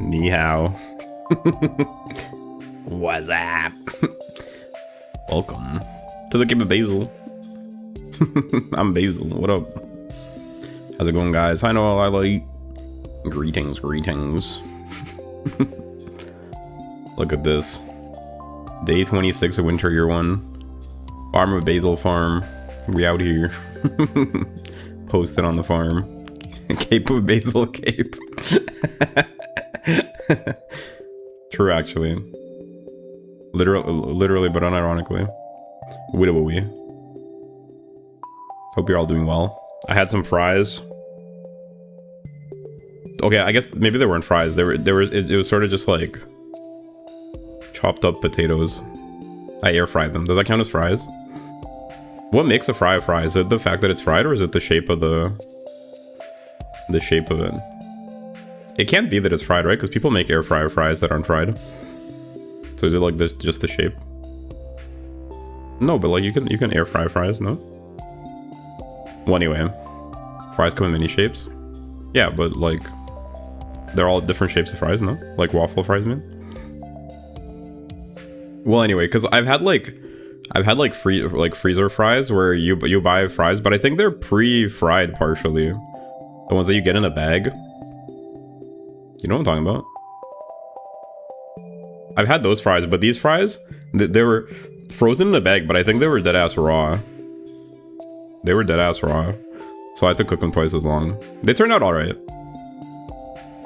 Ni hao. What's up? Welcome to the Cape of Basil. I'm Basil. What up? How's it going, guys? I know I like. Greetings. Look at this. Day 26 of winter year 1. Farm of Basil farm. We out here. Posted on the farm. Cape of Basil Cape. True, actually. Literally, but unironically. Widowy. Hope you're all doing well. I had some fries. Okay, I guess maybe they weren't fries. It was sort of just like chopped up potatoes. I air fried them. Does that count as fries? What makes a fry a fry? Is it the fact that it's fried, or is it the shape of the shape of it? It can't be that it's fried, right? Because people make air fryer fries that aren't fried. So is it like this, just the shape? No, but like you can air fry fries, no? Well, anyway, fries come in many shapes. Yeah, but like they're all different shapes of fries, no? Like waffle fries, man. Well, anyway, because I've had freezer fries where you buy fries, but I think they're pre-fried partially. The ones that you get in a bag. You know what I'm talking about? I've had those fries, but these fries, they were frozen in a bag, but I think they were dead-ass raw. They were dead-ass raw. So I had to cook them twice as long. They turned out alright.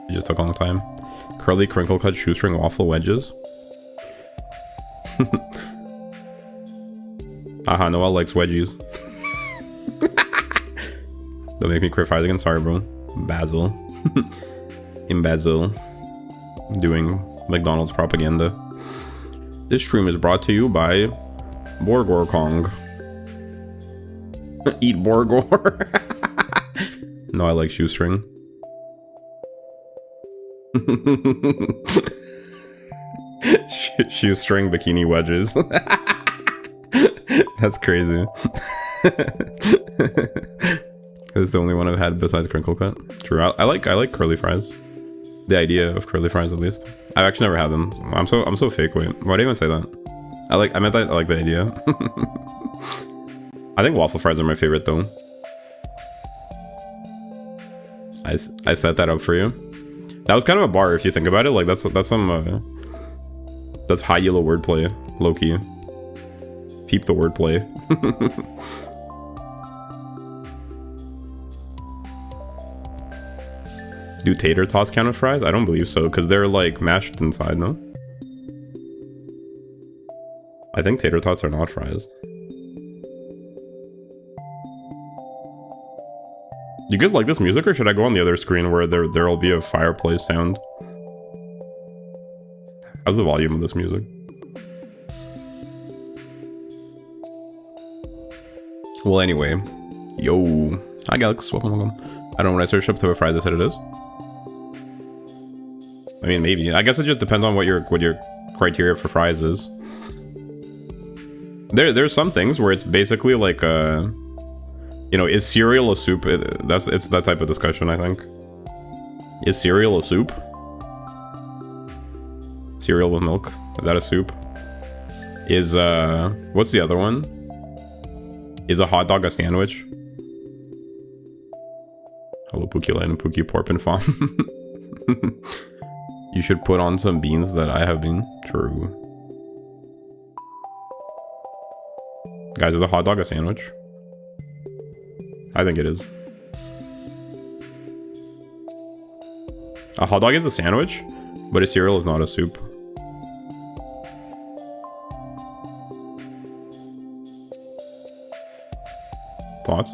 It just took a long time. Curly crinkle cut shoestring waffle wedges. Aha, Noel likes wedgies. Don't make me crave fries again. Sorry, bro. Basil. In Basil. Doing McDonald's propaganda. This stream is brought to you by Borgor Kong. Eat Borgor. No, I like shoestring. Shoestring bikini wedges. That's crazy. This is the only one I've had besides crinkle cut. True. I like curly fries. The idea of curly fries, at least. I've actually never had them. I'm so fake. Wait, why do you even say that? I meant that I like the idea. I think waffle fries are my favorite, though. I set that up for you. That was kind of a bar if you think about it. Like that's some that's high yellow wordplay, low key. Peep the wordplay. Do tater tots count as fries? I don't believe so, because they're like mashed inside, no? I think tater tots are not fries. You guys like this music, or should I go on the other screen where there'll be a fireplace sound? How's the volume of this music? Well, anyway. Yo. Hi, Galax. Welcome. I don't know, when I searched up to a fries, I said it is. I mean, maybe. I guess it just depends on what your criteria for fries is. There's some things where it's basically like a... You know, is cereal a soup? It's that type of discussion, I think. Is cereal a soup? Cereal with milk? Is that a soup? Is, what's the other one? Is a hot dog a sandwich? Hello, Pookie Light and Pookie Porp and Fawn. You should put on some beans that I have been. True. Guys, is a hot dog a sandwich? I think it is. A hot dog is a sandwich, but a cereal is not a soup. Thoughts?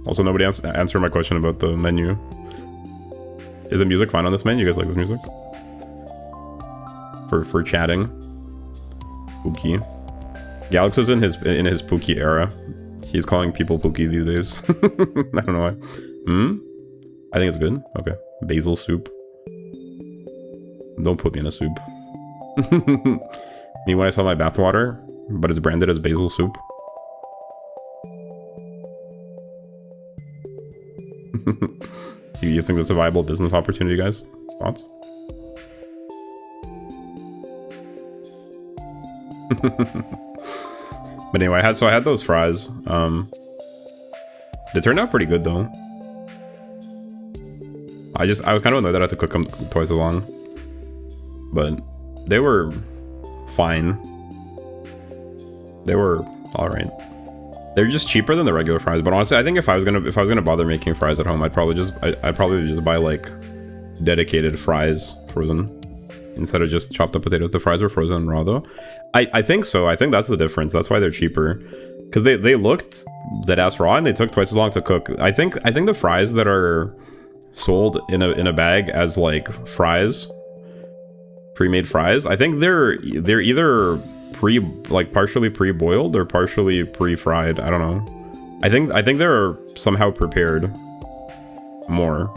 Also, nobody answered my question about the menu. Is the music fine on this menu? You guys like this music? For chatting. Pookie. Galax is in his Pookie era. He's calling people Pookie these days. I don't know why. I think it's good. Okay. Basil soup. Don't put me in a soup. Me when I sell my bathwater, but it's branded as basil soup. You think that's a viable business opportunity, guys? Thoughts? But anyway, I had those fries. They turned out pretty good though. I was kind of annoyed that I had to cook them twice as long, but they were fine. They were all right. They're just cheaper than the regular fries, but honestly, I think if I was gonna bother making fries at home, I'd probably just buy like dedicated fries frozen instead of just chopped up potatoes. The fries were frozen and raw though. I think so. I think that's the difference. That's why they're cheaper, because they looked dead ass raw and they took twice as long to cook. I think the fries that are sold in a bag as like fries, pre-made fries, I think they're either partially pre-boiled or partially pre-fried. I don't know. I think they're somehow prepared more.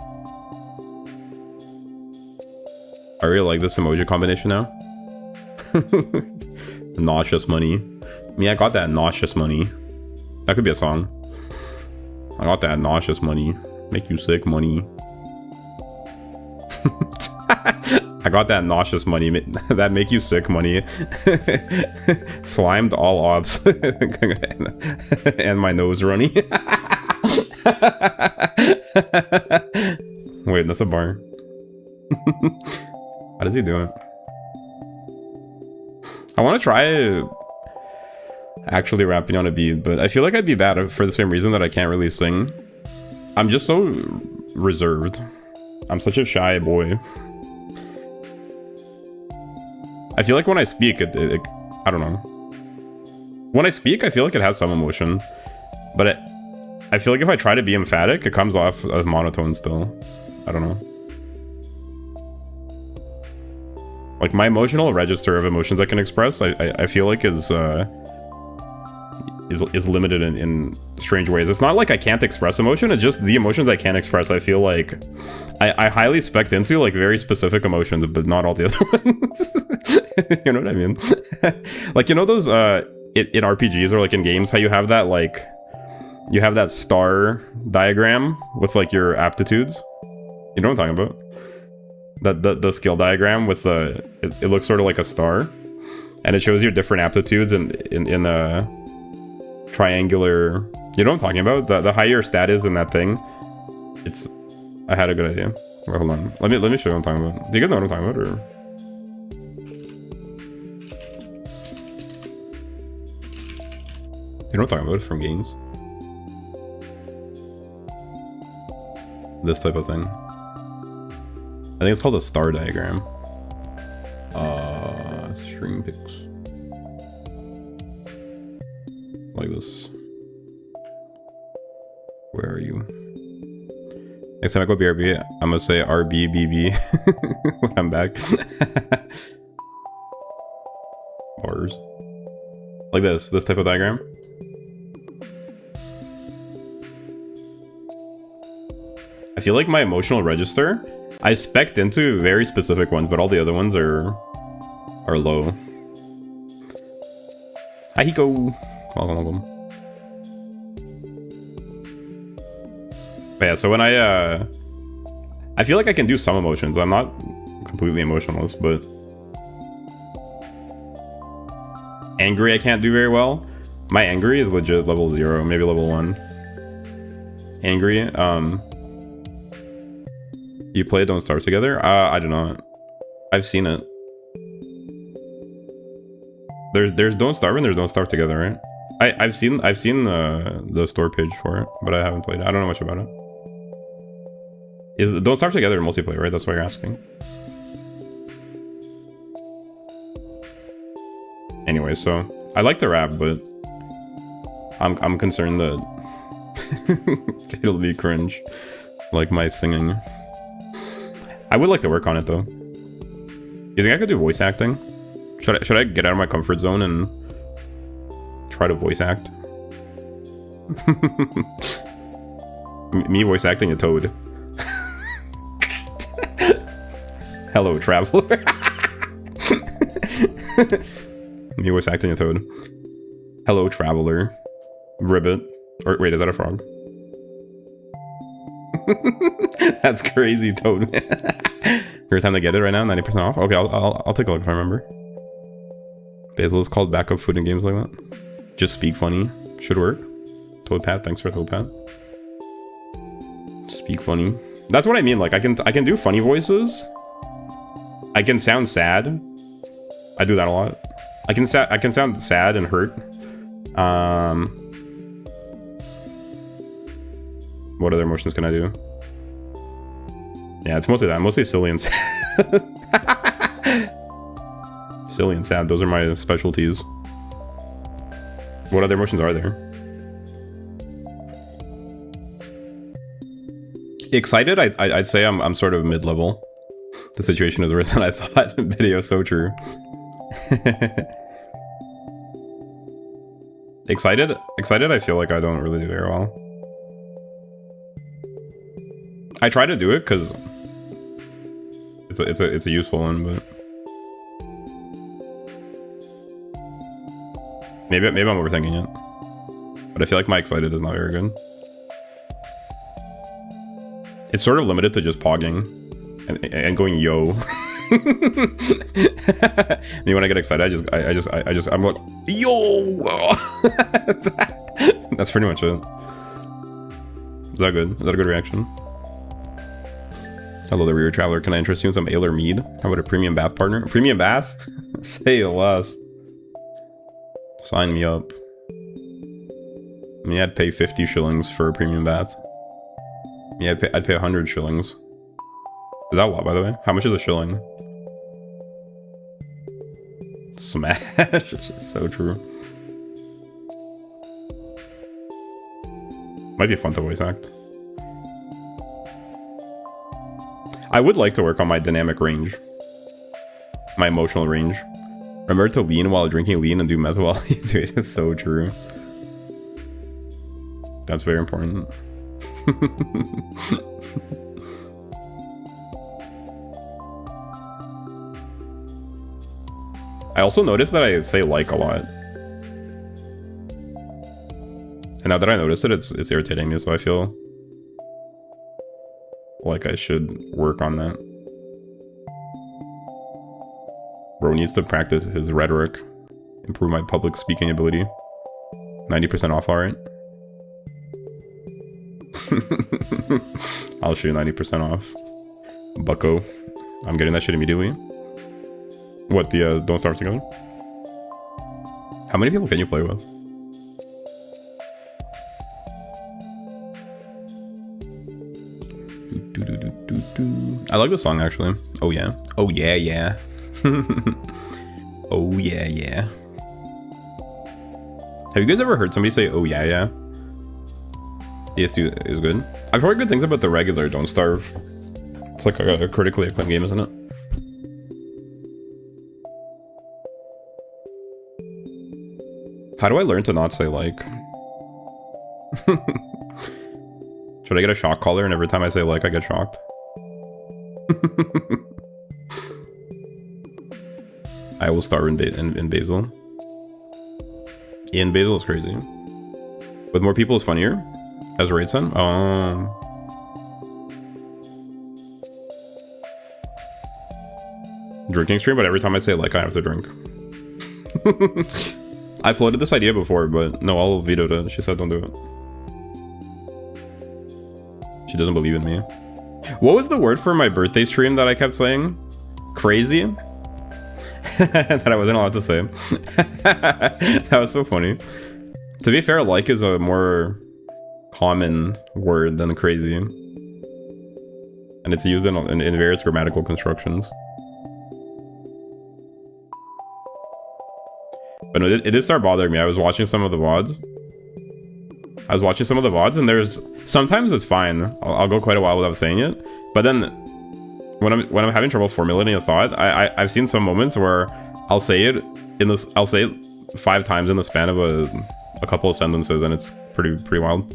I really like this emoji combination now. Nauseous money. Me, I got that nauseous money. That could be a song. I got that nauseous money. Make you sick money. I got that nauseous money. That make you sick money. Slimed all ops. And my nose runny. Wait, that's a bar. How does he do it? I want to try actually rapping on a beat, but I feel like I'd be bad for the same reason that I can't really sing. I'm just so reserved. I'm such a shy boy. I feel like when I speak, I don't know. When I speak, I feel like it has some emotion, but I feel like if I try to be emphatic, it comes off as monotone still. I don't know. Like my emotional register of emotions I can express, I feel like is limited in strange ways. It's not like I can't express emotion, it's just the emotions I can't express. I feel like I highly spec into like very specific emotions, but not all the other ones. You know what I mean? Like, you know those in RPGs or like in games, how you have that like you have that star diagram with like your aptitudes? You know what I'm talking about? The skill diagram with the it looks sort of like a star, and it shows you different aptitudes in a triangular. You know what I'm talking about? The higher your stat is in that thing. It's. I had a good idea. Wait, hold on. Let me show you what I'm talking about. Do you guys know what I'm talking about? Or you know what I'm talking about? From games. This type of thing. I think it's called a star diagram. Stream pics. Like this. Where are you? Next time I go BRB, I'm gonna say RBBB when I'm back. Bars. Like this type of diagram. I feel like my emotional register, I spec'd into very specific ones, but all the other ones are low. Hi Hiko! Welcome. But yeah, so when I feel like I can do some emotions. I'm not completely emotionless, but angry I can't do very well. My angry is legit level 0, maybe level 1. Angry, you play Don't Starve Together? I do not. I've seen it. There's Don't Starve and there's Don't Starve Together, right? I've seen the store page for it, but I haven't played it. I don't know much about it. Is Don't Starve Together multiplayer, right? That's why you're asking. Anyway, so I like the rap, but I'm concerned that it'll be cringe, like my singing. I would like to work on it though. You think I could do voice acting? Should I get out of my comfort zone and try to voice act? Me voice acting a toad. Hello, traveler. Me voice acting a toad. Hello, traveler. Ribbit. Or wait, is that a frog? That's crazy, Toad. Great time to get it right now, 90% off. Okay, I'll take a look if I remember. Basil is called backup food in games like that. Just speak funny. Should work. Toadpat, thanks for Toadpat. Speak funny. That's what I mean. Like I can do funny voices. I can sound sad. I do that a lot. I can sound sad and hurt. What other emotions can I do? Yeah, it's mostly that. Mostly silly and sad. Silly and sad. Those are my specialties. What other emotions are there? Excited? I'd say I'm sort of mid-level. The situation is worse than I thought. Video, so true. Excited? Excited, I feel like I don't really do very well. I try to do it because it's a useful one, but maybe I'm overthinking it. But I feel like my excited is not very good. It's sort of limited to just pogging and going yo. Me when I get excited, I'm like yo. That's pretty much it. Is that good? Is that a good reaction? Hello there, Rear Traveler. Can I interest you in some ale or mead? How about a premium bath partner? A premium bath? Say less. Sign me up. I mean, I'd pay 50 shillings for a premium bath. Yeah, I'd pay 100 shillings. Is that a lot, by the way? How much is a shilling? Smash. It's so true. Might be fun to voice act. I would like to work on my dynamic range. My emotional range. Remember to lean while drinking lean and do meth while you do it. It's so true. That's very important. I also noticed that I say like a lot. And now that I noticed it, it's irritating me, so I feel like I should work on that. Bro needs to practice his rhetoric. Improve my public speaking ability. 90% off, alright? I'll shoot 90% off. Bucko. I'm getting that shit immediately. What, the Don't Starve Together? How many people can you play with? I like this song actually. Oh yeah. Oh yeah, yeah. Oh yeah, yeah. Have you guys ever heard somebody say oh yeah, yeah? ES2 is good. I've heard good things about the regular Don't Starve. It's like a critically acclaimed game, isn't it? How do I learn to not say like? Should I get a shock collar and every time I say like I get shocked? I will start in Basil. In Basil is crazy. With more people is funnier. As a raid son? Drinking stream, but every time I say like I have to drink. I floated this idea before, but no, I'll veto it. She said don't do it. She doesn't believe in me. What was the word for my birthday stream that I kept saying? Crazy? That I wasn't allowed to say. That was so funny. To be fair, like is a more common word than crazy. And it's used in various grammatical constructions. But no, it did start bothering me. I was watching some of the VODs. And there's... Sometimes it's fine. I'll go quite a while without saying it. But then, when I'm having trouble formulating a thought, I've seen some moments where I'll say it 5 times in the span of a couple of sentences, and it's pretty wild.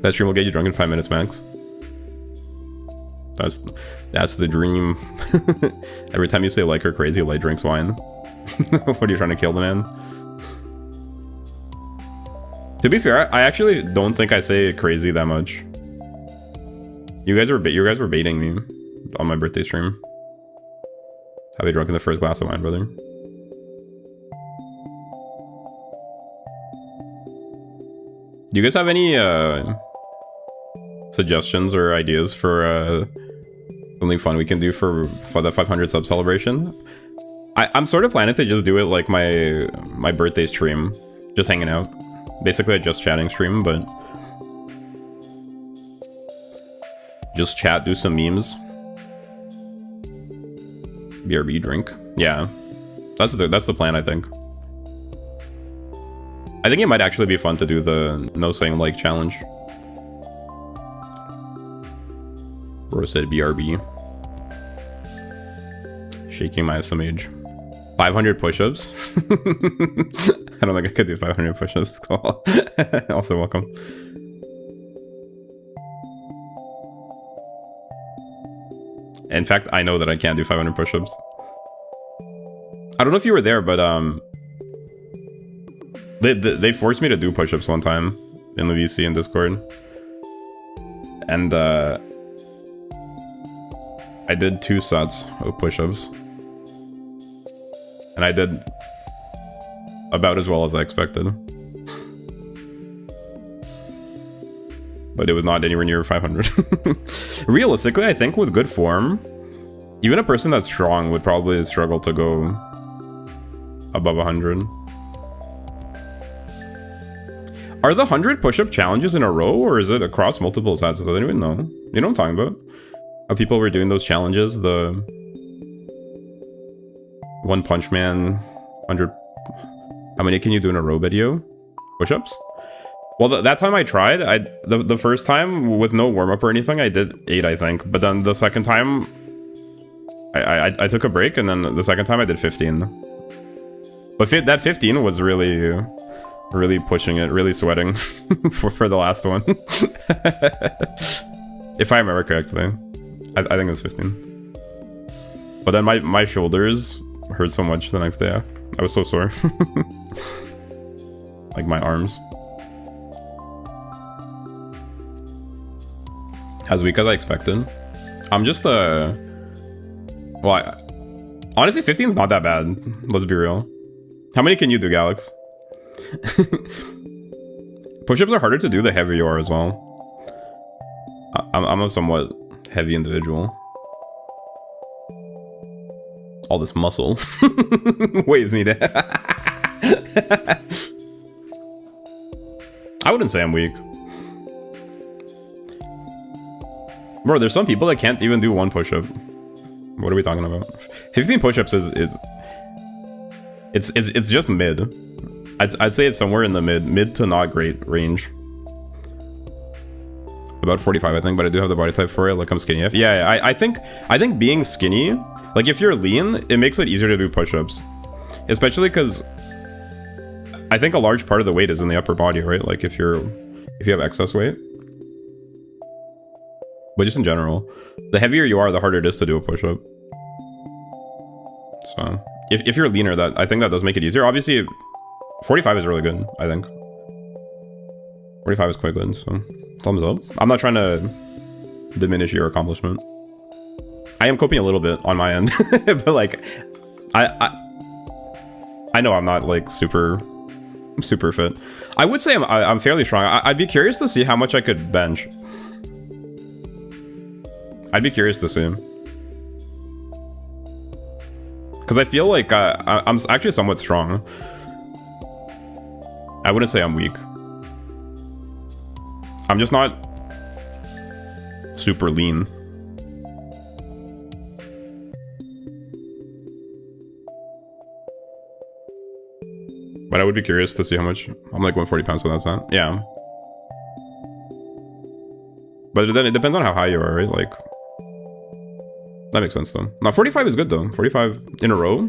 That stream will get you drunk in 5 minutes max. That's the dream. Every time you say like or crazy, Light drinks wine. What are you trying to kill the man? To be fair, I actually don't think I say crazy that much. You guys were baiting me on my birthday stream. Have you drunk in the first glass of wine, brother? Do you guys have any suggestions or ideas for something fun we can do for the 500 sub celebration? I'm sort of planning to just do it like my birthday stream, just hanging out. Basically a just chatting stream, but just chat, do some memes. BRB drink. Yeah. That's the plan, I think. I think it might actually be fun to do the no saying like challenge. Bro said BRB. Shaking my SMH. 500 push-ups? I don't think I could do 500 push-ups. Cool. Also welcome. In fact, I know that I can't do 500 push-ups. I don't know if you were there, but they forced me to do push-ups one time in the VC in Discord. And I did 2 sets of push-ups. And I did about as well as I expected. But it was not anywhere near 500. Realistically, I think with good form, even a person that's strong would probably struggle to go above 100. Are the 100 push-up challenges in a row, or is it across multiple sets? I don't even know. You know what I'm talking about? How people were doing those challenges, the One Punch Man 100. How many can you do in a row video? Push-ups? Well, that time I tried, the first time with no warm-up or anything, I did 8, I think. But then the second time, I took a break, and then the second time I did 15. But that 15 was really pushing it, really sweating for the last one. If I remember correctly. I think it was 15. But then my shoulders hurt so much the next day. I was so sore. Like my arms. As weak as I expected. I'm just well, honestly 15 is not that bad. Let's be real. How many can you do, Galax? Push-ups are harder to do the heavier you are as well. I'm a somewhat heavy individual. All this muscle weighs me down. I wouldn't say I'm weak. Bro, there's some people that can't even do 1 push-up. What are we talking about? 15 push-ups is it's just mid. I'd say it's somewhere in the mid to not great range. About 45, I think, but I do have the body type for it. Like I'm skinny. Yeah, I think being skinny, like if you're lean, it makes it easier to do push-ups, especially because I think a large part of the weight is in the upper body, right? Like if you have excess weight. But just in general, the heavier you are, the harder it is to do a push-up. So if you're leaner, I think that does make it easier. Obviously 45 is really good, I think. 45 is quite good, so thumbs up. I'm not trying to diminish your accomplishment. I am coping a little bit on my end, but like, I know I'm not like super fit. I would say I'm fairly strong. I'd be curious to see how much I could bench. I'd be curious to see. Because I feel like I'm actually somewhat strong. I wouldn't say I'm weak. I'm just not super lean. But I would be curious to see how much. I'm like 140 pounds, so that's not. Yeah. But then it depends on how high you are, right? Like, that makes sense though. Now 45 is good though. 45 in a row.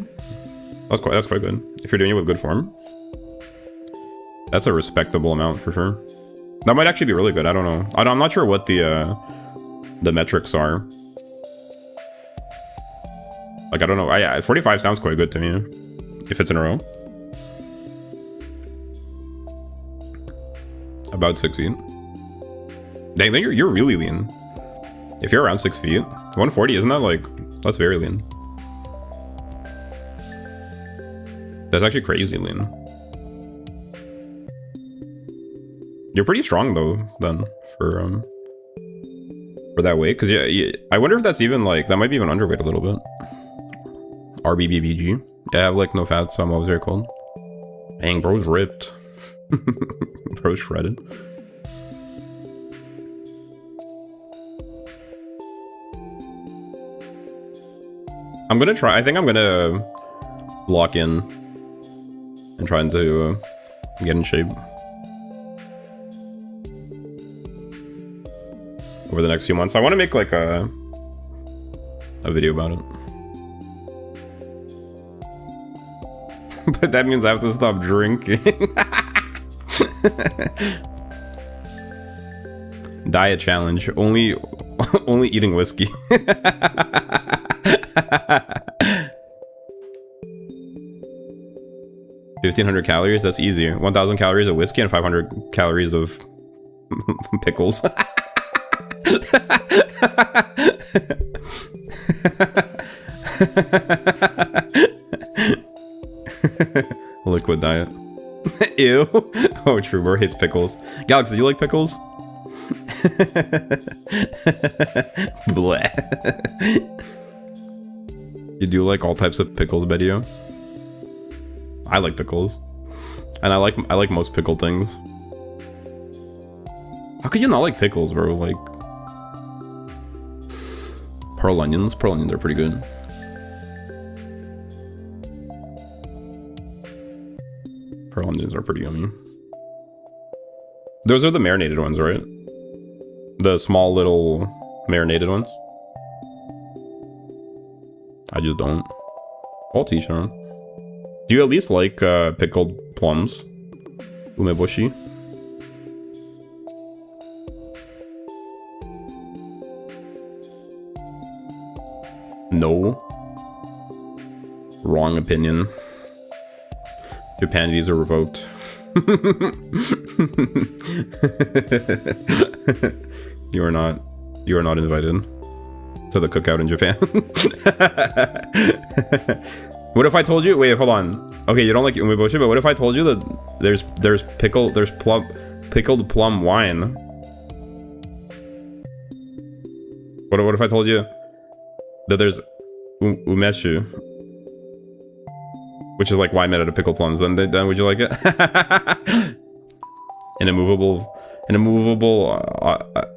That's quite good. If you're doing it with good form. That's a respectable amount for sure. That might actually be really good. I don't know. I'm not sure what the metrics are. Like, I don't know. 45 sounds quite good to me. If it's in a row. About 16. Dang, then you're really lean. If you're around 6 feet, 140, isn't that like, that's very lean. That's actually crazy lean. You're pretty strong though, then, for that weight. Cause yeah, I wonder if that's even like, that might be even underweight a little bit. RBBBG. Yeah, I have like no fat, so I'm always very cold. Dang, bro's ripped. Bro's shredded. I'm gonna try, I think I'm gonna lock in and trying to get in shape over the next few months. I want to make like a video about it. But that means I have to stop drinking. Diet challenge. Only eating whiskey. 1,500 calories, that's easy. 1,000 calories of whiskey and 500 calories of pickles. Liquid diet. Ew. Oh, true. Bro hates pickles. Galaxy, do you like pickles? Bleh. You do like all types of pickles, Bedio? I like pickles. And I like most pickle things. How could you not like pickles, bro? Like pearl onions. Pearl onions are pretty good. Pearl onions are pretty yummy. Those are the marinated ones, right? The small little marinated ones. I just don't. I'll teach them. Do you at least like pickled plums? Umeboshi? No. Wrong opinion. Japanities are revoked. You are not invited to the cookout in Japan. What if I told you? Wait, hold on. Okay, you don't like umeboshi, but what if I told you that there's pickled plum wine? What if I told you that there's umeshu, which is like wine made out of pickled plums? Then would you like it?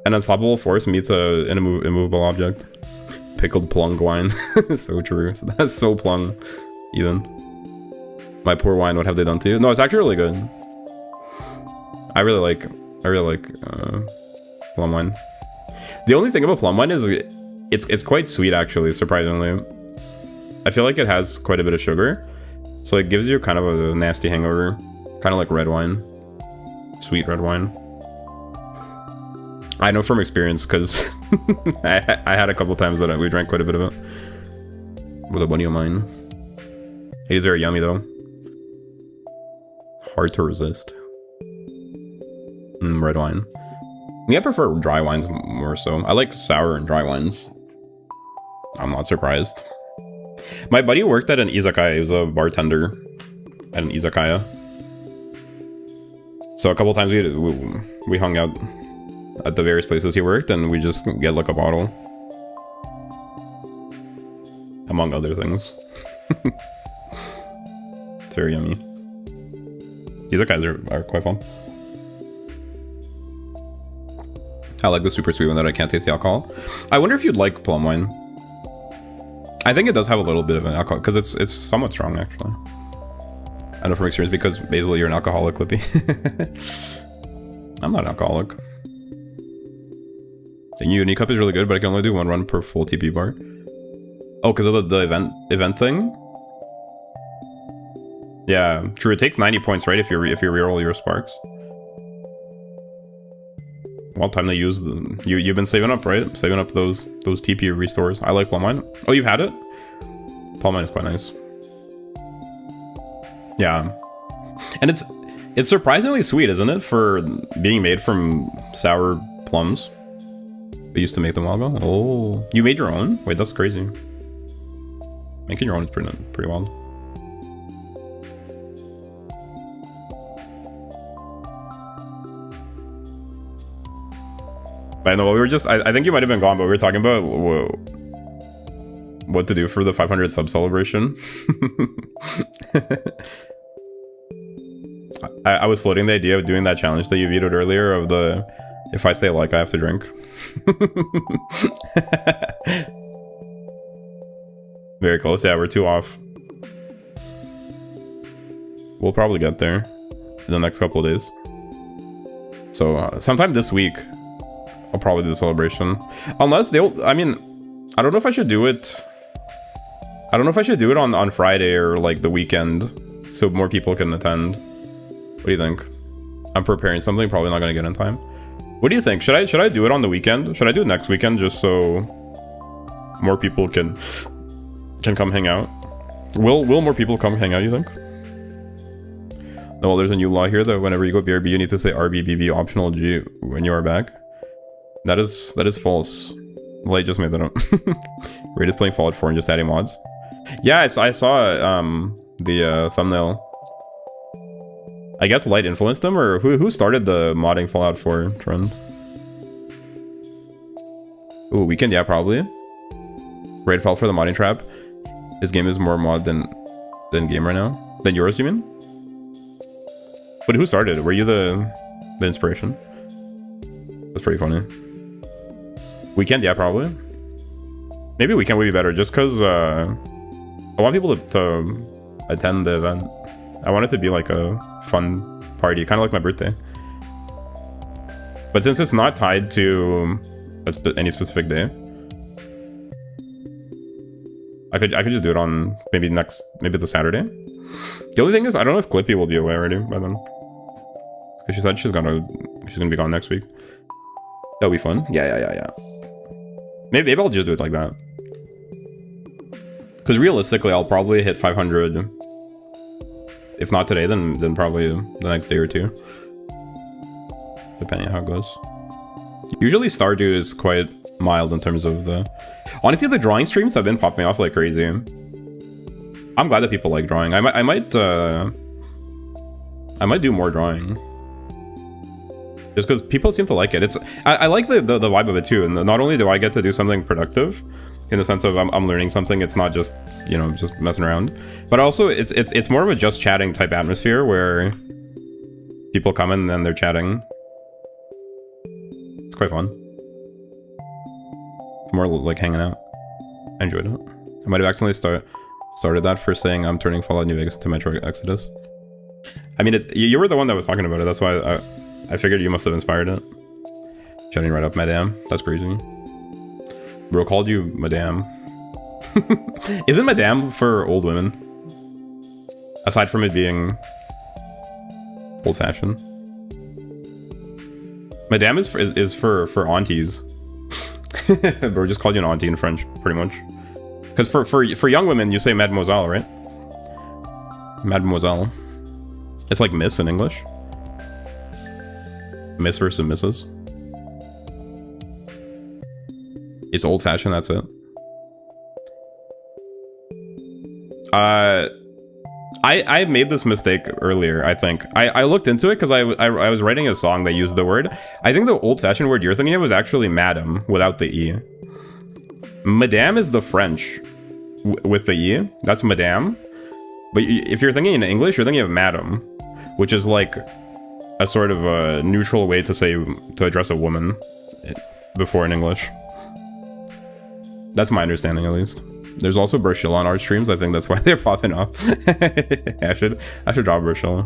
An unstoppable force meets an immovable object. Pickled plum wine. So true. That's so plum, even. My poor wine, what have they done to you? No, it's actually really good. I really like plum wine. The only thing about plum wine is it's quite sweet, actually, surprisingly. I feel like it has quite a bit of sugar, so it gives you kind of a nasty hangover, kind of like red wine, sweet red wine. I know from experience, because I had a couple times that we drank quite a bit of it with a buddy of mine. It is very yummy though. Hard to resist. Red wine. Me, I prefer dry wines more so. I like sour and dry wines. I'm not surprised. My buddy worked at an izakaya. He was a bartender at an izakaya. So a couple times we hung out at the various places he worked, and we just get like a bottle, among other things. It's very yummy. These guys are quite fun. I like the super sweet one that I can't taste the alcohol. I wonder if you'd like plum wine. I think it does have a little bit of an alcohol, because it's somewhat strong, actually. I know from experience, because Basil, you're an alcoholic, Lippy. I'm not an alcoholic. The unique cup is really good, but I can only do one run per full TP bar. Oh, because of the event thing? Yeah, true. It takes 90 points, right? If you reroll your sparks. Well, time to use the... You've been saving up, right? Saving up those TP restores. I like plum wine. Oh, you've had it? Plum wine is quite nice. Yeah. And it's surprisingly sweet, isn't it? For being made from sour plums. I used to make them a while ago. Oh, you made your own? Wait, that's crazy. Making your own is pretty wild. I know, we were just, I think you might have been gone, but we were talking about what to do for the 500 sub celebration. I was floating the idea of doing that challenge that you vetoed earlier of the, if I say like, I have to drink. Very close. Yeah, we're 2 off. We'll probably get there in the next couple of days. So sometime this week, I'll probably do the celebration. Unless they'll, I mean, I don't know if I should do it. I don't know if I should do it on Friday or like the weekend so more people can attend. What do you think? I'm preparing something, probably not gonna get in time. What do you think? Should I do it on the weekend? Should I do it next weekend just so more people can come hang out? Will more people come hang out, you think? No, there's a new law here that whenever you go BRB, you need to say RBBB optional G when you are back. That is false. Light just made that up. Raid is playing Fallout 4 and just adding mods. Yeah, I saw the thumbnail. I guess Light influenced them, or who started the modding Fallout 4 trend? Ooh, Weekend, yeah, probably. Raid fell for the modding trap. His game is more mod than game right now. Than yours, you mean? But who started? Were you the inspiration? That's pretty funny. Weekend, yeah, probably. Maybe Weekend would be better, just because I want people to attend the event. I want it to be like a fun party, kind of like my birthday. But since it's not tied to any specific day, I could just do it on maybe the Saturday. The only thing is, I don't know if Clippy will be away already by then, because she said she's gonna be gone next week. That'll be fun. Yeah. Maybe I'll just do it like that. Because realistically, I'll probably hit 500. If not today, then probably the next day or two. Depending on how it goes. Usually Stardew is quite mild in terms of the... Honestly, the drawing streams have been popping off like crazy. I'm glad that people like drawing. I might do more drawing. Just because people seem to like it. I like the vibe of it too. And not only do I get to do something productive, in the sense of I'm learning something, it's not just, you know, just messing around, but also it's more of a just chatting type atmosphere where people come in and they're chatting. It's quite fun. It's more like hanging out. I enjoyed it. I might have accidentally started that for saying I'm turning Fallout New Vegas to Metro Exodus. I mean, you were the one that was talking about it. That's why I figured you must have inspired it. Shutting right up, madame. That's crazy. Bro called you madame. Isn't madame for old women? Aside from it being old-fashioned. Madame is for aunties. Bro just called you an auntie in French, pretty much. Because for young women, you say mademoiselle, right? Mademoiselle. It's like miss in English. Miss versus Mrs. It's old-fashioned, that's it. I made this mistake earlier, I think. I looked into it because I was writing a song that used the word. I think the old-fashioned word you're thinking of was actually madam without the E. Madame is the French with the E. That's madame. But if you're thinking in English, you're thinking of madam, which is like a sort of a neutral way to address a woman before in English. That's my understanding, at least. There's also Burshilla on our streams. I think that's why they're popping up. I should draw Burshilla.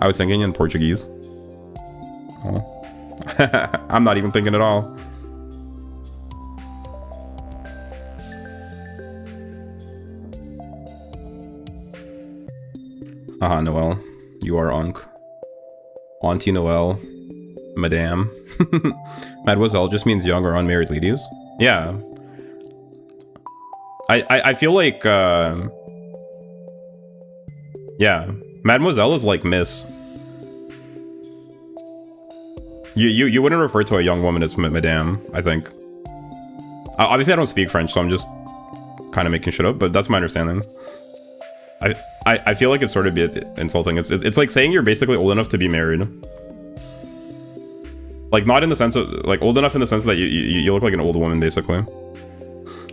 I was thinking in Portuguese. Oh. I'm not even thinking at all. Aha, Noelle. You are Unc. Auntie Noelle. Madame. Mademoiselle just means young or unmarried ladies. Yeah. I feel like, yeah, Mademoiselle is like Miss. You wouldn't refer to a young woman as Madame, I think. Obviously, I don't speak French, so I'm just kind of making shit up, but that's my understanding. I feel like it's sort of a bit insulting. It's like saying you're basically old enough to be married. Like, not in the sense of, like, old enough in the sense that you look like an old woman, basically.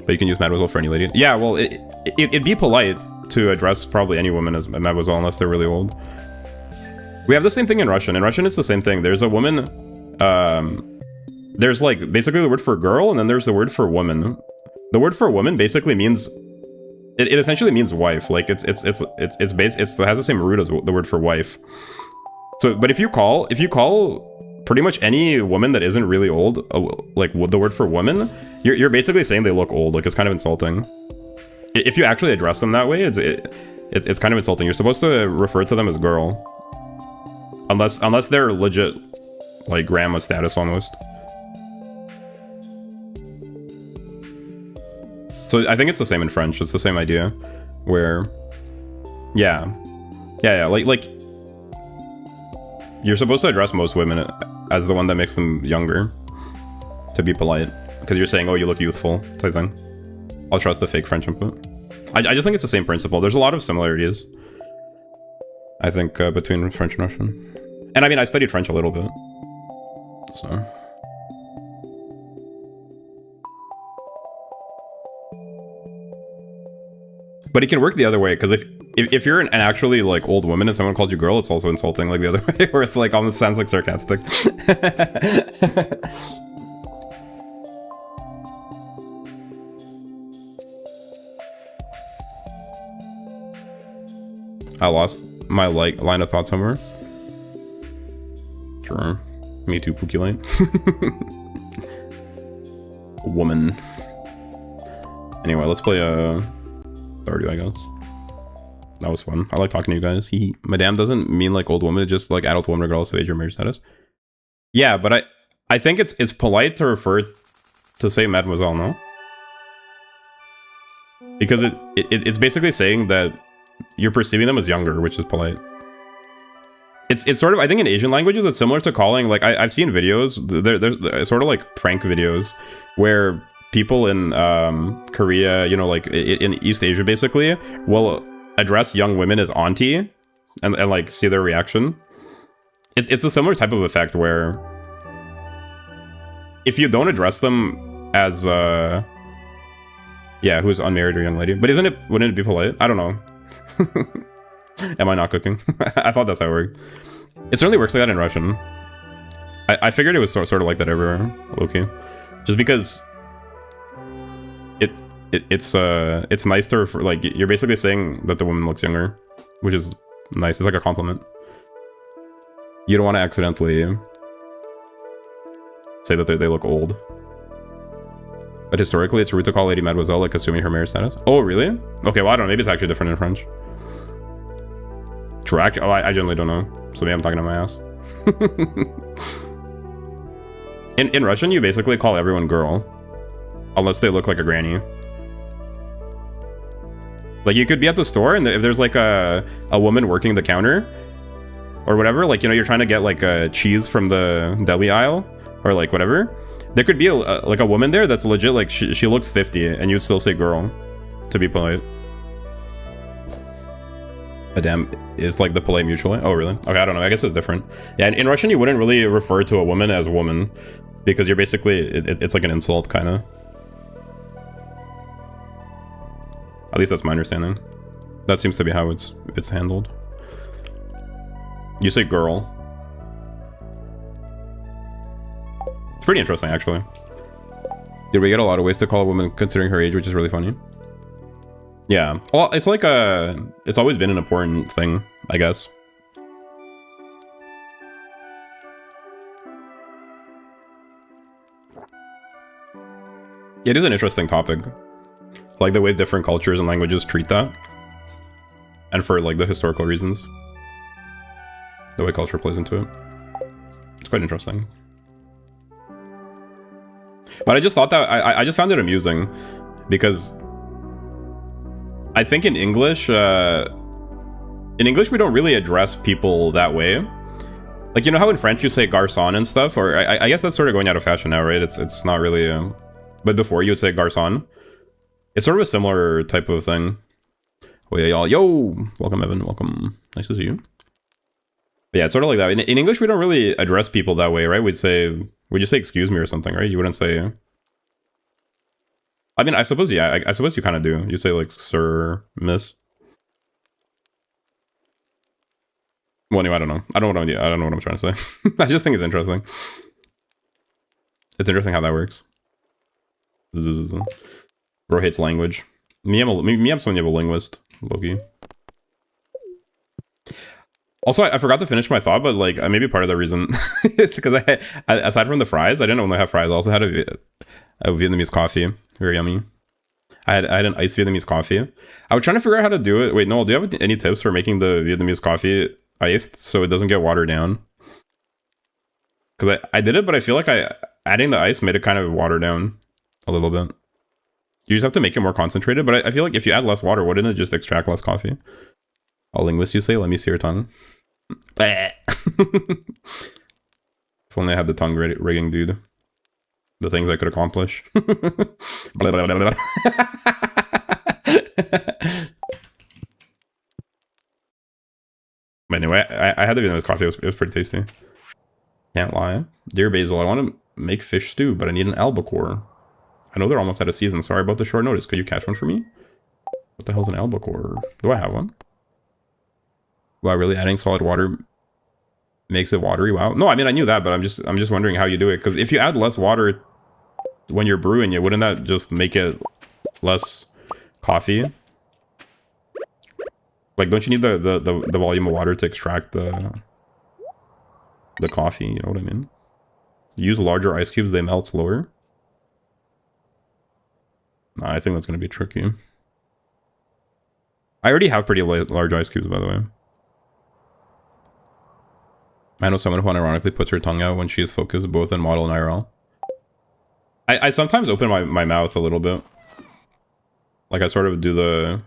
But you can use mademoiselle for any lady. Yeah, well, it'd be polite to address probably any woman as mademoiselle unless they're really old. We have the same thing in Russian. In Russian, it's the same thing. There's a woman, there's, like, basically the word for girl, and then there's the word for woman. The word for woman basically means, it essentially means wife. Like, it has the same root as the word for wife. So, but if you call pretty much any woman that isn't really old, like the word for woman, you're basically saying they look old. Like, it's kind of insulting. If you actually address them that way, it's kind of insulting. You're supposed to refer to them as girl, unless they're legit, like, grandma status almost. So I think it's the same in French. It's the same idea, where, yeah, like you're supposed to address most women as the one that makes them younger, to be polite, because you're saying, oh, you look youthful, type thing. I'll trust the fake French input. I just think it's the same principle. There's a lot of similarities, I think, between French and Russian. And I mean, I studied French a little bit, so. But it can work the other way, because if you're an actually, like, old woman and someone called you girl, it's also insulting, like, the other way, where it's, like, almost sounds, like, sarcastic. I lost my, like, line of thought somewhere. Sure. Me too, Pookie Lane. Woman. Anyway, let's play, Stardew, I guess. That was fun. I like talking to you guys. Madame doesn't mean, like, old woman, it's just, like, adult woman regardless of age or marriage status. Yeah, but I think it's polite to refer to say mademoiselle, no? Because it's basically saying that you're perceiving them as younger, which is polite. It's sort of, I think in Asian languages, it's similar to calling, like, I've seen videos, there's sort of like prank videos where people in Korea, you know, like in East Asia basically, will address young women as auntie and like see their reaction. It's a similar type of effect where if you don't address them as yeah, who's unmarried or young lady, but wouldn't it be polite? I don't know. Am I not cooking? I thought that's how it worked. It certainly works like that in Russian. I figured it was sort of like that everywhere, low-key. Just because it's nice to refer, like, you're basically saying that the woman looks younger, which is nice. It's like a compliment. You don't want to accidentally say that they look old. But historically, it's rude to call Lady Mademoiselle, like, assuming her marriage status. Oh, really? Okay, well, I don't know. Maybe it's actually different in French. True. Actually, I generally don't know. So maybe I'm talking to my ass. In Russian, you basically call everyone girl. Unless they look like a granny. Like, you could be at the store, and if there's, like, a woman working the counter, or whatever, like, you know, you're trying to get, like, a cheese from the deli aisle, or, like, whatever. There could be, like, a woman there that's legit, like, she looks 50, and you'd still say girl, to be polite. Madame is, like, the polite mutually. Oh, really? Okay, I don't know. I guess it's different. Yeah, in Russian, you wouldn't really refer to a woman as woman, because you're basically, it's like an insult, kind of. At least that's my understanding. That seems to be how it's handled. You say girl. It's pretty interesting, actually. Did we get a lot of ways to call a woman considering her age, which is really funny? Yeah. Well, it's like it's always been an important thing, I guess. It is an interesting topic. Like, the way different cultures and languages treat that. And for, like, the historical reasons. The way culture plays into it. It's quite interesting. But I just thought that, I just found it amusing. Because I think in English we don't really address people that way. Like, you know how in French you say garçon and stuff? Or I guess that's sort of going out of fashion now, right? It's not really But before you would say garçon. It's sort of a similar type of thing. Oh yeah, y'all. Yo! Welcome, Evan. Welcome. Nice to see you. But yeah, it's sort of like that. In English, we don't really address people that way, right? We just say excuse me or something, right? You wouldn't say... I mean, I suppose, yeah. I suppose you kind of do. You say like, sir, miss. Well, anyway, I don't know. I don't know what I'm trying to say. I just think it's interesting. It's interesting how that works. Bro hates language. I'm something of a linguist, Loki. Also, I forgot to finish my thought, but like maybe part of the reason is because I aside from the fries, I didn't only have fries. I also had a Vietnamese coffee, very yummy. I had an iced Vietnamese coffee. I was trying to figure out how to do it. Wait, Noel, do you have any tips for making the Vietnamese coffee iced so it doesn't get watered down? Because I did it, but I feel like adding the ice made it kind of water down a little bit. You just have to make it more concentrated, but I feel like if you add less water, wouldn't it just extract less coffee? All linguists, you say? Let me see your tongue. If only I had the tongue rigging, dude. The things I could accomplish. Blah, blah, blah, blah. But anyway, I had the Vietnamese coffee. It was pretty tasty. Can't lie. Dear Basil, I want to make fish stew, but I need an albacore. I know they're almost out of season. Sorry about the short notice. Could you catch one for me? What the hell's an albacore? Do I have one? Wow, really adding solid water makes it watery? Wow. No, I mean I knew that, but I'm just wondering how you do it. Because if you add less water when you're brewing it, wouldn't that just make it less coffee? Like, don't you need the volume of water to extract the coffee? You know what I mean? Use larger ice cubes; they melt slower. I think that's gonna be tricky. I already have pretty large ice cubes, by the way. I know someone who unironically puts her tongue out when she is focused both in model and IRL. I sometimes open my mouth a little bit. Like, I sort of do the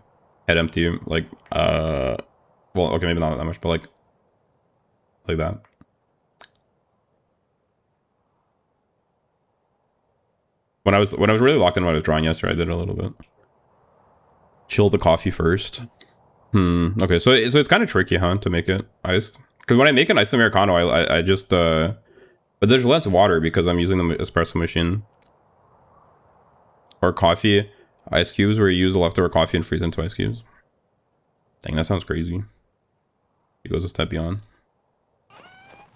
head empty, like, well, okay, maybe not that much, but like that. When I was really locked in when I was drawing yesterday, I did it a little bit. Chill the coffee first. Okay, so it's kind of tricky, huh, to make it iced? Because when I make an iced Americano, I just, but there's less water because I'm using the espresso machine. Or coffee ice cubes, where you use the leftover coffee and freeze into ice cubes. Dang, that sounds crazy. It goes a step beyond.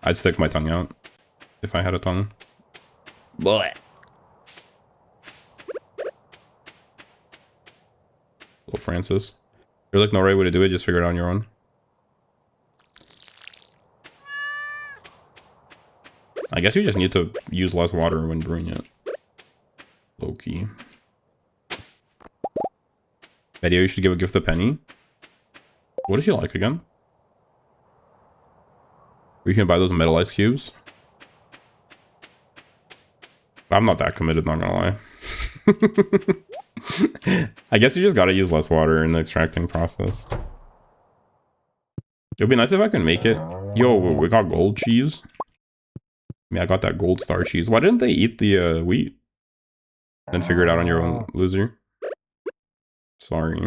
I'd stick my tongue out if I had a tongue. Blech. Little Francis. There's like no right way to do it, just figure it out on your own. I guess you just need to use less water when brewing it. Low key. Idea, you should give a gift to Penny. What does she like again? We can buy those metal ice cubes. I'm not that committed, not gonna lie. I guess you just gotta use less water in the extracting process. It would be nice if I could make it. Yo, we got gold cheese. I mean, I got that gold star cheese. Why didn't they eat the wheat? Then figure it out on your own, loser. Sorry.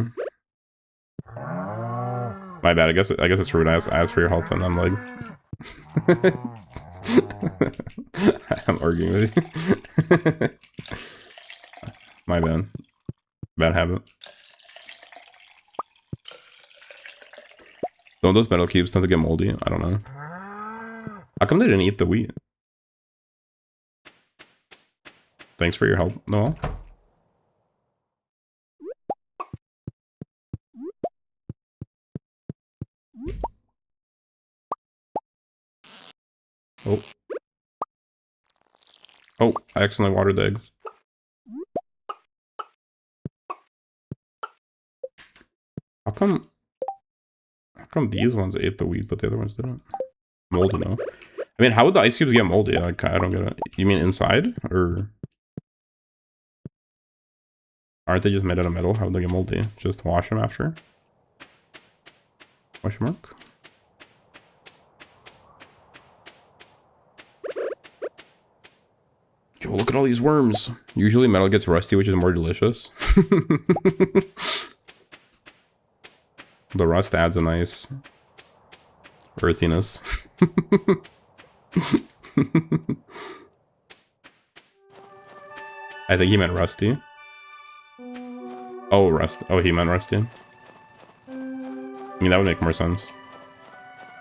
My bad. I guess it's rude. I asked for your help, and I'm like, I'm arguing with you. My bad. Bad habit. Don't those metal cubes tend to get moldy? I don't know. How come they didn't eat the wheat? Thanks for your help, Noel. Oh. Oh, I accidentally watered the eggs. How come these ones ate the wheat, but the other ones didn't? Moldy, no. I mean, how would the ice cubes get moldy? Like, I don't get it. You mean inside? Or aren't they just made out of metal? How would they get moldy? Just wash them after? Question mark? Yo, Oh, look at all these worms. Usually metal gets rusty, which is more delicious. The rust adds a nice earthiness. I think he meant rusty. Oh, rust. Oh, he meant rusty. I mean, that would make more sense.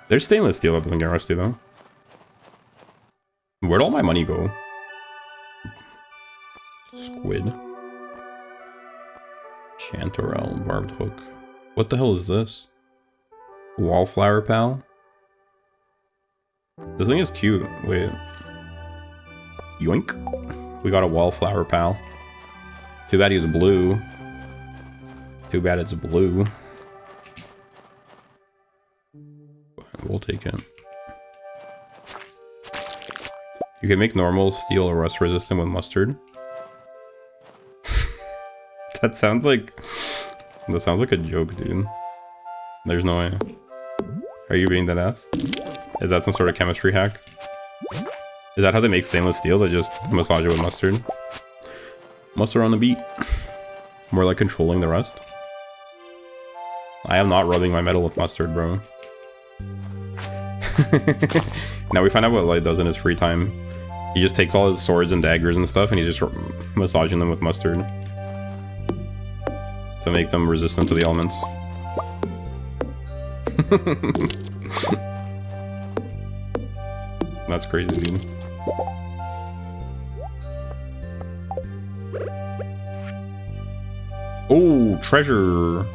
There's stainless steel that doesn't get rusty, though. Where'd all my money go? Squid. Chanterelle, barbed hook. What the hell is this? Wallflower pal? This thing is cute. Wait. Yoink. We got a wallflower pal. Too bad he's blue. Too bad it's blue. We'll take it. You can make normal steel or rust resistant with mustard. That sounds like a joke, dude. There's no way. Are you being that ass? Is that some sort of chemistry hack? Is that how they make stainless steel? They just massage it with mustard? Mustard on the beat. More like controlling the rust. I am not rubbing my metal with mustard, bro. Now we find out what Light does in his free time. He just takes all his swords and daggers and stuff and he's just massaging them with mustard to make them resistant to the elements. That's crazy, dude. Oh, treasure.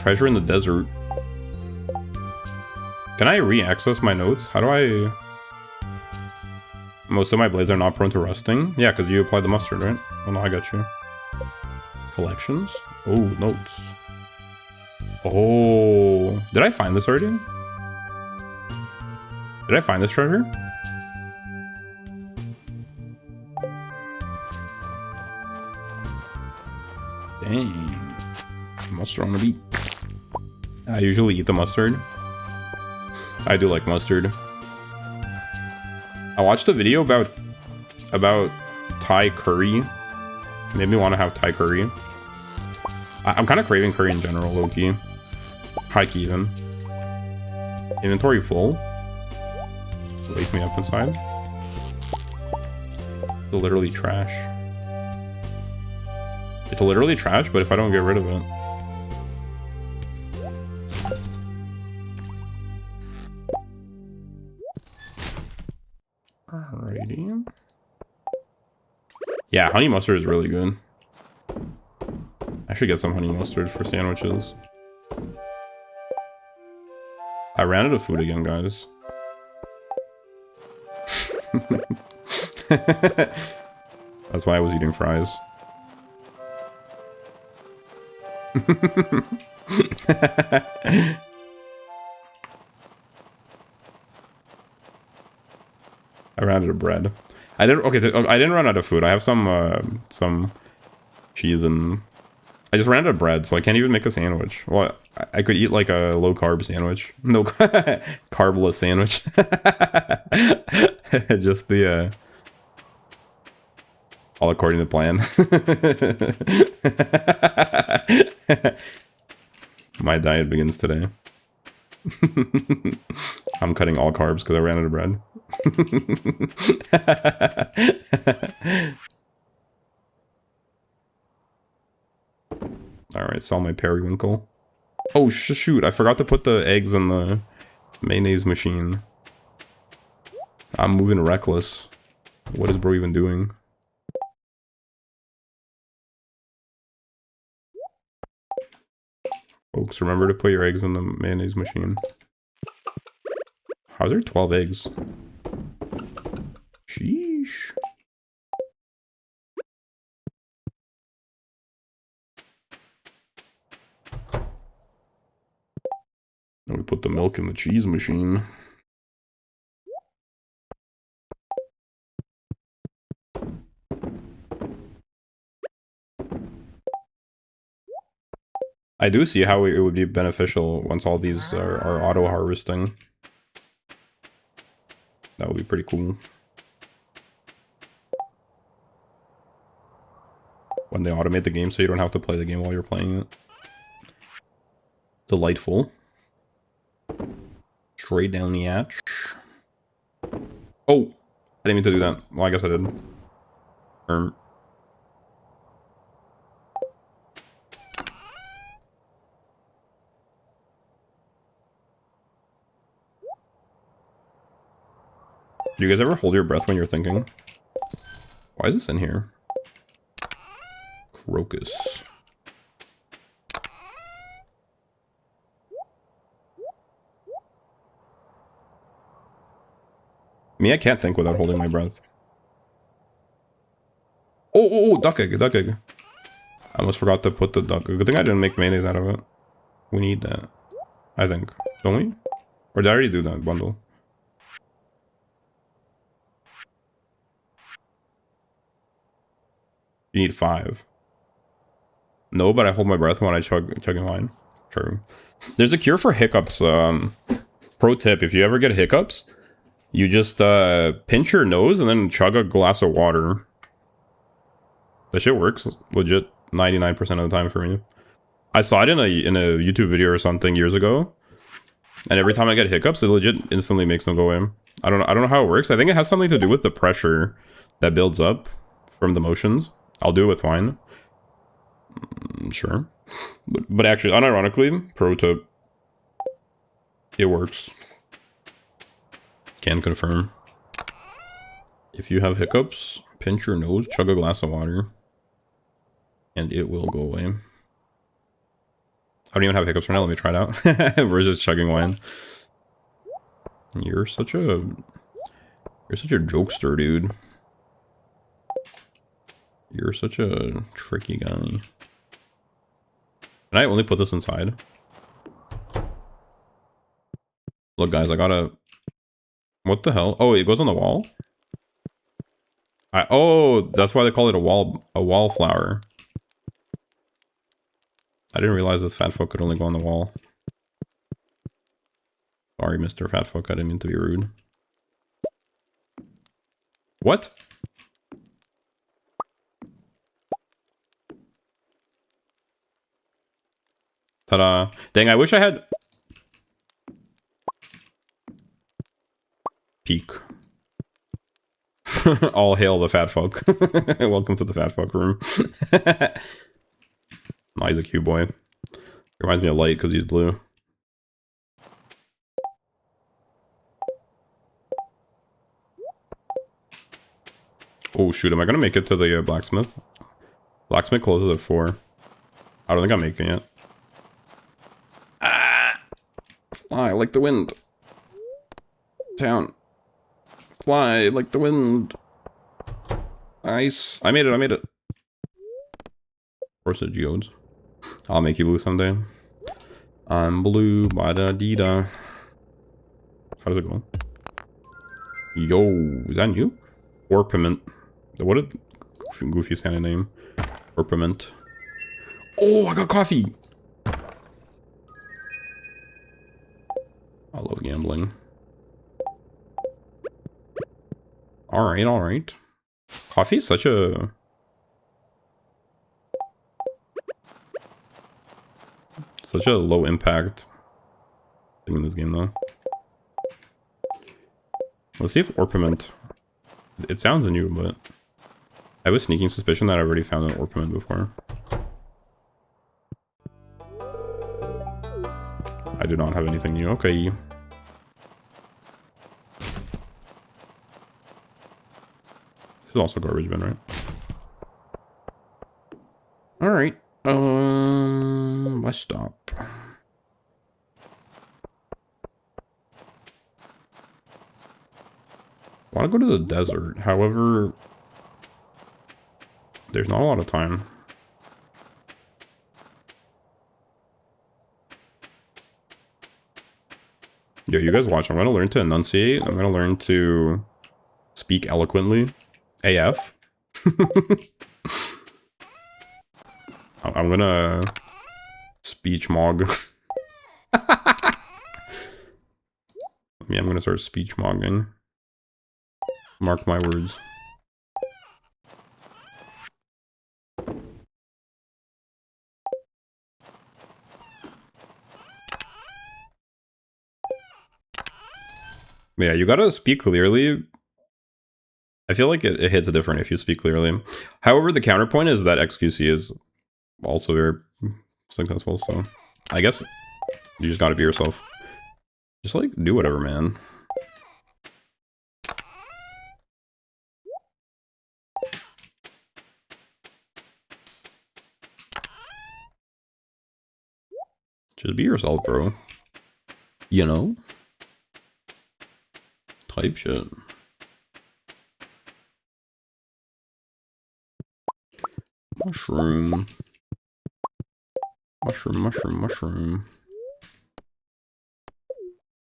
Treasure in the desert. Can I re-access my notes? How do I... Most of my blades are not prone to rusting. Yeah, because you applied the mustard, right? Oh no, I got you. Collections? Oh, notes. Oh, did I find this already? Did I find this treasure? Dang. Mustard on the beat. I usually eat the mustard. I do like mustard. I watched a video about Thai curry. Made me want to have Thai curry. I'm kind of craving curry in general, low-key. High-key even. Inventory full. Wake me up inside. It's literally trash. It's literally trash, but if I don't get rid of it. Alrighty. Yeah, honey mustard is really good. I should get some honey mustard for sandwiches. I ran out of food again, guys. That's why I was eating fries. I ran out of bread. I didn't. Okay, I didn't run out of food. I have some cheese and I just ran out of bread, so I can't even make a sandwich. Well, I could eat like a low carb sandwich. No carbless sandwich. Just the all according to plan. My diet begins today. I'm cutting all carbs because I ran out of bread. Alright, sell my periwinkle. Oh, shoot, I forgot to put the eggs in the mayonnaise machine. I'm moving reckless. What is bro even doing? Folks, remember to put your eggs in the mayonnaise machine. How's there 12 eggs? Sheesh. Now we put the milk in the cheese machine. I do see how it would be beneficial once all these are auto-harvesting. That would be pretty cool. when they automate the game so you don't have to play the game while you're playing it. Delightful. Straight down the hatch. Oh! I didn't mean to do that. Well, I guess I did. Do you guys ever hold your breath when you're thinking? Why is this in here? Crocus. Me, I can't think without holding my breath. Oh, duck egg, duck egg. I almost forgot to put the duck egg. Good thing I didn't make mayonnaise out of it. We need that, I think. Don't we? Or did I already do that bundle? You need 5. No, but I hold my breath when I chugging wine. True. There's a cure for hiccups. Pro tip, if you ever get hiccups, you just pinch your nose and then chug a glass of water. That shit works legit 99% of the time for me. I saw it in a YouTube video or something years ago, and every time I get hiccups, it legit instantly makes them go away. I don't know how it works. I think it has something to do with the pressure that builds up from the motions. I'll do it with wine. Sure. But actually, unironically, pro tip, it works. Can confirm. If you have hiccups, pinch your nose, chug a glass of water, and it will go away. I don't even have hiccups right now. Let me try it out. We're just chugging wine. You're such a jokester, dude. You're such a tricky guy. Can I only put this inside? Look, guys, I gotta... What the hell? Oh, it goes on the wall? Oh, that's why they call it a wallflower. I didn't realize this fat fuck could only go on the wall. Sorry, Mr. Fat Fuck, I didn't mean to be rude. What? Ta-da. Dang, I wish I had... Peak. All hail the Fat Fuck. Welcome to the Fat Fuck room. He's a cute boy. Reminds me of Light because he's blue. Oh shoot, am I gonna make it to the blacksmith? Blacksmith closes at 4. I don't think I'm making it. Ah! Fly like the wind. Town. Fly like the wind. Nice. I made it. Of course, the geodes. I'll make you blue someday. I'm blue, ba-da-dee-da. How does it go? Yo, is that new? Orpiment. What a goofy sounding name. Orpiment. Oh, I got coffee! I love gambling. Alright. Coffee is such a... Such a low impact thing in this game, though. Let's see if Orpiment... It sounds new, but... I have a sneaking suspicion that I already found an Orpiment before. I do not have anything new. Okay. This is also garbage bin, right? Alright. Let's stop. I want to go to the desert. However, there's not a lot of time. Yo, you guys watch. I'm going to learn to enunciate. I'm going to learn to speak eloquently. AF. I'm going to speech mog. Yeah, I'm going to start speech mogging. Mark my words. Yeah, you gotta speak clearly. I feel like it hits different if you speak clearly. However, the counterpoint is that XQC is also very successful, so I guess you just gotta be yourself. Just like do whatever, man. Just be yourself, bro. You know? Type shit. Mushroom. Mushroom, mushroom, mushroom.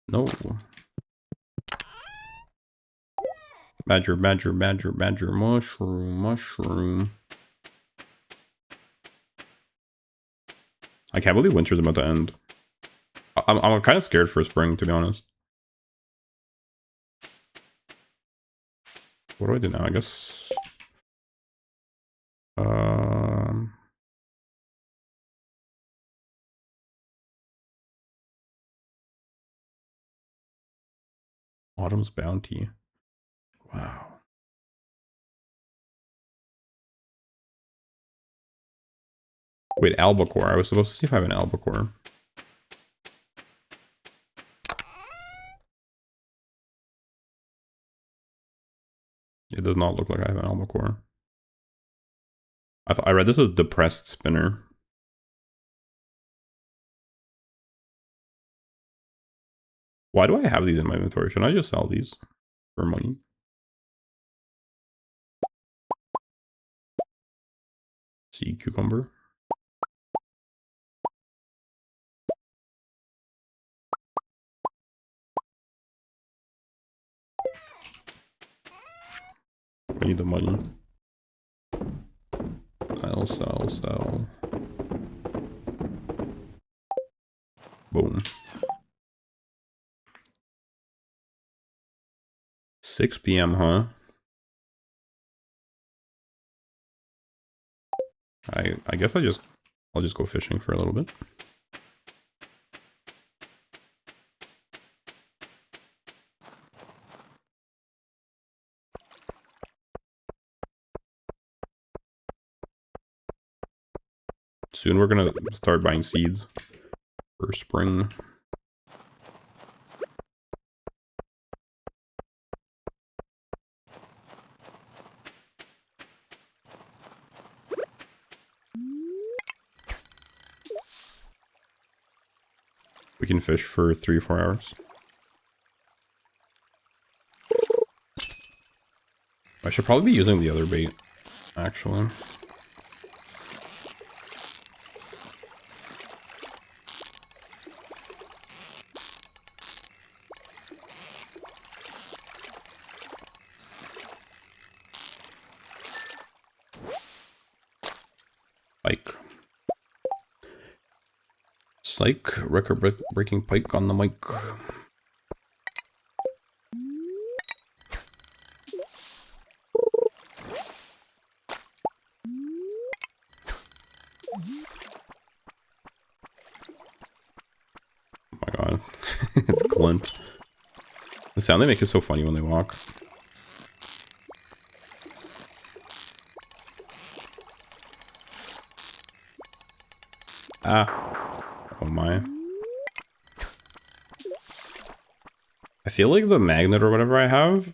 No. Badger, badger, badger, badger, mushroom, mushroom. I can't believe winter's about to end. I'm kind of scared for spring, to be honest. What do I do now? I guess... Autumn's Bounty. Wow. Wait, albacore. I was supposed to see if I have an albacore. It does not look like I have an albacore. I read this as depressed spinner. Why do I have these in my inventory? Should I just sell these for money? Sea cucumber. I need the money. I'll sell. Boom. 6 p.m., huh? I guess I'll just go fishing for a little bit. Soon we're gonna start buying seeds for spring. We can fish for 3 or 4 hours. I should probably be using the other bait, actually. Pike. Psych, record breaking pike on the mic. Oh my god. It's Clint. The sound they make is so funny when they walk. Ah. Oh my. I feel like the magnet or whatever I have,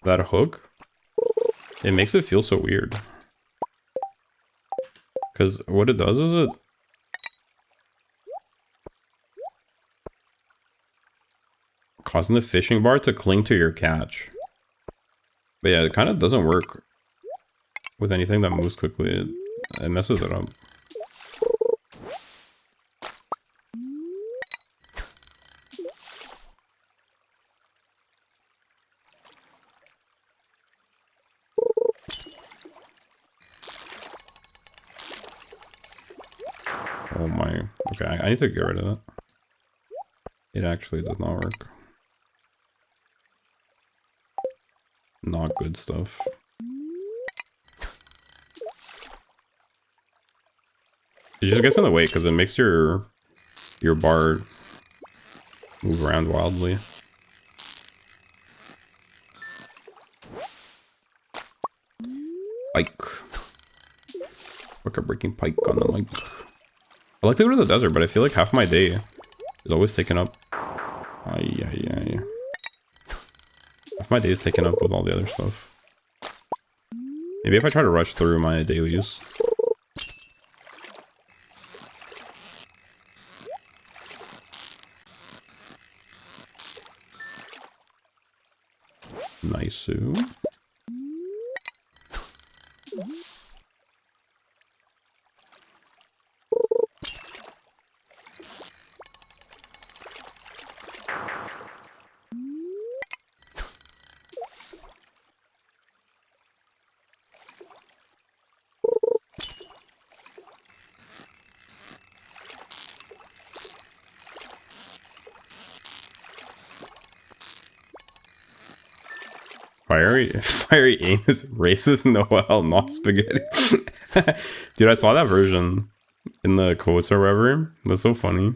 that hook, it makes it feel so weird. Because what it does is it causing the fishing bar to cling to your catch. But yeah, it kind of doesn't work with anything that moves quickly. It messes it up. Oh my. Okay, I need to get rid of it. It actually does not work. Not good stuff. It just gets in the way because it makes your bar move around wildly. Pike. Record breaking pike on the mic. I like to go to the desert, but I feel like half my day is always taken up. Half my day is taken up with all the other stuff. Maybe if I try to rush through my dailies. Nice. Fiery aim is racist. Noel, not spaghetti. Dude, I saw that version in the quotes or whatever. That's so funny.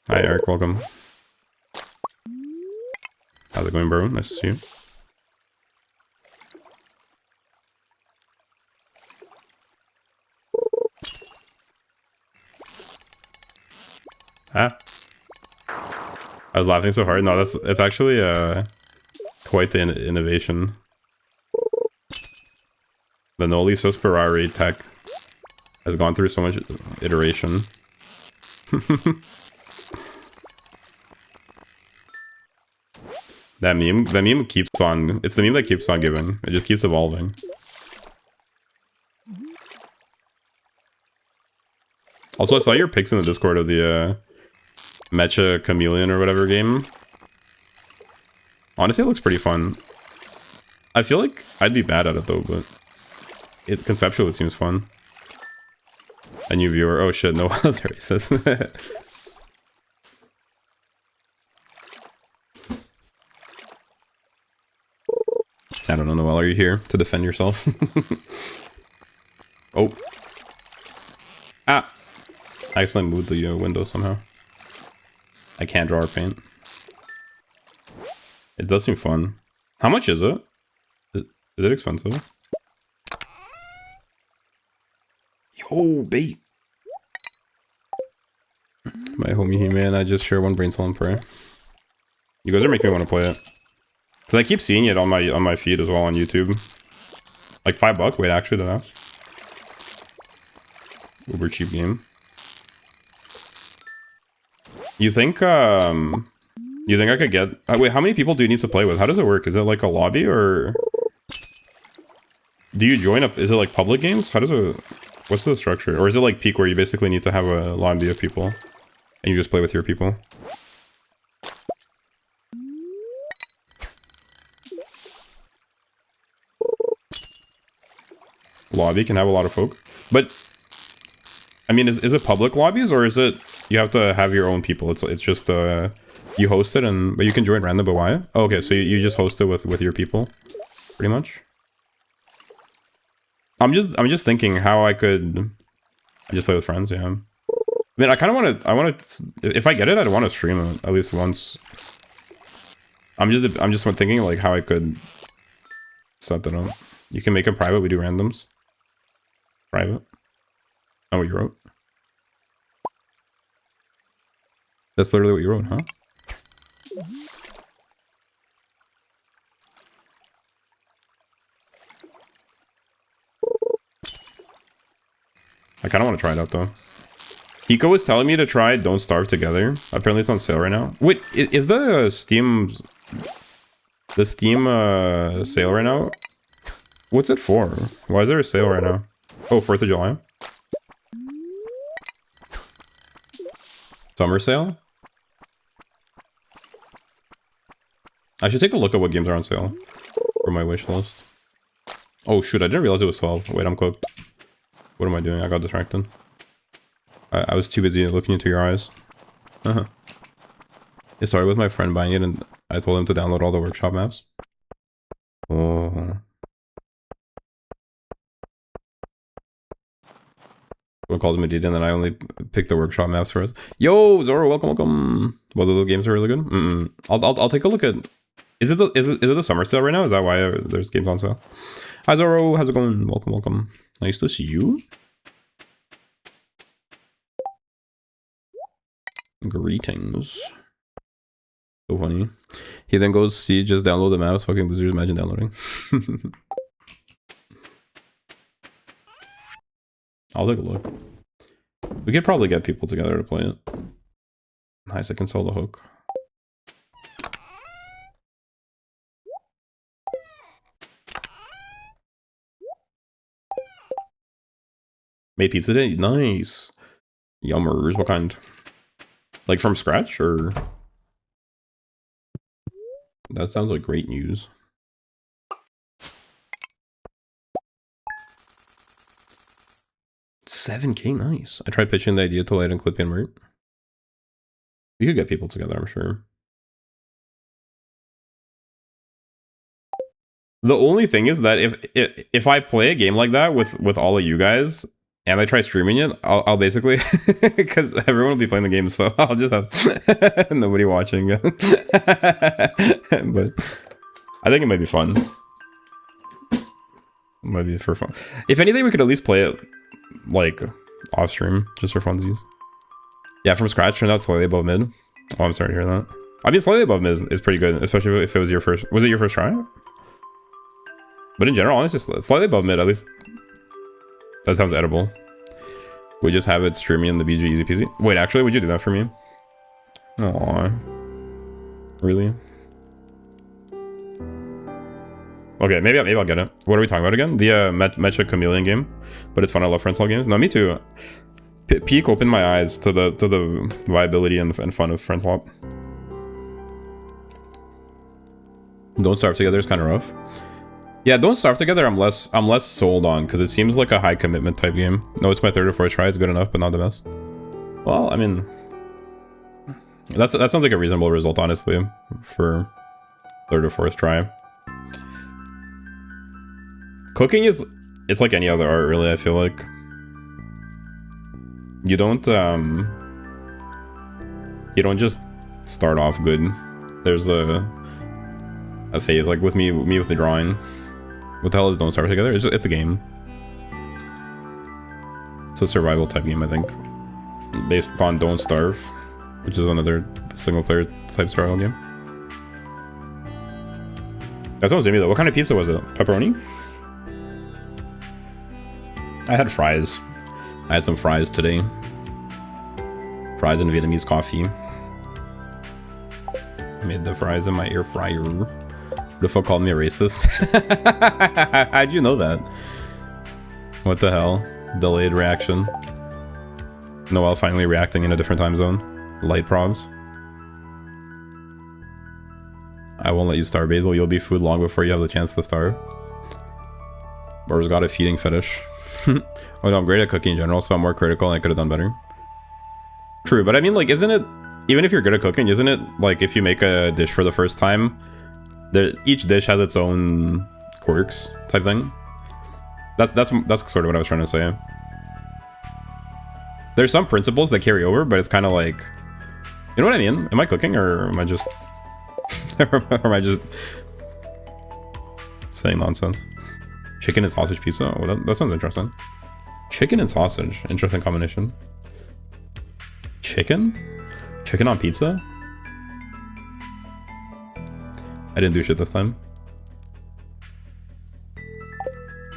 Hi, Eric. Welcome. How's it going, bro? Nice to see you. Ah. I was laughing so hard. No, it's actually quite the innovation. The Noli Susperari tech has gone through so much iteration. That meme keeps on. It's the meme that keeps on giving. It just keeps evolving. Also, I saw your pics in the Discord of the Mecha Chameleon or whatever game. Honestly, it looks pretty fun. I feel like I'd be bad at it though, but it conceptually seems fun. A new viewer. Oh shit, no, that's racist. I don't know, Noel, are you here to defend yourself? Oh. Ah! I accidentally moved the window somehow. I can't draw or paint. It does seem fun. How much is it? Is it expensive? Yo, bait! My homie He-Man, I just share one brain cell and pray. You guys are making me want to play it. Because I keep seeing it on my feed as well on YouTube. Like $5? Wait, actually, that's uber cheap game. You think I could get... wait, how many people do you need to play with? How does it work? Is it like a lobby or... Do you join up? Is it like public games? How does it... What's the structure? Or is it like Peak where you basically need to have a lobby of people and you just play with your people? Lobby can have a lot of folk. But, I mean, is it public lobbies or is it... You have to have your own people. It's just you host it but you can join random. But why? Oh, okay, so you just host it with your people, pretty much. I'm just thinking how I could just play with friends. Yeah. I mean, I kind of want to. If I get it, I'd want to stream it at least once. I'm just thinking like how I could set that up. You can make it private. We do randoms. Private. Oh, what you wrote? That's literally what you wrote, huh? I kind of want to try it out, though. Hiko was telling me to try Don't Starve Together. Apparently it's on sale right now. Wait, is the Steam... The Steam sale right now? What's it for? Why is there a sale right now? Oh, 4th of July? Summer sale? I should take a look at what games are on sale for my wish list. Oh shoot, I didn't realize it was 12. Wait, I'm cooked. What am I doing? I got distracted. I was too busy looking into your eyes. Uh-huh. I started with my friend buying it and I told him to download all the workshop maps. Oh. Someone calls him a and then I only picked the workshop maps for us. Yo, Zoro, welcome, welcome. Well, the games are really good. I'll take a look at Is it the summer sale right now? Is that why there's games on sale? Hi Zoro, how's it going? Welcome, welcome. Nice to see you. Greetings. So funny. He then goes, see, just download the mouse. Fucking losers, imagine downloading. I'll take a look. We could probably get people together to play it. Nice, I can sell the hook. Made pizza today? Nice. Yummers. What kind? Like from scratch or? That sounds like great news. $7K, nice. I tried pitching the idea to Light and Clippy and Mert. We could get people together, I'm sure. The only thing is that if I play a game like that with all of you guys and I try streaming it, I'll basically, because everyone will be playing the game, so I'll just have nobody watching. But I think it might be fun. It might be for fun. If anything, we could at least play it like off stream, just for funsies. Yeah, from scratch, turned out slightly above mid. Oh, I'm sorry to hear that. I mean, slightly above mid is pretty good, especially if it was your first. Was it your first try? But in general, honestly, slightly above mid, at least. That sounds edible. We just have it streaming in the BG easy peasy. Wait, actually, would you do that for me? Aww. Really? Okay, maybe I'll get it. What are we talking about again? The Mecha Chameleon game, but it's fun. I love Friends Hall games. No, me too. Peak opened my eyes to the viability and fun of Friends Hall. Don't Starve Together is kind of rough. Yeah, Don't Starve Together I'm less sold on because it seems like a high commitment type game. No, it's my third or fourth try. It's good enough, but not the best. Well, I mean, that sounds like a reasonable result, honestly, for third or fourth try. Cooking it's like any other art, really. I feel like you don't just start off good. There's a phase, like with me with the drawing. What the hell is Don't Starve Together? It's a game. It's a survival type game, I think, based on Don't Starve, which is another single player type survival game. That sounds yummy though. What kind of pizza was it? Pepperoni? I had fries. I had some fries today. Fries and Vietnamese coffee. I made the fries in my air fryer. Who the fuck called me a racist? How'd you know that? What the hell? Delayed reaction. Noel finally reacting in a different time zone. Light probs. I won't let you starve, Basil. You'll be food long before you have the chance to starve. Burr's got a feeding fetish. Oh no, I'm great at cooking in general, so I'm more critical and I could have done better. True, but I mean, like, isn't it, even if you're good at cooking, isn't it like if you make a dish for the first time, each dish has its own quirks type thing? That's sort of what I was trying to say. There's some principles that carry over, but it's kind of like, you know what I mean? Am I cooking or am I just or am I just saying nonsense? Chicken and sausage pizza? Oh, that sounds interesting. Chicken and sausage. Interesting combination. Chicken? Chicken on pizza? I didn't do shit this time.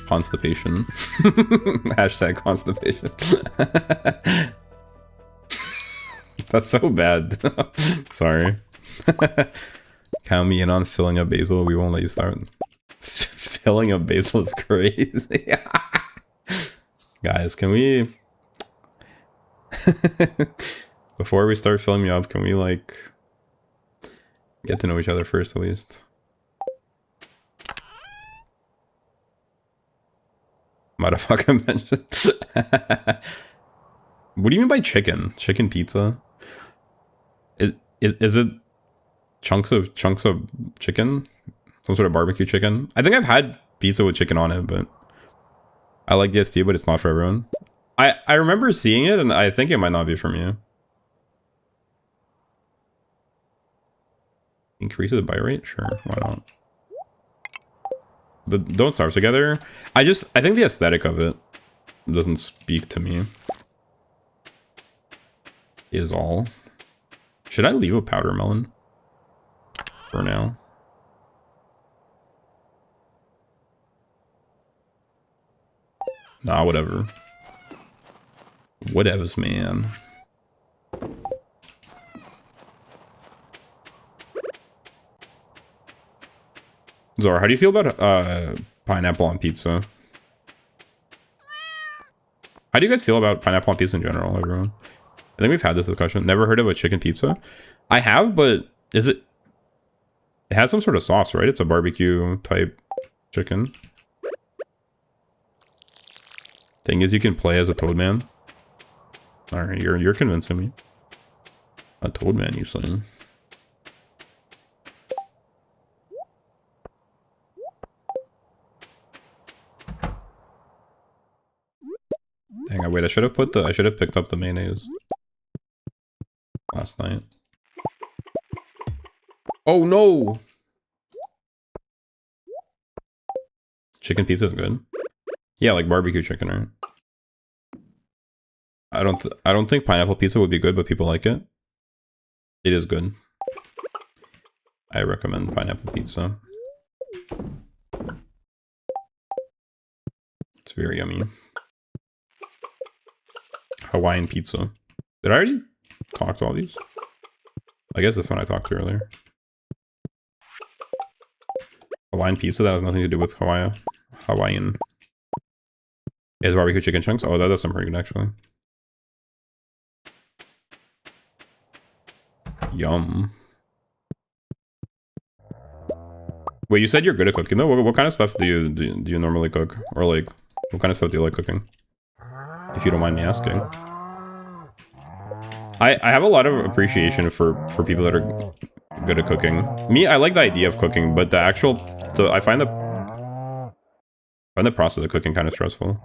Constipation. Hashtag constipation. That's so bad. Sorry. Count me in on filling up Basil. We won't let you start. Filling up Basil is crazy. Guys, can we... Before we start filling me up, can we, like, get to know each other first, at least? Motherfucker mentioned. What do you mean by chicken? Chicken pizza? Is it chunks of chicken? Some sort of barbecue chicken? I think I've had pizza with chicken on it, but I like DST, but it's not for everyone. I remember seeing it, and I think it might not be for me. Increases the bite rate? Sure, why not? Don't starve together. I think the aesthetic of it doesn't speak to me. Is all. Should I leave a powder melon? For now. Nah, whatever. Whatevs, man. Zora, how do you feel about pineapple on pizza? How do you guys feel about pineapple on pizza in general, everyone? I think we've had this discussion. Never heard of a chicken pizza? I have, but is it... It has some sort of sauce, right? It's a barbecue type chicken. Thing is, you can play as a toad man. Alright, you're convincing me. A toad man, you say? Hang on, wait, I should have picked up the mayonnaise last night. Oh no! Chicken pizza is good. Yeah, like barbecue chicken, right? I don't think pineapple pizza would be good, but people like it. It is good. I recommend pineapple pizza. It's very yummy. Hawaiian pizza. Did I already talk to all these? I guess this one I talked to earlier. Hawaiian pizza, that has nothing to do with Hawaiian. Is barbecue chicken chunks? Oh, that does sound pretty good, actually. Yum. Wait, you said you're good at cooking, though? What kind of stuff do you normally cook? Or, like, what kind of stuff do you like cooking? If you don't mind me asking. I have a lot of appreciation for people that are good at cooking. Me, I like the idea of cooking, but I find the process of cooking kind of stressful.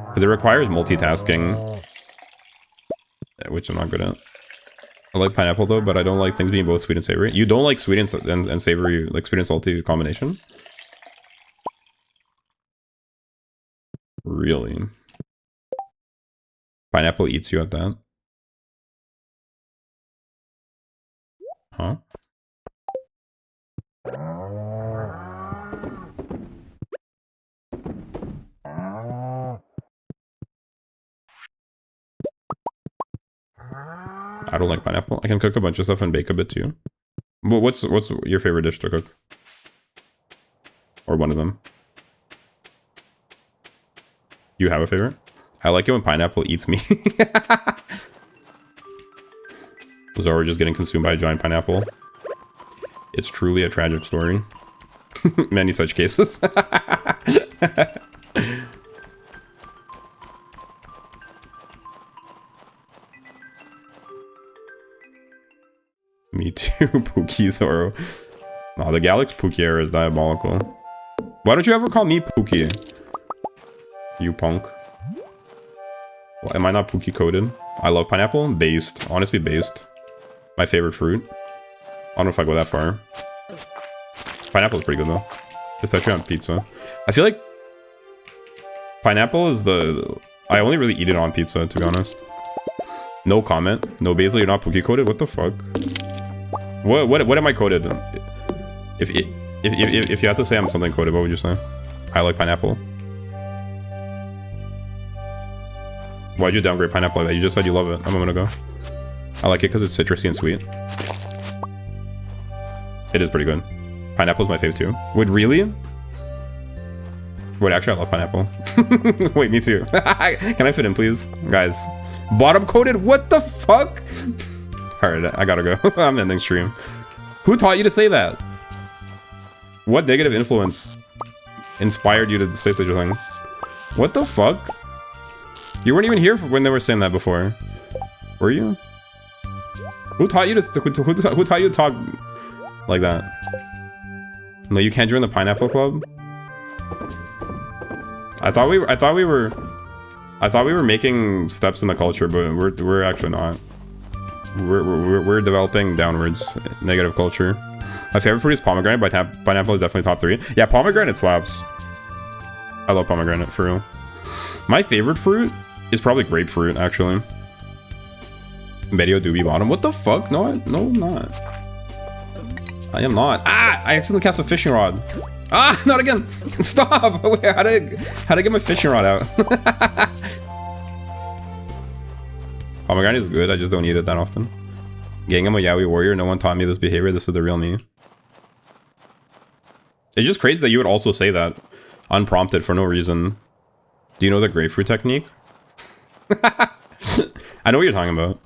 Because it requires multitasking, which I'm not good at. I like pineapple though, but I don't like things being both sweet and savory. You don't like sweet and savory, like sweet and salty combination? Really? Pineapple eats you at that? Huh? I don't like pineapple. I can cook a bunch of stuff and bake a bit too. But what's your favorite dish to cook? Or one of them? You have a favorite? I like it when pineapple eats me. Zora just getting consumed by a giant pineapple. It's truly a tragic story. Many such cases. Me too, Pookie Zoro. No, the Galax Pookie era is diabolical. Why don't you ever call me Pookie? You punk. Well, am I not Pookie coded? I love pineapple. Based. Honestly, based. My favorite fruit. I don't know if I go that far. Pineapple is pretty good though. Especially on pizza. I feel like pineapple is I only really eat it on pizza, to be honest. No comment. No Basil, you're not Pookie coded? What the fuck? What am I coded? If you have to say I'm something coded, what would you say? I like pineapple. Why'd you downgrade pineapple like that? You just said you love it a moment ago. I like it because it's citrusy and sweet. It is pretty good. Pineapple's my fave too. Wait, really? Wait, actually I love pineapple. Wait, me too. Can I fit in, please? Guys. Bottom coated? What the fuck? Alright, I gotta go. I'm ending stream. Who taught you to say that? What negative influence inspired you to say such a thing? What the fuck? You weren't even here when they were saying that before. Were you? Who taught you to who taught you to talk like that? No, you can't join the pineapple club? I thought we were making steps in the culture, but we're actually not. We're developing downwards negative culture. My favorite fruit is pomegranate, but pineapple is definitely top 3. Yeah, pomegranate slaps. I love pomegranate, for real. My favorite fruit is probably grapefruit, actually. Medio doobie bottom. What the fuck? No, no, I'm not. I am not. Ah! I accidentally cast a fishing rod. Ah! Not again! Stop! Wait, how'd I get my fishing rod out? Pomegranate is good, I just don't eat it that often. Gang, I'm a yaoi warrior. No one taught me this behavior. This is the real me. It's just crazy that you would also say that unprompted for no reason. Do you know the grapefruit technique? I know what you're talking about.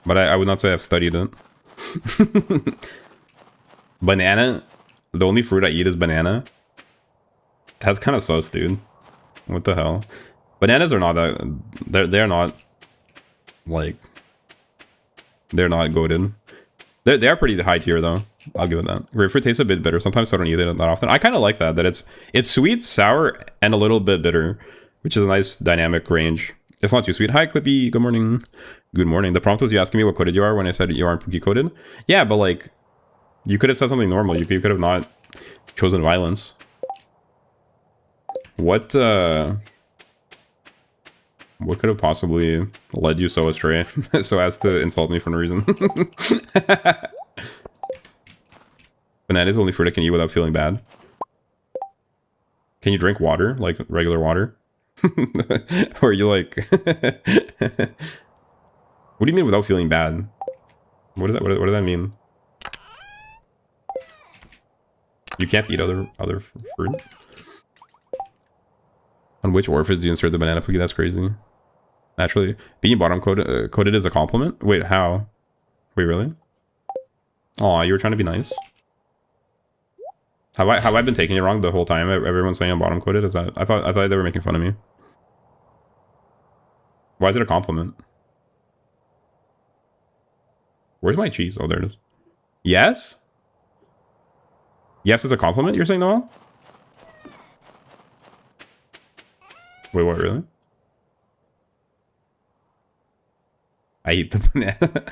But I would not say I've studied it. Banana. The only fruit I eat is banana. That's kind of sus, dude. What the hell? Bananas are not that... They're not... Like... They're not goated. They are pretty high tier, though. I'll give it that. Grapefruit tastes a bit bitter sometimes, so I don't eat it that often. I kind of like that. That it's sweet, sour, and a little bit bitter. Which is a nice dynamic range. It's not too sweet. Hi, Clippy. Good morning. Good morning. The prompt was you asking me what coded you are when I said you aren't Pookie coded. Yeah, but like... You could have said something normal. You could have not chosen violence. What could have possibly led you so astray so as to insult me for no reason? Banana is the only fruit I can eat without feeling bad. Can you drink water, like regular water? Or are you like... What do you mean without feeling bad? What does that mean? You can't eat other fruit? On which orifice do you insert the banana cookie? That's crazy. Naturally, being bottom coded is a compliment? Wait, how? Wait, really? Aw, you were trying to be nice? Have I been taking it wrong the whole time? Everyone's saying I'm bottom coded? Is that... I thought they were making fun of me. Why is it a compliment? Where's my cheese? Oh, there it is. Yes? Yes, it's a compliment, you're saying, Noel? Wait, what, really? I eat the banana.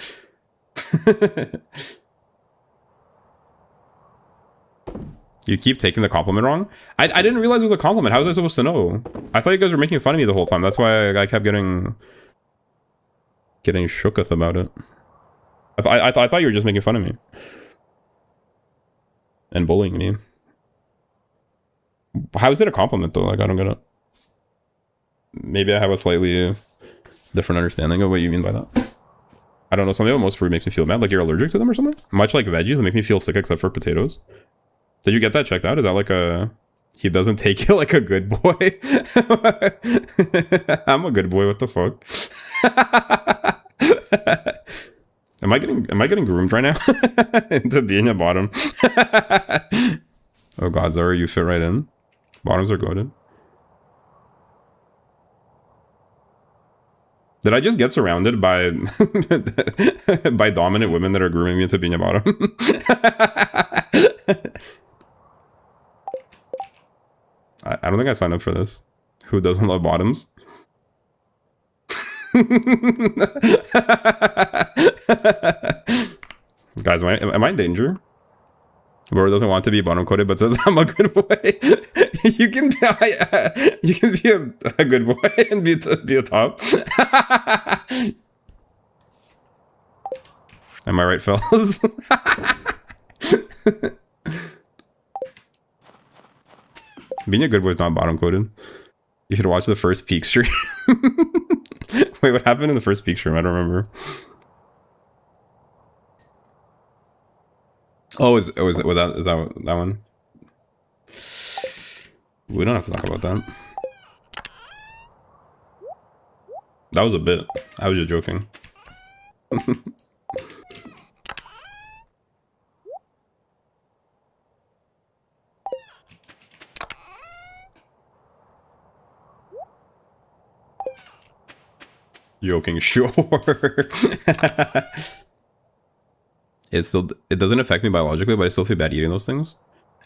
You keep taking the compliment wrong? I didn't realize it was a compliment. How was I supposed to know? I thought you guys were making fun of me the whole time. That's why I kept getting shooketh about it. I thought you were just making fun of me. And bullying me. How is it a compliment, though? Like, I don't get it. Maybe I have a slightly different understanding of what you mean by that. I don't know. Something about most fruit makes me feel bad. Like you're allergic to them or something? Much like veggies, they make me feel sick except for potatoes. Did you get that checked out? Is that like a... He doesn't take it like a good boy? I'm a good boy. What the fuck? Am I getting groomed right now into being a bottom? Oh god, Zara, you fit right in. Bottoms are goated. Did I just get surrounded by by dominant women that are grooming me into being a bottom? I don't think I signed up for this. Who doesn't love bottoms? Guys, am I in danger? Bro doesn't want to be bottom coded, but says I'm a good boy. You can be a good boy and be a top. Am I right, fellas? Being a good boy is not bottom coded. You should watch the first peak stream. Wait, what happened in the first peak stream? I don't remember. Oh, is that one? We don't have to talk about that. That was a bit. I was just joking. Joking, sure. It doesn't affect me biologically, but I still feel bad eating those things.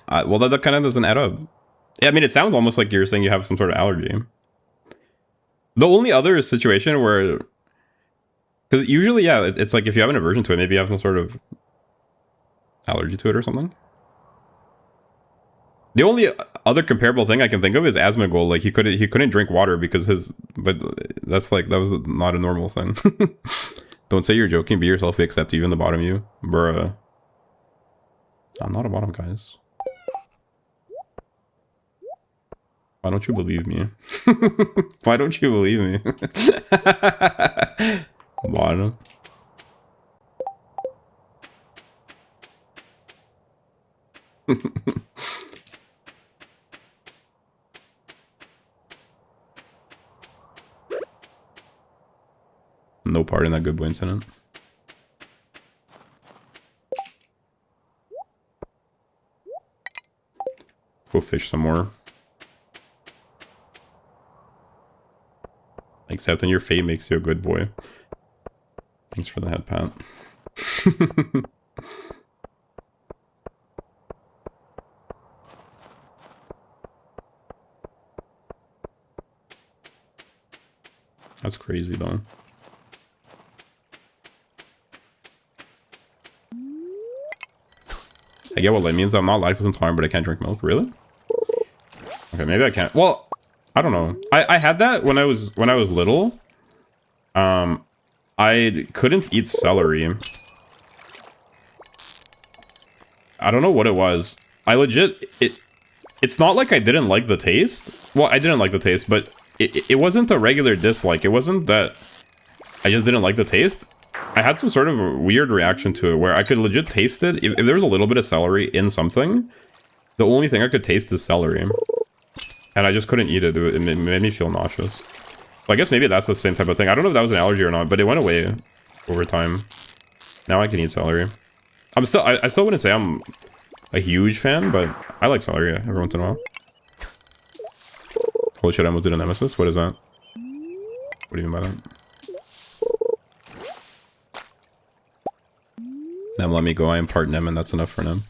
Well, that kind of doesn't add up. I mean, it sounds almost like you're saying you have some sort of allergy. The only other situation where... Because usually, yeah, it's like if you have an aversion to it, maybe you have some sort of... allergy to it or something. The only other comparable thing I can think of is Asmongold. Like he couldn't drink water because but that's like, that was not a normal thing. Don't say you're joking, be yourself, we accept even the bottom you. Bruh. I'm not a bottom, guys. Why don't you believe me? Why don't you believe me? Bottom. No part in that good boy incident. Go fish some more. Accepting your fate makes you a good boy. Thanks for the head pat. That's crazy though. I get what that means. I'm not lactose intolerant, but I can't drink milk. Really? Okay, maybe I can't. Well, I don't know. I had that when I was little. I couldn't eat celery. I don't know what it was. I legit it's not like I didn't like the taste. Well, I didn't like the taste, but it wasn't a regular dislike. It wasn't that I just didn't like the taste. I had some sort of a weird reaction to it where I could legit taste it. If there was a little bit of celery in something, the only thing I could taste is celery. And I just couldn't eat it. It made me feel nauseous. So I guess maybe that's the same type of thing. I don't know if that was an allergy or not, but it went away over time. Now I can eat celery. I still wouldn't say I'm a huge fan, but I like celery every once in a while. Holy shit, I almost did a nemesis? What is that? What do you mean by that? Nem, let me go. I am part Nem, and that's enough for Nem.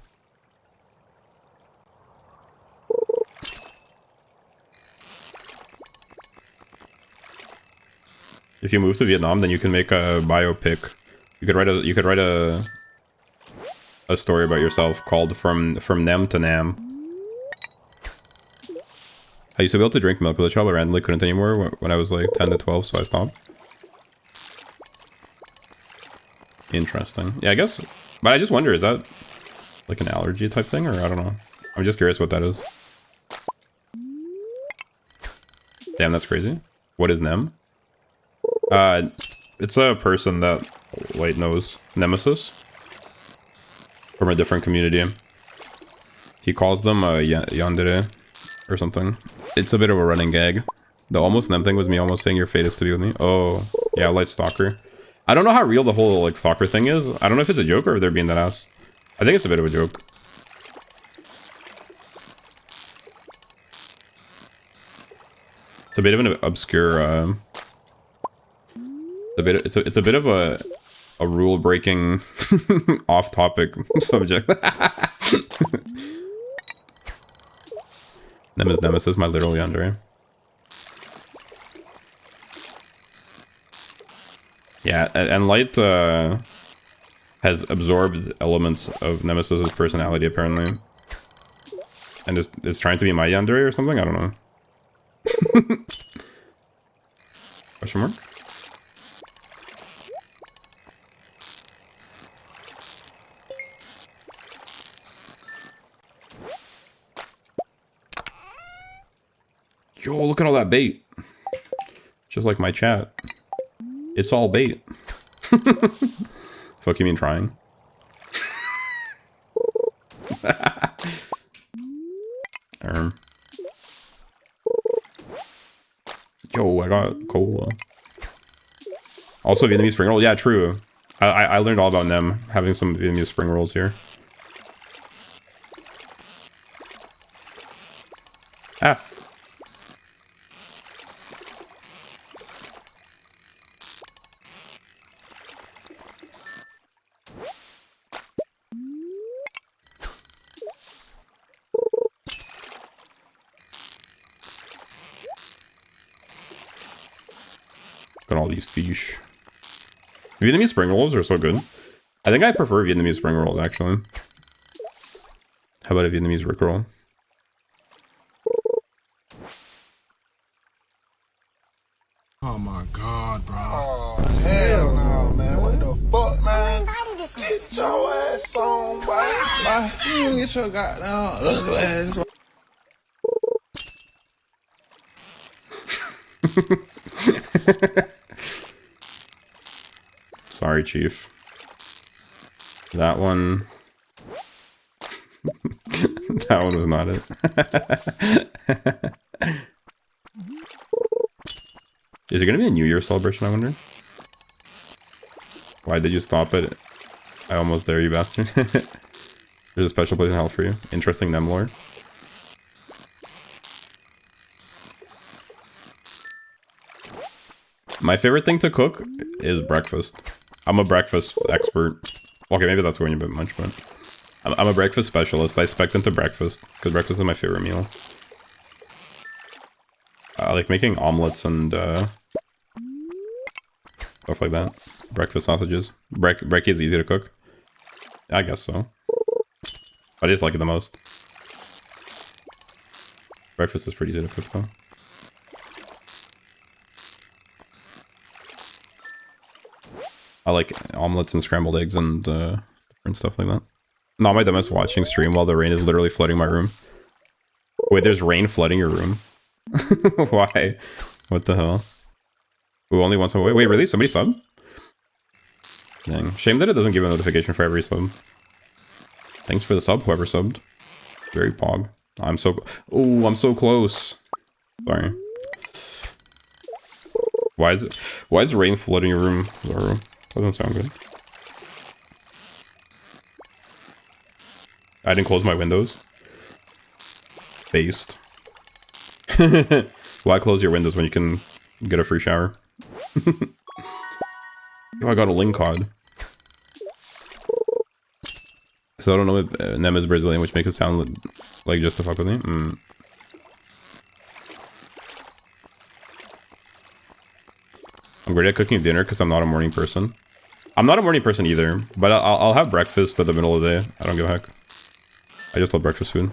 If you move to Vietnam, then you can make a biopic. You could write a story about yourself called From Nem to Nam. I used to be able to drink milk at the shop, but randomly couldn't anymore when I was like 10 to 12, so I stopped. Interesting. Yeah, I guess. But I just wonder, is that like an allergy type thing, or I don't know. I'm just curious what that is. Damn, that's crazy. What is Nem? It's a person that Light knows. Nemesis. From a different community. He calls them Yandere or something. It's a bit of a running gag. The almost Nem thing was me almost saying your fate is to be with me. Oh, yeah, Light Stalker. I don't know how real the whole like stalker thing is. I don't know if it's a joke or if they're being that ass. I think it's a bit of a joke. It's a bit of an obscure it's a bit of a rule breaking off topic subject. Nemesis, my literal yandere. Yeah, and Light has absorbed elements of Nemesis's personality apparently, and is trying to be my yandere or something. I don't know. Question mark? Yo, look at all that bait. Just like my chat. It's all bait. Fuck you mean trying? Yo, I got cola. Also Vietnamese spring roll. Yeah, true. I learned all about them having some Vietnamese spring rolls here. Ah. Look at all these fish. Vietnamese spring rolls are so good. I think I prefer Vietnamese spring rolls, actually. How about a Vietnamese rickroll? Oh my god, bro. Oh, hell no, man. What the fuck, man? Get your ass on, boy. You get your goddamn ugly ass on. Sorry, Chief. That one... that one was not it. Is it gonna be a New Year celebration, I wonder? Why did you stop it? I almost there, you bastard. There's a special place in hell for you. Interesting Nem lore. My favorite thing to cook is breakfast. I'm a breakfast expert. Okay, maybe that's going a bit much, but... I'm a breakfast specialist. I spec into breakfast, because breakfast is my favorite meal. I like making omelets and stuff like that. Breakfast sausages. Brekkie is easy to cook. I guess so. I just like it the most. Breakfast is pretty easy to cook though. I like omelets and scrambled eggs and different stuff like that. Not my dumbest watching stream while the rain is literally flooding my room. Wait, there's rain flooding your room? Why? What the hell? Ooh, only once away. Wait, really? Somebody sub? Dang. Shame that it doesn't give a notification for every sub. Thanks for the sub, whoever subbed. Very pog. I'm so... Ooh, I'm so close. Sorry. Why is rain flooding your room, Zoro? Doesn't sound good. I didn't close my windows. Based. Why close your windows when you can get a free shower? Oh, I got a ling cod. So I don't know if Nem is Brazilian, which makes it sound like just to fuck with me. I'm great at cooking dinner because I'm not a morning person. I'm not a morning person either, but I'll have breakfast at the middle of the day. I don't give a heck. I just love breakfast food.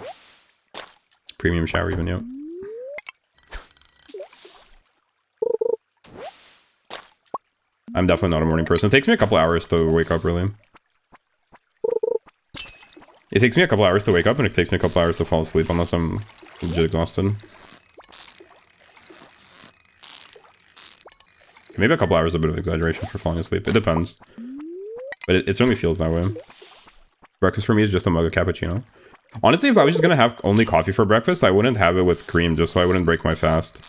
Premium shower even, yep. I'm definitely not a morning person. It takes me a couple hours to wake up, really. It takes me a couple hours to wake up, and it takes me a couple hours to fall asleep, unless I'm legit exhausted. Maybe a couple hours is a bit of exaggeration for falling asleep. It depends. But it certainly feels that way. Breakfast for me is just a mug of cappuccino. Honestly, if I was just gonna have only coffee for breakfast, I wouldn't have it with cream, just so I wouldn't break my fast.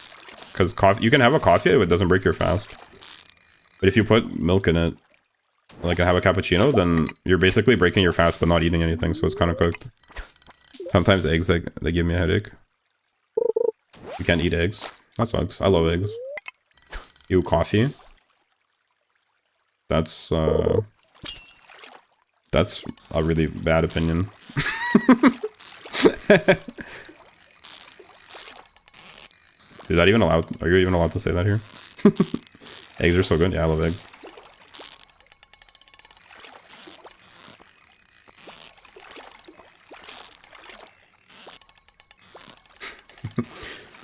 Because coffee, you can have a coffee, it doesn't break your fast. But if you put milk in it, like I have a cappuccino, then you're basically breaking your fast but not eating anything, so it's kind of cooked. Sometimes eggs, they give me a headache. You can't eat eggs. That sucks. I love eggs. Ew, coffee. That's a really bad opinion. Is that even allowed? Are you even allowed to say that here? Eggs are so good. Yeah, I love eggs.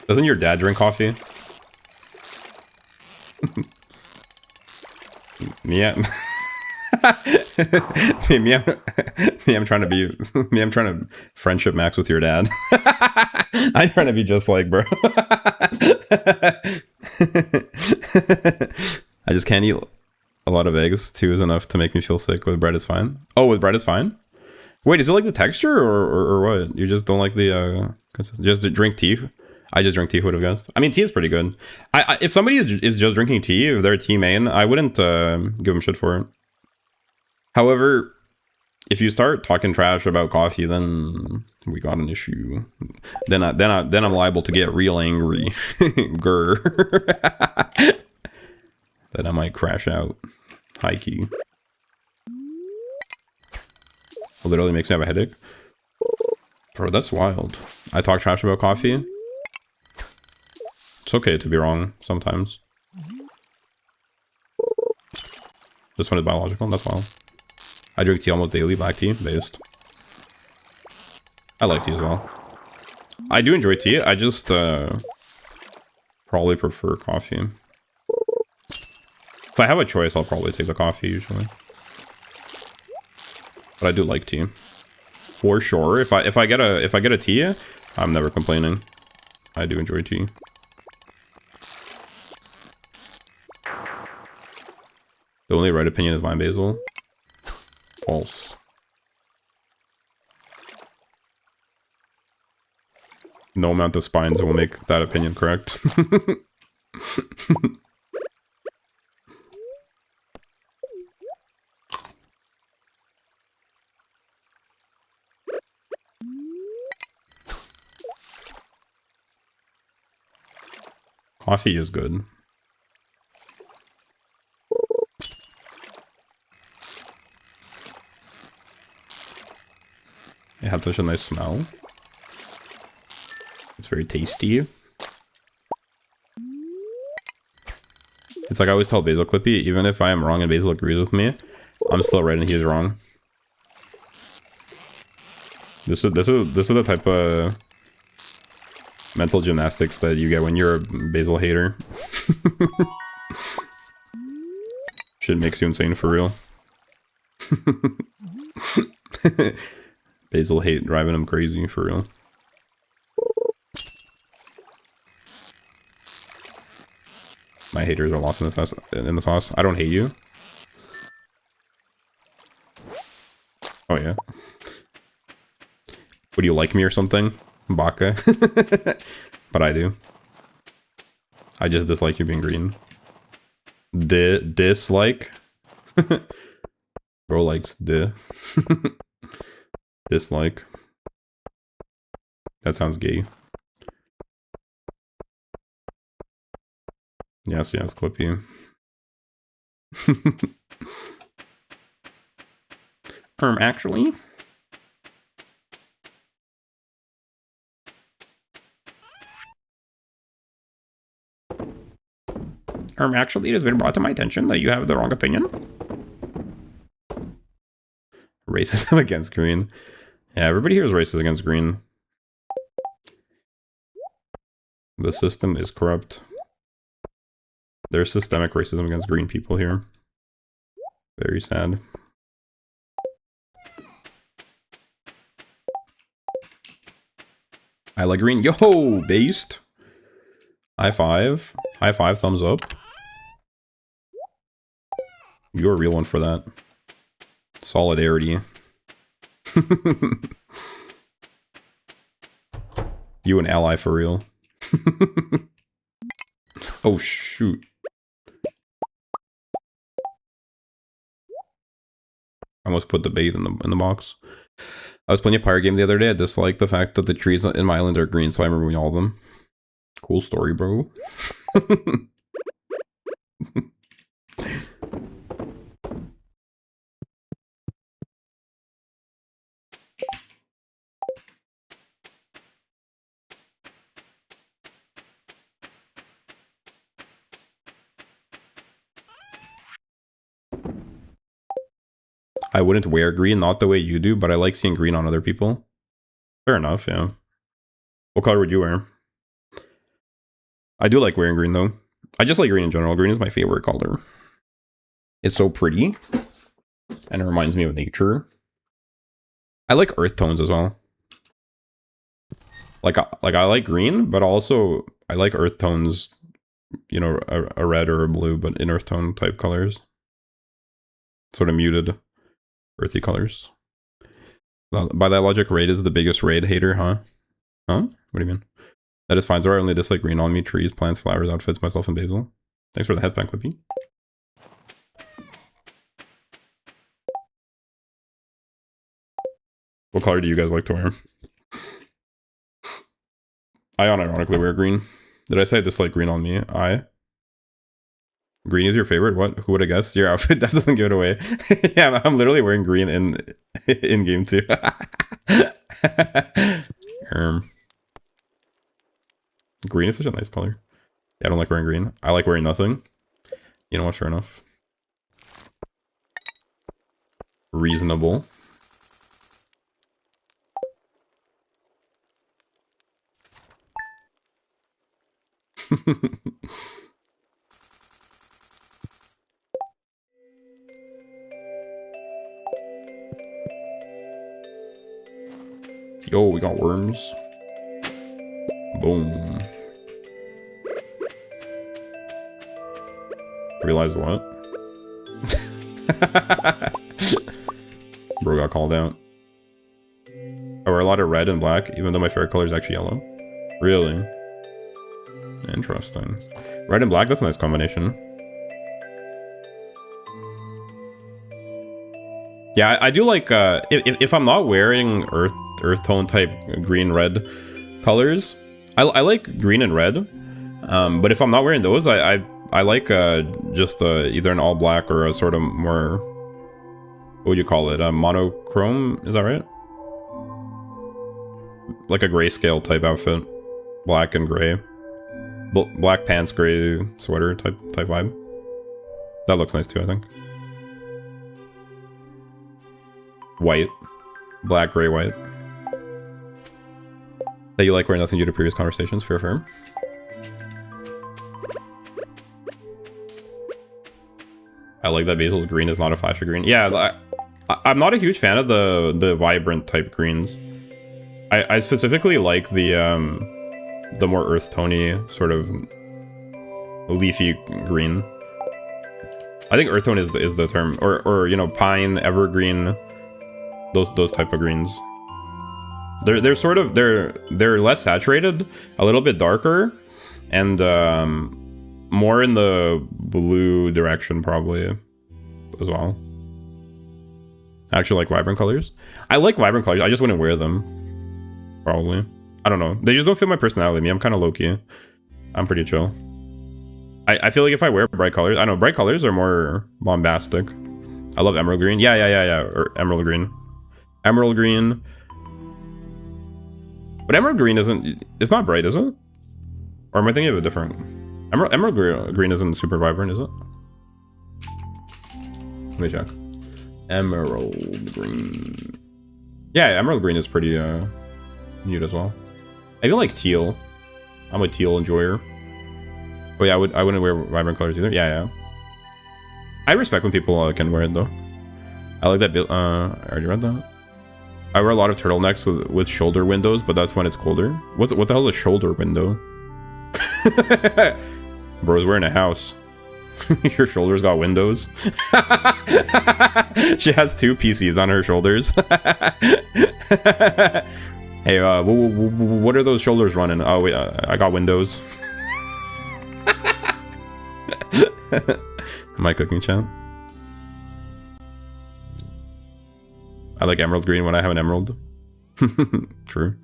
Doesn't your dad drink coffee? Yeah. I'm trying to friendship max with your dad. I'm trying to be just like, bro. I just can't eat a lot of eggs. 2 is enough to make me feel sick. With bread is fine. Oh, with bread is fine? Wait, is it like the texture or what? You just don't like the just drink tea? I just drink tea, would have guessed. I mean, tea is pretty good. If somebody is just drinking tea, if they're tea main, I wouldn't give them shit for it. However, if you start talking trash about coffee, then we got an issue. Then I'm liable to get real angry. Grr. Then I might crash out. High key. It literally makes me have a headache. Bro, that's wild. I talk trash about coffee. It's okay to be wrong sometimes. This one is biological, that's wild. I drink tea almost daily, black tea, based. I like tea as well. I do enjoy tea. I just probably prefer coffee. If I have a choice, I'll probably take the coffee usually. But I do like tea. For sure. If I get a tea, I'm never complaining. I do enjoy tea. The only right opinion is mine, Basil. False. No amount of spines will make that opinion correct. Coffee is good. It had such a nice smell. It's very tasty. It's like I always tell Basil Clippy, even if I am wrong and Basil agrees with me, I'm still right and he's wrong. This is the type of mental gymnastics that you get when you're a Basil hater. Shit makes you insane for real. Basil hate driving him crazy for real. My haters are lost in the sauce. I don't hate you. Oh yeah. Would you like me or something? Baka. But I do. I just dislike you being green. Dislike? Bro likes dislike. That sounds gay. Yes, Clippy. Actually. Actually, it has been brought to my attention that you have the wrong opinion. Racism against green. Yeah, everybody here is racist against green. The system is corrupt. There's systemic racism against green people here. Very sad. I like green. Yo, based. High five. High five, thumbs up. You're a real one for that. Solidarity. You an ally for real. Oh shoot. I almost put the bait in the box. I was playing a pirate game the other day. I disliked the fact that the trees in my island are green, so I'm removing all of them. Cool story, bro. I wouldn't wear green, not the way you do, but I like seeing green on other people. Fair enough, yeah. What color would you wear? I do like wearing green, though. I just like green in general. Green is my favorite color. It's so pretty. And it reminds me of nature. I like earth tones as well. Like I like green, but also I like earth tones, you know, a red or a blue, but in earth tone type colors. Sort of muted, earthy colors. By that logic, Raid is the biggest Raid hater, huh? Huh? What do you mean? That is fine. So I only dislike green on me. Trees, plants, flowers, outfits, myself, and Basil. Thanks for the headband, Clippy. What color do you guys like to wear? I unironically wear green. Did I say I dislike green on me? Green is your favorite? What? Who would have guessed? Your outfit? That doesn't give it away. Yeah, I'm literally wearing green in game too. Green is such a nice color. Yeah, I don't like wearing green. I like wearing nothing. You know what? Fair enough. Reasonable. Yo, we got worms. Boom. Realize what? Bro got called out. I wear a lot of red and black, even though my favorite color is actually yellow. Really? Interesting. Red and black, that's a nice combination. Yeah, I do like, if I'm not wearing earth tone type green red colors, I like green and red. But if I'm not wearing those, I like just either an all black or a sort of more, what would you call it? A monochrome, is that right? Like a grayscale type outfit. Black and gray. Black pants, gray sweater type vibe. That looks nice too, I think. White. Black, gray, white. That you like wearing nothing due to previous conversations, fair firm. I like that Basil's green is not a flashy green. Yeah, I'm not a huge fan of the vibrant type greens. I specifically like the more earth tony sort of leafy green. I think earth tone is the term, or you know, pine, evergreen, those type of greens. They're sort of they're less saturated, a little bit darker, and more in the blue direction probably as well. I actually like vibrant colors. I like vibrant colors. I just wouldn't wear them. Probably. I don't know. They just don't fit my personality. Me, I'm kind of low-key. I'm pretty chill. I feel like if I wear bright colors, I know bright colors are more bombastic. I love emerald green. Yeah. Or emerald green. Emerald green. But emerald green isn't... It's not bright, is it? Or am I thinking of a different... Emerald green isn't super vibrant, is it? Let me check. Emerald green. Yeah, emerald green is pretty mute as well. I feel like teal. I'm a teal enjoyer. Oh yeah, I wouldn't wear vibrant colors either. Yeah. I respect when people can wear it though. I like that. I already read that. I wear a lot of turtlenecks with shoulder windows, but that's when it's colder. What the hell is a shoulder window? Bro's wearing a house. Your shoulders got windows. She has 2 PCs on her shoulders. Hey, what are those shoulders running? Oh wait, I got windows. Am I cooking, chat? I like emerald green when I have an emerald. True.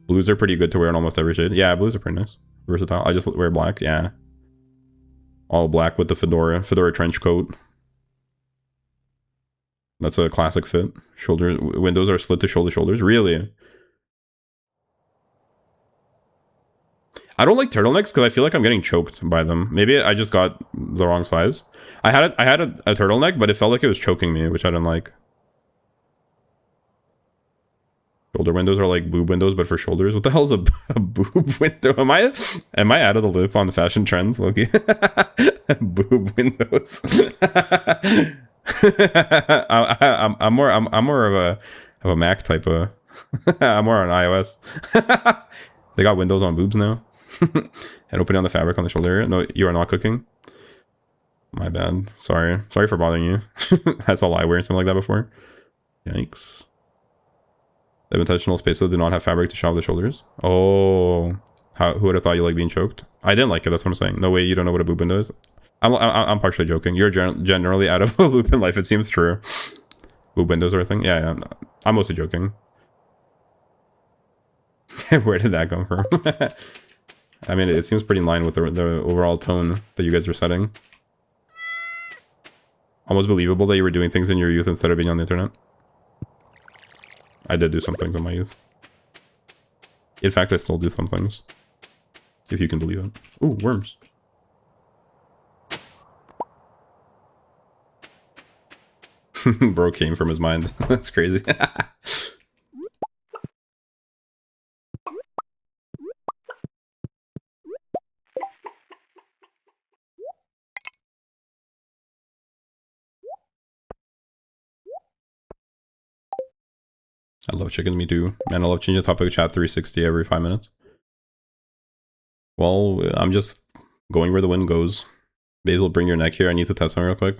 Blues are pretty good to wear in almost every shade. Yeah, blues are pretty nice. Versatile. I just wear black, yeah. All black with the fedora trench coat. That's a classic fit. Shoulder windows are slit to shoulders. Really? I don't like turtlenecks because I feel like I'm getting choked by them. Maybe I just got the wrong size. I had a turtleneck, but it felt like it was choking me, which I didn't like. Shoulder windows are like boob windows, but for shoulders. What the hell is a boob window? Am I out of the loop on the fashion trends, Loki? Boob windows. I'm more of a Mac type of. I'm more on iOS. They got windows on boobs now. And opening on the fabric on the shoulder area. No, you are not cooking. My bad. Sorry for bothering you. I saw I wearing something like that before. Yikes. They have intentional spaces that do not have fabric to shove the shoulders. Oh, who would have thought you like being choked? I didn't like it. That's what I'm saying. No way you don't know what a boob window is. I'm partially joking. You're generally out of a loop in life. It seems true. Boob windows are a thing. Yeah. I'm mostly joking. Where did that come from? I mean, it seems pretty in line with the overall tone that you guys are setting. Almost believable that you were doing things in your youth instead of being on the internet. I did do some things in my youth. In fact, I still do some things. If you can believe it. Ooh, worms. Bro came from his mind. That's crazy. I love chickens, me too. And I love changing the topic of chat 360 every 5 minutes. Well, I'm just going where the wind goes. Basil, bring your neck here. I need to test something real quick.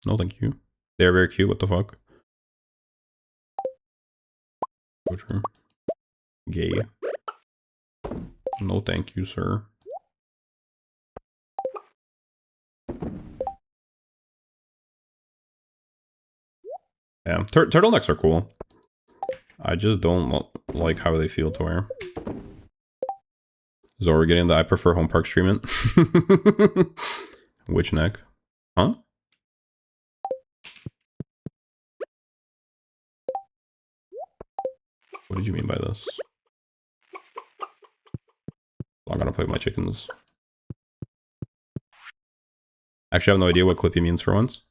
No, thank you. They're very cute. What the fuck? Butcher. Gay. No, thank you, sir. Yeah, turtlenecks are cool. I just don't like how they feel to wear. Zora getting the I prefer home parks treatment. Which neck? Huh? What did you mean by this? I'm gonna play with my chickens. Actually, I have no idea what Clippy means for once.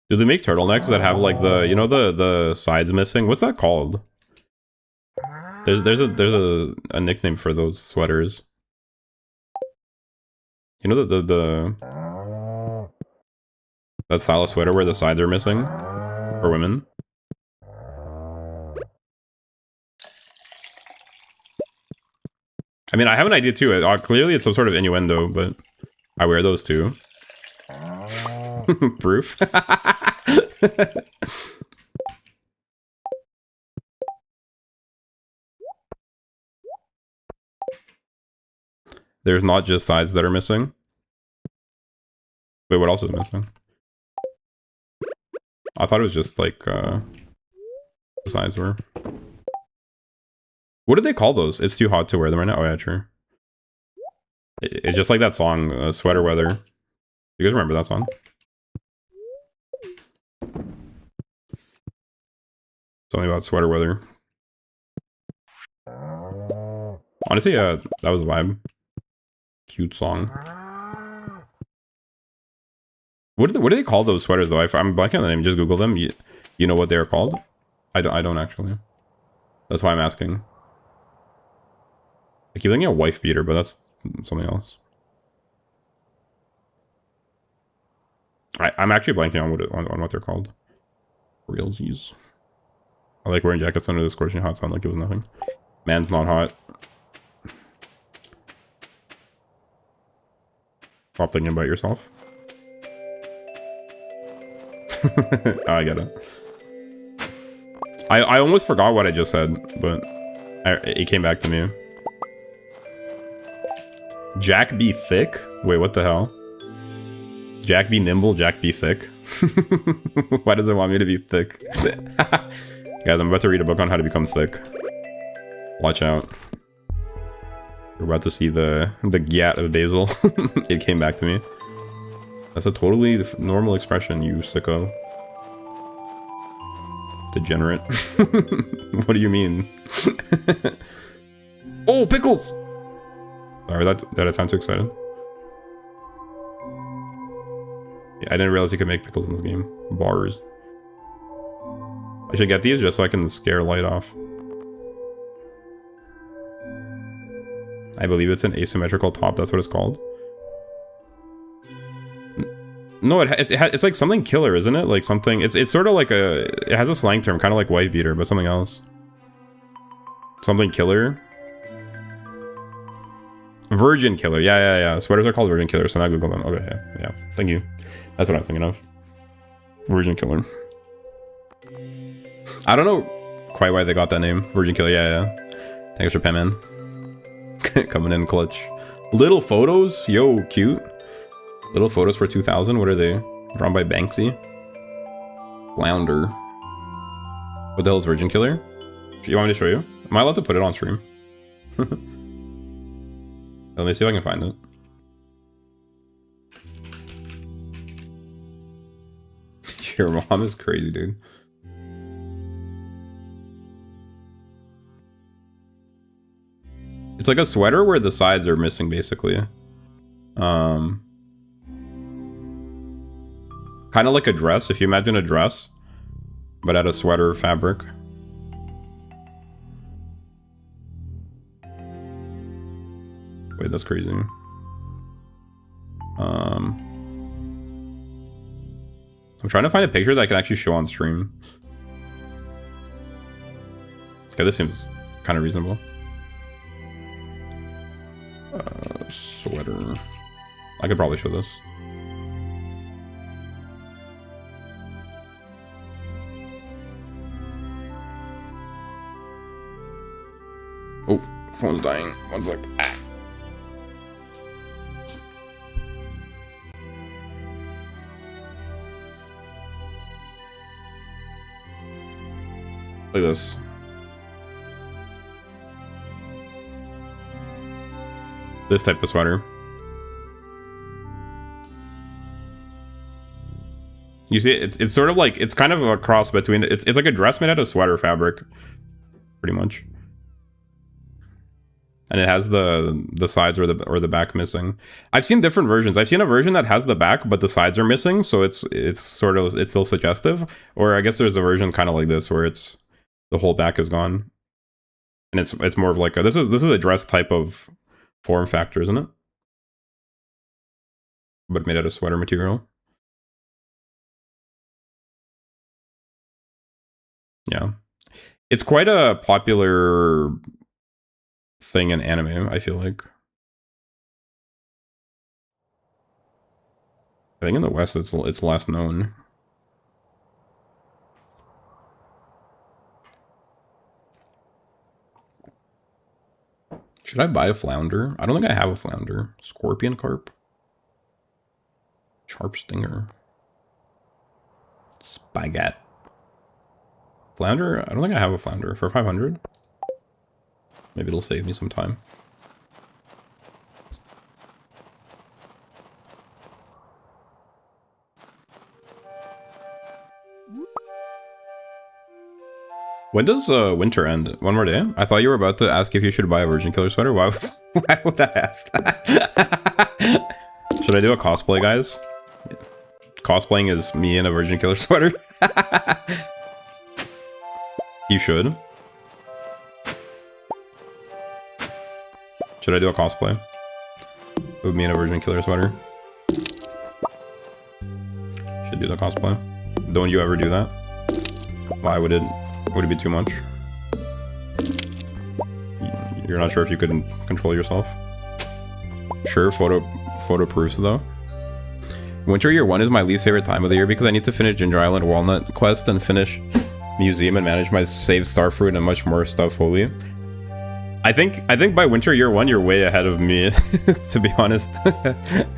Do they make turtlenecks that have like the, you know, the sides missing? What's that called? There's a nickname for those sweaters. You know that style of sweater where the sides are missing for women? I mean, I have an idea too. Clearly it's some sort of innuendo, but I wear those too. Proof. There's not just sides that are missing. Wait, what else is missing? I thought it was just like the sides were. What did they call those? It's too hot to wear them right now. Oh yeah, true. It's just like that song, Sweater Weather. You guys remember that song? Something about sweater weather. Honestly, that was a vibe. Cute song. What do they call those sweaters though? I'm blanking on the name. Just Google them. You know what they are called? I don't actually. That's why I'm asking. I keep thinking a wife beater, but that's something else. I'm actually blanking on what they're called. Realsies. I like wearing jackets under the scorching hot sun like it was nothing. Man's not hot. Stop thinking about yourself. Oh, I get it. I almost forgot what I just said, but it came back to me. Jack be thick? Wait, what the hell? Jack be nimble, Jack be thick? Why does it want me to be thick? Guys, I'm about to read a book on how to become thick. Watch out. We're about to see the gyat of Basil. It came back to me. That's a totally normal expression, you sicko. Degenerate. What do you mean? Oh, pickles! Sorry, did I sound too excited? Yeah, I didn't realize you could make pickles in this game. Bars. I should get these just so I can scare light off. I believe it's an asymmetrical top, that's what it's called. No, it's like something killer, isn't it? Like something, it's sort of like it has a slang term, kind of like wife beater, but something else. Something killer. Virgin killer, yeah. Sweaters are called virgin killers, so now Google them. Okay, yeah, thank you. That's what I was thinking of. Virgin killer. I don't know quite why they got that name. Virgin killer, yeah. Thanks for Pam in. Coming in clutch. Little photos? Yo, cute. Little photos for 2000? What are they? Drawn by Banksy? Flounder. What the hell is Virgin Killer? You want me to show you? Am I allowed to put it on stream? Let me see if I can find it. Your mom is crazy, dude. It's like a sweater where the sides are missing, basically. Kind of like a dress, if you imagine a dress, but out of sweater fabric. Wait, that's crazy. I'm trying to find a picture that I can actually show on stream. Okay, this seems kind of reasonable. Sweater. I could probably show this. Oh, phone's dying. One sec. Ah. Look at this. This type of sweater. You see, it's sort of like, it's kind of a cross between, it's like a dress made out of sweater fabric, pretty much. And it has the sides or the back missing. I've seen different versions. I've seen a version that has the back, but the sides are missing, so it's sort of, it's still suggestive. Or I guess there's a version kind of like this, where it's the whole back is gone, and it's more of like a, this is a dress type of form factor, isn't it? But made out of sweater material. Yeah, it's quite a popular thing in anime, I feel like. I think in the West it's less known. Should I buy a flounder? I don't think I have a flounder. Scorpion carp. Sharp stinger. Spaghetti. Flounder? I don't think I have a flounder. For 500? Maybe it'll save me some time. When does winter end? One more day? I thought you were about to ask if you should buy a Virgin Killer sweater. Why would I ask that? Should I do a cosplay, guys? Cosplaying is me in a Virgin Killer sweater. You should. Should I do a cosplay with me in a Virgin Killer sweater? Should do the cosplay. Don't you ever do that? Why would it be too much? You're not sure if you could control yourself? Sure, photo proofs though. Winter year 1 is my least favorite time of the year because I need to finish Ginger Island Walnut quest and finish museum and manage my saved starfruit and much more stuff holy. I think by winter year 1 you're way ahead of me, to be honest.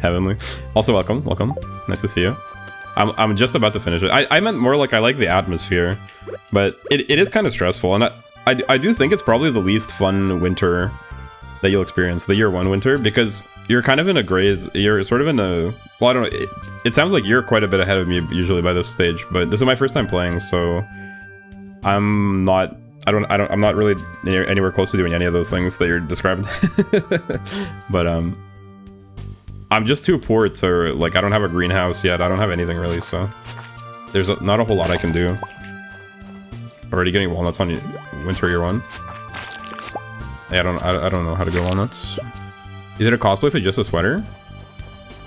Heavenly. Also welcome. Nice to see you. I'm just about to finish it. I meant more like I like the atmosphere, but it is kind of stressful, and I do think it's probably the least fun winter that you'll experience, the year 1 winter, because you're kind of in a graze, you're sort of in a, well, I don't know, it sounds like you're quite a bit ahead of me usually by this stage, but this is my first time playing, so I'm not really anywhere close to doing any of those things that you're describing. But I'm just too poor to, like, I don't have a greenhouse yet, I don't have anything really, so there's not a whole lot I can do. Already getting walnuts on winter year 1. Yeah, I don't know how to go walnuts. Is it a cosplay for just a sweater?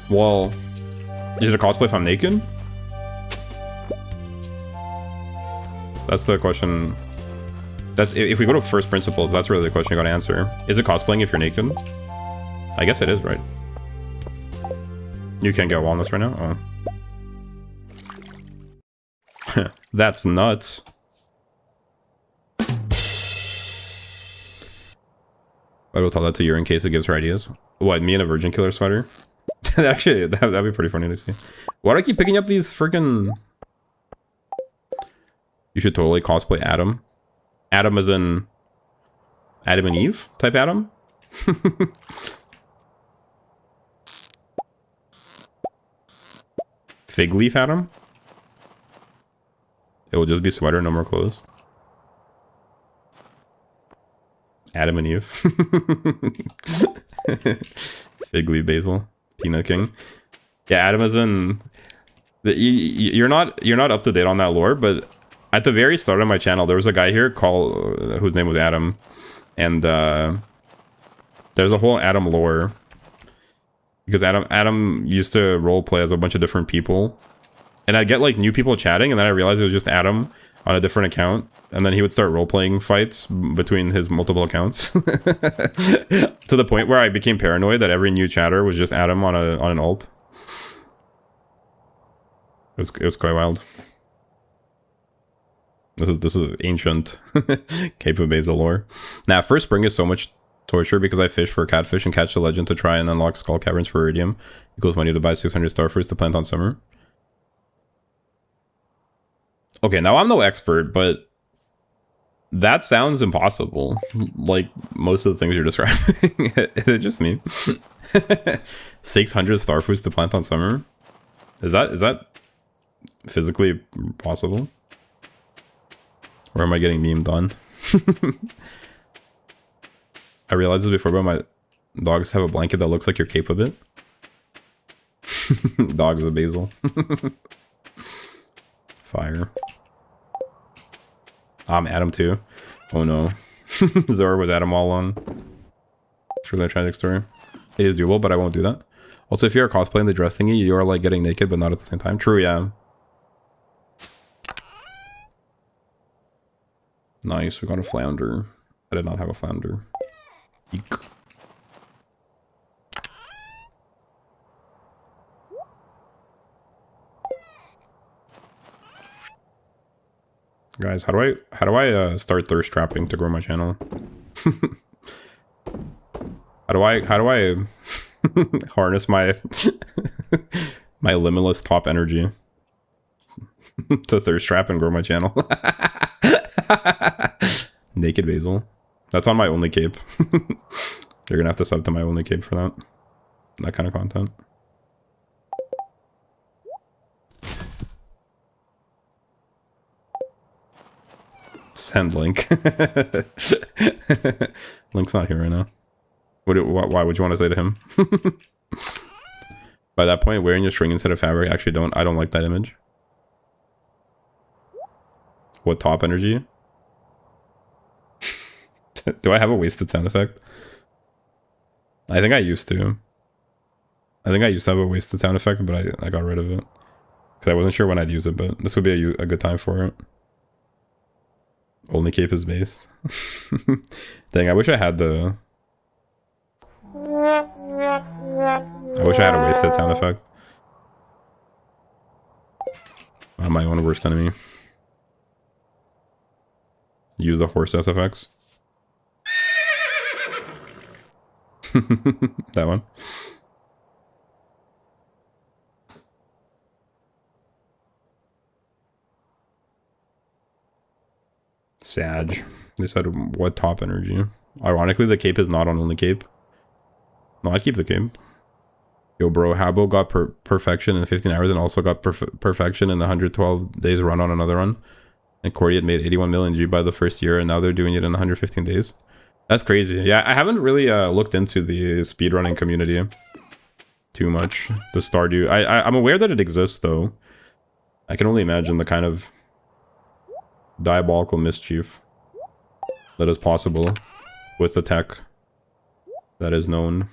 Well, is it a cosplay if I'm naked? That's the question. That's if we go to first principles, that's really the question you gotta answer. Is it cosplaying if you're naked? I guess it is, right? You can't get walnuts right now? Oh. That's nuts. I will tell that to you in case it gives her ideas. What, me in a Virgin Killer sweater? Actually, that'd be pretty funny to see. Why do I keep picking up these freaking... You should totally cosplay Adam. Adam as in... Adam and Eve type Adam? Fig leaf Adam? It will just be sweater, no more clothes. Adam and Eve. Fig leaf Basil. Peanut King. Yeah, Adam is in... You're not up to date on that lore, but at the very start of my channel, there was a guy here whose name was Adam, and There's a whole Adam lore. Because Adam used to roleplay as a bunch of different people. And I'd get like new people chatting, and then I realized it was just Adam on a different account. And then he would start role-playing fights between his multiple accounts. To the point where I became paranoid that every new chatter was just Adam on an alt. It was quite wild. This is ancient Cape of Basil lore. Now, first spring is so much torture because I fish for catfish and catch the legend to try and unlock skull caverns for iridium. Equals money to buy 600 starfruits to plant on summer. Okay, now I'm no expert, but that sounds impossible. Like most of the things you're describing. Is it just me? 600 starfruits to plant on summer? Is that physically possible? Or am I getting memed on? I realized this before, but my dogs have a blanket that looks like your cape a bit. Dogs of Basil. Fire. I'm Adam too. Oh no. Zora was Adam all along. It's really a tragic story. It is doable, but I won't do that. Also, if you're cosplaying the dress thingy, you're like getting naked, but not at the same time. True, yeah. Nice, we got a flounder. I did not have a flounder. Eek. Guys, how do I start thirst trapping to grow my channel? how do I harness my my limitless top energy to thirst trap and grow my channel? Naked Basil. That's on my only cape. You're gonna have to sub to my only cape for that kind of content. Send link. Link's not here right now. Why would you want to say to him? By that point, wearing your string instead of fabric, actually I don't like that image. What top energy? Do I have a wasted sound effect? I think I used to. I think I used to have a wasted sound effect, but I got rid of it. Because I wasn't sure when I'd use it, but this would be a good time for it. Only cape is based. Dang, I wish I had the... I wish I had a wasted sound effect. I'm my own worst enemy. Use the horse SFX. That one. Sag. They said what top energy? Ironically, the cape is not on only cape. No, I'd keep the cape. Yo, bro, Habbo got perfection in 15 hours and also got perfection in 112 days run on another run. And Cordy had made 81 million G by the first year, and now they're doing it in 115 days. That's crazy. Yeah, I haven't really looked into the speedrunning community too much. The Stardew. I'm aware that it exists, though. I can only imagine the kind of diabolical mischief that is possible with the tech that is known.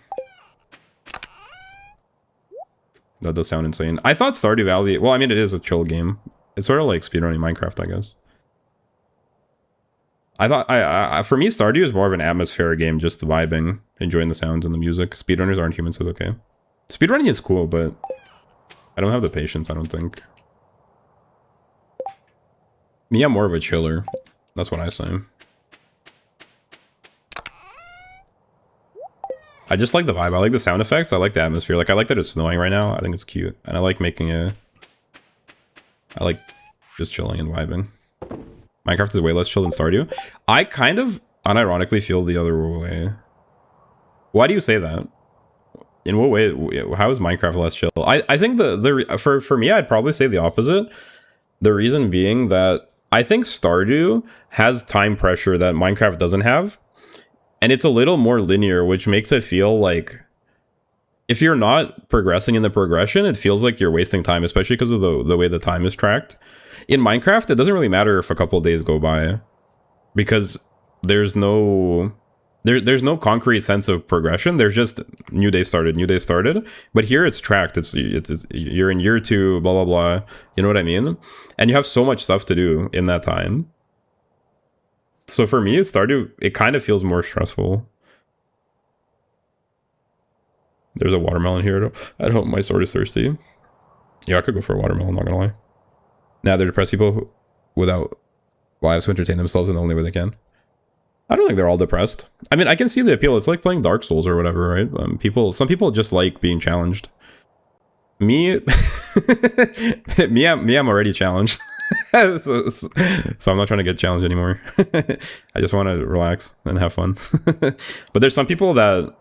That does sound insane. I thought Stardew Valley... Well, I mean, it is a chill game. It's sort of like speedrunning Minecraft, I guess. I thought... for me, Stardew is more of an atmospheric game, just vibing, enjoying the sounds and the music. Speedrunners aren't humans, so it's okay. Speedrunning is cool, but I don't have the patience, I don't think. Me, I'm more of a chiller. That's what I say. I just like the vibe. I like the sound effects. I like the atmosphere. Like, I like that it's snowing right now. I think it's cute. And I like making a... I like just chilling and vibing. Minecraft is way less chill than Stardew. I kind of unironically feel the other way. Why do you say that? In what way? How is Minecraft less chill? I think for me, I'd probably say the opposite. The reason being that I think Stardew has time pressure that Minecraft doesn't have. And it's a little more linear, which makes it feel like if you're not progressing in the progression, it feels like you're wasting time, especially because of the way the time is tracked. In Minecraft, it doesn't really matter if a couple of days go by because there's no there's no concrete sense of progression. There's just new day started. But here it's tracked. It's you're in year 2, blah blah blah. You know what I mean? And you have so much stuff to do in that time. So for me, Stardew, it kind of feels more stressful. There's a watermelon here. At home, my sword is thirsty. Yeah, I could go for a watermelon, not gonna lie. Now they're depressed people without lives to entertain themselves in the only way they can. I don't think they're all depressed. I mean, I can see the appeal. It's like playing Dark Souls or whatever, right? Some people just like being challenged. Me, I'm already challenged. So I'm not trying to get challenged anymore. I just want to relax and have fun. But there's some people that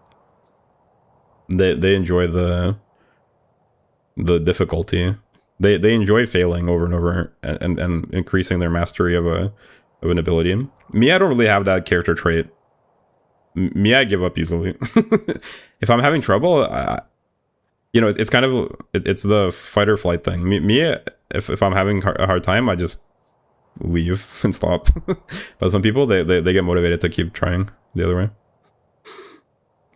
they enjoy the difficulty. They enjoy failing over and over and increasing their mastery of an ability. Me, I don't really have that character trait. Me, I give up easily. If I'm having trouble, you know, it's kind of it's the fight or flight thing. Me, if I'm having a hard time, I just leave and stop. But some people they get motivated to keep trying the other way.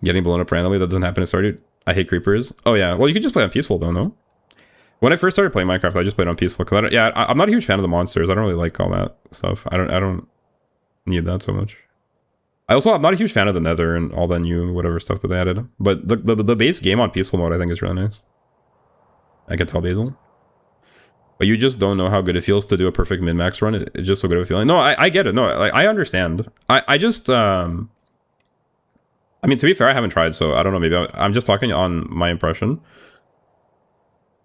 Getting blown up randomly, that doesn't happen in Stardew. I hate creepers. Oh yeah, well you could just play on peaceful though, no? When I first started playing Minecraft, I just played on peaceful because I'm not a huge fan of the monsters. I don't really like all that stuff. I don't need that so much. I'm not a huge fan of the Nether and all the new whatever stuff that they added. But the base game on peaceful mode I think is really nice. I can tell, Basil. But you just don't know how good it feels to do a perfect min-max run. It's just so good of a feeling. No, I get it. No, I understand. I just I mean, to be fair, I haven't tried, so I don't know. Maybe I'm just talking on my impression.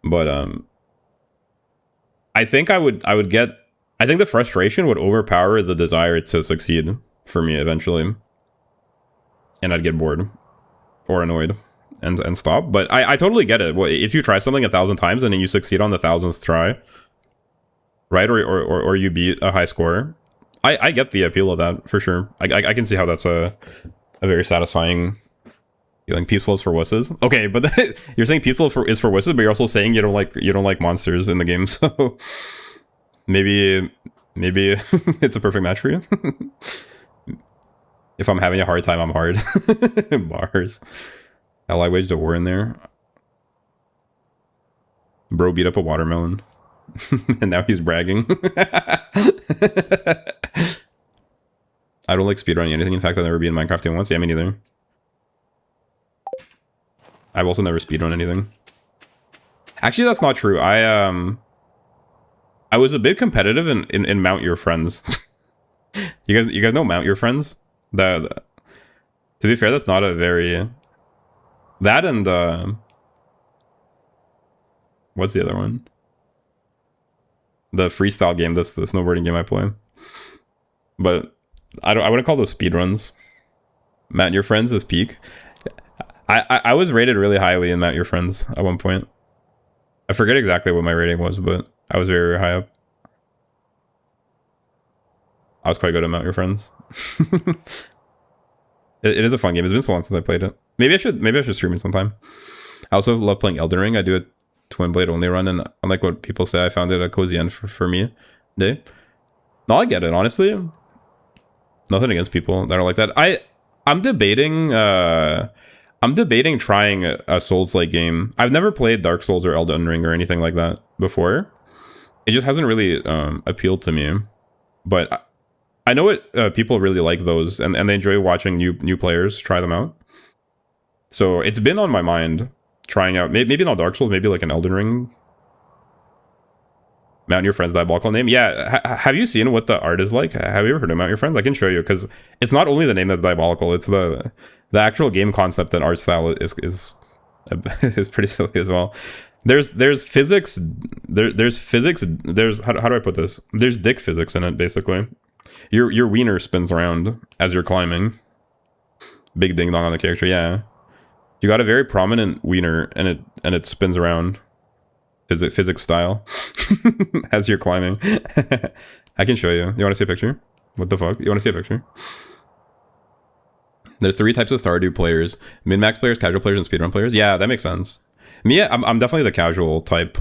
But I think I think the frustration would overpower the desire to succeed for me eventually, and I'd get bored or annoyed and stop. But I totally get it. Well, if you try something 1,000 times and then you succeed on the 1,000th try, right, or you beat a high score, I get the appeal of that for sure. I can see how that's a very satisfying feeling. Peaceful is for wusses. Okay, but you're saying peaceful is for wusses, but you're also saying you don't like monsters in the game. So maybe it's a perfect match for you. If I'm having a hard time, I'm hard. Bars. I waged a war in there. Bro beat up a watermelon. And now he's bragging. I don't like speedrunning anything. In fact, I've never been in Minecraft even once. Yeah, me neither. I've also never speedrun anything. Actually, that's not true. I was a bit competitive in Mount Your Friends. You guys know Mount Your Friends? To be fair, that's not a very... That and what's the other one? The freestyle game. That's the snowboarding game I play. But I wouldn't call those speedruns. Mount Your Friends is peak. I was rated really highly in Mount Your Friends at one point. I forget exactly what my rating was, but I was very, very high up. I was quite good at Mount Your Friends. It is a fun game. It's been so long since I played it. Maybe I should stream it sometime. I also love playing Elden Ring. I do a twin blade only run, and unlike what people say, I found it a cozy end for me. No, I get it, honestly. Nothing against people that are like that. I'm debating trying a Souls-like game. I've never played Dark Souls or Elden Ring or anything like that before. It just hasn't really appealed to me. But I know it. People really like those, and they enjoy watching new players try them out. So it's been on my mind trying out. Maybe not Dark Souls. Maybe like an Elden Ring. Mount Your Friends diabolical name. Yeah, have you seen what the art is like? Have you ever heard of Mount Your Friends? I can show you, because it's not only the name that's diabolical. It's the actual game concept and art style is pretty silly as well. There's physics. There's physics. There's how do I put this? There's dick physics in it, basically. Your wiener spins around as you're climbing. Big ding dong on the character. Yeah, you got a very prominent wiener, and it spins around. Physics style. As you're climbing. I can show you. You want to see a picture? What the fuck? You want to see a picture? There's 3 types of Stardew players: min-max players, casual players, and speedrun players. Yeah, that makes sense. Me, I'm definitely the casual type,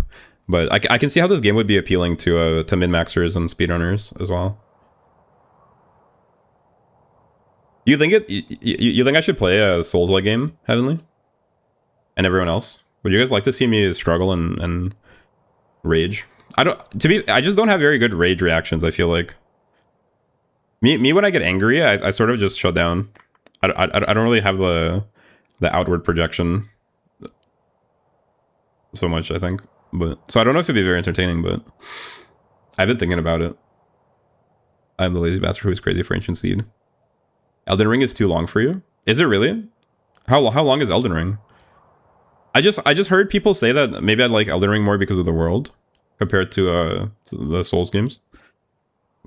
but I can see how this game would be appealing to min-maxers and speedrunners as well. You think you think I should play a Souls-like game, Heavenly? And everyone else? Would you guys like to see me struggle and rage? I just don't have very good rage reactions, I feel like. Me when I get angry, I sort of just shut down. I don't really have the outward projection so much, I think. But so I don't know if it'd be very entertaining, but I've been thinking about it. I'm the lazy bastard who's crazy for Ancient Seed. Elden Ring is too long for you? Is it really? How long is Elden Ring? I just heard people say that maybe I'd like Elden Ring more because of the world compared to the Souls games.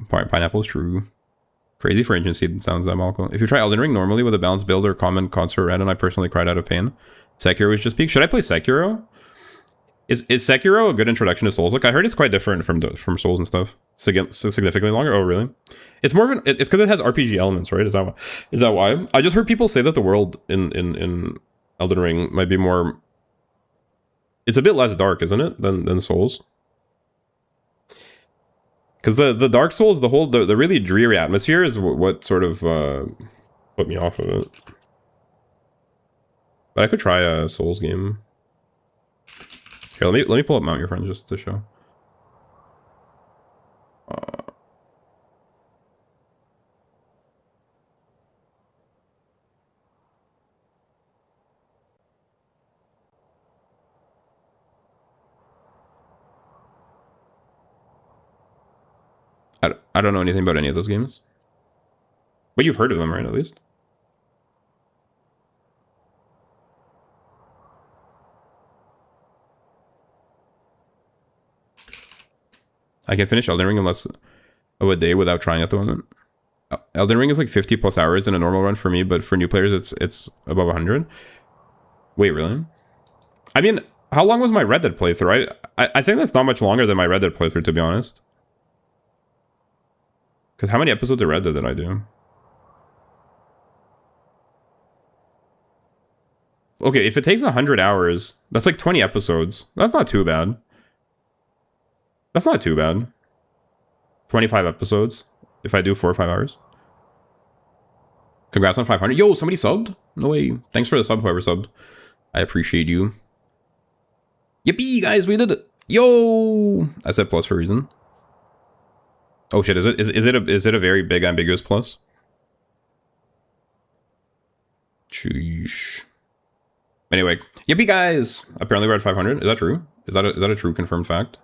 Pineapple is true. Crazy for Ancient Seed sounds diabolical. If you try Elden Ring normally with a balanced build or common consort red, and I personally cried out of pain. Sekiro is just peak. Should I play Sekiro? Is Sekiro a good introduction to Souls? Like I heard it's quite different from Souls and stuff. Significantly longer. Oh really? It's more of an. It's because it has RPG elements, right? Is that why? I just heard people say that the world in Elden Ring might be more. It's a bit less dark, isn't it, than Souls? Because the Dark Souls, the really dreary atmosphere is what sort of put me off of it. But I could try a Souls game. Here, let me pull up Mount Your Friends just to show. I don't know anything about any of those games. But you've heard of them, right, at least? I can finish Elden Ring in less of a day without trying at the moment. Elden Ring is like 50 plus hours in a normal run for me, but for new players it's above 100. Wait, really? I mean, how long was my Red Dead playthrough? I think that's not much longer than my Red Dead playthrough, to be honest. Because how many episodes of Red Dead did I do? Okay, if it takes 100 hours, that's like 20 episodes. That's not too bad. That's not too bad. 25 episodes if I do 4 or 5 hours. Congrats on 500. Yo, somebody subbed? No way. Thanks for the sub, whoever subbed. I appreciate you. Yippee, guys, we did it. Yo! I said plus for a reason. Oh shit, is it a very big ambiguous plus? Sheesh. Anyway, yippee guys! Apparently we're at 500. Is that true? Is that a true confirmed fact?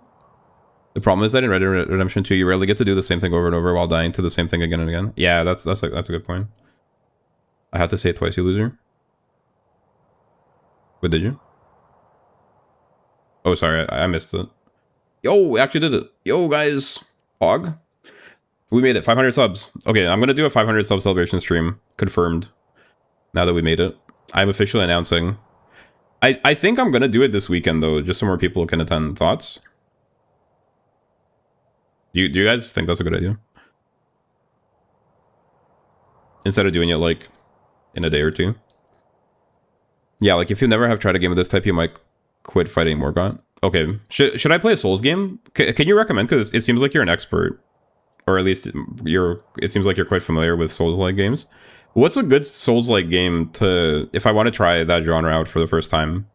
The problem is that in Red Dead Redemption 2, you rarely get to do the same thing over and over while dying to the same thing again and again. Yeah, that's a good point. I had to say it twice, you loser. What did you? Oh, sorry, I missed it. Yo, we actually did it. Yo, guys. Hog. We made it. 500 subs. Okay, I'm going to do a 500 sub celebration stream. Confirmed. Now that we made it. I'm officially announcing. I think I'm going to do it this weekend, though, just so more people can attend. Thoughts? Do you guys think that's a good idea? Instead of doing it, like, in a day or two? Yeah, like, if you never have tried a game of this type, you might quit fighting Morgott. Okay. Should I play a Souls game? Can you recommend? Because it seems like you're an expert. Or at least it seems like you're quite familiar with Souls-like games. What's a good Souls-like game to, if I want to try that genre out for the first time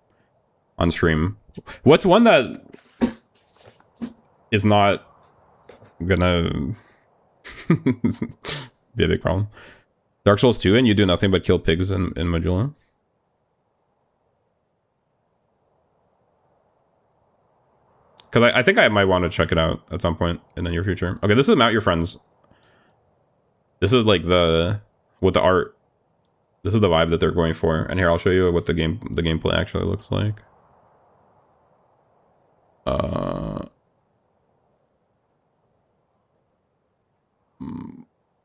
on stream? What's one that is not gonna be a big problem? Dark Souls 2 and you do nothing but kill pigs in Majula? Because I think I might want to check it out at some point in the near future. Okay, this is Mount Your Friends. This is like with the art. This is the vibe that they're going for. And here, I'll show you what the gameplay actually looks like.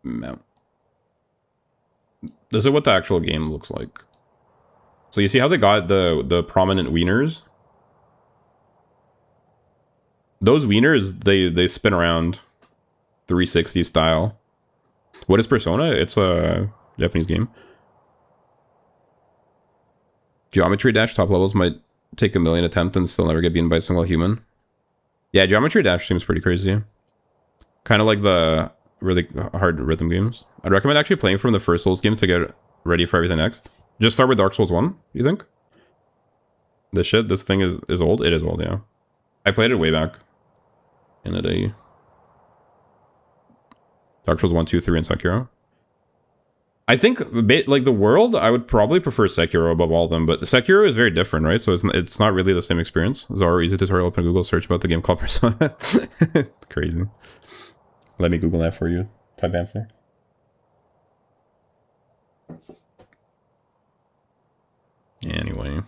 Mount. This is what the actual game looks like. So you see how they got the prominent wieners? Those wieners, they spin around 360 style. What is Persona? It's a Japanese game. Geometry Dash top levels might take 1 million attempts and still never get beaten by a single human. Yeah, Geometry Dash seems pretty crazy. Kind of like the really hard rhythm games. I'd recommend actually playing from the first Souls game to get ready for everything next. Just start with Dark Souls 1, you think? This thing is old? It is old, yeah. I played it way back in the day. Dark Souls 1, 2, 3, and Sekiro. I think, like, the world, I would probably prefer Sekiro above all of them, but Sekiro is very different, right? So it's not really the same experience. Zara, easy tutorial, open Google, search about the game called Persona. Crazy. Let me Google that for you. Type answer. Anyway.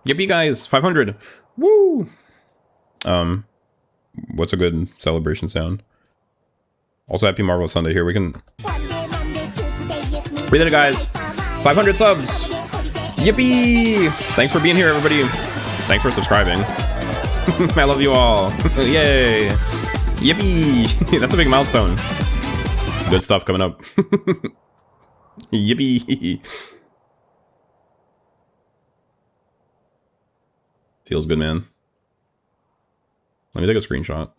Yippee, guys! 500! Woo! What's a good celebration sound? Also, happy Marvel Sunday here. We can... We did it, guys! 500 subs! Yippee! Thanks for being here, everybody. Thanks for subscribing. I love you all. Yay! Yippee! That's a big milestone. Good stuff coming up. Yippee! Feels good, man. Let me take a screenshot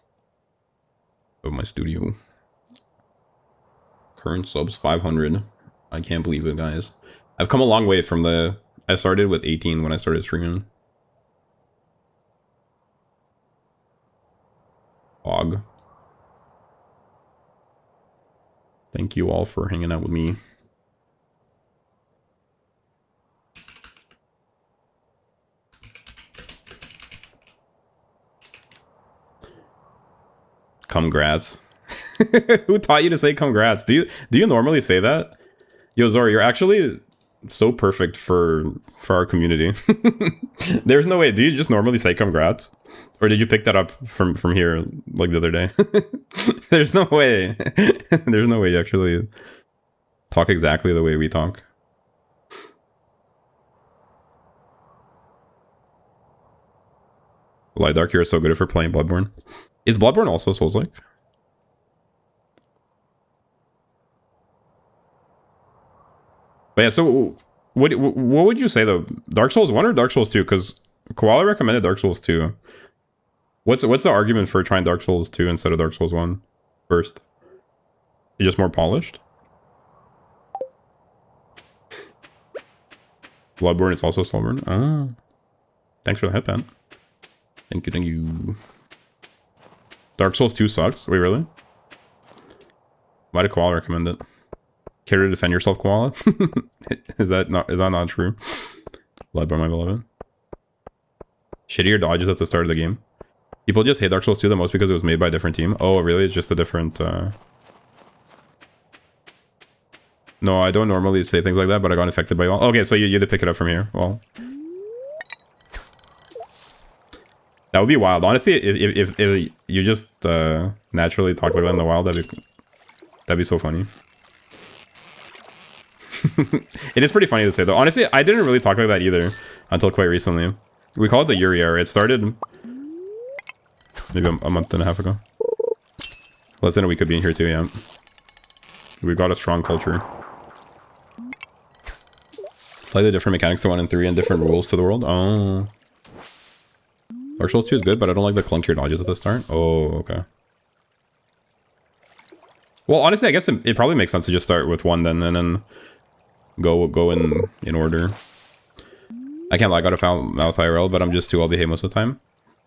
of my studio. Current subs 500. I can't believe it, guys. I've come a long way from the... I started with 18 when I started streaming. Og. Thank you all for hanging out with me. Congrats. Who taught you to say congrats? Do you normally say that? Yo, Zora, you're actually so perfect for our community. There's no way. Do you just normally say congrats? Or did you pick that up from here like the other day? There's no way. There's no way you actually talk exactly the way we talk. Light Dark, you're so good for playing Bloodborne. Is Bloodborne also Souls-like? But yeah, so what would you say though? Dark Souls 1 or Dark Souls 2? Because Koala recommended Dark Souls 2. What's the argument for trying Dark Souls 2 instead of Dark Souls 1 first? It's just more polished? Bloodborne is also Soulborn. Ah. Thanks for the headband. Thank you, thank you. Dark Souls 2 sucks? Wait, really? Why did Koala recommend it? Care to defend yourself, Koala? Is that not true? Bloodborne, my beloved. Shittier dodges at the start of the game. People just hate Dark Souls 2 the most because it was made by a different team. Oh, really? It's just a different... No, I don't normally say things like that, but I got infected by all. Okay, so you had to pick it up from here. Well... That would be wild. Honestly, if you just naturally talk like that in the wild, that'd be so funny. It is pretty funny to say though. Honestly, I didn't really talk like that either until quite recently. We call it the Yuri era. It started maybe a month and a half ago. Less than a week of being here too, yeah. We got a strong culture. Slightly different mechanics to 1 and 3 and different rules to the world. Oh. Dark Souls 2 is good, but I don't like the clunkier dodges at the start. Oh, okay. Well, honestly, I guess it probably makes sense to just start with 1 then, and then go in order. I can't lie, I got a foul mouth IRL, but I'm just too LBH most of the time.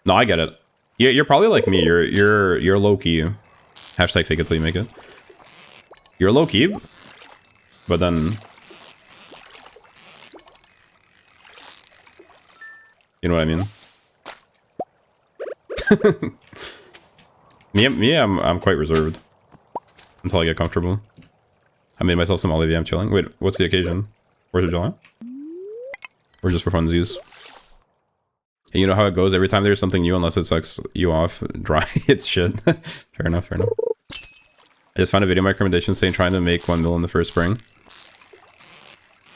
No, I get it. You're probably like me. You're low key. Hashtag fake it till you make it. You're low key, but then you know what I mean. me, I'm quite reserved until I get comfortable. I made myself some Olivia. I'm chilling. Wait, what's the occasion? 4th of July? Or just for funsies? Hey, you know how it goes. Every time there's something new, unless it sucks you off, dry, it's shit. Fair enough, fair enough. I just found a video of my recommendation saying trying to make 1 mil in the first spring.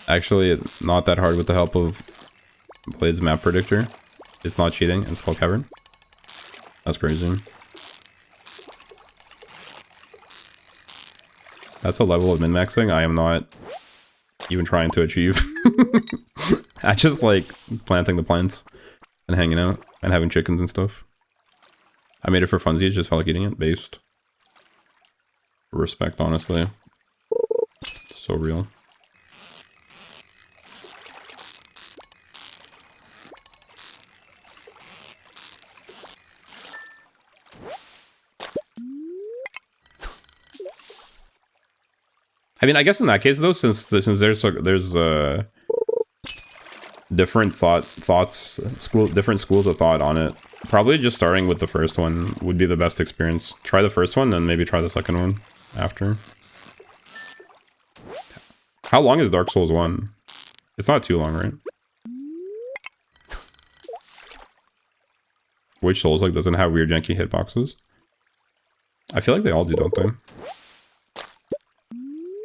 Actually, not that hard with the help of Blade's map predictor. It's not cheating. It's called Cavern. That's crazy. That's a level of min-maxing I am not even trying to achieve. I just like planting the plants and hanging out and having chickens and stuff. I made it for funsies, just felt like eating it. Based. Respect, honestly. So real. I mean, I guess in that case though, since there's different different schools of thought on it, probably just starting with the first one would be the best experience. Try the first one, then maybe try the second one after. How long is Dark Souls 1? It's not too long, right? Which Souls like doesn't have weird janky hitboxes? I feel like they all do, don't they?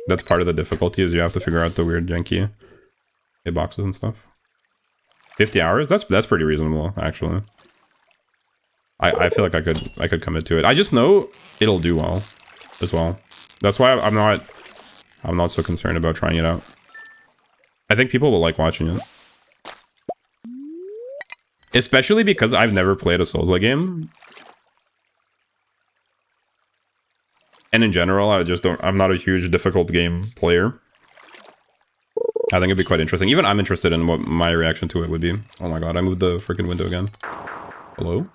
That's part of the difficulty, is you have to figure out the weird janky hitboxes and stuff. 50 hours? That's pretty reasonable, actually. I feel like I could commit to it. I just know it'll do well as well. That's why I'm not so concerned about trying it out. I think people will like watching it. Especially because I've never played a Souls-like game. And in general, I'm not a huge difficult game player. I think it'd be quite interesting. Even I'm interested in what my reaction to it would be. Oh my god, I moved the freaking window again. Hello?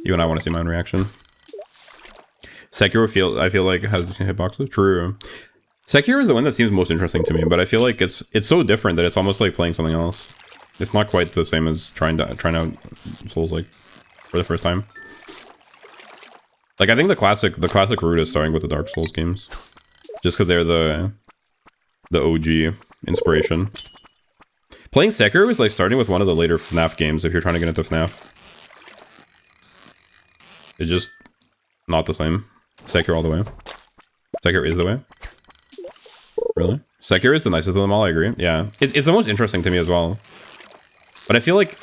You and I want to see my own reaction. Sekiro I feel like has hitboxes. True. Sekiro is the one that seems most interesting to me, but I feel like it's so different that it's almost like playing something else. It's not quite the same as trying out Souls like for the first time. Like I think the classic route is starting with the Dark Souls games, just because they're the OG inspiration. Playing Sekiro is like starting with one of the later FNAF games if you're trying to get into FNAF. It's just not the same. Sekiro all the way. Sekiro is the way. Really? Sekiro is the nicest of them all, I agree. Yeah. It's the most interesting to me as well. But I feel like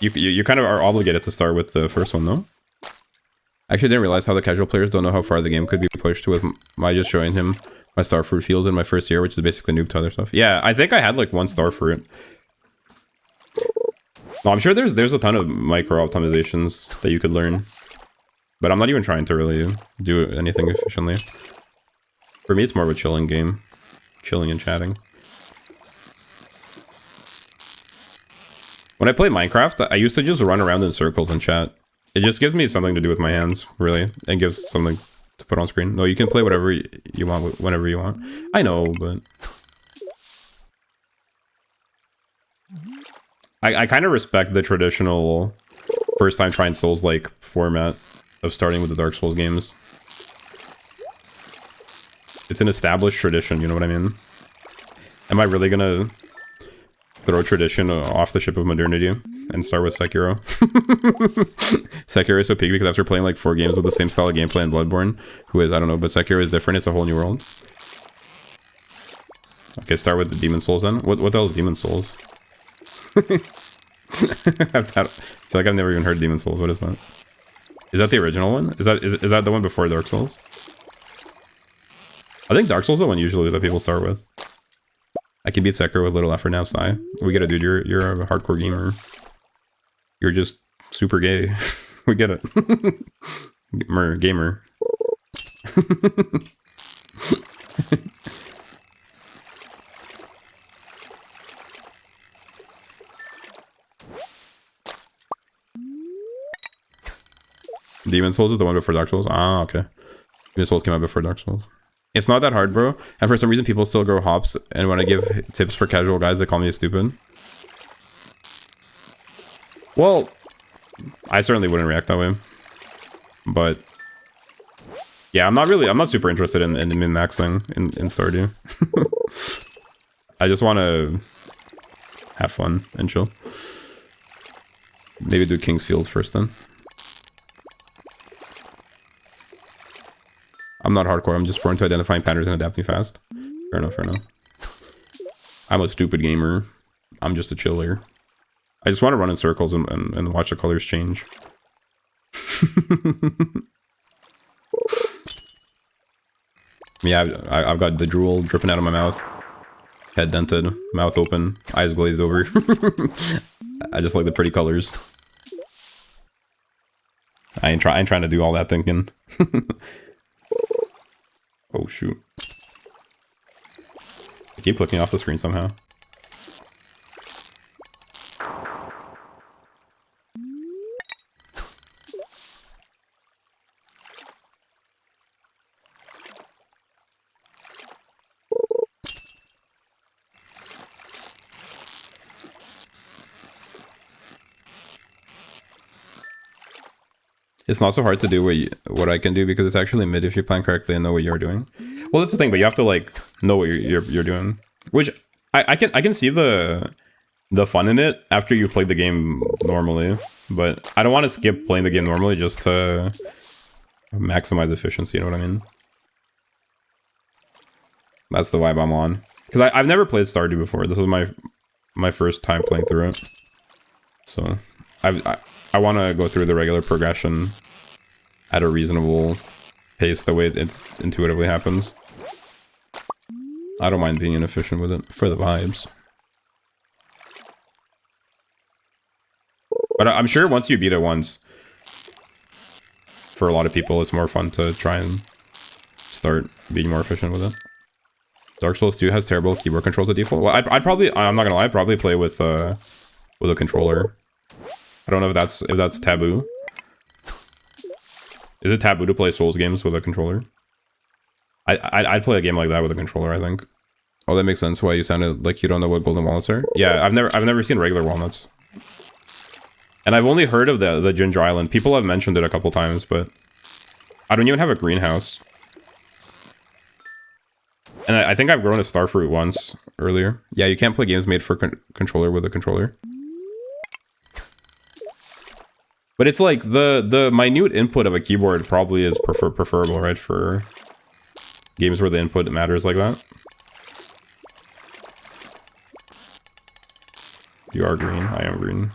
you kind of are obligated to start with the first one, though. I actually didn't realize how the casual players don't know how far the game could be pushed with my just showing him my starfruit fields in my first year, which is basically noob to other stuff. Yeah, I think I had like one starfruit. No, I'm sure there's a ton of micro optimizations that you could learn. But I'm not even trying to really do anything efficiently. For me, it's more of a chilling game. Chilling and chatting. When I play Minecraft, I used to just run around in circles and chat. It just gives me something to do with my hands, really. And gives something to put on screen. No, you can play whatever you want, whenever you want. I know, but... I kind of respect the traditional first time trying Souls-like format of starting with the Dark Souls games. It's an established tradition, you know what I mean? Am I really gonna throw tradition off the ship of modernity and start with Sekiro? Sekiro is so peak because after playing like 4 games with the same style of gameplay in Bloodborne, I don't know, but Sekiro is different, it's a whole new world. Okay, start with the Demon Souls then. What the hell is Demon Souls? I feel like I've never even heard Demon Souls. What is that? Is that the original one? Is that the one before Dark Souls? I think Dark Souls is the one usually that people start with. I can beat Sekiro with little effort now, Sai. We get it, dude. You're a hardcore gamer. You're just super gay. We get it. Gamer. Demon Souls is the one before Dark Souls? Ah, okay. Demon Souls came out before Dark Souls. It's not that hard, bro. And for some reason, people still grow hops. And when I give tips for casual guys, they call me stupid. Well, I certainly wouldn't react that way. But yeah, I'm not super interested in min-maxing in Stardew. I just want to have fun and chill. Maybe do King's Field first then. I'm not hardcore, I'm just prone to identifying patterns and adapting fast. Fair enough, fair enough. I'm a stupid gamer. I'm just a chiller. I just want to run in circles and watch the colors change. Yeah, I've got the drool dripping out of my mouth. Head dented, mouth open, eyes glazed over. I just like the pretty colors. I ain't trying to do all that thinking. Oh shoot. I keep clicking off the screen somehow. It's not so hard to do what I can do because it's actually mid if you plan correctly and know what you're doing. Well, that's the thing, but you have to like know what you're doing. Which I can see the fun in it after you've played the game normally, but I don't want to skip playing the game normally just to maximize efficiency. You know what I mean? That's the vibe I'm on. Because I've never played Stardew before. This is my first time playing through it, so I want to go through the regular progression at a reasonable pace, the way it intuitively happens. I don't mind being inefficient with it for the vibes. But I'm sure once you beat it once, for a lot of people, it's more fun to try and start being more efficient with it. Dark Souls 2 has terrible keyboard controls at default. Well, I'd probably, I'm not gonna lie, I'd probably play with a controller. I don't know if that's taboo. Is it taboo to play Souls games with a controller? I'd play a game like that with a controller, I think. Oh, that makes sense why you sounded like you don't know what golden walnuts are. Yeah, I've never seen regular walnuts. And I've only heard of the Ginger Island. People have mentioned it a couple times, but I don't even have a greenhouse. And I think I've grown a starfruit once earlier. Yeah, you can't play games made for controller with a controller. But it's like the minute input of a keyboard probably is preferable, right? For games where the input matters like that. You are green. I am green.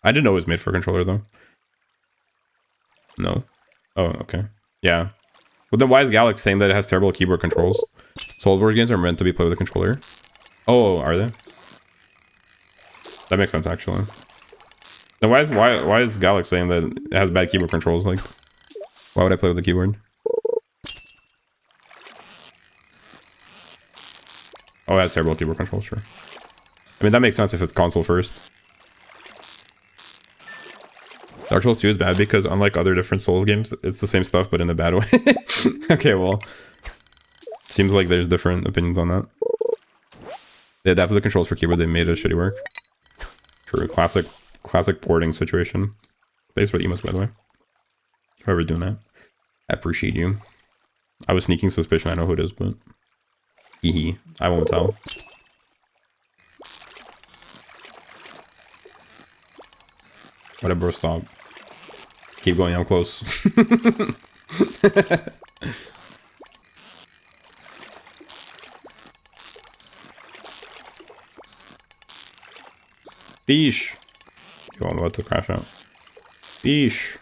I didn't know it was made for a controller though. No. Oh, okay. Yeah. But then why is Galax saying that it has terrible keyboard controls? Soulboard games are meant to be played with a controller. Oh, are they? That makes sense, actually. Then why is Galax saying that it has bad keyboard controls? Like, why would I play with the keyboard? Oh, it has terrible keyboard controls, sure. I mean, that makes sense if it's console first. Dark Souls 2 is bad because unlike other different Souls games, it's the same stuff, but in a bad way. Okay, well. Seems like there's different opinions on that. They adapted the controls for keyboard, they made a shitty work. True, classic porting situation. Thanks for the emotes, by the way. Whoever's doing that. I appreciate you. I was sneaking suspicion, I know who it is, but... Hee I won't tell. Whatever, bro, stop. Keep going, I'm close. Beesh. Yo, I'm about to crash out. Beesh.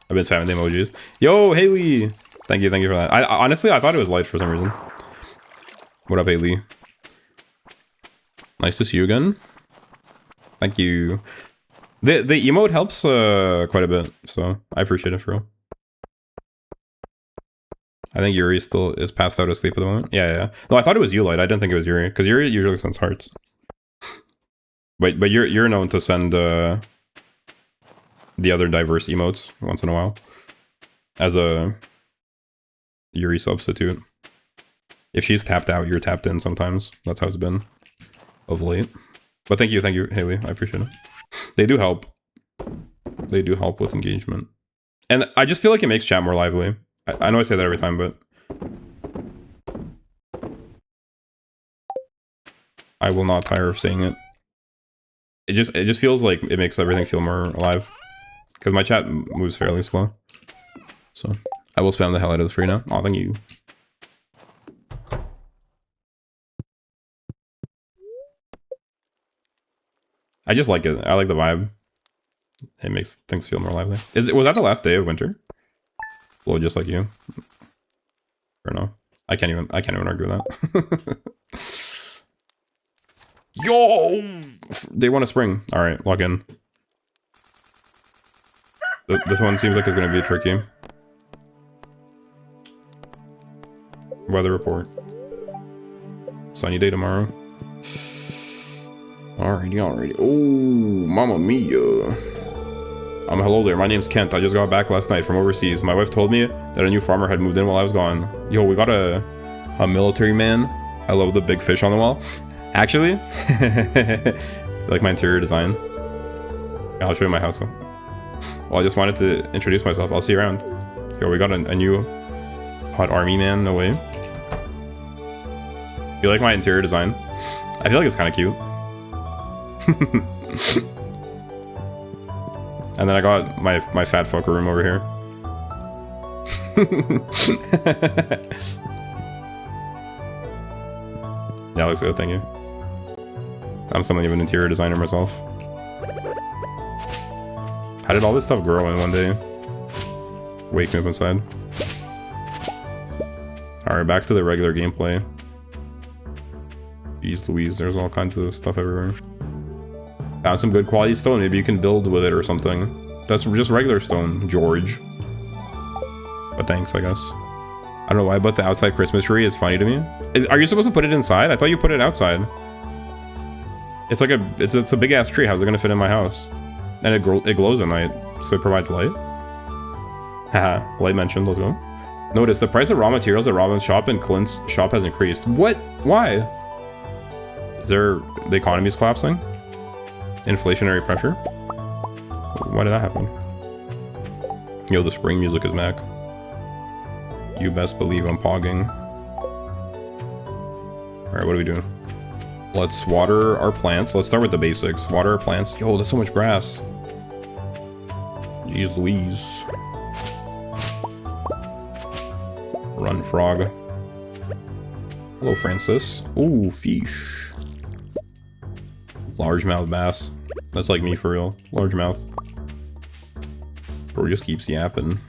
I've been spamming the emojis. Yo, Haley! Thank you for that. Honestly, I thought it was light for some reason. What up, Haley? Nice to see you again. Thank you. The emote helps quite a bit, so I appreciate it for real. I think Yuri still is passed out asleep at the moment. Yeah. No, I thought it was you, Light. I didn't think it was Yuri, because Yuri usually sends hearts. But you're known to send the other diverse emotes once in a while as a Yuri substitute. If she's tapped out, you're tapped in sometimes. That's how it's been of late. But thank you, Haley. I appreciate it. They do help. They do help with engagement. And I just feel like it makes chat more lively. I know I say that every time, but I will not tire of saying it. It just feels like it makes everything feel more alive. Because my chat moves fairly slow. So I will spam the hell out of this for you now. Oh, thank you. I just like it. I like the vibe. It makes things feel more lively. Was that the last day of winter? Well, just like you. Or no? I can't even argue with that. Yo! They want a spring. Alright, log in. This one seems like it's gonna be tricky. Weather report. Sunny day tomorrow. Alrighty. Oh, mamma mia. Hello there, my name's Kent. I just got back last night from overseas. My wife told me that a new farmer had moved in while I was gone. Yo, we got a military man. I love the big fish on the wall. Actually, like my interior design. I'll show you my house. Well, I just wanted to introduce myself. I'll see you around. Yo, we got a new hot army man. No way. You like my interior design? I feel like it's kind of cute. And then I got my fat fucker room over here. Yeah, looks good, thank you. I'm something of an interior designer myself. How did all this stuff grow in one day? Wake me up inside. Alright, back to the regular gameplay. Jeez Louise, there's all kinds of stuff everywhere. Found some good quality stone, maybe you can build with it or something. That's just regular stone, George. But thanks, I guess. I don't know why, but the outside Christmas tree is funny to me. Are you supposed to put it inside? I thought you put it outside. It's like it's a big ass tree. How's it gonna fit in my house? And it glows at night, so it provides light. Haha, light mentioned, let's go. Notice the price of raw materials at Robin's shop and Clint's shop has increased. What? Why? Is the economy's collapsing? Inflationary pressure? Why did that happen? Yo, the spring music is back. You best believe I'm pogging. Alright, what are we doing? Let's water our plants. Let's start with the basics. Water our plants. Yo, there's so much grass. Jeez Louise. Run, frog. Hello, Francis. Ooh, fish. Largemouth bass. That's like me for real. Largemouth. Bro just keeps yapping.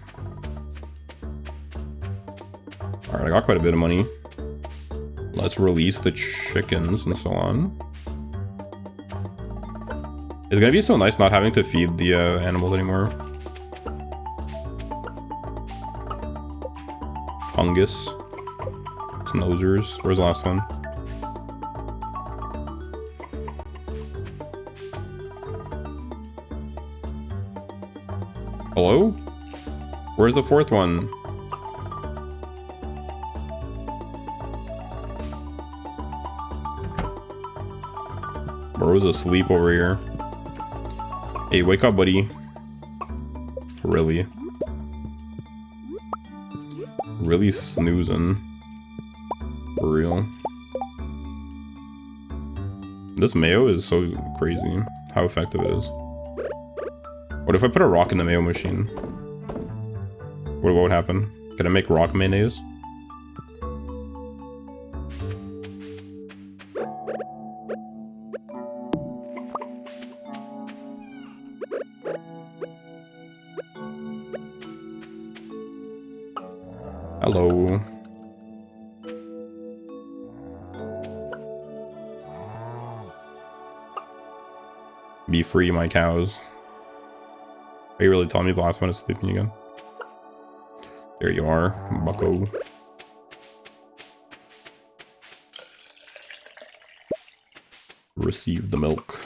Alright, I got quite a bit of money. Let's release the chickens and so on. It's gonna be so nice not having to feed the animals anymore. Fungus. Snoozers. Where's the last one? Hello? Where's the fourth one? Bro's asleep over here. Hey, wake up, buddy. Really? Really snoozing. For real. This mayo is so crazy. How effective it is. What if I put a rock in the mayo machine? What would happen? Can I make rock mayonnaise? Hello. Be free, my cows. Are you really telling me the last one is sleeping again? There you are, bucko. Receive the milk.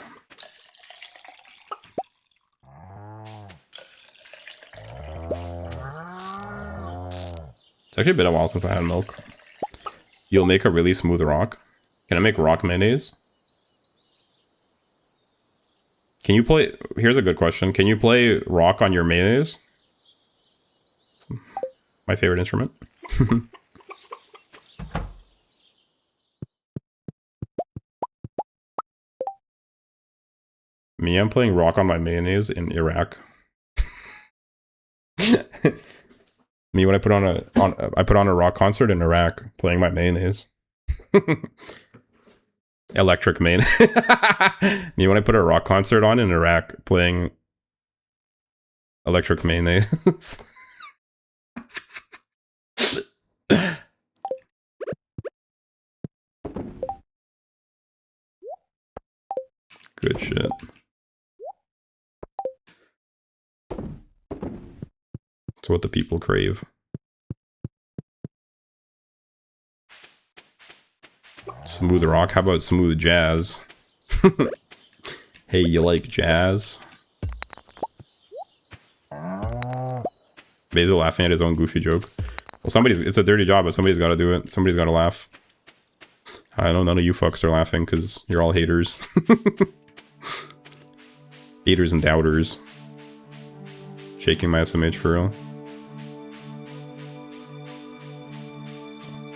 It's actually been a while since I had milk. You'll make a really smooth rock. Can I make rock mayonnaise? Can you play... Here's a good question. Can you play rock on your mayonnaise? My favorite instrument. Me, I'm playing rock on my mayonnaise in Iraq. Me, when I put on a rock concert in Iraq, playing my mayonnaise. Electric main. Me, when I put a rock concert on in Iraq, playing electric mayonnaise. That's what the people crave. Smooth rock? How about smooth jazz? Hey, you like jazz? Basil laughing at his own goofy joke. Well, it's a dirty job, but somebody's got to do it. Somebody's got to laugh. I know none of you fucks are laughing because you're all haters. Haters and doubters. Shaking my SMH for real.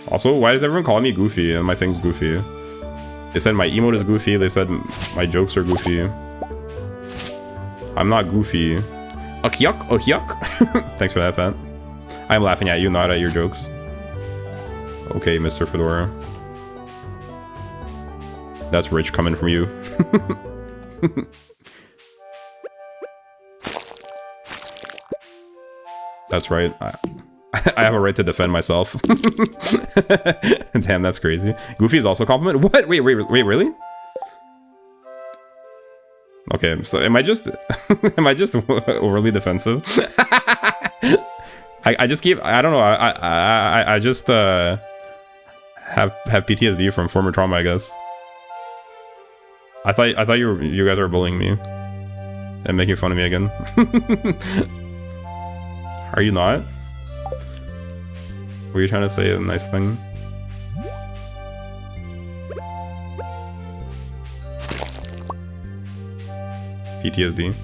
Also, why does everyone call me goofy and my thing's goofy? They said my emote is goofy, they said my jokes are goofy. I'm not goofy. Ugh yuck, ugh yuck. Thanks for that, Pat. I'm laughing at you, not at your jokes. Okay, Mr. Fedora. That's rich coming from you. That's right. I have a right to defend myself. Damn, that's crazy. Goofy is also a compliment? What? Wait, really? Okay, so am I just overly defensive? I just keep, I don't know, I just have PTSD from former trauma, I guess. I thought you guys were bullying me and making fun of me again. Are you not? Were you trying to say a nice thing? PTSD.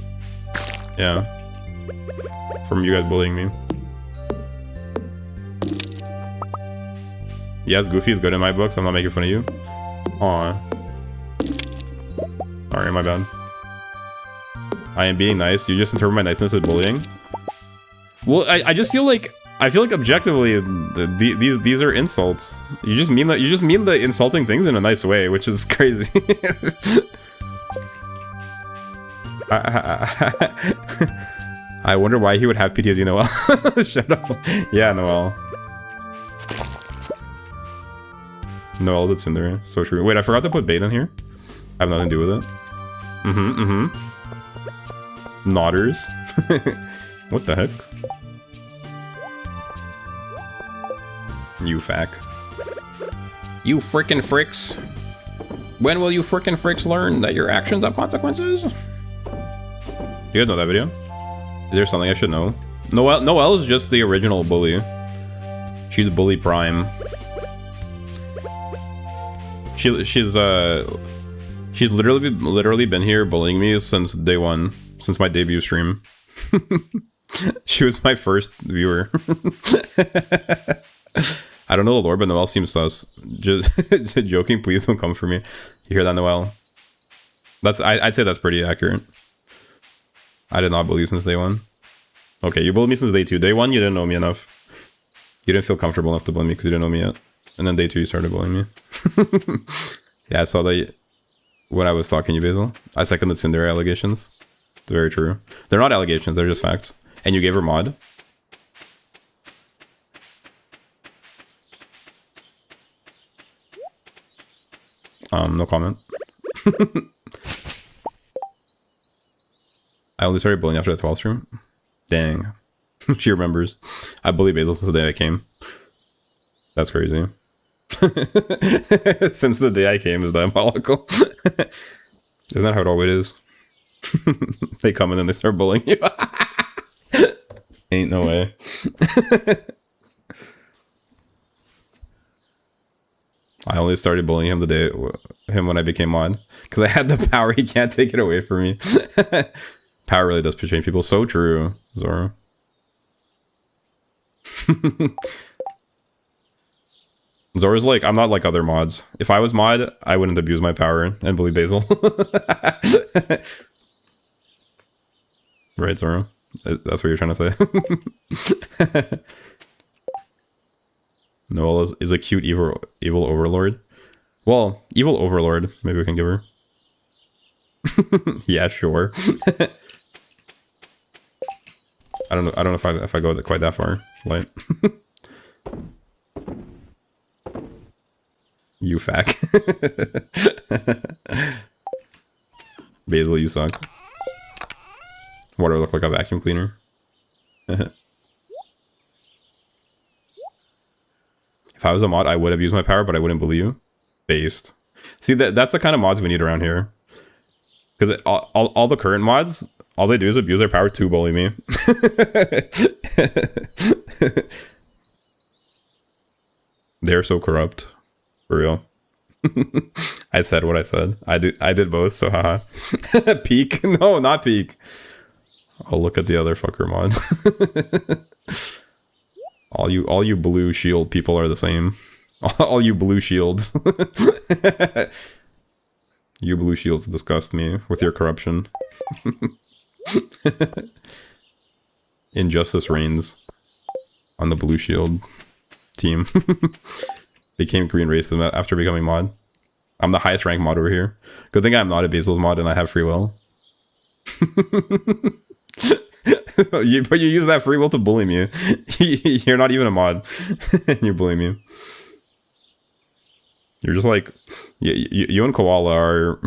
Yeah. From you guys bullying me. Yes, Goofy is good in my books. I'm not making fun of you. Aw. Alright, my bad. I am being nice. You just interpret my niceness as bullying? Well, I just feel like objectively these are insults. You just mean the insulting things in a nice way, which is crazy. I wonder why he would have PTSD, Noel. Shut up. Yeah, Noel. Noel's a tsundere. So true. Wait, I forgot to put bait in here. I have nothing to do with it. Nodders. What the heck? You fack. You frickin' fricks. When will you frickin' fricks learn that your actions have consequences? You guys know that video? Is there something I should know? Noelle is just the original bully. She's bully prime. She's literally been here bullying me since day one, since my debut stream. She was my first viewer. I don't know the lore, but Noelle seems sus. Just joking, please don't come for me. You hear that, Noelle? I'd say that's pretty accurate. I did not bully you since day one. Okay, you bullied me since day two. Day one, you didn't know me enough. You didn't feel comfortable enough to bully me because you didn't know me yet. And then day two, you started bullying me. Yeah, I saw that when I was stalking you, Basil. I second the tsundere allegations. It's very true. They're not allegations, they're just facts. And you gave her mod. No comment. I only started bullying after the 12th stream. Dang. She remembers. I bullied Basil since the day I came. That's crazy. Since the day I came is diabolical. Isn't that how it always is? They come and then they start bullying you. Ain't no way. I only started bullying him when I became mod. Because I had the power, he can't take it away from me. Power really does change people. So true, Zoro. Zora's like, I'm not like other mods. If I was mod, I wouldn't abuse my power and bully Basil. Right, Zoro? That's what you're trying to say? Noelle is a cute evil overlord. Well, evil overlord. Maybe we can give her. Yeah, sure. I don't know if I go quite that far. Light. You fack. Basil, you suck. What do I look like, a vacuum cleaner? If I was a mod, I would have used my power, but I wouldn't bully you. Based. See, that's the kind of mods we need around here. Because all the current mods, all they do is abuse their power to bully me. They're so corrupt. For real. I said what I said. I did both, so haha. Peek? No, not peek. I'll look at the other fucker mod. all you blue shield people are the same. All you blue shields. You blue shields disgust me with your corruption. Injustice reigns on the blue shield team. Became green racism after becoming mod. I'm the highest ranked mod over here. Good thing I'm not a Basil's mod and I have free will. But you use that free will to bully me. You're not even a mod. And you bully me. You're just like... You and Koala are...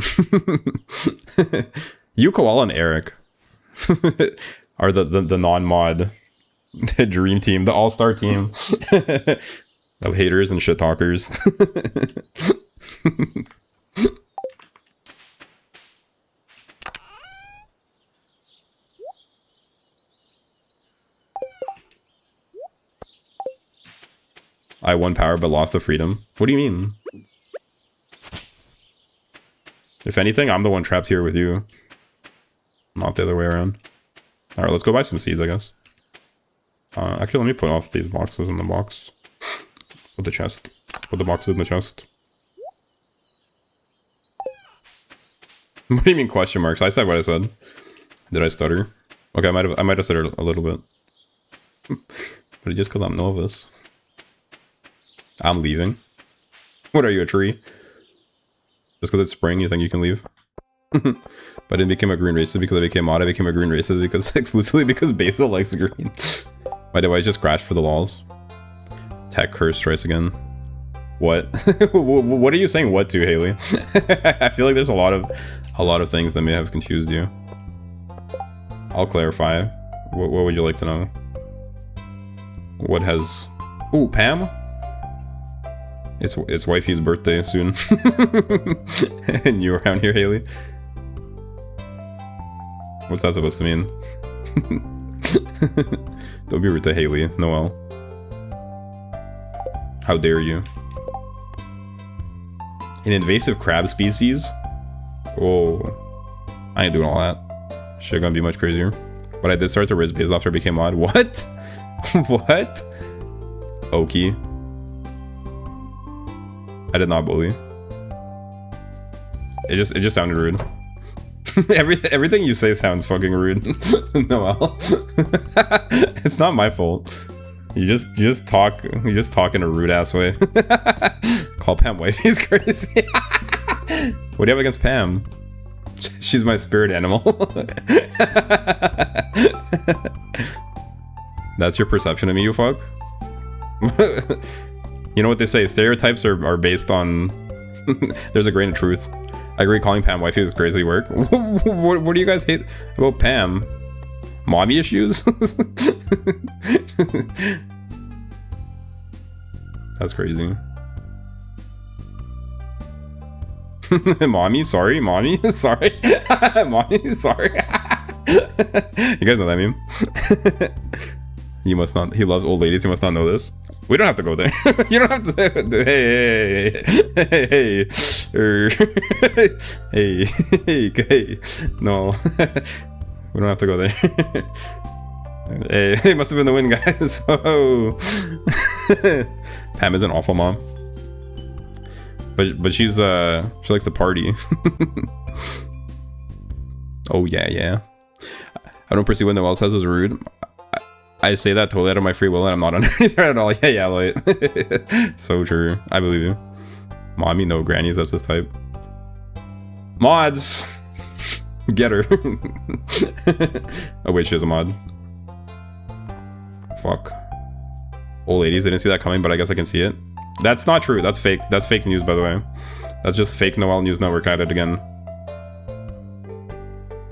You, Koala, and Eric are the non-mod dream team. The all-star team. Of haters and shit talkers. I won power but lost the freedom. What do you mean? If anything, I'm the one trapped here with you. Not the other way around. Alright, let's go buy some seeds, I guess. Actually, let me put off these boxes in the box. Put the chest. Put the boxes in the chest. What do you mean question marks? I said what I said. Did I stutter? Okay, I might have stuttered a little bit. But it's just because I'm novice. I'm leaving. What are you, a tree? Just because it's spring, you think you can leave? But I didn't become a green racist because I became mod. I became a green racist because exclusively because Basil likes green. My device just crashed for the lols. Tech curse twice again. What? What are you saying what to, Haley? I feel like there's a lot of things that may have confused you. I'll clarify. What would you like to know? What has... Ooh, Pam? It's wifey's birthday soon. And you around here, Haley? What's that supposed to mean? Don't be rude to Haley, Noel. How dare you? An invasive crab species? Oh, I ain't doing all that. Shit gonna be much crazier. But I did start to riz Basil after I became mod. What? What? Okie. I did not bully. It just sounded rude. Everything you say sounds fucking rude. Noel. It's not my fault. You just talk in a rude ass way. Call Pam wifey's crazy. What do you have against Pam? She's my spirit animal. That's your perception of me, you fuck? You know what they say, stereotypes are based on... There's a grain of truth. I agree, calling Pam wifey is crazy work. What do you guys hate about Pam? Mommy issues? That's crazy. Mommy, sorry, mommy, sorry. Mommy, sorry. You guys know that meme? You must not. He loves old ladies. You must not know this. We don't have to go there. You don't have to say, hey. No. We don't have to go there. Hey, it must have been the wind, guys. Oh. Pam is an awful mom. But she likes to party. Oh yeah. I don't perceive what Noel says as rude. I say that totally out of my free will and I'm not underneath her at all. Yeah, like so true. I believe you. Mommy, no grannies, that's his type. Mods! Get her. Oh wait, she has a mod. Fuck. Old ladies, didn't see that coming, but I guess I can see it. That's not true. That's fake. That's fake news, by the way. That's just fake Noel News Network at it again.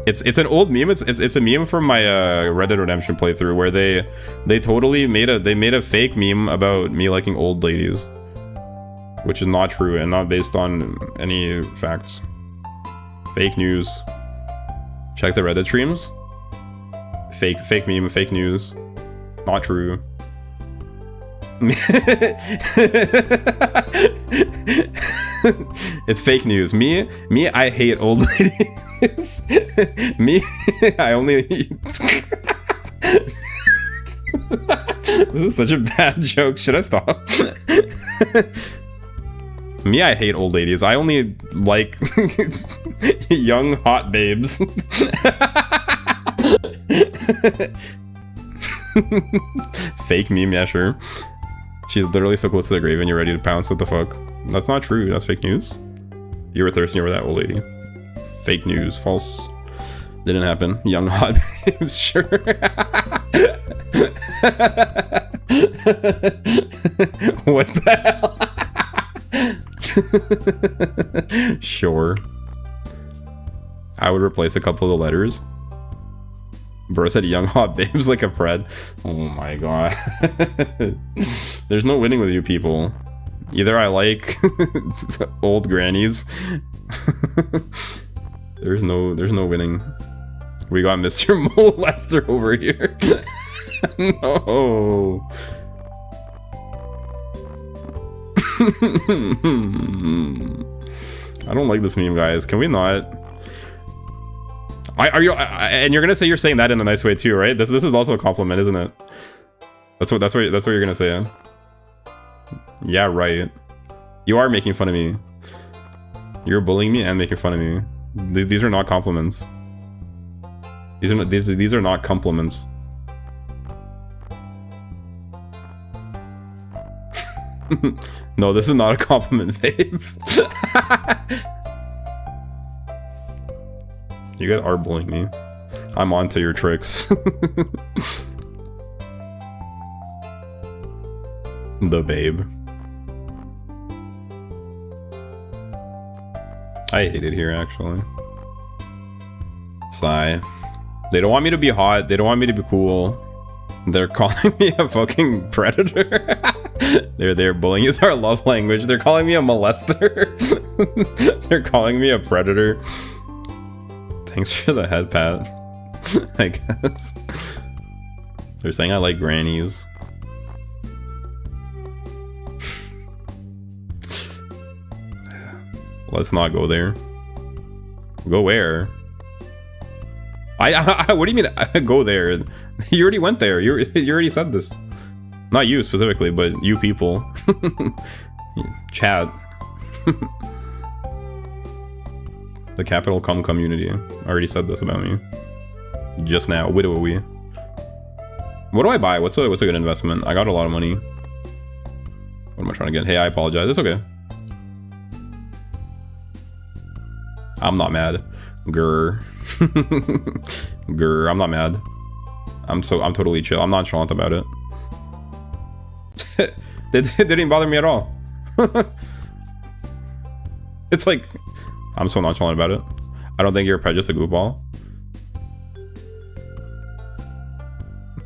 It's an old meme. It's a meme from my Red Dead Redemption playthrough where they totally made a fake meme about me liking old ladies, which is not true and not based on any facts. Fake news. Check the Reddit streams. Fake meme, fake news. Not true. It's fake news. Me, I hate old ladies. Me, I only This is such a bad joke. Should I stop? Me, I hate old ladies. I only like young, hot babes. Fake meme, yeah, sure. She's literally so close to the grave and you're ready to pounce. What the fuck? That's not true. That's fake news. You were thirsty over that old lady. Fake news. False. Didn't happen. Young, hot babes, sure. What the hell? Sure. I would replace a couple of the letters. Bro said young hot babes like a pred. Oh my god. There's no winning with you people. Either I like old grannies. There's no winning. We got Mr. Molester over here. No. I don't like this meme, guys. Can we not? Are you? And you're gonna say you're saying that in a nice way too, right? This is also a compliment, isn't it? That's what you're gonna say. Yeah? Yeah, right. You are making fun of me. You're bullying me and making fun of me. These are not compliments. These are not compliments. No, this is not a compliment, babe. You guys are bullying me. I'm onto your tricks. The babe. I hate it here, actually. Sigh. They don't want me to be hot. They don't want me to be cool. They're calling me a fucking predator. They're bullying is our love language. They're calling me a molester. They're calling me a predator. Thanks for the head pat. I guess. They're saying I like grannies. Let's not go there. Go where? What do you mean go there? You already went there. You already said this. Not you specifically, but you people. Chat. The capital cum community. I already said this about me. Just now. Widowy. What do I buy? What's a good investment? I got a lot of money. What am I trying to get? Hey, I apologize. It's okay. I'm not mad. Grr. Grr. I'm not mad. I'm totally chill. I'm nonchalant about it. It didn't bother me at all. It's like, I'm so nonchalant about it. I don't think you're prejudiced, a goofball.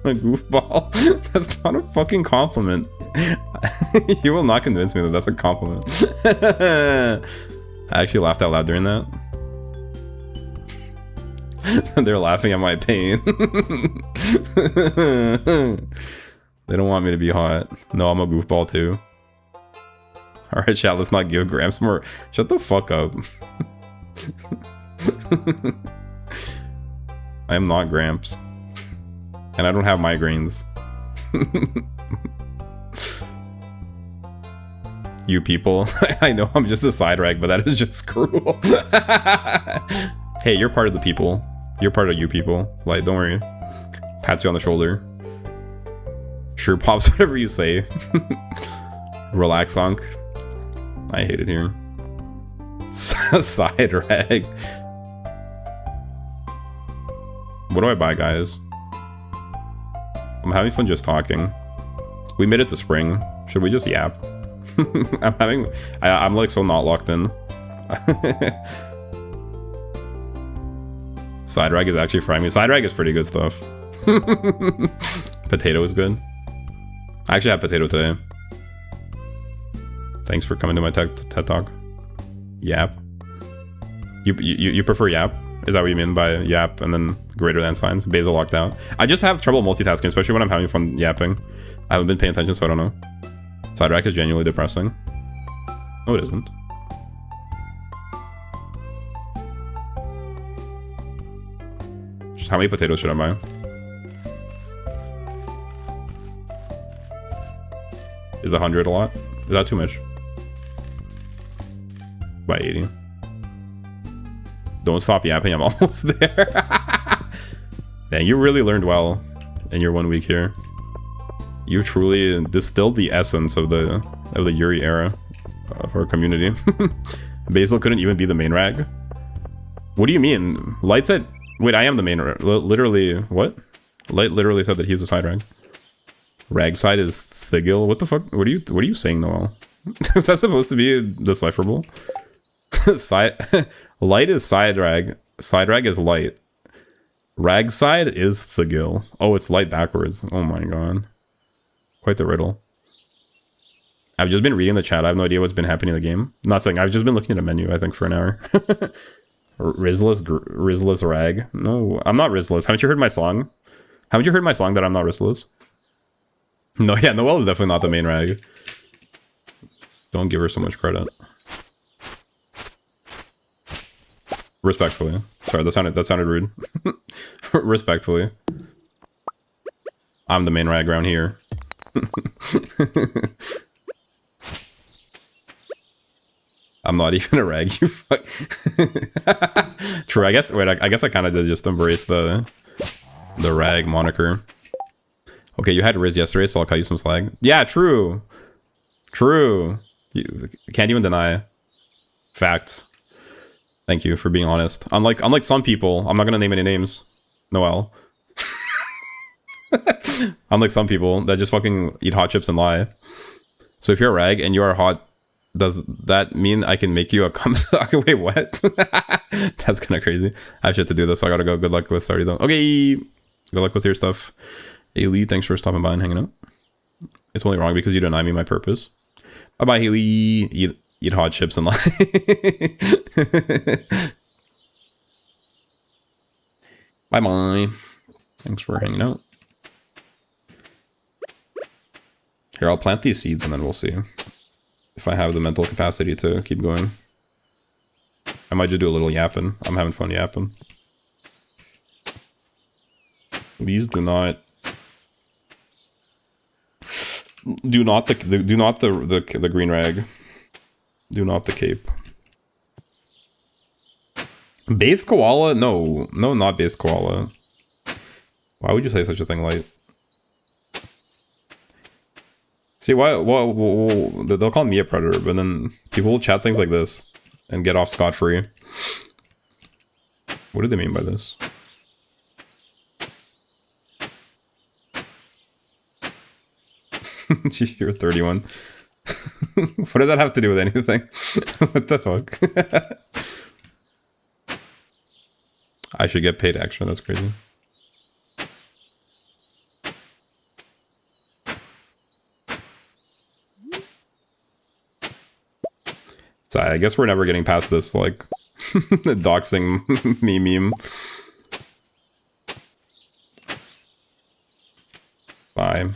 A goofball? That's not a fucking compliment. You will not convince me that that's a compliment. I actually laughed out loud during that. They're laughing at my pain. They don't want me to be hot. No, I'm a goofball too. Alright, chat, let's not give Gramps more. Shut the fuck up. I am not Gramps. And I don't have migraines. You people. I know I'm just a side rag, but that is just cruel. Hey, you're part of the people. You're part of you people. Like, don't worry. Pats you on the shoulder. Sure pops, whatever you say. Relax, Onk. I hate it here. Side rag. What do I buy, guys? I'm having fun just talking. We made it to spring. Should we just yap? I'm like so not locked in. Side rag is actually frying me. Side rag is pretty good stuff. Potato is good. I actually had potato today. Thanks for coming to my TED Talk. Yap. You prefer yap? Is that what you mean by yap and then greater than signs? Basil locked out. I just have trouble multitasking, especially when I'm having fun yapping. I haven't been paying attention, so I don't know. Side rack is genuinely depressing. No, it isn't. Just how many potatoes should I buy? Is 100 a lot? Is that too much? By 80. Don't stop yapping, I'm almost there. Dang, you really learned well in your 1 week here. You truly distilled the essence of the Yuri era of our community. Basil couldn't even be the main rag. What do you mean? Light said, wait, I am the main rag. Literally, what? Light literally said that he's the side rag. Rag side is Thigil. What the fuck? What are you saying, Noel? Is that supposed to be decipherable? Light is side rag. Side rag is light. Rag side is Thigil. Oh, it's light backwards. Oh my god. Quite the riddle. I've just been reading the chat. I have no idea what's been happening in the game. Nothing. I've just been looking at a menu, I think, for an hour. Rizless rag. No, I'm not Rizless. Haven't you heard my song? Haven't you heard my song that I'm not Rizless? No, yeah, Noelle is definitely not the main rag. Don't give her so much credit. Respectfully. Sorry, that sounded rude. Respectfully. I'm the main rag around here. I'm not even a rag, you fuck. True, I guess I kind of did just embrace the rag moniker. Okay, you had Riz yesterday, so I'll cut you some slag. Yeah, true. True. You can't even deny. Fact. Thank you for being honest. Unlike some people, I'm not gonna name any names. Noel. Unlike some people that just fucking eat hot chips and lie. So if you're a rag and you are hot, does that mean I can make you a cum suck? Wait, what? That's kind of crazy. I have shit to do this, so I gotta go. Good luck with Stardew though. Okay. Good luck with your stuff. Haley, thanks for stopping by and hanging out. It's only wrong because you deny me my purpose. Bye-bye, Haley. Eat hot chips and lie. Bye-bye. Thanks for hanging out. Here, I'll plant these seeds and then we'll see if I have the mental capacity to keep going. I might just do a little yapping. I'm having fun yapping. These do not the green rag. Do not the cape. Bathed koala? No, not bathed koala. Why would you say such a thing, Light? See, why they'll call me a predator, but then people will chat things like this and get off scot-free. What do they mean by this? You're 31. What does that have to do with anything? What the fuck? I should get paid extra, that's crazy. So I guess we're never getting past this, like, doxing me meme. Bye.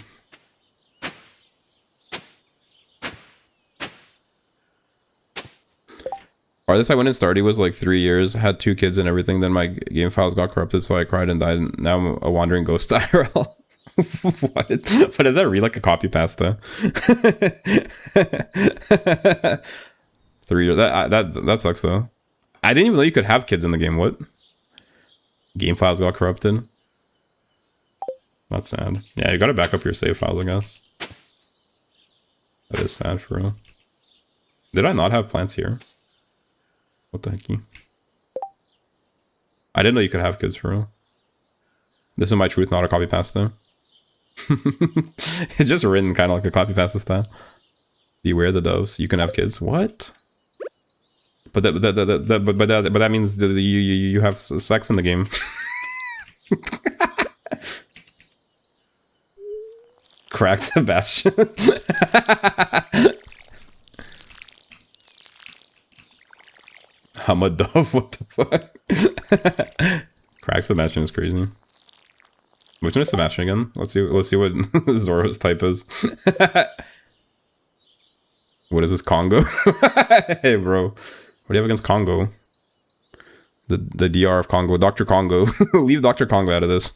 Farthest I went in Stardew was like 3 years, had 2 kids and everything, then my game files got corrupted, so I cried and died, and now I'm a wandering ghost IRL. What? But is that really like a copy pasta? 3 years. That sucks though. I didn't even know you could have kids in the game. What? Game files got corrupted. That's sad. Yeah, you gotta back up your save files, I guess. That is sad for real. Did I not have plants here? What the hecky? I didn't know you could have kids for real. This is my truth, not a copy pasta. It's just written kind of like a copy pasta style. Beware the doves. You can have kids. What? But that means that you have sex in the game. Cracked Sebastian. I'm a dove. What the fuck? Cracked Sebastian is crazy. Which one is Sebastian again? Let's see what Zoro's type is. What is this, Congo? Hey bro. What do you have against Congo? The DR of Congo. Dr. Congo. Leave Dr. Congo out of this.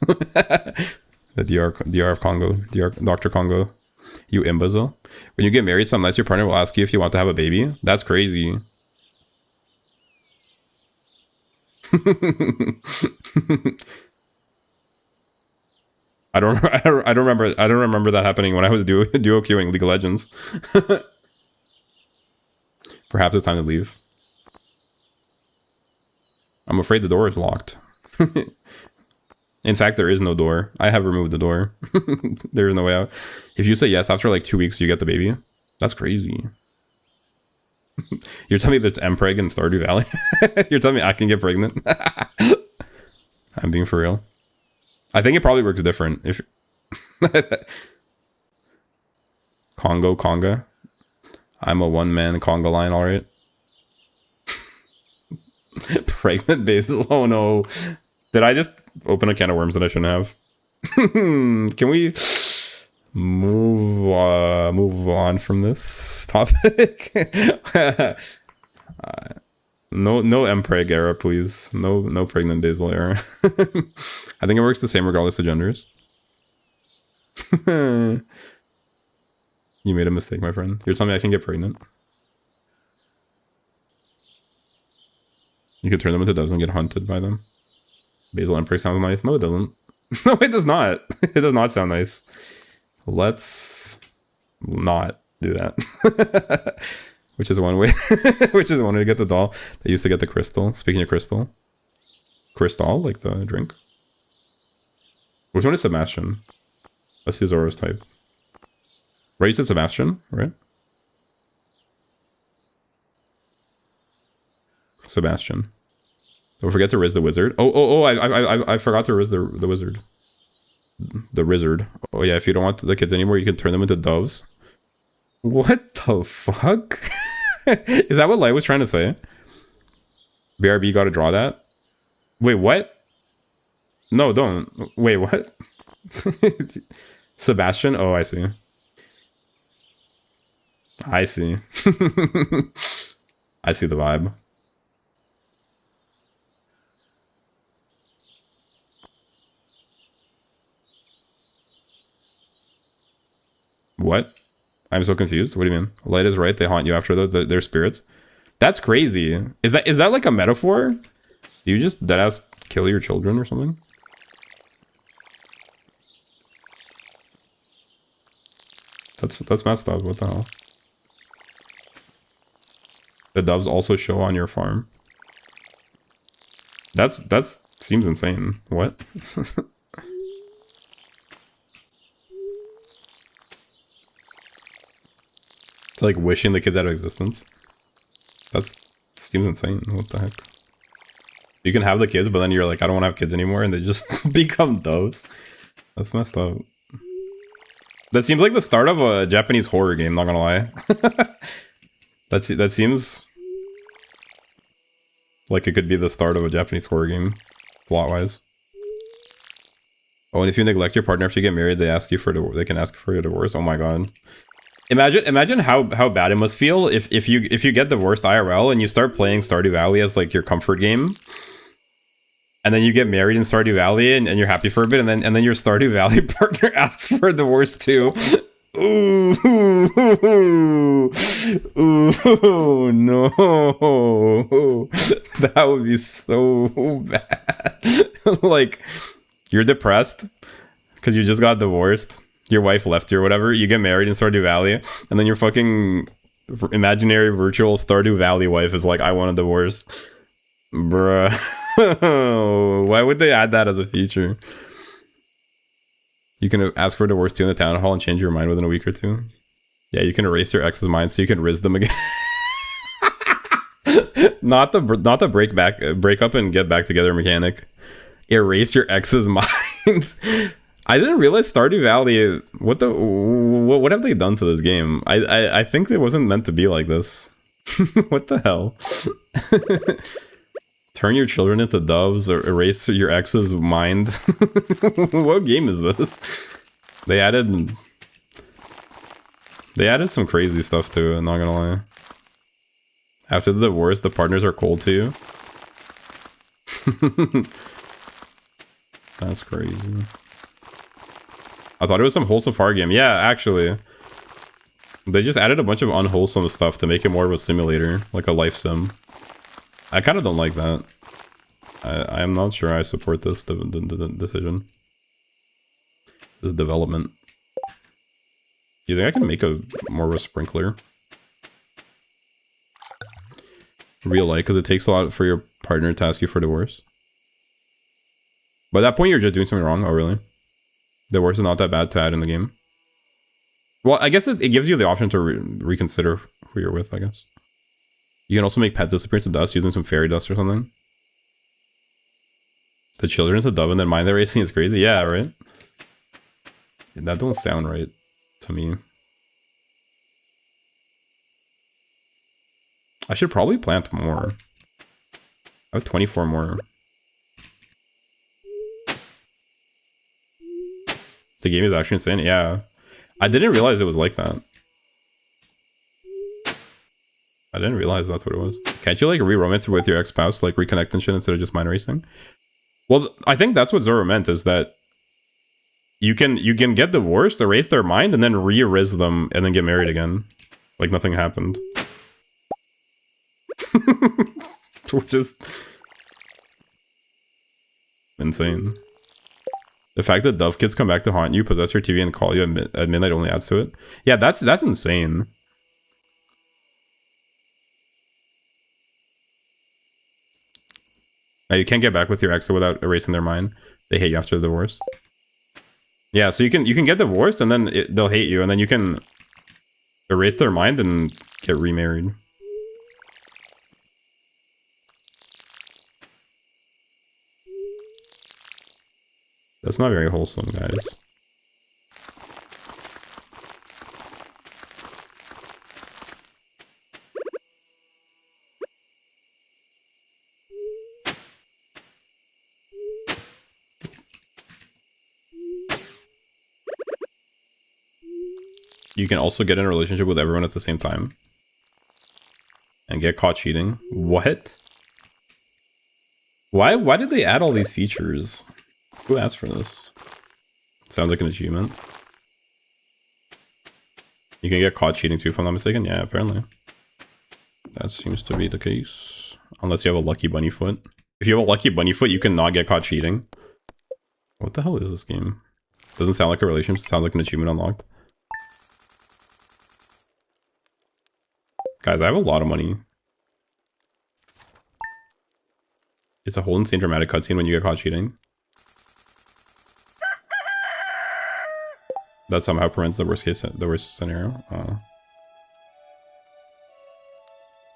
The DR of Congo. Dr. Congo. You imbecile. When you get married, sometimes your partner will ask you if you want to have a baby. That's crazy. I don't remember that happening when I was duo queuing League of Legends. Perhaps it's time to leave. I'm afraid the door is locked. In fact, there is no door. I have removed the door. There is no way out. If you say yes after like 2 weeks, you get the baby. That's crazy. You're telling me there's mpreg in Stardew Valley? You're telling me I can get pregnant? I'm being for real. I think it probably works different. If Conga. I'm a one-man conga line, alright. Pregnant Basil. Oh no. Did I just open a can of worms that I shouldn't have? Can we move on from this topic? No mpreg era, please. No pregnant Basil era. I think it works the same regardless of genders. You made a mistake, my friend. You're telling me I can get pregnant? You could turn them into doves and get hunted by them. Basil mpreg sounds nice. No, it doesn't. No, it does not. It does not sound nice. Let's not do that. Which is one way. Which is one way to get the doll. They used to get the crystal. Speaking of crystal. Crystal, like the drink. Which one is Sebastian? Let's see Zoro's type. Right, you said Sebastian, right? Sebastian. Don't forget to riz the wizard. I forgot to riz the wizard. The wizard. Oh yeah, if you don't want the kids anymore, you can turn them into doves. What the fuck? Is that what Light was trying to say? BRB gotta draw that? Wait, what? No, don't. Wait, what? Sebastian? Oh, I see. I see. I see the vibe. What? I'm so confused. What do you mean? Light is right. They haunt you after their spirits. That's crazy. Is that like a metaphor? Do you just deadass kill your children or something? That's messed up. What the hell? The doves also show on your farm. That seems insane. What? It's like wishing the kids out of existence. That seems insane. What the heck? You can have the kids, but then you're like, I don't want to have kids anymore, and they just become doves. That's messed up. That seems like the start of a Japanese horror game, not gonna lie. That seems like it could be the start of a Japanese horror game, plot-wise. Oh, and if you neglect your partner after you get married, they can ask for a divorce. Oh my god. Imagine how bad it must feel if you get divorced IRL and you start playing Stardew Valley as like your comfort game, and then you get married in Stardew Valley and you're happy for a bit, and then your Stardew Valley partner asks for a divorce too. Ooh, ooh, no, that would be so bad. Like, you're depressed because you just got divorced. Your wife left you or whatever. You get married in Stardew Valley, and then your fucking imaginary virtual Stardew Valley wife is like, I want a divorce. Bruh. Why would they add that as a feature? You can ask for a divorce too in the town hall and change your mind within a week or two. Yeah, you can erase your ex's mind so you can riz them again. Not the break up and get back together mechanic. Erase your ex's mind. I didn't realize Stardew Valley. What have they done to this game? I think it wasn't meant to be like this. What the hell? Turn your children into doves or erase your ex's mind. What game is this? They added some crazy stuff to it, not gonna lie. After the divorce, the partners are cold to you. That's crazy. I thought it was some wholesome far game. Yeah, actually. They just added a bunch of unwholesome stuff to make it more of a simulator, like a life sim. I kind of don't like that. I'm not sure I support this the decision. This development. You think I can make a more of a sprinkler? Real life, because it takes a lot for your partner to ask you for divorce. By that point, you're just doing something wrong. Oh, really? Divorce is not that bad to add in the game. Well, I guess it gives you the option to reconsider who you're with, I guess. You can also make pets disappear into dust using some fairy dust or something. The children into dove and then mind their racing is crazy. Yeah, right? That don't sound right to me. I should probably plant more. I have 24 more. The game is actually insane. Yeah. I didn't realize it was like that. I didn't realize that's what it was. Can't you like re-romance with your ex-spouse, like reconnect and shit instead of just mind racing? Well, I think that's what Zoro meant, is that you can get divorced, erase their mind, and then re-erase them and then get married again. Like nothing happened. Which is insane. The fact that dove kids come back to haunt you, possess your TV, and call you at midnight only adds to it. Yeah, that's insane. Now, you can't get back with your ex without erasing their mind. They hate you after the divorce. Yeah, so you can get divorced and then they'll hate you, and then you can erase their mind and get remarried. That's not very wholesome, guys. You can also get in a relationship with everyone at the same time. And get caught cheating. What? Why did they add all these features? Who asked for this? Sounds like an achievement. You can get caught cheating too, if I'm not mistaken. Yeah, apparently. That seems to be the case. Unless you have a lucky bunny foot. If you have a lucky bunny foot, you cannot get caught cheating. What the hell is this game? Doesn't sound like a relationship. It sounds like an achievement unlocked. Guys, I have a lot of money. It's a whole insane dramatic cutscene when you get caught cheating. That somehow prevents the worst scenario.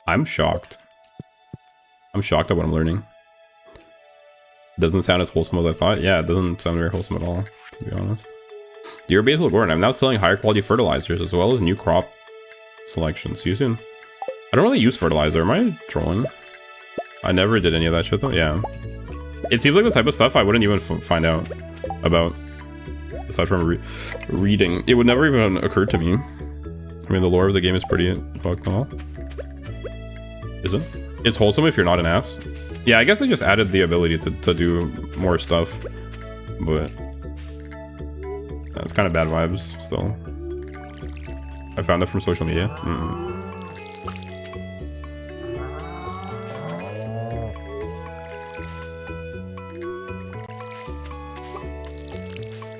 I'm shocked. I'm shocked at what I'm learning. Doesn't sound as wholesome as I thought. Yeah, it doesn't sound very wholesome at all, to be honest. Dear Basil Goran, I'm now selling higher quality fertilizers as well as new crop selections. See you soon. I don't really use fertilizer. Am I trolling? I never did any of that shit though. Yeah. It seems like the type of stuff I wouldn't even find out about. Aside from reading. It would never even occur to me. I mean, the lore of the game is pretty fucked and all. Is it? It's wholesome if you're not an ass. Yeah, I guess they just added the ability to do more stuff. But that's kind of bad vibes still. I found that from social media.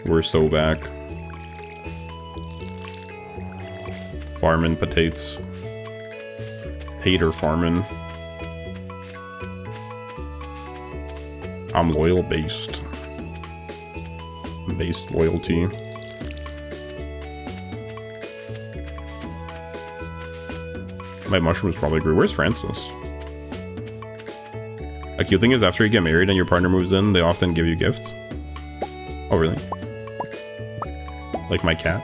We're so back. Farming potatoes. Tater farming. I'm loyal based. Based loyalty. My mushrooms probably grew. Where's Francis? A cute thing is after you get married and your partner moves in, they often give you gifts. Oh, really? Like my cat?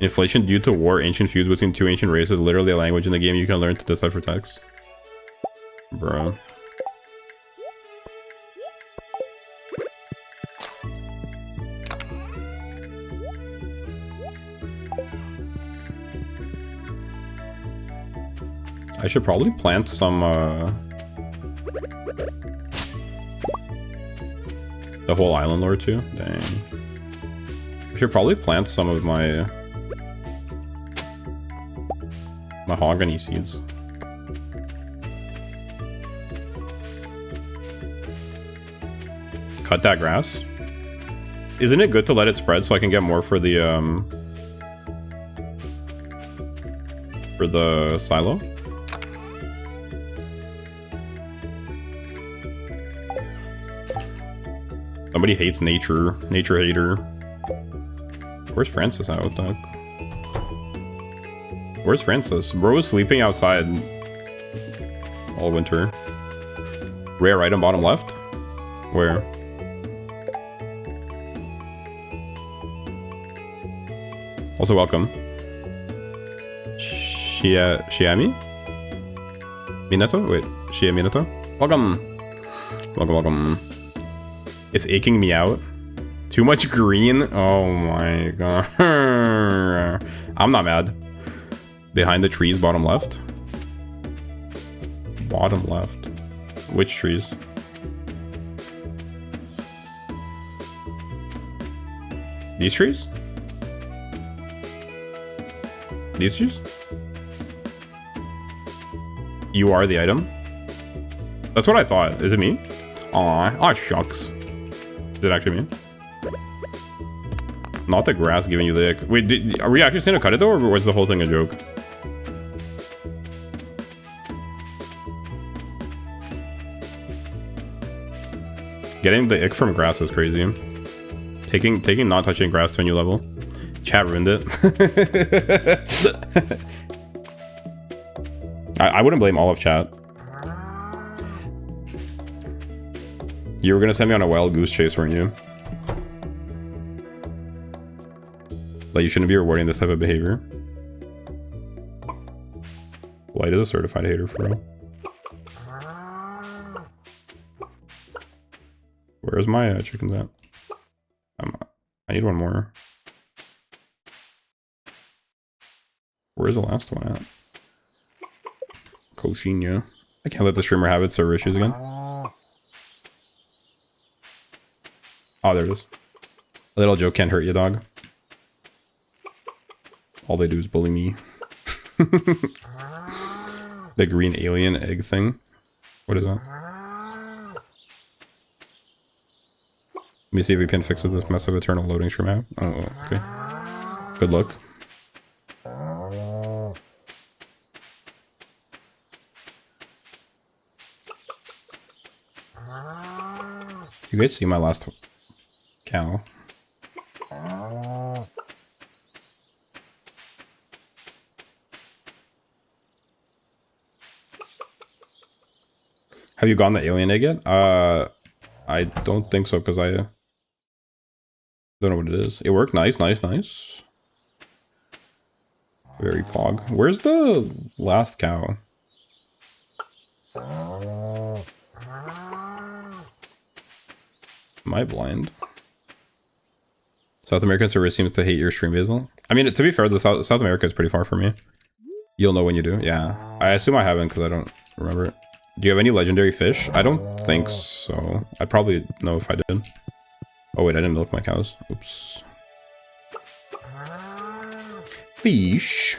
Inflation due to war, ancient feuds between two ancient races. Literally a language in the game you can learn to decipher text. Bro. I should probably plant some, the whole island lore too? Dang. I should probably plant some of my mahogany seeds. Cut that grass. Isn't it good to let it spread so I can get more for the silo? Somebody hates nature. Nature hater. Where's Francis at? What the heck? Where's Francis? Bro was sleeping outside all winter. Rare item bottom left? Where? Also welcome. Shiami? Minato? Wait, Shia Minato? Welcome! Welcome, welcome. It's aching me out. Too much green? Oh my god. I'm not mad. Behind the trees, bottom left. Bottom left. Which trees? These trees? These trees? You are the item? That's what I thought. Is it me? Aw, shucks. Is it actually me? Not the grass giving you the ick. Wait, are we actually saying to cut it though, or was the whole thing a joke? Getting the ick from grass is crazy. Taking not touching grass to a new level. Chat ruined it. I wouldn't blame all of chat. You were gonna send me on a wild goose chase, weren't you? Like, you shouldn't be rewarding this type of behavior. Light is a certified hater for real. Where's my chickens at? I need one more. Where's the last one at? Koshinya. I can't let the streamer have its server issues again. Oh, there it is. A little joke can't hurt you, dog. All they do is bully me. The green alien egg thing. What is that? Let me see if we can fix this mess of eternal loading stream app. Oh, okay. Good luck. You guys see my last cow? Have you gotten the alien egg yet? I don't think so, because I don't know what it is. It worked. Nice, nice, nice. Very pog. Where's the last cow? Am I blind? South American server seems to hate your stream, Basil. I mean, to be fair, the South America is pretty far from me. You'll know when you do. Yeah. I assume I haven't because I don't remember it. Do you have any legendary fish? I don't think so. I'd probably know if I did. Oh wait, I didn't milk my cows. Oops. Fish.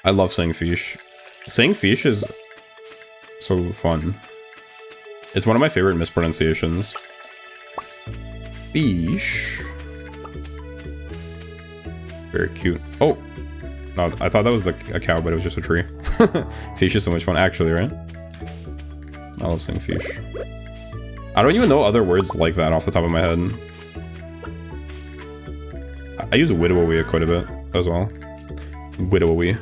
I love saying fish. Saying fish is so fun. It's one of my favorite mispronunciations. Fish. Very cute. Oh! No, I thought that was a cow, but it was just a tree. Fish is so much fun, actually, right? I love saying fish. I don't even know other words like that off the top of my head. I use widowaway quite a bit as well. Widowy.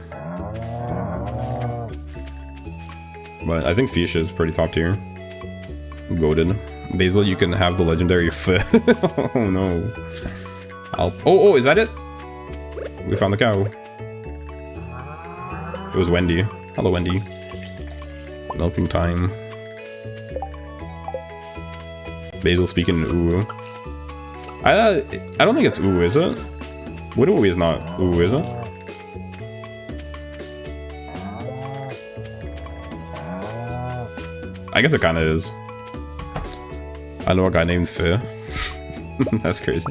But I think Fish is pretty top tier. Goated. Basil, you can have the legendary Oh no. Oh, is that it? We found the cow. It was Wendy. Hello, Wendy. Milking time. Basil speaking ooh. I don't think it's ooh, is it? Widowy is not ooh, is it? I guess it kind of is. I know a guy named Fih. That's crazy.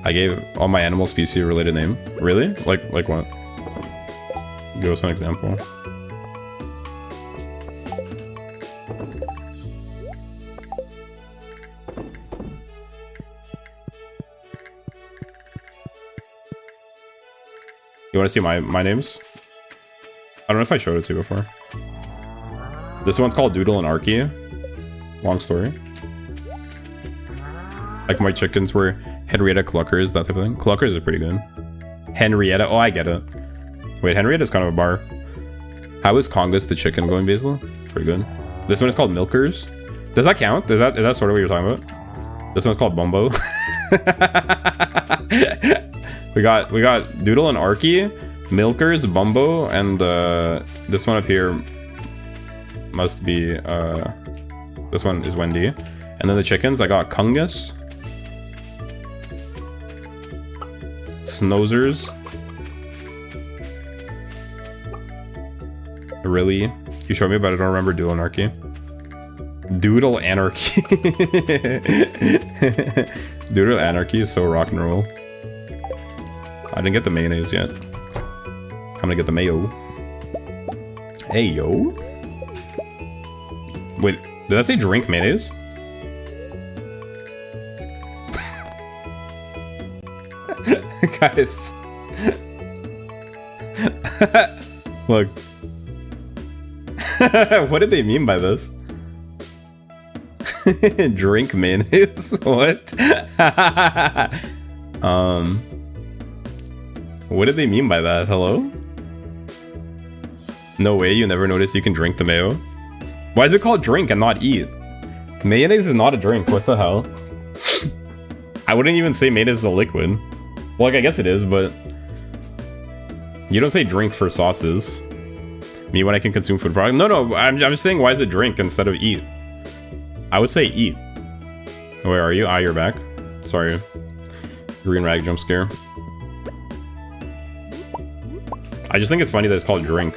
I gave all my animal species a related name. Really? Like what? Give us an example. You want to see my names? I don't know if I showed it to you before. This one's called Doodle and Arky. Long story. Like my chickens were Henrietta Cluckers, that type of thing. Cluckers are pretty good. Henrietta, oh I get it. Wait, Henrietta's kind of a bar. How is Congus the chicken going, Basil? Pretty good. This one is called Milkers. Does that count? Is that sort of what you're talking about? This one's called Bumbo. we got Doodle and Arky, Milkers, Bumbo, and this one up here must be this one is Wendy. And then the chickens, I got Kungus, Snozers, really? You showed me, but I don't remember Doodle Anarchy. Doodle Anarchy. Doodle Anarchy is so rock and roll. I didn't get the mayonnaise yet. I'm gonna get the mayo. Hey, yo. Wait, did I say drink mayonnaise? Guys. Look. What did they mean by this? Drink mayonnaise? What? What did they mean by that? Hello? No way, you never noticed you can drink the mayo? Why is it called drink and not eat? Mayonnaise is not a drink, what the hell? I wouldn't even say mayonnaise is a liquid. Well, like, I guess it is, but... You don't say drink for sauces. Me when I can consume food products? No, I'm just saying why is it drink instead of eat? I would say eat. Where are you? Ah, you're back. Sorry. Green rag jump scare. I just think it's funny that it's called drink.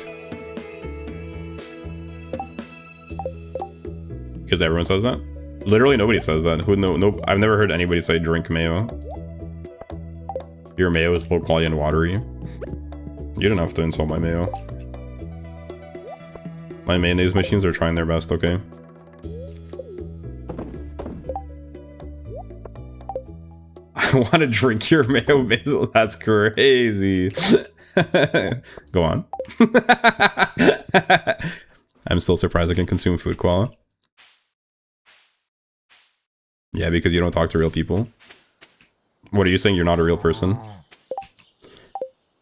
Because everyone says that? Literally nobody says that. Who? No, I've never heard anybody say drink mayo. Your mayo is low quality and watery. You didn't have to insult my mayo. My mayonnaise machines are trying their best, okay? I want to drink your mayo, Basil. That's crazy. Go on. I'm still surprised I can consume food, Koala. Yeah, because you don't talk to real people. What are you saying? You're not a real person?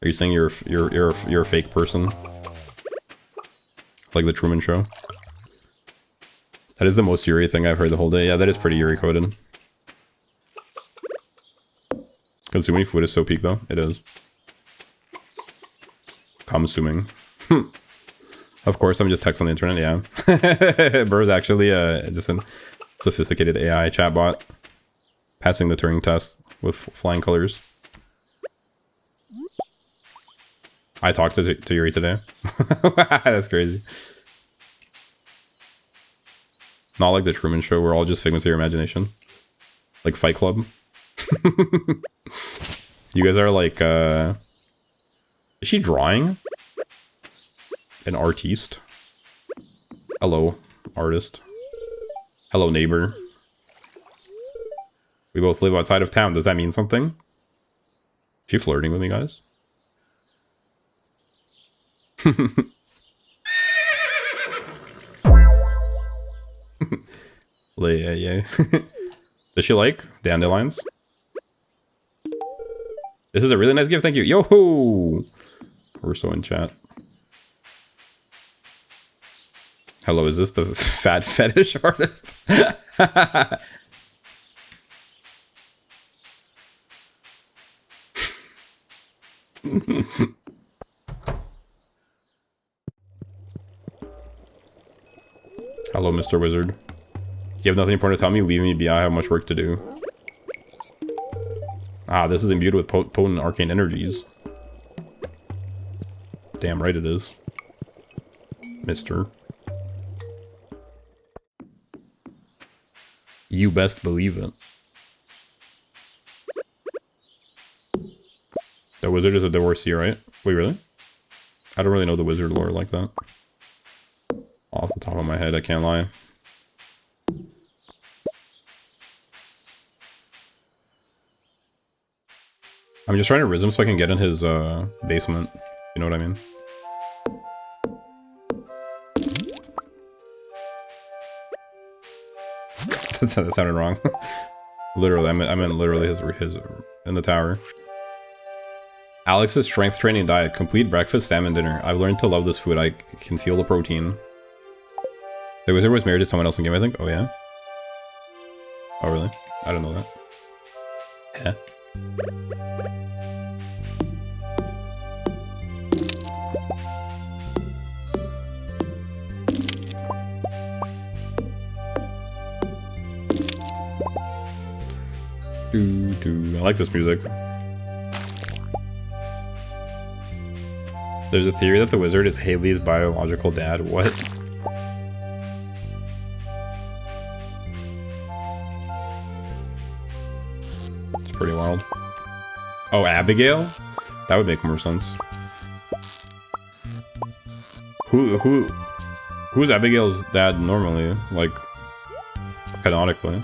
Are you saying you're a fake person? Like the Truman Show? That is the most Yuri thing I've heard the whole day. Yeah, that is pretty Yuri coded. Consuming food is so peak though. It is. Consuming. Of course, I'm just text on the internet, yeah. Burr's actually just a sophisticated AI chatbot. Passing the Turing test with flying colors. I talked to Yuri today. That's crazy. Not like the Truman Show, we're all just figments of your imagination. Like Fight Club. You guys are like, is she drawing? An artiste? Hello, artist. Hello, neighbor. We both live outside of town. Does that mean something? Is she flirting with me, guys? Yeah. Does she like dandelions? This is a really nice gift. Thank you. Yo ho! We're so in chat. Hello, is this the fat fetish artist? Hello, Mr. Wizard. You have nothing important to tell me? Leave me be. I have much work to do. Ah, this is imbued with potent arcane energies. Damn right it is. Mister. You best believe it. The wizard is a divorcee, right? Wait, really? I don't really know the wizard lore like that. Off the top of my head, I can't lie. I'm just trying to riz him so I can get in his basement. You know what I mean? That sounded wrong. Literally, I meant literally his in the tower. Alex's strength training diet: complete breakfast, salmon dinner. I've learned to love this food. I can feel the protein. The wizard was married to someone else in game, I think. Oh yeah. Oh really? I don't know that. Yeah. I like this music. There's a theory that the wizard is Haley's biological dad. What? It's pretty wild. Oh, Abigail? That would make more sense. Who's Abigail's dad normally? Like, canonically?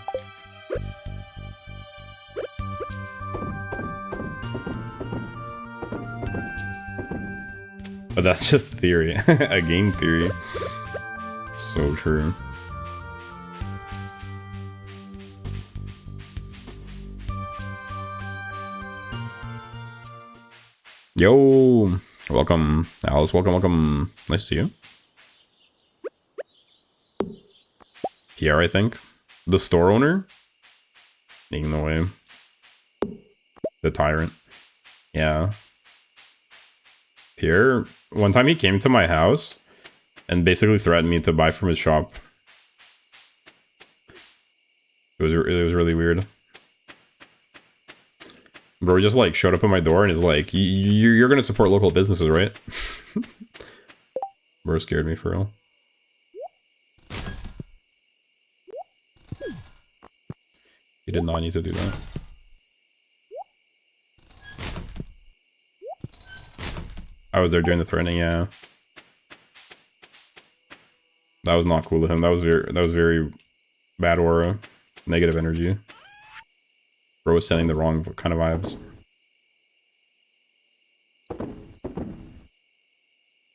But that's just theory. A game theory. So true. Yo! Welcome, Alice. Welcome. Nice to see you. Pierre, I think. The store owner? Ain't no way. The tyrant. Yeah. Pierre, one time he came to my house and basically threatened me to buy from his shop. It was really weird. Bro just like showed up at my door and is like, you're gonna support local businesses, right? Bro scared me for real. He did not need to do that. I was there during the threatening, yeah. That was not cool of him. That was very bad aura. Negative energy. Bro was sending the wrong kind of vibes.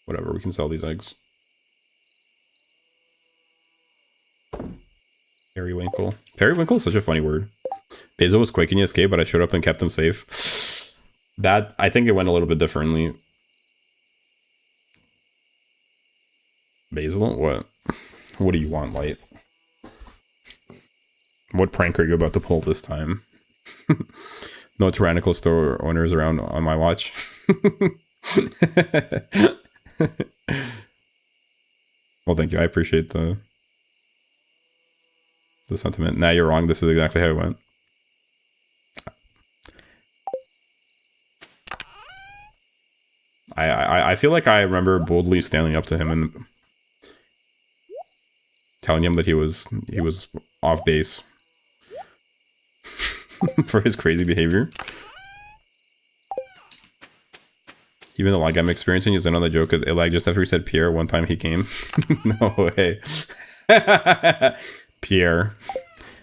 Whatever, we can sell these eggs. Periwinkle. Periwinkle is such a funny word. Basil was quaking his escape, but I showed up and kept him safe. That, I think it went a little bit differently. Basil? What? What do you want, Light? What prank are you about to pull this time? No tyrannical store owners around on my watch. Well, thank you. I appreciate the sentiment. Nah, you're wrong. This is exactly how it went. I feel like I remember boldly standing up to him and telling him that he was off base for his crazy behavior. Even the lag I'm experiencing is in on the joke. It lagged just after he said Pierre one time he came. No way. Pierre.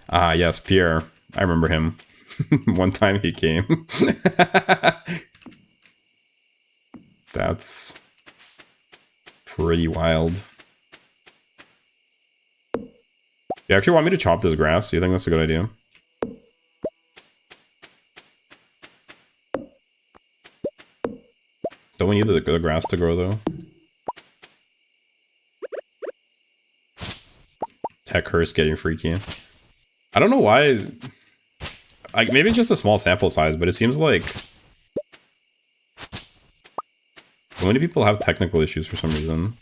Ah, yes, Pierre. I remember him. One time he came. That's pretty wild. You actually want me to chop this grass? Do you think that's a good idea? definitely need the grass to grow though. Tech curse getting freaky. I don't know why. Like maybe it's just a small sample size, but it seems like so many people have technical issues for some reason.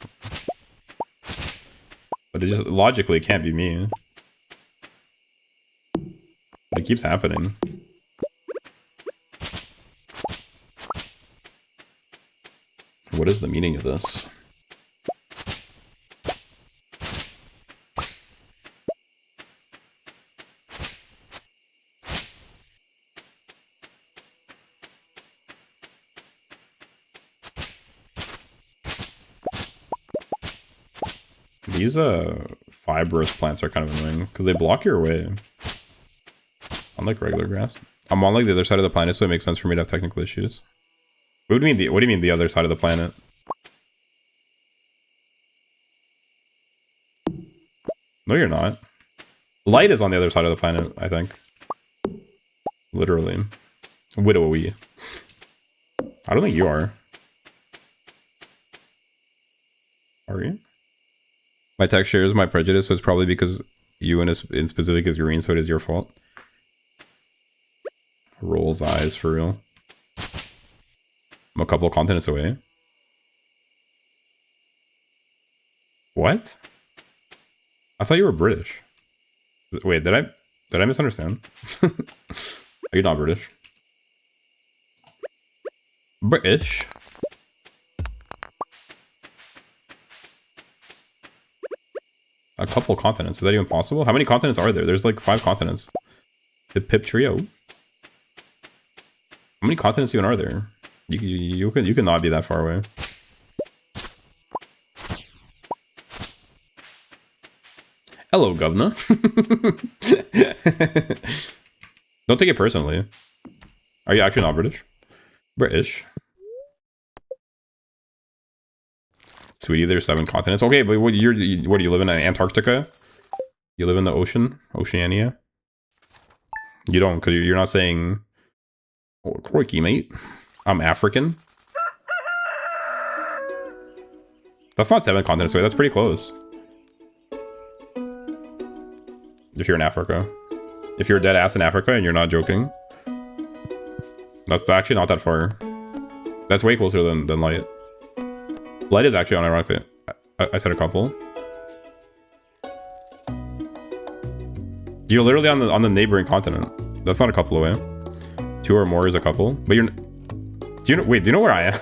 But it just logically can't be me. It keeps happening. What is the meaning of this? These fibrous plants are kind of annoying because they block your way. Unlike regular grass. I'm on like the other side of the planet, so it makes sense for me to have technical issues. What do you mean the other side of the planet? No, you're not. Light is on the other side of the planet, I think. Literally. Widowy. I don't think you are. Are you? My tech shares my prejudice, so it's probably because you in specific is green, so it is your fault. Rolls eyes for real. I'm a couple of continents away. What? I thought you were British. Wait, did I misunderstand? Are you not British? British? A couple continents. Is that even possible? How many continents are there? There's like 5 continents. The Pip Trio. How many continents even are there? You cannot be that far away. Hello, governor. Don't take it personally. Are you actually not British? British. Sweetie, there's 7 continents. Okay, but what do you live in Antarctica? You live in the ocean? Oceania? You don't, because you're not saying... Oh, crikey, mate. I'm African. That's not 7 continents away. That's pretty close. If you're in Africa. If you're dead ass in Africa and you're not joking. That's actually not that far. That's way closer than light. Light is actually unironically. I said a couple. You're literally on the neighboring continent. That's not a couple away. 2 or more is a couple. But you're... Do you know where I am?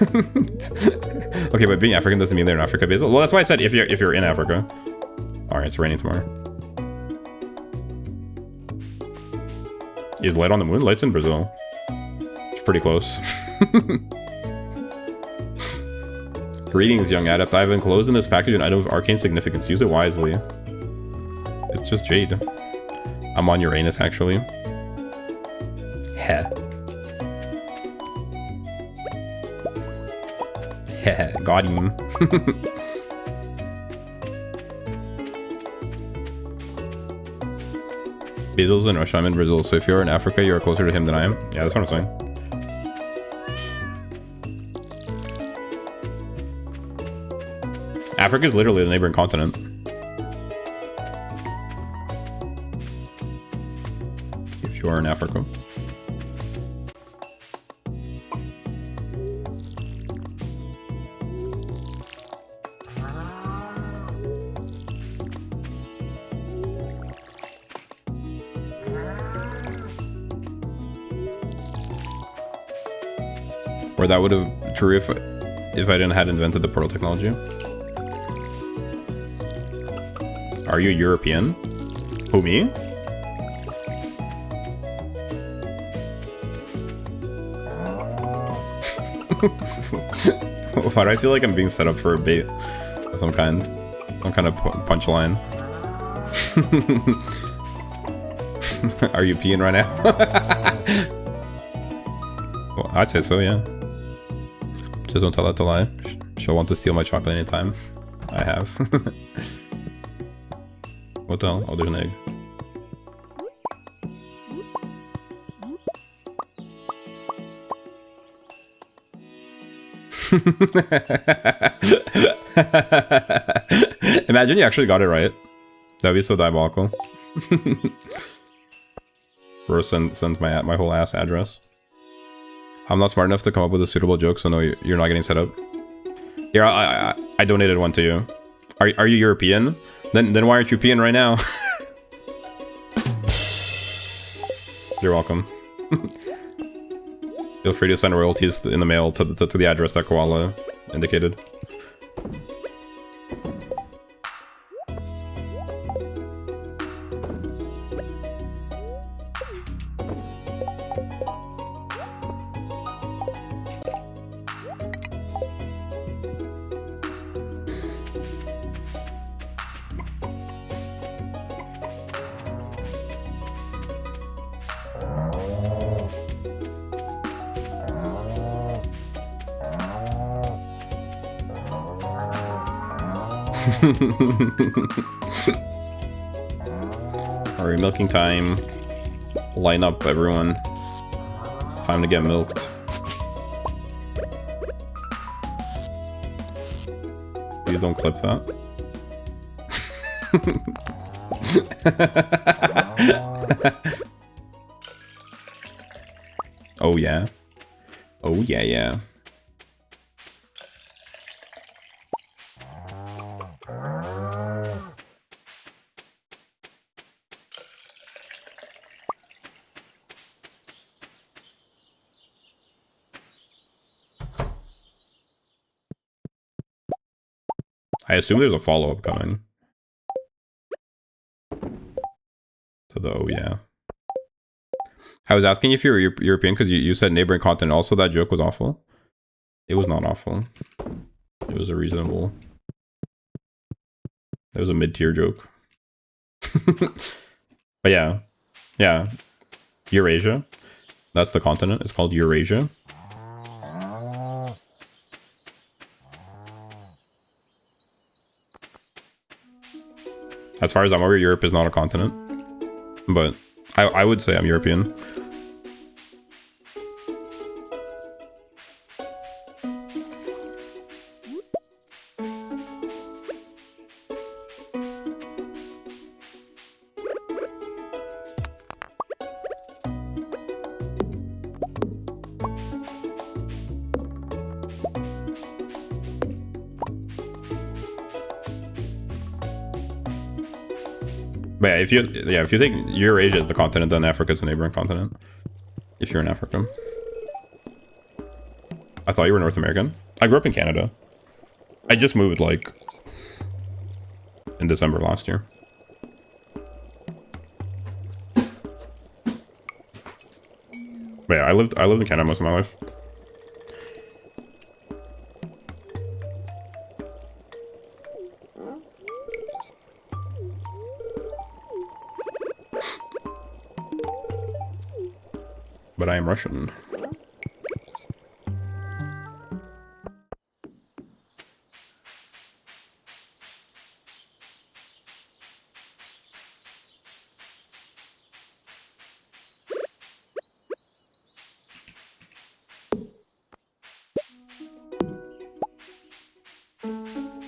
Okay, but being African doesn't mean they're in Africa, Basil. Well, that's why I said if you're in Africa. Alright, it's raining tomorrow. Is light on the moon? Light's in Brazil. It's pretty close. Greetings, young adept. I have enclosed in this package an item of arcane significance. Use it wisely. It's just jade. I'm on Uranus, actually. Heh. Heh. Got him. Basil's in Russia, I'm in Brazil, so if you're in Africa, you're closer to him than I am. Yeah, that's what I'm saying. Africa is literally the neighboring continent. If you are in Africa. Or that would have been true if I didn't had invented the portal technology. Are you European? Who, me? Why do I feel like I'm being set up for a bait of some kind? Some kind of punchline. Are you peeing right now? Well, I'd say so, yeah. Just don't tell that to lie. She'll want to steal my chocolate anytime. I have. What the hell? Oh, there's an egg. Imagine you actually got it right. That'd be so diabolical. Bro sends my whole ass address. I'm not smart enough to come up with a suitable joke, so no, you're not getting set up. Here, I donated one to you. Are you European? Then why aren't you peeing right now? You're welcome. Feel free to send royalties in the mail to the address that Koala indicated. Alright, milking time. Line up, everyone. Time to get milked. Please don't clip that. Oh yeah. Oh yeah, yeah. I assume there's a follow-up coming. To the oh yeah. I was asking if you're European because you said neighboring continent. Also, that joke was awful. It was not awful. It was a reasonable. It was a mid-tier joke. But yeah. Yeah. Eurasia. That's the continent. It's called Eurasia. As far as I'm aware, Europe is not a continent. But I would say I'm European. But yeah, if you think Eurasia is the continent, then Africa is a neighboring continent. If you're in Africa. I thought you were North American. I grew up in Canada. I just moved like in December last year. But yeah, I lived in Canada most of my life. But I am Russian.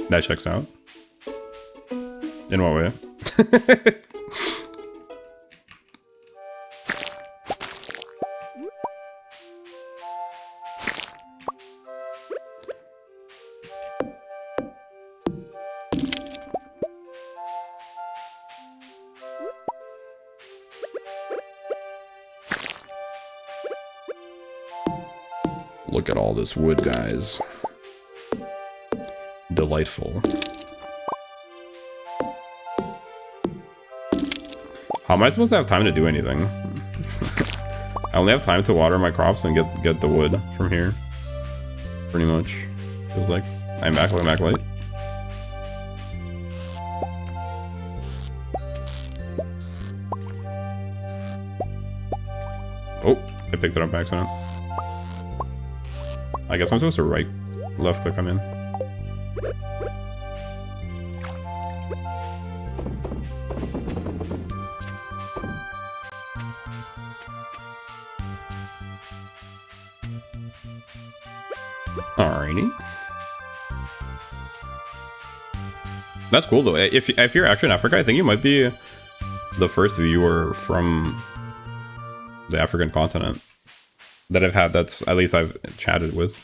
That checks out. In what way? Look at all this wood, guys. Delightful. How am I supposed to have time to do anything? I only have time to water my crops and get the wood from here. Pretty much. Feels like. I'm back late. Oh, I picked it up by accident. I guess I'm supposed to left click I'm in. Alrighty. That's cool though. If you're actually in Africa, I think you might be the first viewer from the African continent that I've had. That's at least I've chatted with.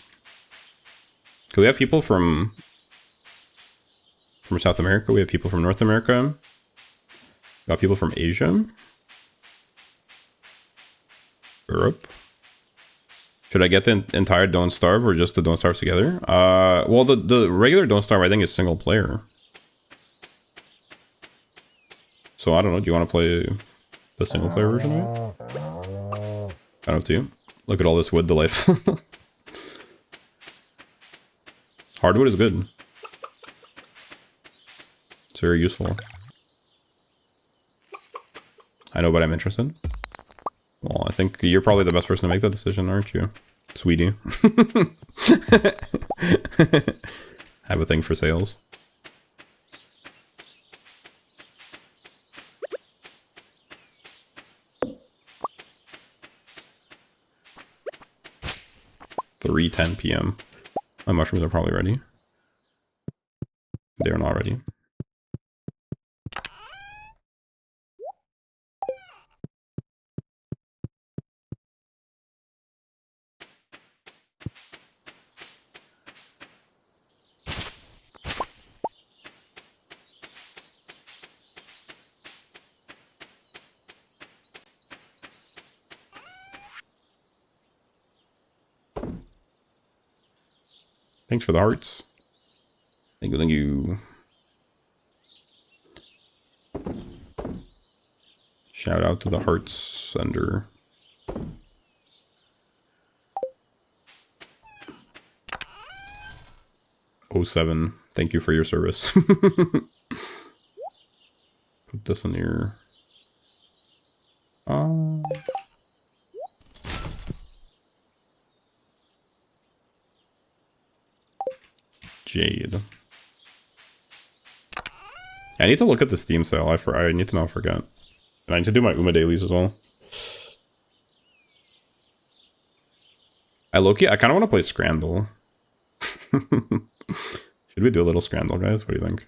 Cause we have people from South America. We have people from North America. We got people from Asia, Europe. Should I get the entire Don't Starve or just the Don't Starve together? Well, the regular Don't Starve I think is single player. So I don't know. Do you want to play the single player version of it? Kind of up to you. Look at all this wood, delightful. Hardwood is good. It's very useful. I know, but I'm interested. Well, I think you're probably the best person to make that decision, aren't you, sweetie? Have a thing for sales. (3:10 p.m.) My mushrooms are probably ready. They're not ready. Thanks for the hearts. Thank you, thank you. Shout out to the hearts sender. '07. Thank you for your service. Put this in here. Jade. I need to look at the Steam sale. I need to not forget. And I need to do my Uma dailies as well. I kind of want to play Scrandal. Should we do a little Scrandal, guys? What do you think?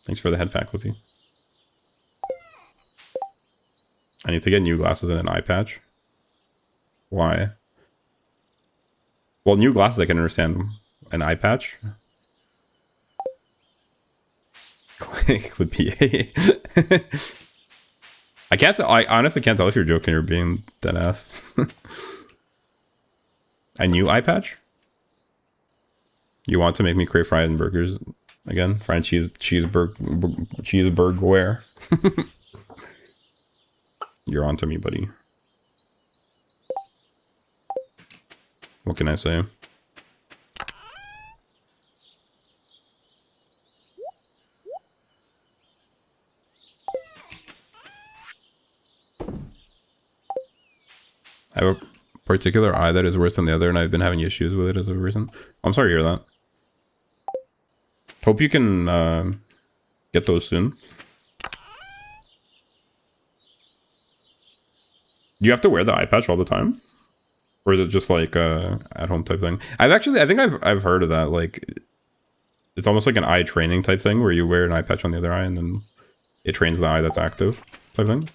Thanks for the head pack, Lippy. I need to get new glasses and an eye patch. Why? Well, new glasses I can understand. An eye patch? Click would be I can't tell. I honestly can't tell if you're joking or being dead ass. A new eye patch? You want to make me crave fried burgers again? Fried cheeseburger. You're on to me, buddy. What can I say? I have a particular eye that is worse than the other, and I've been having issues with it as of recent. I'm sorry to hear that. Hope you can get those soon. Do you have to wear the eye patch all the time? Or is it just like at home type thing? I think I've heard of that. Like, it's almost like an eye training type thing where you wear an eye patch on the other eye and then it trains the eye that's active type thing.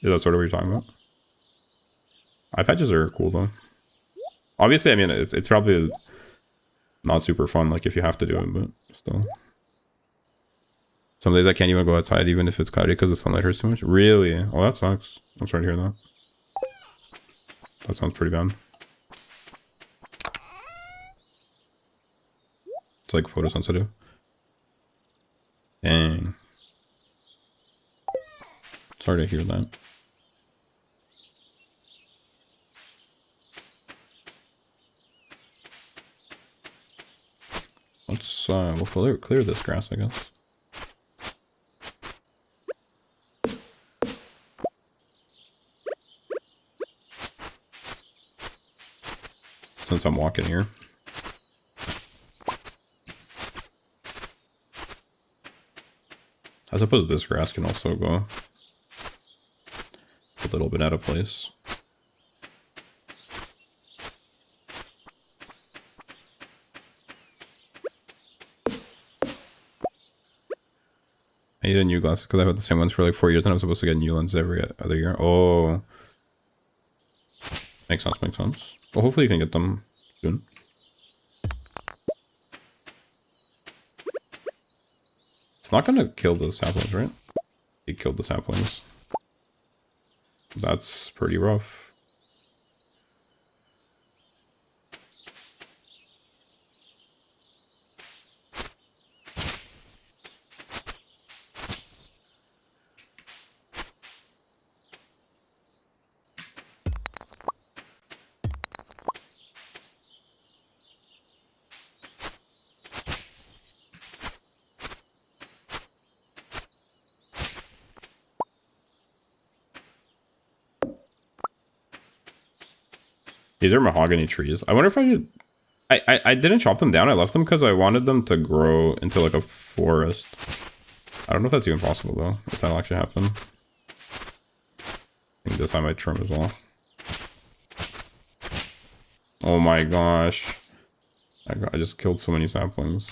Is that sort of what you're talking about? Eye patches are cool though. Obviously, I mean, it's probably not super fun, like if you have to do it, but still. Some days I can't even go outside even if it's cloudy because the sunlight hurts too much. Really? Oh, that sucks. I'm sorry to hear that. That sounds pretty bad. It's like photosensitive. Dang. Sorry to hear that. Let's we'll clear this grass, I guess. Since I'm walking here. I suppose this grass can also go. a little bit out of place. I need a new glasses because I've had the same ones for like 4 years and I'm supposed to get new lenses every other year. Oh. Makes sense, makes sense. Well, hopefully you can get them soon. It's not gonna kill the saplings, right? It killed the saplings. That's pretty rough. These are mahogany trees. I wonder if I could... I didn't chop them down. I left them because I wanted them to grow into like a forest. I don't know if that's even possible though. If that'll actually happen. I think this I might trim as well. Oh my gosh. I just killed so many saplings.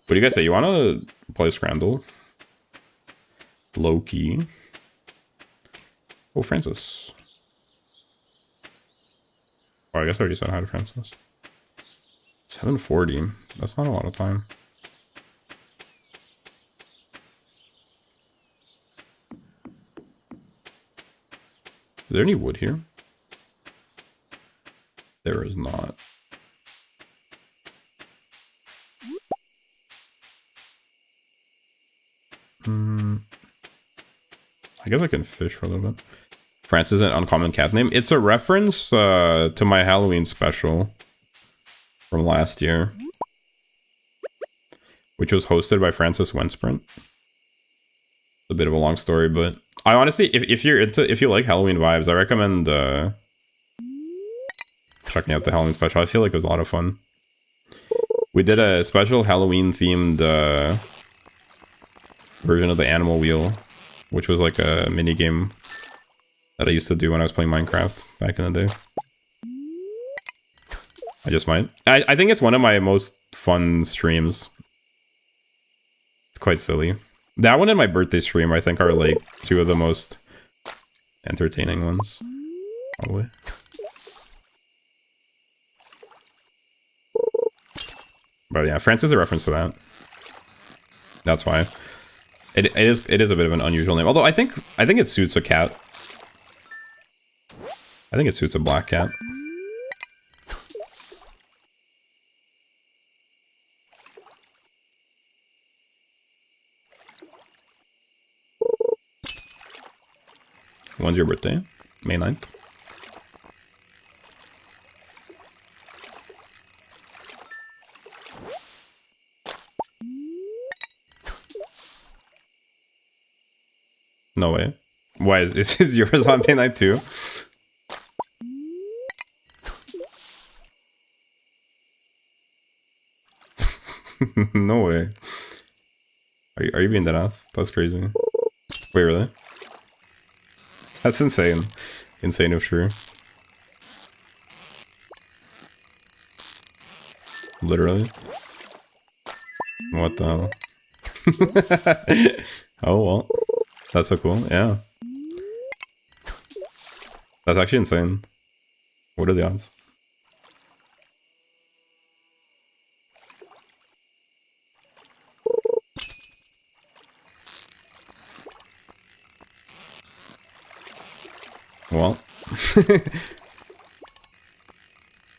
What do you guys say? You want to play Scramble? Low-key. Oh, Francis. Oh, I guess I already said hi to Francis. 7:40. That's not a lot of time. Is there any wood here? There is not. I guess I can fish for a little bit. France is an uncommon cat name. It's a reference to my Halloween special from last year, which was hosted by Francis Wensprint. It's a bit of a long story, but I honestly, if you like Halloween vibes, I recommend checking out the Halloween special. I feel like it was a lot of fun. We did a special Halloween themed version of the Animal Wheel, which was like a mini game that I used to do when I was playing Minecraft back in the day. I just might. I think it's one of my most fun streams. It's quite silly. That one and my birthday stream, I think, are like two of the most entertaining ones. Probably. But yeah, France is a reference to that. That's why. It is a bit of an unusual name. Although I think it suits a cat. I think it suits a black cat. When's your birthday? May 9th? No way. Why is yours on May 9th too? No way. Are you being dead ass? That's crazy. Wait, really? That's insane. Insane if true. Literally. What the hell? Oh well. That's so cool, yeah. That's actually insane. What are the odds? Well,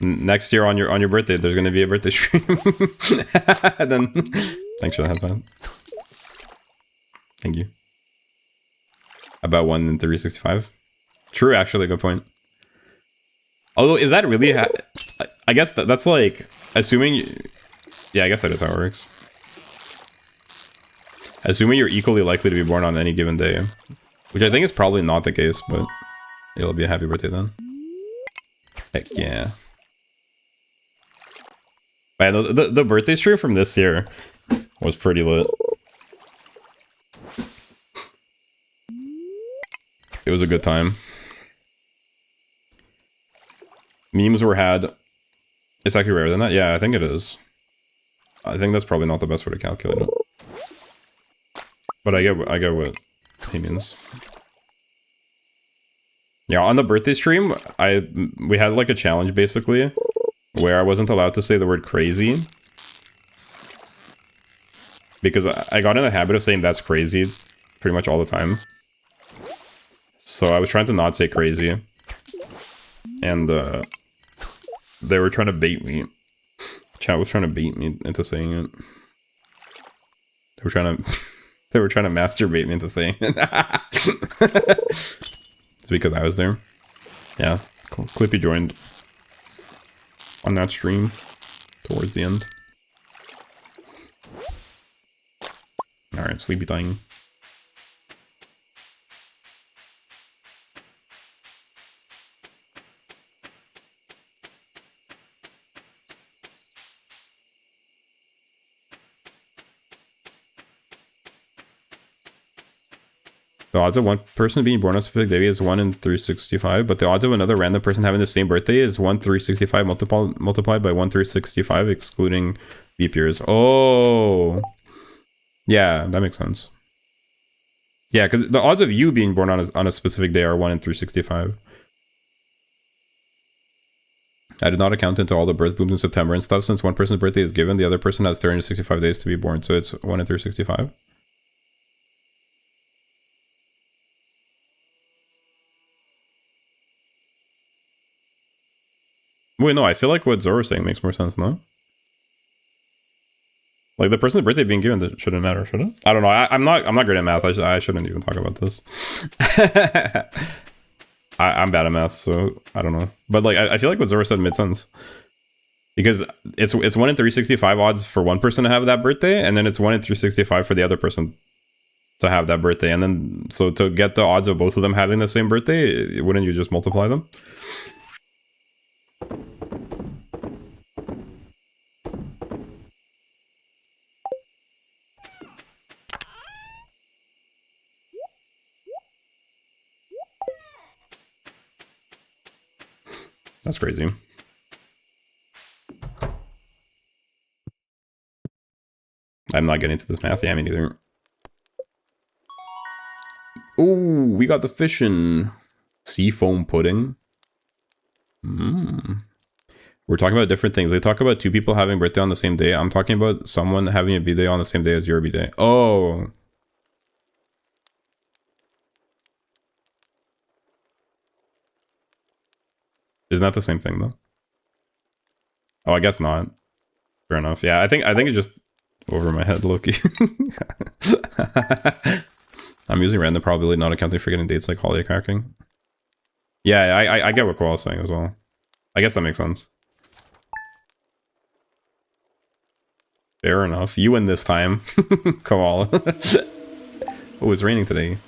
next year on your birthday, there's gonna be a birthday stream. And then, thanks for the headband. Thank you. About 1 in 365. True, actually, good point. Although, is that really? I guess that's like assuming. Yeah, I guess that is how it works. Assuming you're equally likely to be born on any given day, which I think is probably not the case, but. It'll be a happy birthday then. Heck yeah. But yeah, the birthday stream from this year was pretty lit. was a good time. Memes were had. It's actually rarer than that? Yeah, I think it is. I think that's probably not the best way to calculate it. But I get what he means. Yeah, on the birthday stream, we had like a challenge basically where I wasn't allowed to say the word crazy. Because I got in the habit of saying that's crazy pretty much all the time. So I was trying to not say crazy. And they were trying to bait me. Chat was trying to bait me into saying it. They were trying to masturbate me into saying it. It's because I was there. Yeah, Clippy joined on that stream towards the end. Alright, sleepy time. The odds of one person being born on a specific day is 1 in 365, but the odds of another random person having the same birthday is 1 365 multiplied by 1 365, excluding leap years. Oh, yeah, that makes sense. Yeah, because the odds of you being born on a specific day are 1 in 365. I did not account into all the birth booms in September and stuff. Since one person's birthday is given, the other person has 365 days to be born, so it's 1 in 365. Wait, no, I feel like what Zora's saying makes more sense, no? Like, the person's birthday being given, that shouldn't matter, should it? I don't know, I'm not great at math, I shouldn't even talk about this. I'm bad at math, so I don't know. But, like, I feel like what Zora said made sense. Because it's 1 in 365 odds for one person to have that birthday, and then it's 1 in 365 for the other person to have that birthday. And then, so to get the odds of both of them having the same birthday, wouldn't you just multiply them? That's crazy. I'm not getting into this math. Yeah, me neither. Oh, we got the fishin'. Sea foam pudding. We're talking about different things. They talk about two people having birthday on the same day. I'm talking about someone having a B-day on the same day as your B-day. Oh. Isn't that the same thing though? Oh, I guess not. Fair enough. Yeah, I think it's just over my head, Loki. I'm using random probability, not accounting for getting dates like holiday cracking. Yeah, I get what Koala's saying as well. I guess that makes sense. Fair enough. You win this time, Koala. Oh, it's raining today.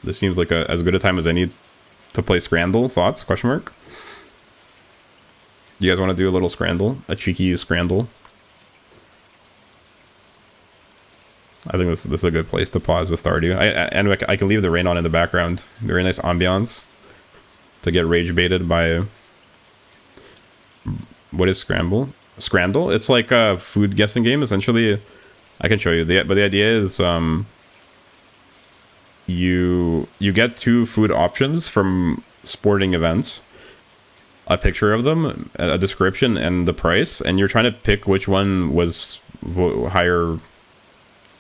This seems like as good a time as any to play Scrandle. Thoughts? Question mark. You guys want to do a little Scrandle? A cheeky Scrandle? I think this is a good place to pause with Stardew. And I can leave the rain on in the background. Very nice ambiance to get rage baited by. What is Scramble? Scrandle? It's like a food guessing game essentially. I can show you. But the idea is you get two food options from sporting events, a picture of them, a description, and the price, and you're trying to pick which one was higher,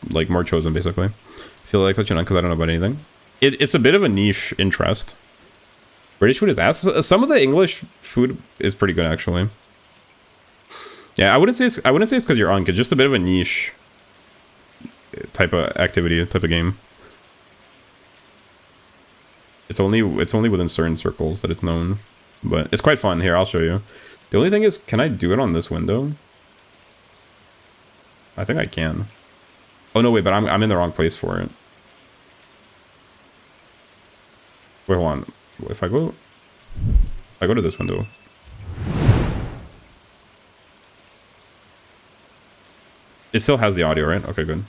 like more chosen, basically. I feel like such an because I don't know about anything. It's a bit of a niche interest. British food is ass. Some of the English food is pretty good, actually. Yeah, I wouldn't say it's because you're on. It's just a bit of a niche type of activity, type of game. It's only within certain circles that it's known, but it's quite fun. Here, I'll show you. The only thing is, can I do it on this window? I think I can. Oh no, wait, but I'm in the wrong place for it. Wait, hold on. If I go to this window. It still has the audio, right? Okay, good.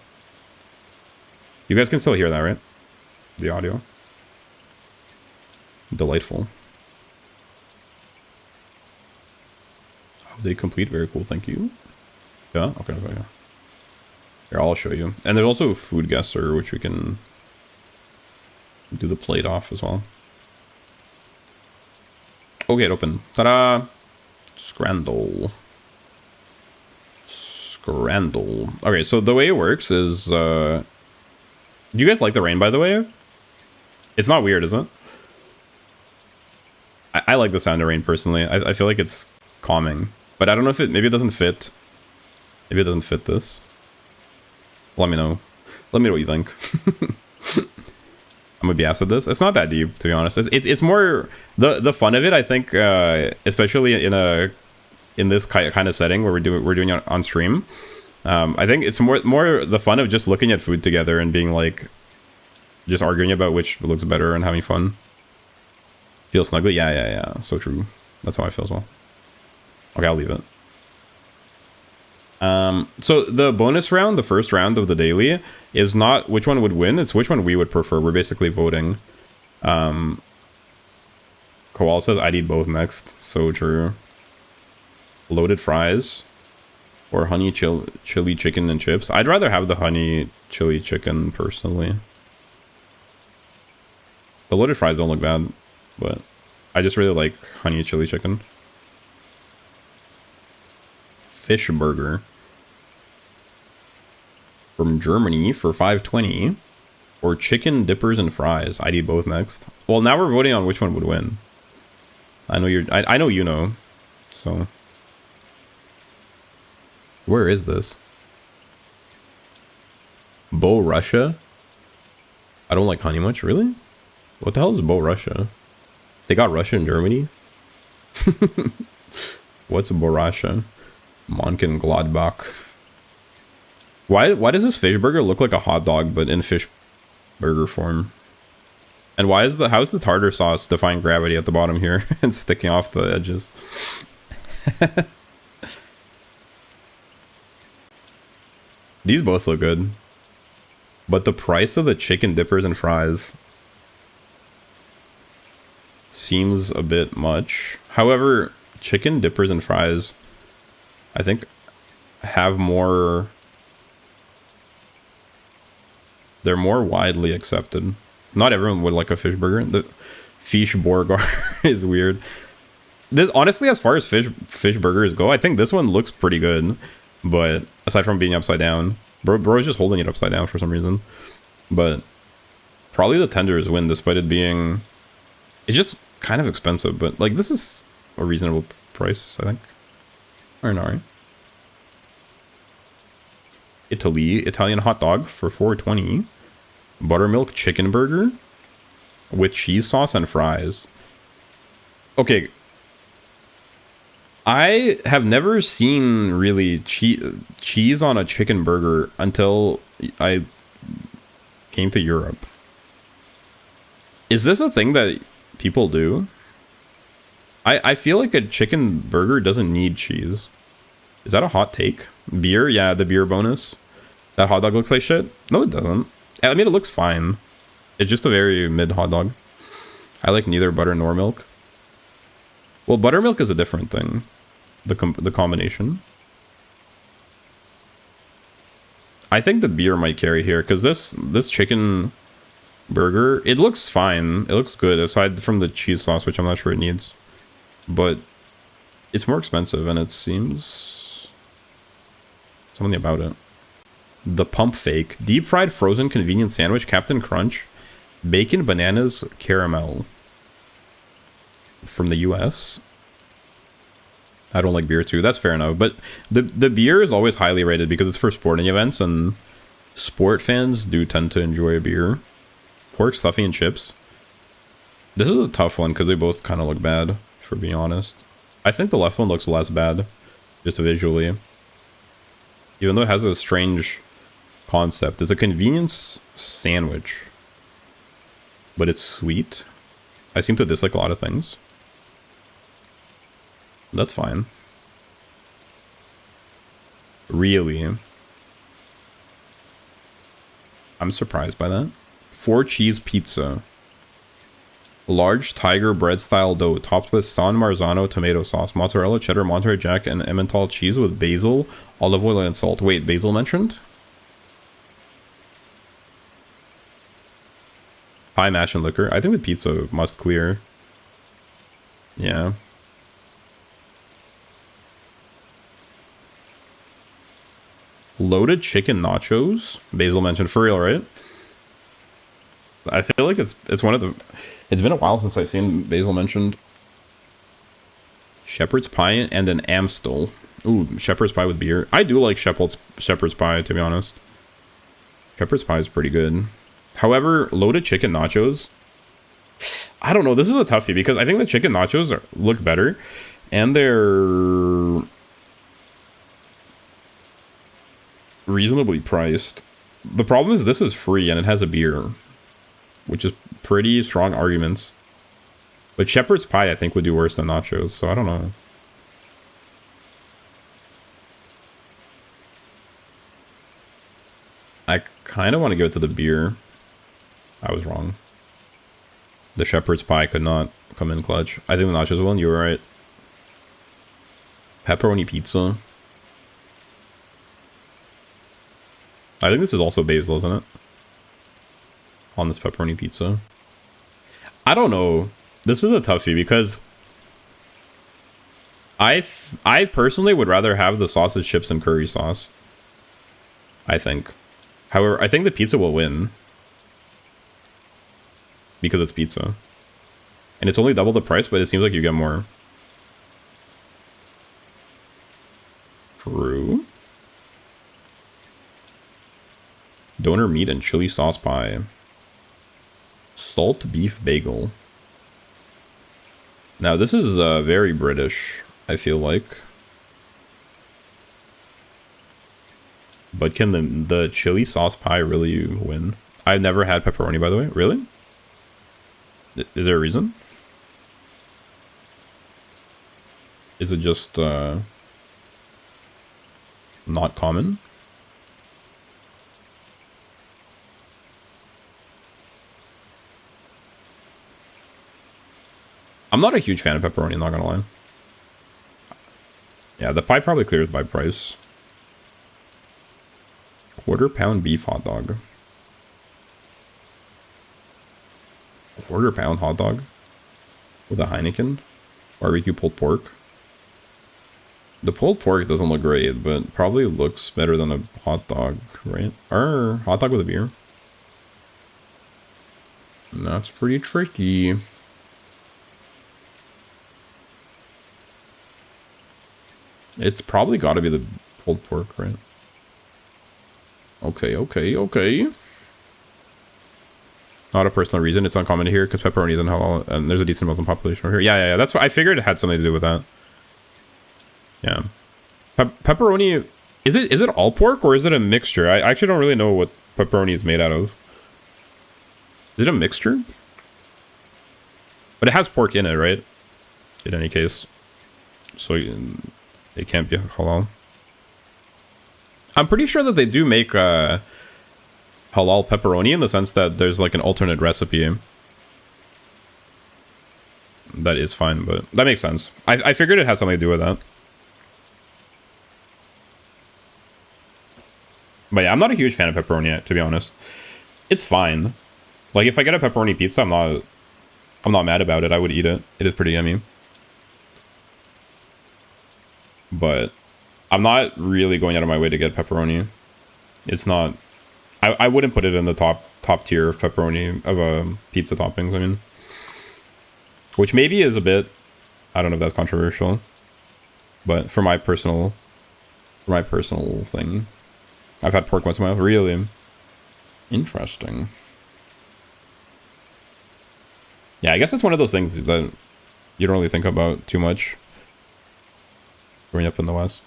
You guys can still hear that, right? The audio. Delightful. They complete, very cool, thank you. Yeah, okay, okay, yeah. Here, I'll show you. And there's also food guesser, which we can do the plate off as well. Okay, it opened. Ta-da! Scrandle. Scrandle. Okay, so the way it works is, do you guys like the rain, by the way? It's not weird, is it? I like the sound of rain, personally. I feel like it's calming. But I don't know if it... Maybe it doesn't fit. Maybe it doesn't fit this. Let me know. Let me know what you think. I'm gonna be asked at this. It's not that deep, to be honest. It's more... The fun of it, I think, especially in this kind of setting where we're doing it on stream. I think it's more the fun of just looking at food together and being like... Just arguing about which looks better and having fun. Feel snuggly? Yeah. So true. That's how I feel as well. Okay, I'll leave it. So the bonus round, the first round of the daily, is not which one would win, it's which one we would prefer. We're basically voting. Koala says I'd eat both next. So true. Loaded fries. Or honey chili chicken and chips. I'd rather have the honey chili chicken, personally. The loaded fries don't look bad, but I just really like honey chili chicken. Fish burger from Germany for $5.20, or chicken dippers and fries. I'd eat both next. Well, now we're voting on which one would win. I know I know you know. So where is this? Bo Russia? I don't like honey much, really? What the hell is Bo Russia? They got Russia in Germany? What's Bo Russia? Monken Gladbach. Why does this fish burger look like a hot dog but in fish burger form? And how's the tartar sauce defying gravity at the bottom here and sticking off the edges? These both look good. But the price of the chicken dippers and fries seems a bit much. However, chicken dippers and fries, I think, have more... They're more widely accepted. Not everyone would like a fish burger. The fish burger is weird. This, honestly, as far as fish burgers go, I think this one looks pretty good. But aside from being upside down, bro's just holding it upside down for some reason. But probably the tenders win, despite it being... It's just kind of expensive, but like this is a reasonable price, I think. Alright. Italian hot dog for $4.20. Buttermilk chicken burger with cheese sauce and fries. Okay. I have never seen really cheese on a chicken burger until I came to Europe. Is this a thing that people do? I feel like a chicken burger doesn't need cheese. Is that a hot take? Beer? Yeah, the beer bonus. That hot dog looks like shit? No, it doesn't. I mean, it looks fine. It's just a very mid hot dog. I like neither butter nor milk. Well, buttermilk is a different thing. The combination. I think the beer might carry here, because this chicken burger, it looks fine. It looks good, aside from the cheese sauce, which I'm not sure it needs. But it's more expensive, and it seems... something about it. The Pump Fake. Deep fried frozen convenience sandwich, Captain Crunch. Bacon, bananas, caramel. From the US. I don't like beer too. That's fair enough. But the beer is always highly rated because it's for sporting events, and sport fans do tend to enjoy a beer. Pork stuffing and chips. This is a tough one because they both kind of look bad, for being honest. I think the left one looks less bad, just visually. Even though it has a strange concept. It's a convenience sandwich. But it's sweet. I seem to dislike a lot of things. That's fine. Really? I'm surprised by that. 4 cheese pizza. Large tiger bread style dough topped with San Marzano tomato sauce, mozzarella, cheddar, Monterey Jack, and Emmental cheese with basil, olive oil, and salt. Wait, basil mentioned? Pie, mash, and liquor. I think the pizza must clear. Yeah. Loaded chicken nachos. Basil mentioned, for real, right? I feel like it's one of the... It's been a while since I've seen Basil mentioned. Shepherd's pie and an Amstel. Ooh, shepherd's pie with beer. I do like shepherd's pie, to be honest. Shepherd's pie is pretty good. However, loaded chicken nachos... I don't know, this is a toughie because I think the chicken nachos look better. And they're... reasonably priced. The problem is this is free and it has a beer, which is pretty strong arguments. But shepherd's pie I think would do worse than nachos, so I don't know. I kind of want to go to the beer. I was wrong. The shepherd's pie could not come in clutch. I think the nachos will, and you were right. Pepperoni pizza. I think this is also basil, isn't it? On this pepperoni pizza. I don't know. This is a toughie because I personally would rather have the sausage chips and curry sauce. I think. However, I think the pizza will win. Because it's pizza. And it's only double the price, but it seems like you get more. True. Donor meat and chili sauce pie. Salt beef bagel. Now this is very British, I feel like. But can the chili sauce pie really win? I've never had pepperoni, by the way. Really? Is there a reason? Is it just not common? I'm not a huge fan of pepperoni, I'm not gonna lie. Yeah, the pie probably clears by price. Quarter-pound beef hot dog. Quarter-pound hot dog? With a Heineken? Barbecue pulled pork? The pulled pork doesn't look great, but probably looks better than a hot dog, right? Or hot dog with a beer. That's pretty tricky. It's probably got to be the pulled pork, right? Okay, okay, okay. Not a personal reason. It's uncommon here because pepperoni isn't halal, and there's a decent Muslim population over here. Yeah. That's what I figured. It had something to do with that. Yeah. Pepperoni. Is it all pork or is it a mixture? I actually don't really know what pepperoni is made out of. Is it a mixture? But it has pork in it, right? In any case. So it can't be halal. I'm pretty sure that they do make halal pepperoni in the sense that there's like an alternate recipe. That is fine, but that makes sense. I figured it has something to do with that. But yeah, I'm not a huge fan of pepperoni, to be honest. It's fine. Like if I get a pepperoni pizza, I'm not mad about it. I would eat it. It is pretty yummy. But I'm not really going out of my way to get pepperoni. It's not... I wouldn't put it in the top tier of pepperoni, of pizza toppings, I mean. Which maybe is a bit... I don't know if that's controversial. But for my personal thing. I've had pork once in my life. Really? Interesting. Yeah, I guess it's one of those things that you don't really think about too much. Growing up in the West.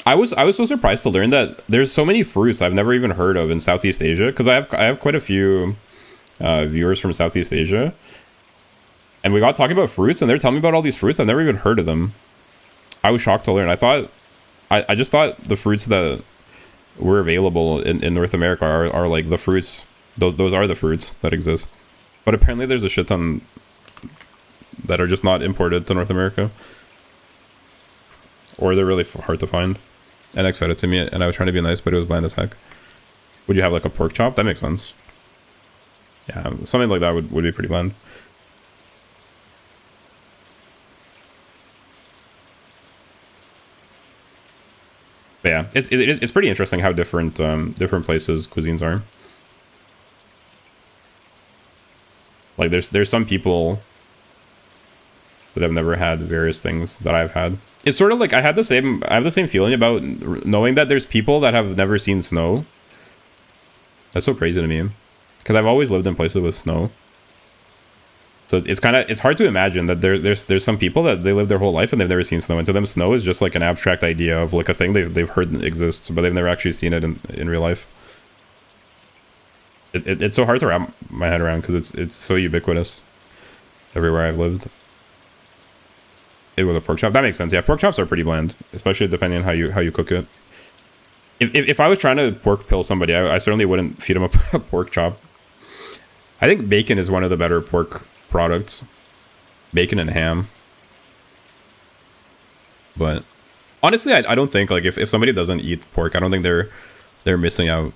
I was so surprised to learn that there's so many fruits I've never even heard of in Southeast Asia, because I have quite a few viewers from Southeast Asia, and we got talking about fruits and they're telling me about all these fruits. I've never even heard of them. I was shocked to learn. I thought I just thought the fruits that were available in North America are like the fruits. Those are the fruits that exist. But apparently there's a shit ton that are just not imported to North America. Or they're really hard to find. NX fed it to me, and I was trying to be nice, but it was bland as heck. Would you have like a pork chop? That makes sense. Yeah, something like that would be pretty bland. But yeah, it's pretty interesting how different different places cuisines are. Like there's some people that have never had various things that I've had. It's sort of like I have the same feeling about knowing that there's people that have never seen snow. That's so crazy to me, because I've always lived in places with snow. So it's hard to imagine that there's some people that they live their whole life and they've never seen snow, and to them snow is just like an abstract idea of like a thing they've heard exists, but they've never actually seen it in real life. It's so hard to wrap my head around because it's so ubiquitous everywhere I've lived. It was a pork chop. That makes sense. Yeah, pork chops are pretty bland, especially depending on how you cook it. If I was trying to pork pill somebody, I certainly wouldn't feed them a pork chop. I think bacon is one of the better pork products. Bacon and ham. But honestly, I don't think like if somebody doesn't eat pork, I don't think they're missing out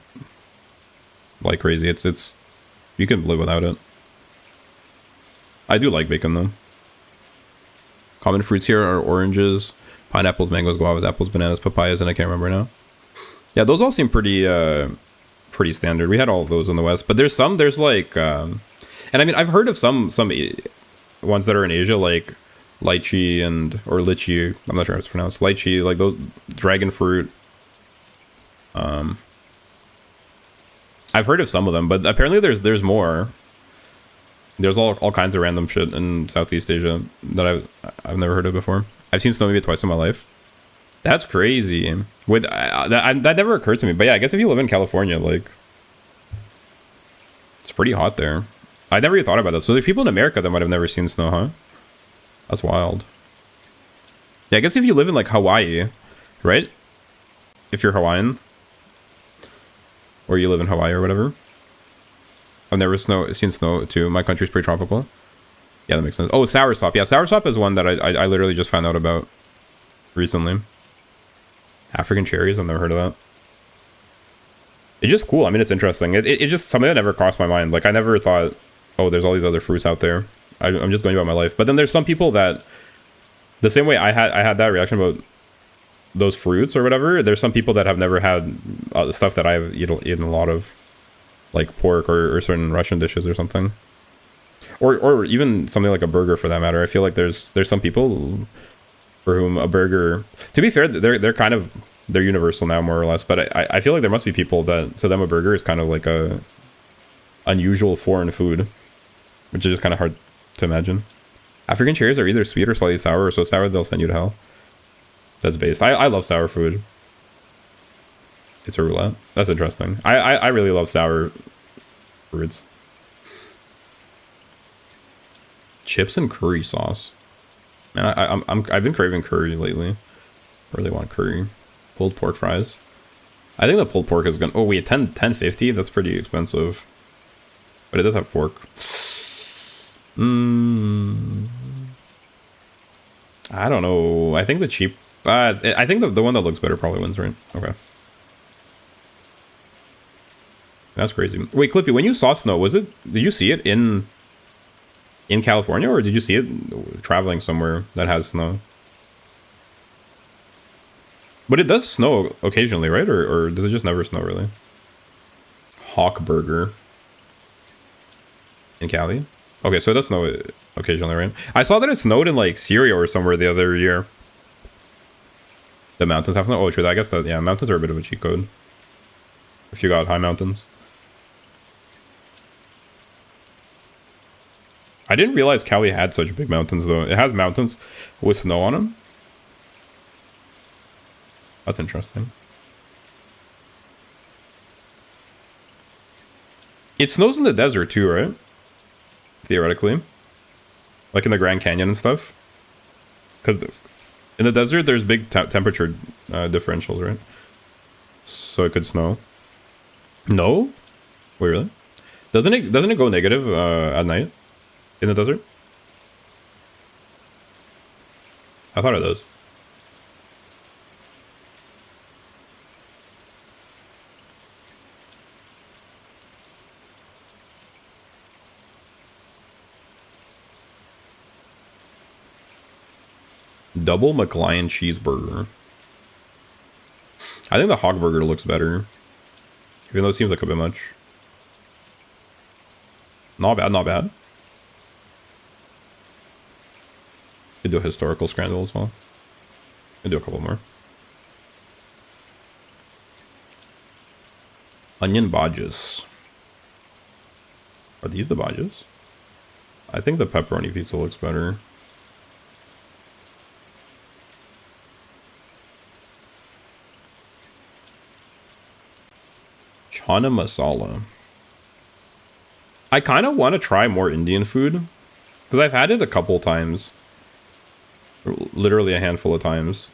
like crazy. It's you can live without it. I do like bacon though. Common fruits here are oranges, pineapples, mangoes, guavas, apples, bananas, papayas, and I can't remember now. Yeah, those all seem pretty pretty standard. We had all of those in the West, but there's like and I mean I've heard of some ones that are in Asia, like lychee or lychee. I'm not sure how it's pronounced. Lychee, like those dragon fruit. I've heard of some of them, but apparently there's more. There's all kinds of random shit in Southeast Asia that I've never heard of before. I've seen snow maybe twice in my life. That's crazy. That never occurred to me. But yeah, I guess if you live in California, like it's pretty hot there. I never even thought about that. So there's people in America that might have never seen snow, huh? That's wild. Yeah, I guess if you live in like Hawaii, right? If you're Hawaiian, or you live in Hawaii or whatever. I've never seen snow too. My country's pretty tropical. Yeah, that makes sense. Oh, soursop. Yeah, soursop is one that I literally just found out about recently. African cherries. I've never heard of that. It's just cool. I mean, it's interesting. It's just something that never crossed my mind. Like, I never thought, oh, there's all these other fruits out there. I'm just going about my life. But then there's some people that, the same way I had that reaction about those fruits or whatever, there's some people that have never had stuff that I've eaten a lot of. Like pork or certain Russian dishes or something. Or even something like a burger for that matter. I feel like there's some people for whom a burger, to be fair, they're universal now more or less, but I feel like there must be people that to them a burger is kind of like a unusual foreign food, which is just kind of hard to imagine. African cherries are either sweet or slightly sour, or so sour they'll send you to hell. That's based. I love sour food. It's a roulette. That's interesting. I really love sour fruits. Chips and curry sauce. Man, I've been craving curry lately. I really want curry. Pulled pork fries. I think the pulled pork is gonna. Oh wait, 10.50. That's pretty expensive. But it does have pork. I don't know. I think the cheap. I think the one that looks better probably wins, right? Okay. That's crazy. Wait, Clippy, when you saw snow, did you see it in California, or did you see it traveling somewhere that has snow? But it does snow occasionally, right? Or does it just never snow, really? Hawk Burger in Cali? Okay, so it does snow occasionally, right? I saw that it snowed in, like, Syria or somewhere the other year. The mountains have snow? Oh, true. I guess that, yeah, mountains are a bit of a cheat code. If you got high mountains. I didn't realize Cali had such big mountains, though. It has mountains with snow on them. That's interesting. It snows in the desert, too, right? Theoretically. Like in the Grand Canyon and stuff. Because In the desert, there's big temperature differentials, right? So it could snow. No? Wait, really? Doesn't it go negative at night in the desert? I thought it does. Double McLion cheeseburger. I think the hog burger looks better. Even though it seems like a bit much. Not bad, not bad. Could do a historical scramble as well. Could do a couple more. Onion badges. Are these the badges? I think the pepperoni pizza looks better. Chana masala. I kind of want to try more Indian food because I've had it a couple times. Literally a handful of times.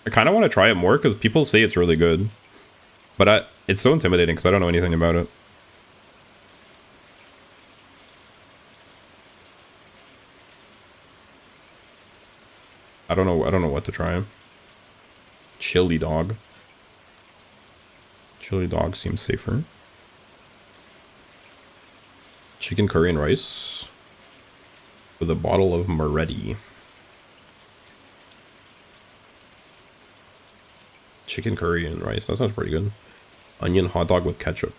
I kind of want to try it more because people say it's really good. But it's so intimidating because I don't know anything about it. I don't know what to try. Chili dog. Chili dog seems safer. Chicken curry and rice. With a bottle of Moretti. Chicken curry and rice. That sounds pretty good. Onion hot dog with ketchup.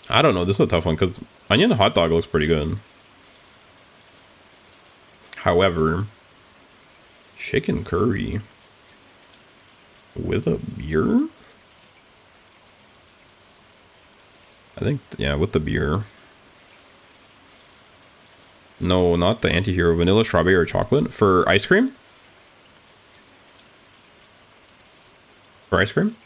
I don't know. This is a tough one because onion hot dog looks pretty good. However, chicken curry with a beer? I think, yeah, with the beer. No, not the anti-hero. Vanilla, strawberry, or chocolate. For ice cream? For ice cream?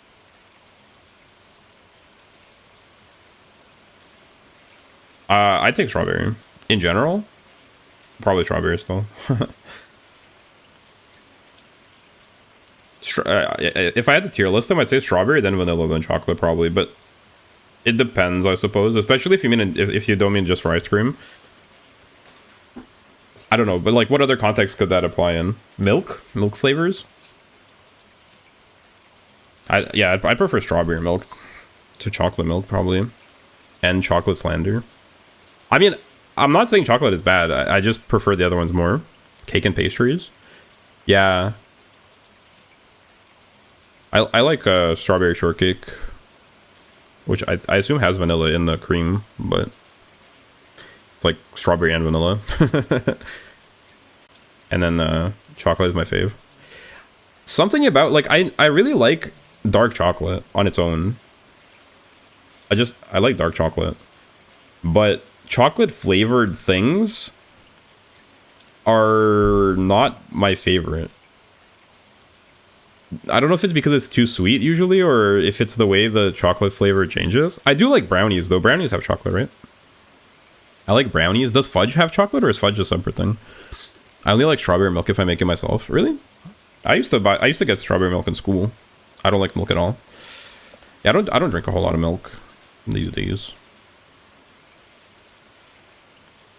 I take strawberry. In general, probably strawberry still. If I had to tier list them, I'd say strawberry, then vanilla, then chocolate probably. But it depends, I suppose. Especially if you mean if you don't mean just for ice cream. I don't know, but like, what other context could that apply in? Milk flavors. I prefer strawberry milk to chocolate milk probably, and chocolate slander. I mean, I'm not saying chocolate is bad. I just prefer the other ones more. Cake and pastries. Yeah. I like strawberry shortcake, which I assume has vanilla in the cream, but it's like strawberry and vanilla. And then chocolate is my fave. Something about, like, I really like dark chocolate on its own. I like dark chocolate. But chocolate flavored things are not my favorite. I don't know if it's because it's too sweet usually, or if it's the way the chocolate flavor changes. I do like brownies though. Brownies have chocolate, right? I like brownies. Does fudge have chocolate, or is fudge a separate thing? I only like strawberry milk if I make it myself. Really? I used to get strawberry milk in school. I don't like milk at all. Yeah, I don't drink a whole lot of milk these days.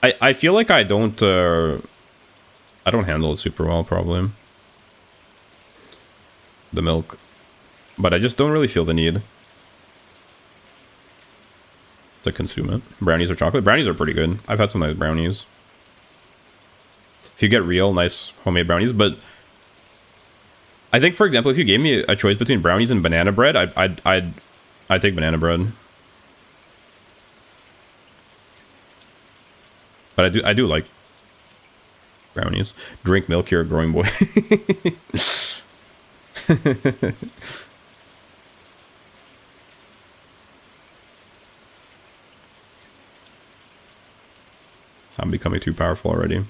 I feel like I don't handle it super well, probably. The milk. But I just don't really feel the need to consume it. Brownies or chocolate? Brownies are pretty good. I've had some nice brownies. If you get real nice homemade brownies, but I think, for example, if you gave me a choice between brownies and banana bread, I'd take banana bread. But I do like brownies. Drink milk, you're a growing boy. I'm becoming too powerful already.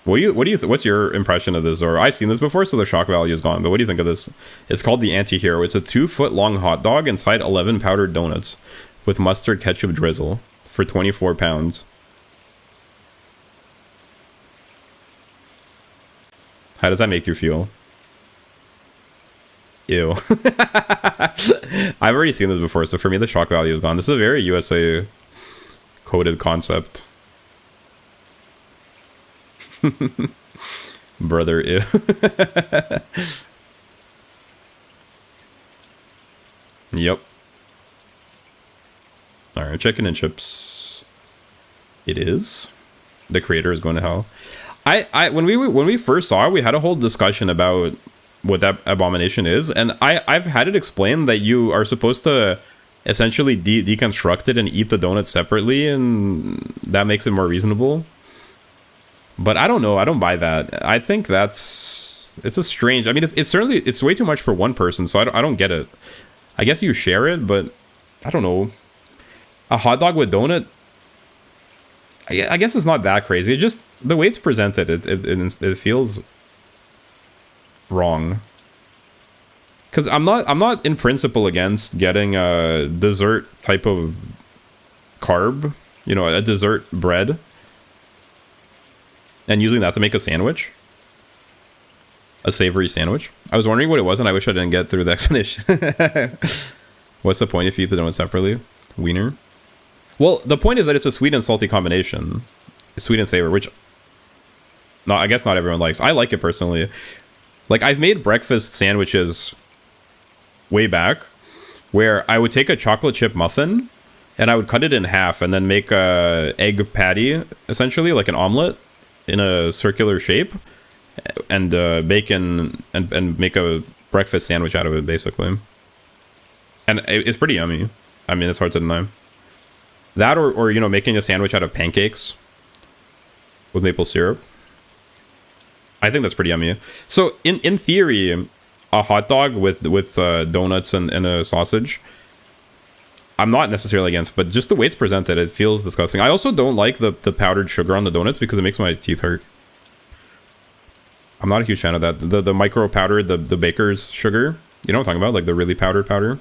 What's your impression of this? Or I've seen this before, so the shock value is gone. But what do you think of this? It's called the Anti-Hero. It's a 2-foot-long hot dog inside 11 powdered donuts with mustard ketchup drizzle for 24 pounds. How does that make you feel? Ew. I've already seen this before, so for me the shock value is gone. This is a very USA coded concept. Brother, ew. Yep. Alright, chicken and chips. It is. The creator is going to hell. When we first saw it, we had a whole discussion about what that abomination is, and I've had it explained that you are supposed to essentially deconstruct it and eat the donut separately, and that makes it more reasonable. But I don't know. I don't buy that. I think it's a strange. I mean, it's certainly it's way too much for one person, so I don't get it. I guess you share it, but I don't know. A hot dog with donut. I guess it's not that crazy. It just the way it's presented, it feels wrong. Because I'm not in principle against getting a dessert type of carb, you know, a dessert bread, and using that to make a sandwich, a savory sandwich. I was wondering what it was, and I wish I didn't get through the explanation. What's the point if you eat the donut separately? Wiener. Well, the point is that it's a sweet and salty combination. Sweet and savory, which I guess not everyone likes. I like it personally. Like, I've made breakfast sandwiches way back where I would take a chocolate chip muffin and I would cut it in half and then make a egg patty, essentially like an omelet in a circular shape, and bacon, and make a breakfast sandwich out of it, basically. And it's pretty yummy. I mean, it's hard to deny. That or you know, making a sandwich out of pancakes with maple syrup. I think that's pretty yummy. So in theory, a hot dog with donuts and a sausage, I'm not necessarily against, but just the way it's presented, it feels disgusting. I also don't like the powdered sugar on the donuts because it makes my teeth hurt. I'm not a huge fan of that. The micro powdered, the baker's sugar. You know what I'm talking about? Like the really powdered powder.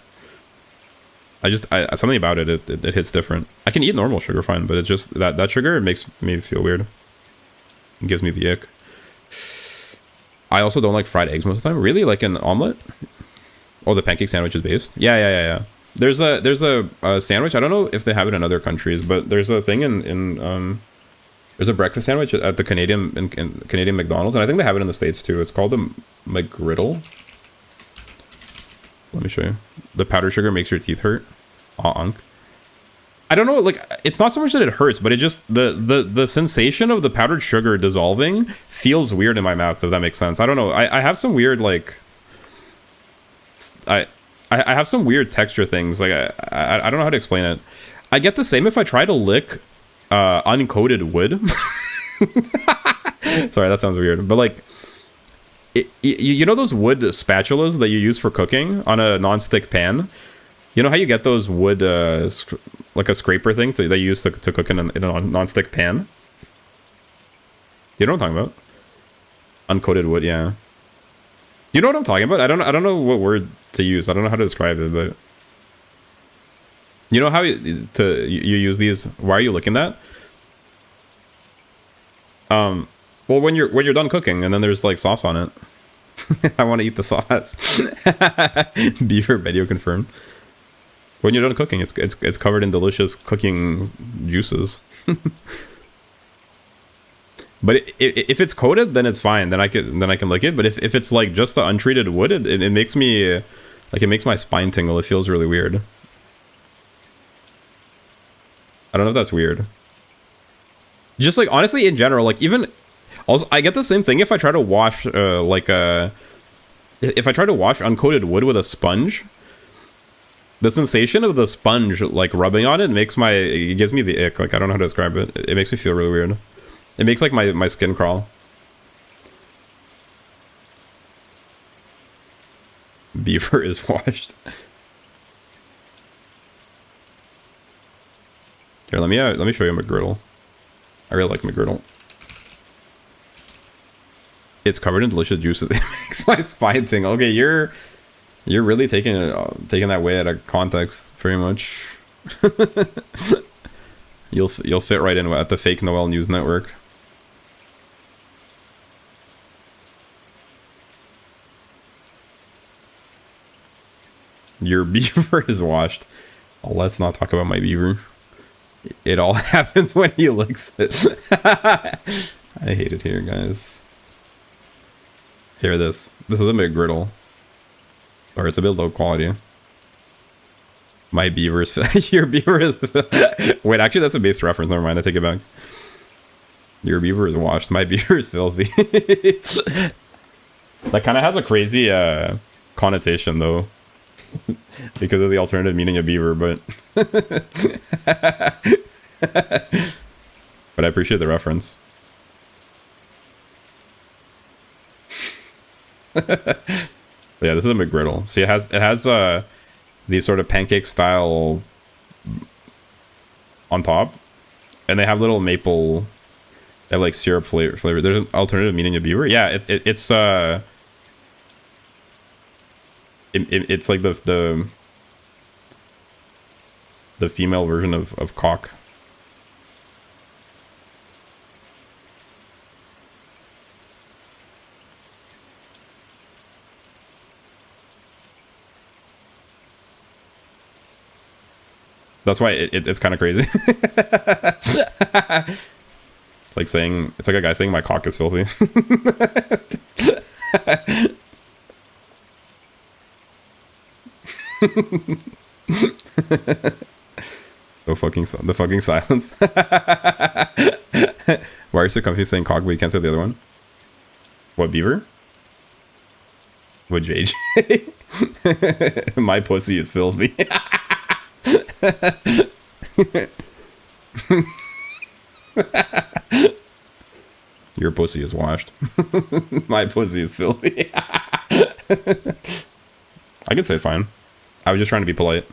Something about it hits different. I can eat normal sugar fine, but it's just that sugar, it makes me feel weird. It gives me the ick. I also don't like fried eggs most of the time. Really? Like an omelet? Oh, the pancake sandwich is based? Yeah. There's a sandwich. I don't know if they have it in other countries, but there's a thing in there's a breakfast sandwich at the Canadian McDonald's, and I think they have it in the States too. It's called a McGriddle. Let me show you. The powdered sugar makes your teeth hurt. I don't know, like, it's not so much that it hurts, but it just the sensation of the powdered sugar dissolving feels weird in my mouth, if that makes sense. I don't know. I have some weird, like, I have some weird texture things. Like, I don't know how to explain it. I get the same if I try to lick uncoated wood. Sorry, that sounds weird, but like, you know those wood spatulas that you use for cooking on a non-stick pan? You know how you get those wood, like a scraper thing that you use to cook in a non-stick pan? You know what I'm talking about? Uncoated wood, yeah. You know what I'm talking about? I don't know what word to use. I don't know how to describe it, but you know how you use these? Why are you licking that? Well, when you're done cooking, and then there's like sauce on it. I want to eat the sauce. Beaver video confirmed. When you're done cooking, it's covered in delicious cooking juices. But if it's coated, then it's fine. Then I can lick it. But if it's like just the untreated wood, it makes me like, it makes my spine tingle. It feels really weird. I don't know if that's weird. Just like, honestly, in general, like, even also, I get the same thing if I try to wash if I try to wash uncoated wood with a sponge. The sensation of the sponge like rubbing on it it gives me the ick. Like, I don't know how to describe it. It makes me feel really weird. It makes like my skin crawl. Beaver is washed. Here, let me show you McGriddle. I really like McGriddle. It's covered in delicious juices. It makes my spine tingle. Okay, you're really taking that way out of context, very much. You'll fit right in at the fake Noel News Network. Your beaver is washed. Oh, let's not talk about my beaver. It all happens when he licks it. I hate it here, guys. Hear this. This is a bit griddle. Or it's a bit low quality. My beaver is... Your beaver is... Wait, actually that's a base reference. Never mind, I take it back. Your beaver is washed. My beaver is filthy. That kind of has a crazy connotation, though. Because of the alternative meaning of beaver, but... But I appreciate the reference. Yeah, this is a McGriddle. See, it has these sort of pancake style on top, and they have little maple, they have like syrup flavor. There's an alternative meaning of beaver. Yeah, it's like the female version of cock. That's why it's kind of crazy. It's like saying, it's like a guy saying my cock is filthy. The fucking silence. Why are you so confused saying cock but you can't say the other one? What, beaver? What, JJ? My pussy is filthy. Your pussy is washed. My pussy is filthy. I could say fine. I was just trying to be polite.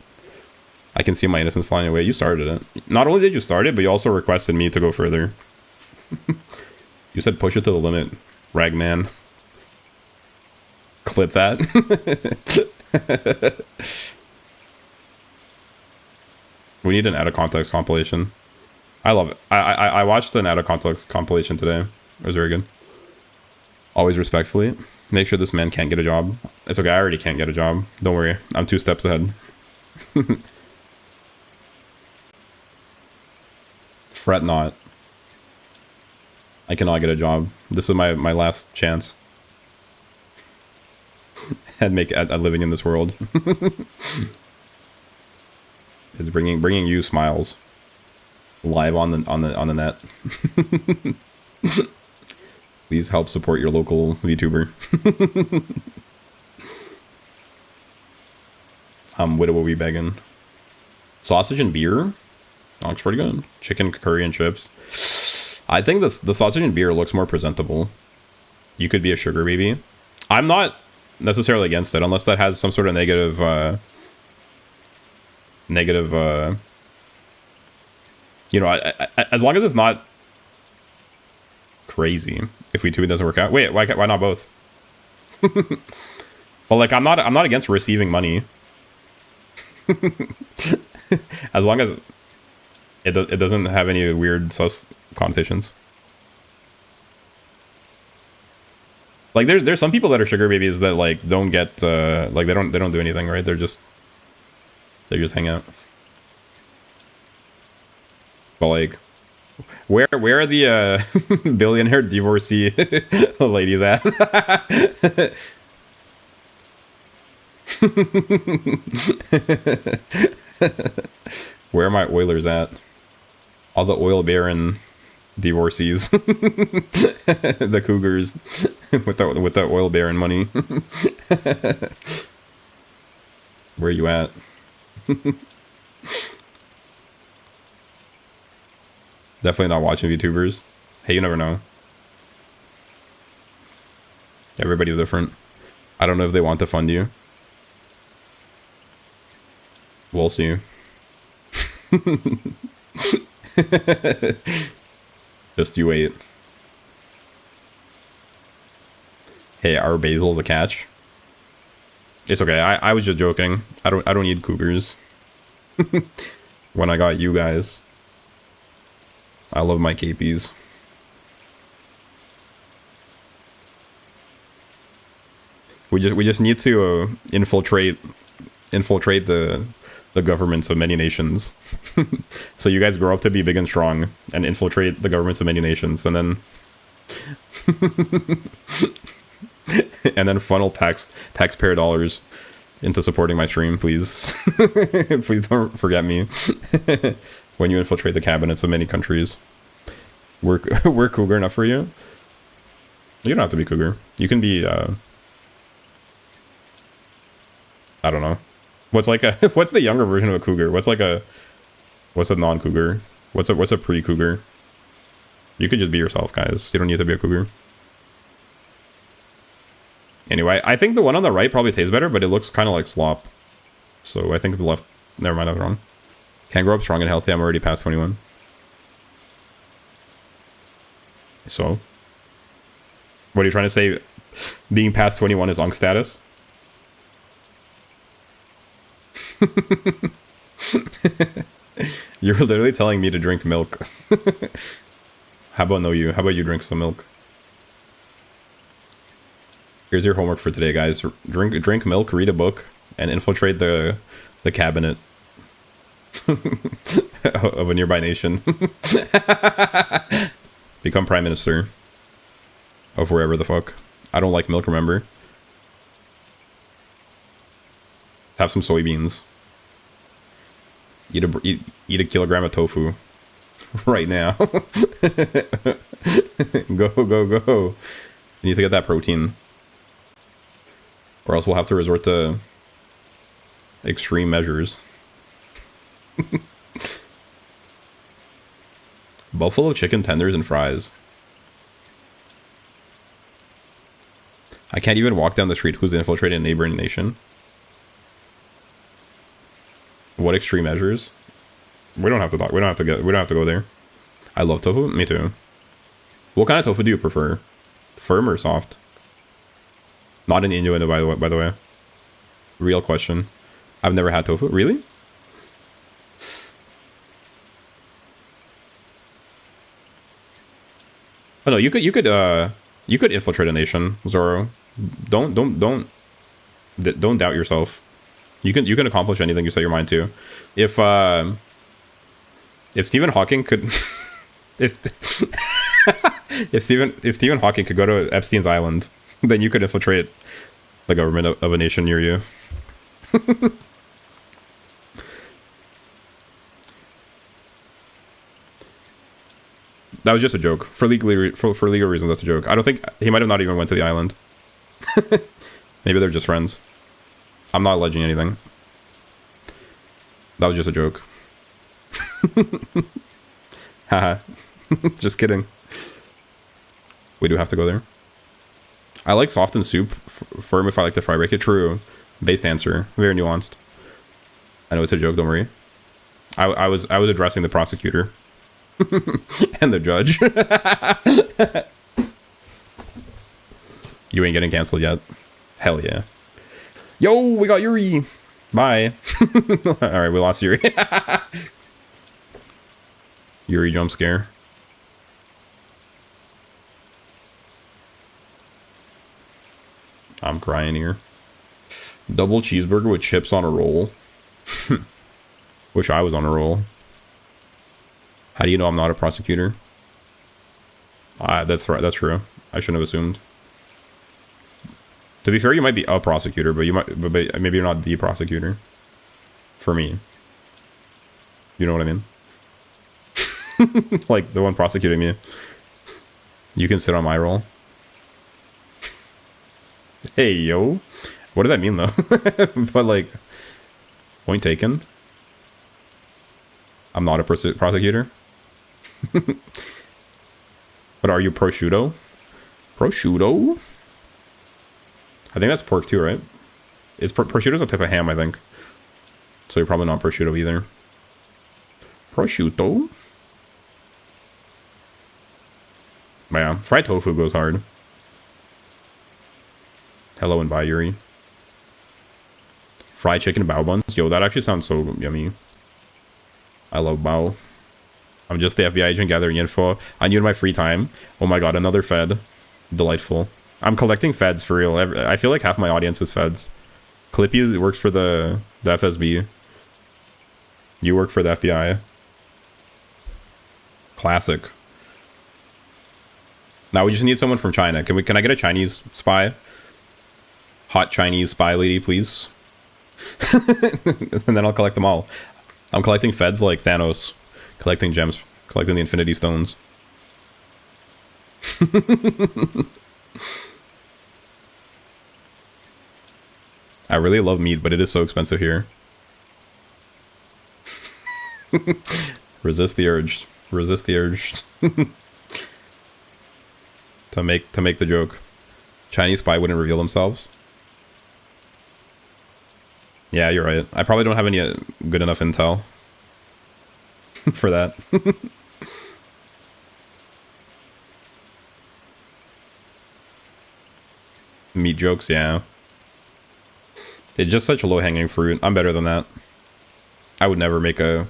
I can see my innocence flying away. You started it. Not only did you start it, but you also requested me to go further. You said push it to the limit, Ragman. Clip that. We need an out of context compilation. I love it. I watched an out of context compilation today. It was very good. Always respectfully. Make sure this man can't get a job. It's okay, I already can't get a job. Don't worry, I'm 2 steps ahead. Fret not. I cannot get a job. This is my last chance. And make at living in this world. Is bringing you smiles live on the net. Please help support your local VTuber. Widow will be begging. Sausage and beer? That looks pretty good. Chicken curry and chips. I think the sausage and beer looks more presentable. You could be a sugar baby. I'm not necessarily against it, unless that has some sort of negative, you know, as long as it's not crazy. If VTubing doesn't work out, wait, why not both? Well, like I'm not against receiving money, as long as it doesn't have any weird sus connotations. Like there's some people that are sugar babies that like don't get like they don't do anything, right? They just hang out. But like, where are the billionaire divorcee ladies at? Where are my Oilers at? All the oil baron divorcees. The Cougars with the oil baron money. Where are you at? Definitely not watching VTubers. Hey, you never know. Everybody's different. I don't know if they want to fund you. We'll see. Just you wait. Hey, our basil's a catch. It's okay. I was just joking. I don't need cougars. When I got you guys. I love my capies. We just need to infiltrate the governments of many nations. So you guys grow up to be big and strong and infiltrate the governments of many nations, and then and then funnel taxpayer dollars into supporting my stream, please. Please don't forget me. When you infiltrate the cabinets of many countries. We're cougar enough for you? You don't have to be cougar. You can be I don't know. What's like a what's the younger version of a cougar? What's a non-cougar? What's a pre-cougar? You could just be yourself, guys. You don't need to be a cougar. Anyway, I think the one on the right probably tastes better, but it looks kind of like slop. So I think the left... Never mind, I was wrong. Can't grow up strong and healthy. I'm already past 21. So? What are you trying to say? Being past 21 is unk status? You're literally telling me to drink milk. How about you? How about you drink some milk? Here's your homework for today, guys. Drink milk, read a book, and infiltrate the cabinet of a nearby nation. Become prime minister of wherever the fuck. I don't like milk, remember? Have some soybeans. Eat a kilogram of tofu right now. Go. You need to get that protein. Or else we'll have to resort to extreme measures. Buffalo chicken tenders and fries. I can't even walk down the street who's infiltrating a neighboring nation. What extreme measures? We don't have to talk. We don't have to go there. I love tofu. Me too. What kind of tofu do you prefer? Firm or soft? Not an innuendo, by the way. Real question. I've never had tofu. Really? Oh no, you could infiltrate a nation, Zoro. Don't doubt yourself. You can accomplish anything you set your mind to. If Stephen Hawking could if Stephen Hawking could go to Epstein's island, then you could infiltrate the government of a nation near you. That was just a joke. For legal reasons, that's a joke. I don't think... He might have not even went to the island. Maybe they're just friends. I'm not alleging anything. That was just a joke. Haha. Just kidding. We do have to go there. I like soft and soup. Firm if I like to fry break it. True. Based answer. Very nuanced. I know it's a joke, don't worry. I was addressing the prosecutor. And the judge. You ain't getting canceled yet. Hell yeah. Yo, we got Yuri. Bye. Alright, we lost Yuri. Yuri jump scare. I'm crying here. Double cheeseburger with chips on a roll. Wish I was on a roll. How do you know I'm not a prosecutor? That's right. That's true. I shouldn't have assumed. To be fair, you might be a prosecutor, but but maybe you're not the prosecutor. For me. You know what I mean? Like the one prosecuting me. You can sit on my roll. Hey, yo. What does that mean, though? But, like, point taken. I'm not a prosecutor. But are you prosciutto? Prosciutto? I think that's pork too, right? Prosciutto's a type of ham, I think. So you're probably not prosciutto either. Prosciutto? But yeah, fried tofu goes hard. Hello and bye, Yuri. Fried chicken bao buns. Yo, that actually sounds so yummy. I love bao. I'm just the FBI agent gathering info on you in my free time. Oh my god, another Fed. Delightful. I'm collecting Feds for real. I feel like half my audience is Feds. Clippy works for the FSB. You work for the FBI. Classic. Now we just need someone from China. Can I get a Chinese spy? Hot Chinese spy lady, please. And then I'll collect them all. I'm collecting Feds like Thanos. Collecting gems. Collecting the Infinity Stones. I really love meat, but it is so expensive here. Resist the urge. Resist the urge. to make the joke. Chinese spy wouldn't reveal themselves. Yeah, you're right. I probably don't have any good enough intel for that. Meat jokes, yeah. It's just such a low-hanging fruit. I'm better than that. I would never make a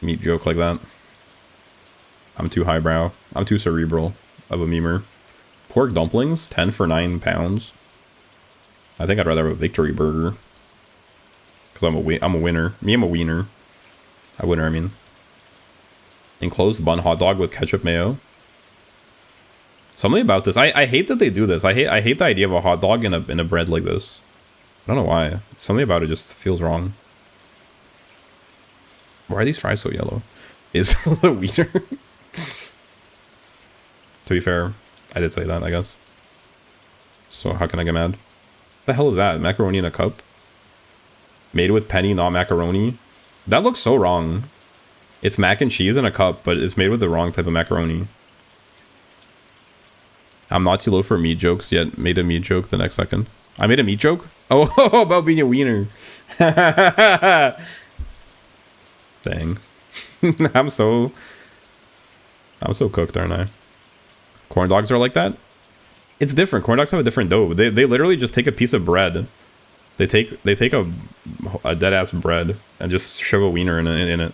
meat joke like that. I'm too highbrow. I'm too cerebral of a memer. Pork dumplings, 10 for £9. I think I'd rather have a victory burger. Because I'm a winner. I'm a wiener. A winner, I mean. Enclosed bun hot dog with ketchup mayo. Something about this. I hate that they do this. I hate the idea of a hot dog in a bread like this. I don't know why. Something about it just feels wrong. Why are these fries so yellow? Is the wiener? To be fair, I did say that, I guess. So how can I get mad? What the hell is that? Macaroni in a cup? Made with penny, not macaroni? That looks so wrong. It's mac and cheese in a cup, but it's made with the wrong type of macaroni. I'm not too low for meat jokes yet. Made a meat joke the next second. I made a meat joke? Oh, about being a wiener. Dang. I'm so cooked, aren't I? Corn dogs are like that? It's different. Corn dogs have a different dough. They literally just take a piece of bread. They take a dead ass bread and just shove a wiener in it.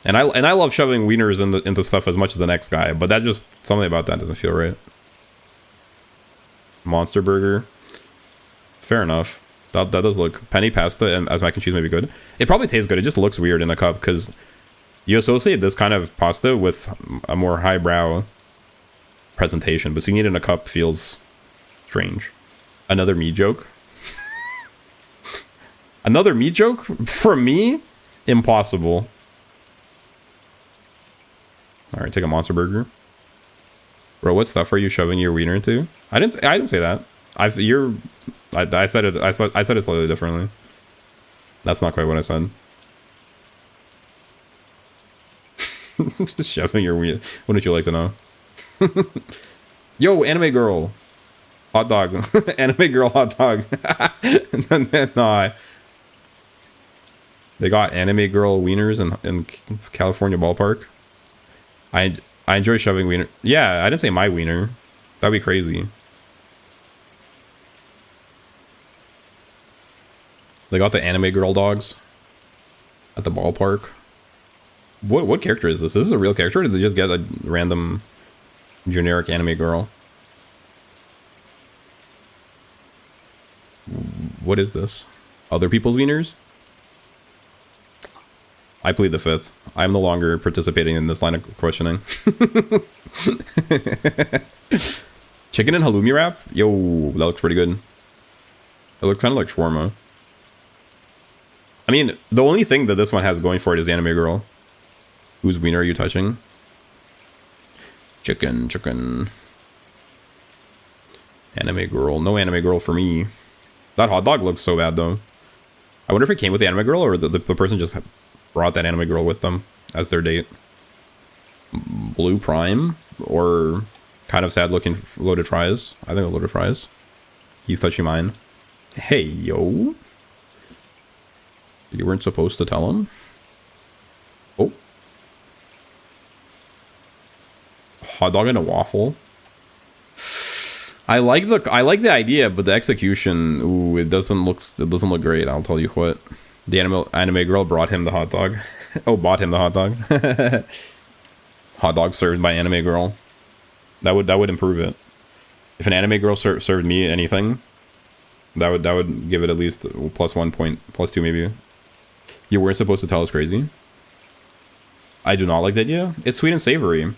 And I love shoving wieners into stuff as much as the next guy, but that just something about that doesn't feel right. Monster burger. Fair enough. That does look... Penny pasta and as mac and cheese may be good. It probably tastes good. It just looks weird in a cup because you associate this kind of pasta with a more highbrow presentation, but seeing it in a cup feels strange. Another meat joke. Another meat joke? For me? Impossible. Alright, take a monster burger. Bro, what stuff are you shoving your wiener into? I didn't say that. I said it slightly differently. That's not quite what I said. Just shoving your wiener. Wouldn't you like to know? Yo, anime girl. Hot dog. Anime girl hot dog. No, they got anime girl wieners in California ballpark. I enjoy shoving wiener. Yeah, I didn't say my wiener. That'd be crazy. They got the anime girl dogs at the ballpark. What character is this? This is a real character, or did they just get a random generic anime girl? What is this? Other people's wieners? I plead the fifth. I'm no longer participating in this line of questioning. Chicken and halloumi wrap? Yo, that looks pretty good. It looks kind of like shawarma. I mean, the only thing that this one has going for it is anime girl. Whose wiener are you touching? Chicken. Anime girl. No anime girl for me. That hot dog looks so bad, though. I wonder if it came with the anime girl, or the person just brought that anime girl with them as their date. Blue Prime, or kind of sad looking loaded fries. I think the loaded fries. He's touching mine. Hey, yo. You weren't supposed to tell him? Oh. Hot dog and a waffle. I like the idea, but the execution, ooh, it doesn't look great. I'll tell you what. The anime girl brought him the hot dog. Oh, bought him the hot dog. Hot dog served by anime girl. That would improve it. If an anime girl served me anything, that would give it at least +1 point, +2 maybe. You weren't supposed to tell us crazy. I do not like that idea. It's sweet and savory.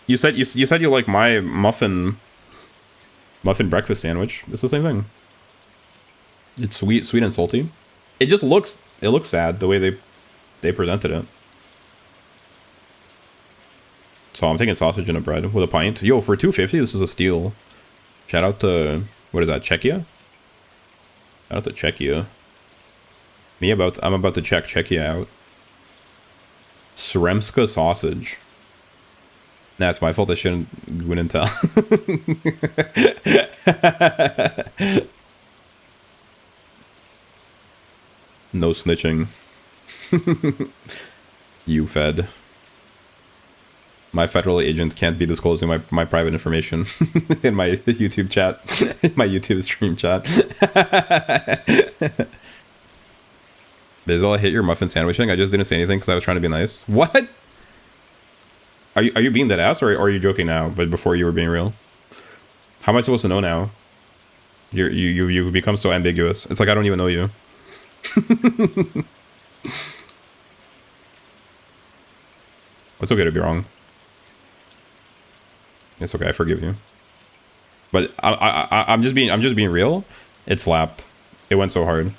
You said you like my muffin breakfast sandwich. It's the same thing. It's sweet and salty. It just looks sad the way they presented it. So I'm taking sausage and a bread with a pint. Yo, for $2.50, this is a steal. Shout out to, what is that, Czechia? Shout out to Czechia. I'm about to check Czechia out. Sremska sausage. Nah, it's my fault. I wouldn't tell. No snitching. You fed. My federal agent can't be disclosing my private information in my YouTube chat, in my YouTube stream chat. Basil, I hate your muffin sandwich thing. I just didn't say anything because I was trying to be nice. What? Are you being that ass, or are you joking now? But before you were being real. How am I supposed to know now? You've become so ambiguous. It's like I don't even know you. It's okay to be wrong. It's okay, I forgive you. But I'm just being real. It slapped. It went so hard.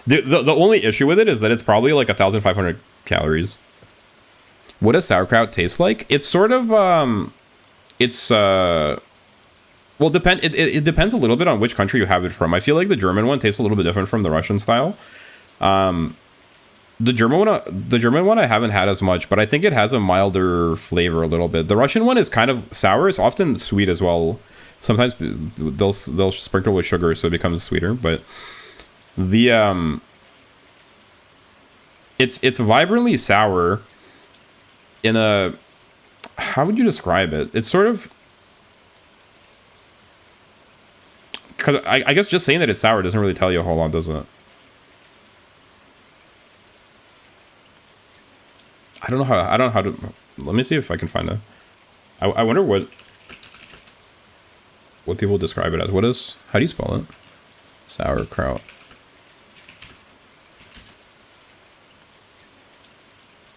The only issue with it is that it's probably like 1,500 calories. What does sauerkraut taste like? It's sort of well, it depends a little bit on which country you have it from. I feel like the German one tastes a little bit different from the Russian style. The German one I haven't had as much, but I think it has a milder flavor a little bit. The Russian one is kind of sour. It's often sweet as well. Sometimes they'll sprinkle with sugar so it becomes sweeter, but the it's vibrantly sour in a, how would you describe it? It's sort of, because I guess just saying that it's sour doesn't really tell you a whole lot, does it? I don't know how to, let me see if I can find a, I wonder what people describe it as. How do you spell it? Sauerkraut.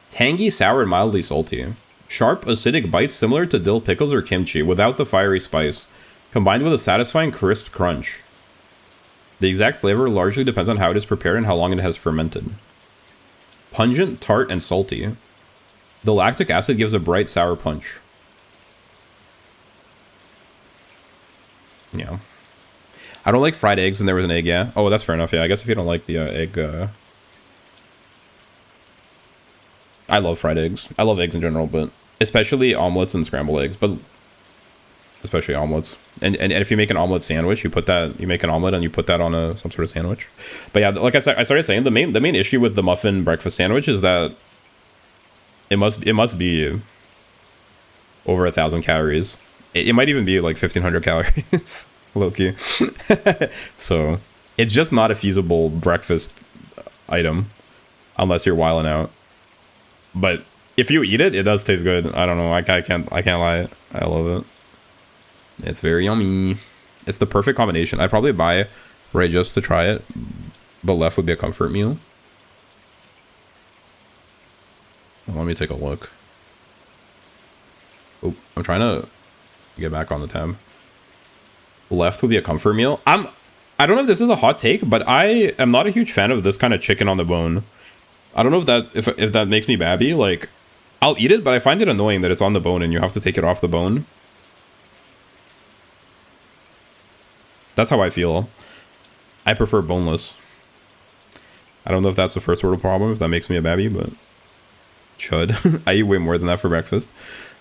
Tangy, sour, and mildly salty. Sharp, acidic bites similar to dill pickles or kimchi without the fiery spice, combined with a satisfying crisp crunch. The exact flavor largely depends on how it is prepared and how long it has fermented. Pungent, tart, and salty. The lactic acid gives a bright sour punch. Yeah. I don't like fried eggs, and there was an egg, yeah. Oh, that's fair enough, yeah. I guess if you don't like the egg... I love fried eggs. I love eggs in general, but especially omelets and scrambled eggs, but especially omelets. And if you make an omelet sandwich, you make an omelet and you put that on some sort of sandwich. But yeah, like I started saying, the main issue with the muffin breakfast sandwich is that it must be over 1,000 calories. It might even be like 1,500 calories, low-key. So it's just not a feasible breakfast item unless you're wilding out. But if you eat it, it does taste good. I don't know. I can't lie. I love it. It's very yummy. It's the perfect combination. I'd probably buy right just to try it, but left would be a comfort meal. Let me take a look. Oh, I'm trying to get back on the tab. Left would be a comfort meal. I don't know if this is a hot take, but I am not a huge fan of this kind of chicken on the bone. I don't know if that makes me babby. Like, I'll eat it, but I find it annoying that it's on the bone and you have to take it off the bone. That's how I feel. I prefer boneless. I don't know if that's a first world problem, if that makes me a babby, but chud. I eat way more than that for breakfast.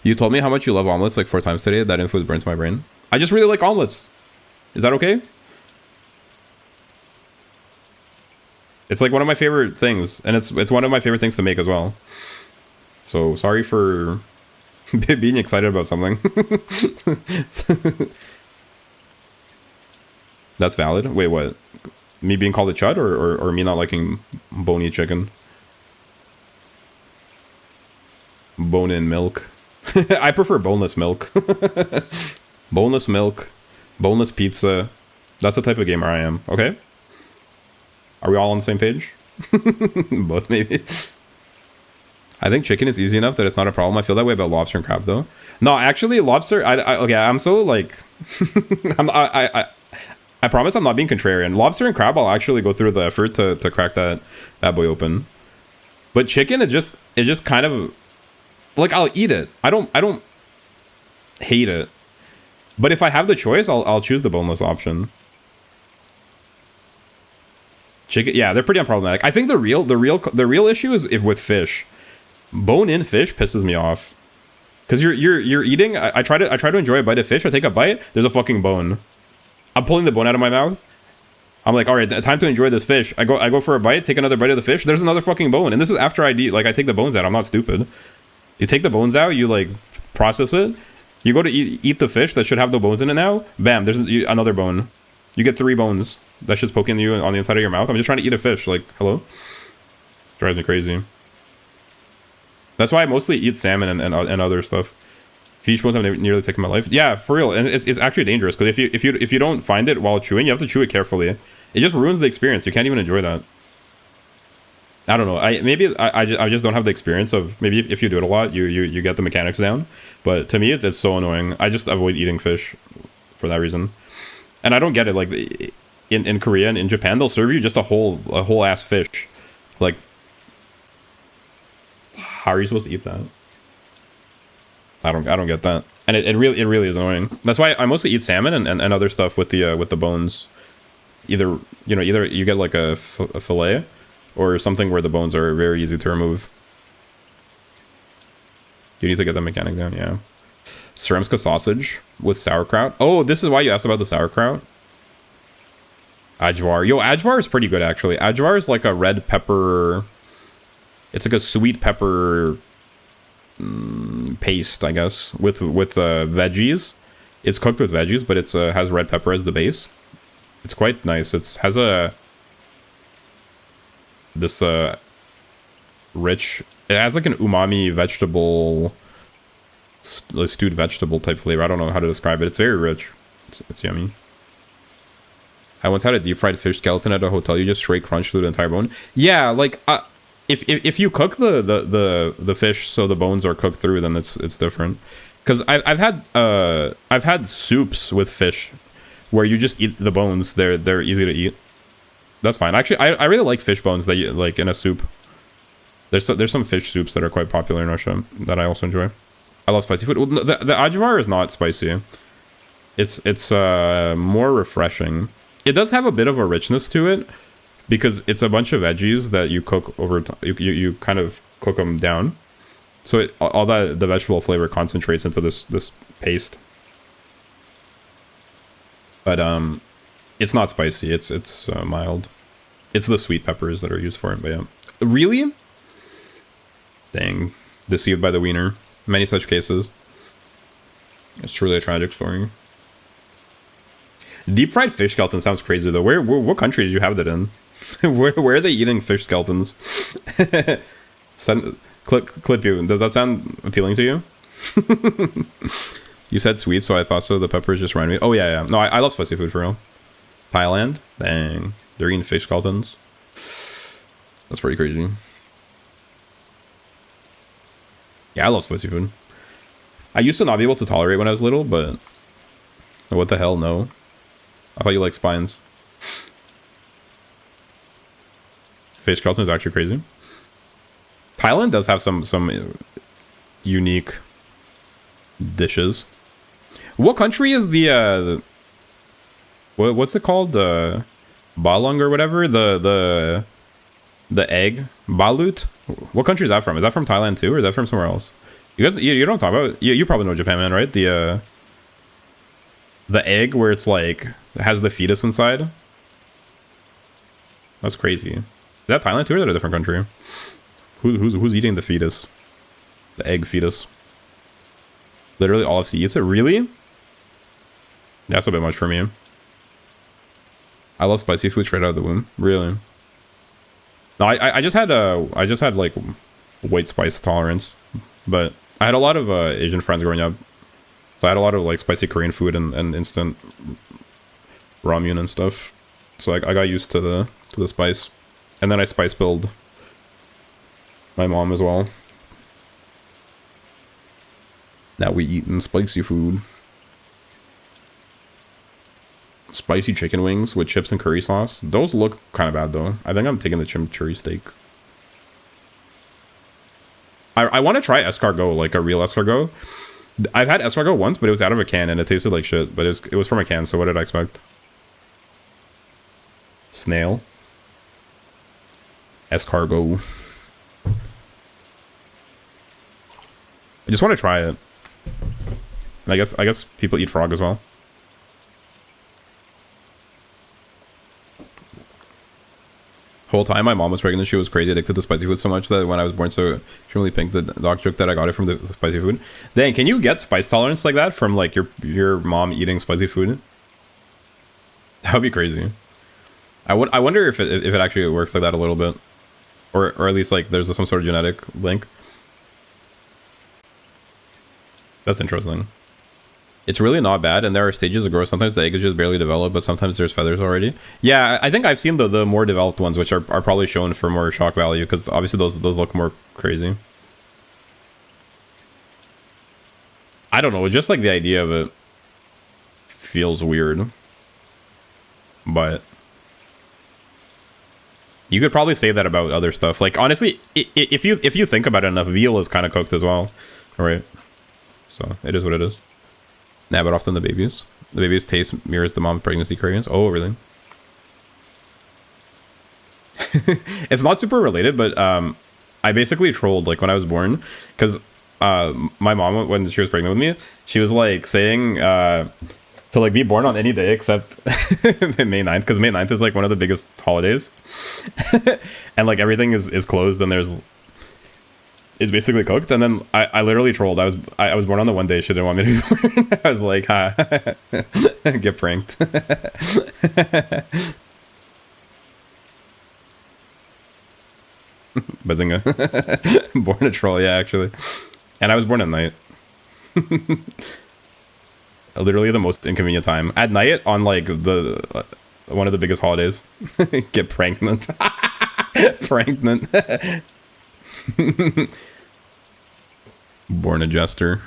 You told me how much you love omelets like 4 times today. That info is burned to my brain. I just really like omelets. Is that okay? It's like one of my favorite things, and it's one of my favorite things to make as well. So sorry for being excited about something. That's valid. Wait, what? Me being called a chud, or me not liking bony chicken? Bone in milk. I prefer boneless milk. Boneless milk. Boneless pizza. That's the type of gamer I am. Okay? Are we all on the same page? Both, maybe. I think chicken is easy enough that it's not a problem. I feel that way about lobster and crab, though. No, actually, lobster... okay, I'm so, like... I promise I'm not being contrarian. Lobster and crab, I'll actually go through the effort to crack that boy open. But chicken, it just kind of... Like, I'll eat it. I don't hate it. But if I have the choice, I'll choose the boneless option. Chicken, yeah, they're pretty unproblematic. I think the real issue is with fish. Bone-in fish pisses me off. Because you're eating... I try to enjoy a bite of fish. I take a bite, there's a fucking bone. I'm pulling the bone out of my mouth. I'm like, all right, time to enjoy this fish. I go for a bite, take another bite of the fish. There's another fucking bone. And this is after I take the bones out. I'm not stupid. You take the bones out, you like process it. You go to eat the fish that should have no bones in it now. Bam, there's another bone. You get 3 bones. That's just poking you on the inside of your mouth. I'm just trying to eat a fish. Like, hello? Drives me crazy. That's why I mostly eat salmon and other stuff. Fish bones I've nearly taken my life. Yeah, for real. And it's actually dangerous because if you don't find it while chewing, you have to chew it carefully. It just ruins the experience. You can't even enjoy that. I don't know. I just don't have the experience of... Maybe if you do it a lot, you get the mechanics down. But to me, it's so annoying. I just avoid eating fish for that reason. And I don't get it. Like, in Korea and in Japan, they'll serve you just a whole ass fish. Like, how are you supposed to eat that? I don't get that. And it really is annoying. That's why I mostly eat salmon and other stuff with the bones. Either you get like a fillet, or something where the bones are very easy to remove. You need to get the mechanic down, yeah. Sremska sausage with sauerkraut. Oh, this is why you asked about the sauerkraut. Ajvar. Yo, Ajvar is pretty good, actually. Ajvar is like a red pepper... It's like a sweet pepper paste, I guess, with veggies. It's cooked with veggies, but it's has red pepper as the base. It's quite nice. It has this rich... It has like an umami vegetable... stewed vegetable type flavor. I don't know how to describe it. It's very rich. It's yummy. I once had a deep fried fish skeleton at a hotel. You just straight crunch through the entire bone. Yeah, like if you cook the fish so the bones are cooked through, then it's different. Because I've had soups with fish where you just eat the bones. They're easy to eat. That's fine. Actually, I really like fish bones that you like in a soup. There's some fish soups that are quite popular in Russia that I also enjoy. I love spicy food. The ajvar is not spicy. It's more refreshing. It does have a bit of a richness to it because it's a bunch of veggies that you cook over time. You kind of cook them down, so all that the vegetable flavor concentrates into this paste. But it's not spicy. It's mild. It's the sweet peppers that are used for it. But yeah, really, dang, deceived by the wiener. Many such cases. It's truly a tragic story. Deep fried fish skeleton sounds crazy though. What country did you have that in? where are they eating fish skeletons? Clip you. Does that sound appealing to you? You said sweet, so I thought so. The peppers just reminded me. Oh yeah. No, I love spicy food for real. Thailand? Dang. They're eating fish skeletons. That's pretty crazy. Yeah, I love spicy food. I used to not be able to tolerate when I was little, but... What the hell, no. I thought you liked spines. Fish skeleton is actually crazy. Thailand does have some unique dishes. What country is the what's it called? The balong or whatever? The egg? Balut? What country is that from? Is that from Thailand too, or is that from somewhere else? You guys, you don't talk about. You probably know Japan, man, right? The egg where it's like it has the fetus inside. That's crazy. Is that Thailand too, or is that a different country? Who's eating the fetus? The egg fetus. Literally all FC eats it. Really? That's a bit much for me. I love spicy food straight out of the womb. Really? No, I just had like white spice tolerance, but I had a lot of Asian friends growing up, so I had a lot of like spicy Korean food and instant ramen and stuff. So I got used to the spice, and then I spice build my mom as well. Now we eating spicy food. Spicy chicken wings with chips and curry sauce. Those look kind of bad though. I think I'm taking the chimichurri steak. I want to try escargot, like a real escargot. I've had escargot once, but it was out of a can and it tasted like shit. But it was from a can, so what did I expect? Snail. Escargot. I just want to try it. And I guess people eat frog as well. Whole time my mom was pregnant, she was crazy addicted to spicy food so much that when I was born so extremely pink, the doctor joked that I got it from the spicy food. Dang, can you get spice tolerance like that from like your mom eating spicy food? That would be crazy. I wonder if it actually works like that a little bit, or at least like there's some sort of genetic link. That's interesting. It's really not bad, and there are stages of growth. Sometimes the egg is just barely developed, but sometimes there's feathers already. Yeah, I think I've seen the more developed ones, which are probably shown for more shock value, because obviously those look more crazy. I don't know, just like the idea of it feels weird. But you could probably say that about other stuff. Like honestly, if you think about it enough, veal is kind of cooked as well, right? So it is what it is. Nah, but often the babies taste mirrors the mom's pregnancy cravings. Oh, really? It's not super related, but I basically trolled like when I was born, because my mom, when she was pregnant with me, she was like saying to like be born on any day except May 9th, because May 9th is like one of the biggest holidays. And like everything is closed, and it's basically cooked. And then I literally trolled. I was born on the one day she didn't want me to be born. I was like, ha, get pranked. Bazinga. Born a troll, yeah, actually. And I was born at night. Literally the most inconvenient time. At night on like the one of the biggest holidays. Get pranked. Pranked. Born a jester.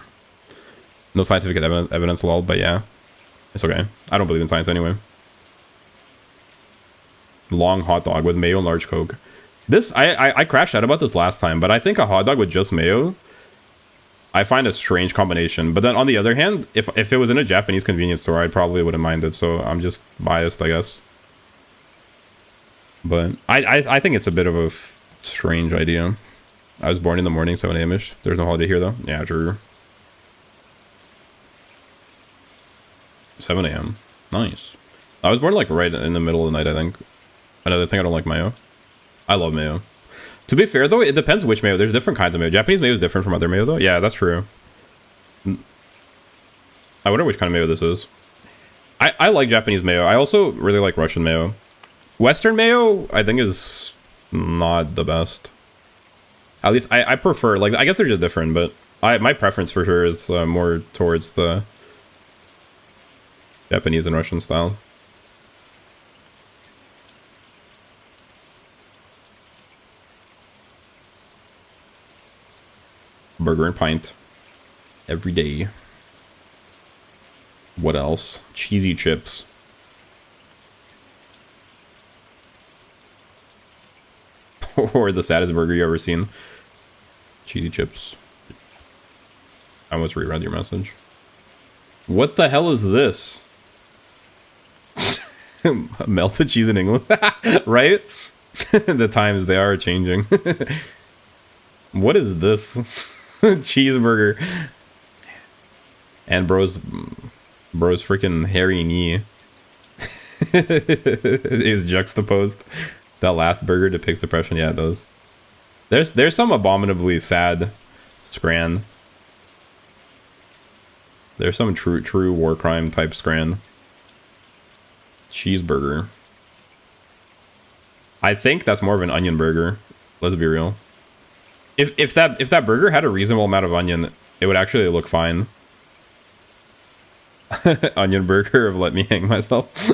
No scientific evidence lol, but yeah, it's okay. I don't believe in science anyway. Long hot dog with mayo and large Coke. This I crashed out about this last time, but I think a hot dog with just mayo, I find a strange combination. But then on the other hand, if it was in a Japanese convenience store, I probably wouldn't mind it. So I'm just biased, I guess. But I think it's a bit of a strange idea. I was born in the morning, 7 a.m.-ish. There's no holiday here, though. Yeah, true. 7 a.m. Nice. I was born, like, right in the middle of the night, I think. Another thing, I don't like mayo. I love mayo. To be fair, though, it depends which mayo. There's different kinds of mayo. Japanese mayo is different from other mayo, though. Yeah, that's true. I wonder which kind of mayo this is. I like Japanese mayo. I also really like Russian mayo. Western mayo, I think, is not the best. At least I prefer, like, I guess they're just different, but my preference for sure is more towards the Japanese and Russian style. Burger and pint. Every day. What else? Cheesy chips. Or the saddest burger you ever seen. Cheesy chips. I almost reread your message. What the hell is this? Melted cheese in England? Right? The times, they are changing. What is this? Cheeseburger. And bro's freaking hairy knee is juxtaposed. That last burger depicts depression. Yeah, it does. There's some abominably sad scran. There's some true war crime type scran. Cheeseburger. I think that's more of an onion burger. Let's be real. If that burger had a reasonable amount of onion, it would actually look fine. Onion burger of let me hang myself.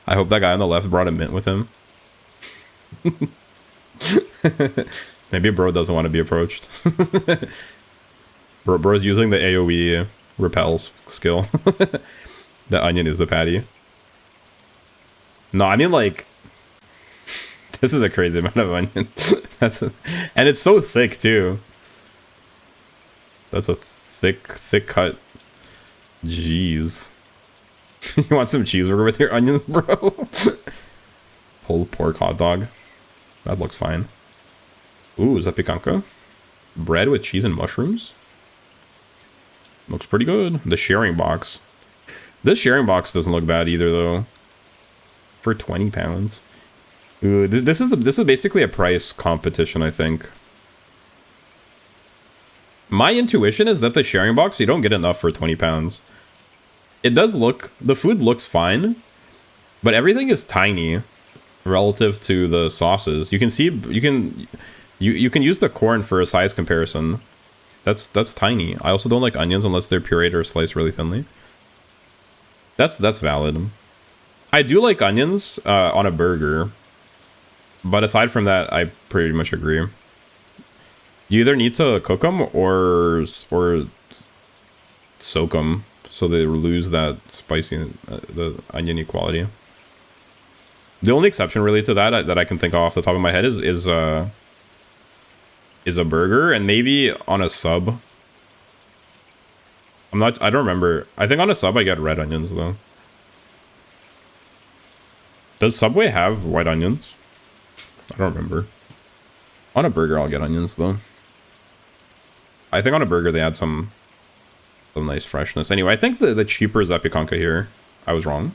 I hope that guy on the left brought a mint with him. Maybe bro doesn't want to be approached. Bro's using the AoE repels skill. The onion is the patty. No, I mean like this is a crazy amount of onion. And it's so thick too. That's a thick cut. Jeez. You want some cheeseburger with your onions, bro? Pulled pork hot dog. That looks fine. Ooh, is that picanca? Bread with cheese and mushrooms? Looks pretty good. The sharing box. This sharing box doesn't look bad either, though. For 20 pounds. Ooh, this is basically a price competition, I think. My intuition is that the sharing box, you don't get enough for 20 pounds. It does look... The food looks fine, but everything is tiny relative to the sauces. You can see... You can use the corn for a size comparison. That's tiny. I also don't like onions unless they're pureed or sliced really thinly. That's valid. I do like onions on a burger, but aside from that, I pretty much agree. You either need to cook them or soak them so they lose that spicy, the oniony quality. The only exception really to that I can think of off the top of my head is a burger, and maybe on a sub. I don't remember. I think on a sub I get red onions though. Does Subway have white onions? I don't remember. On a burger I'll get onions though. I think on a burger they add some nice freshness. Anyway, I think the cheaper is Epicanca here. I was wrong.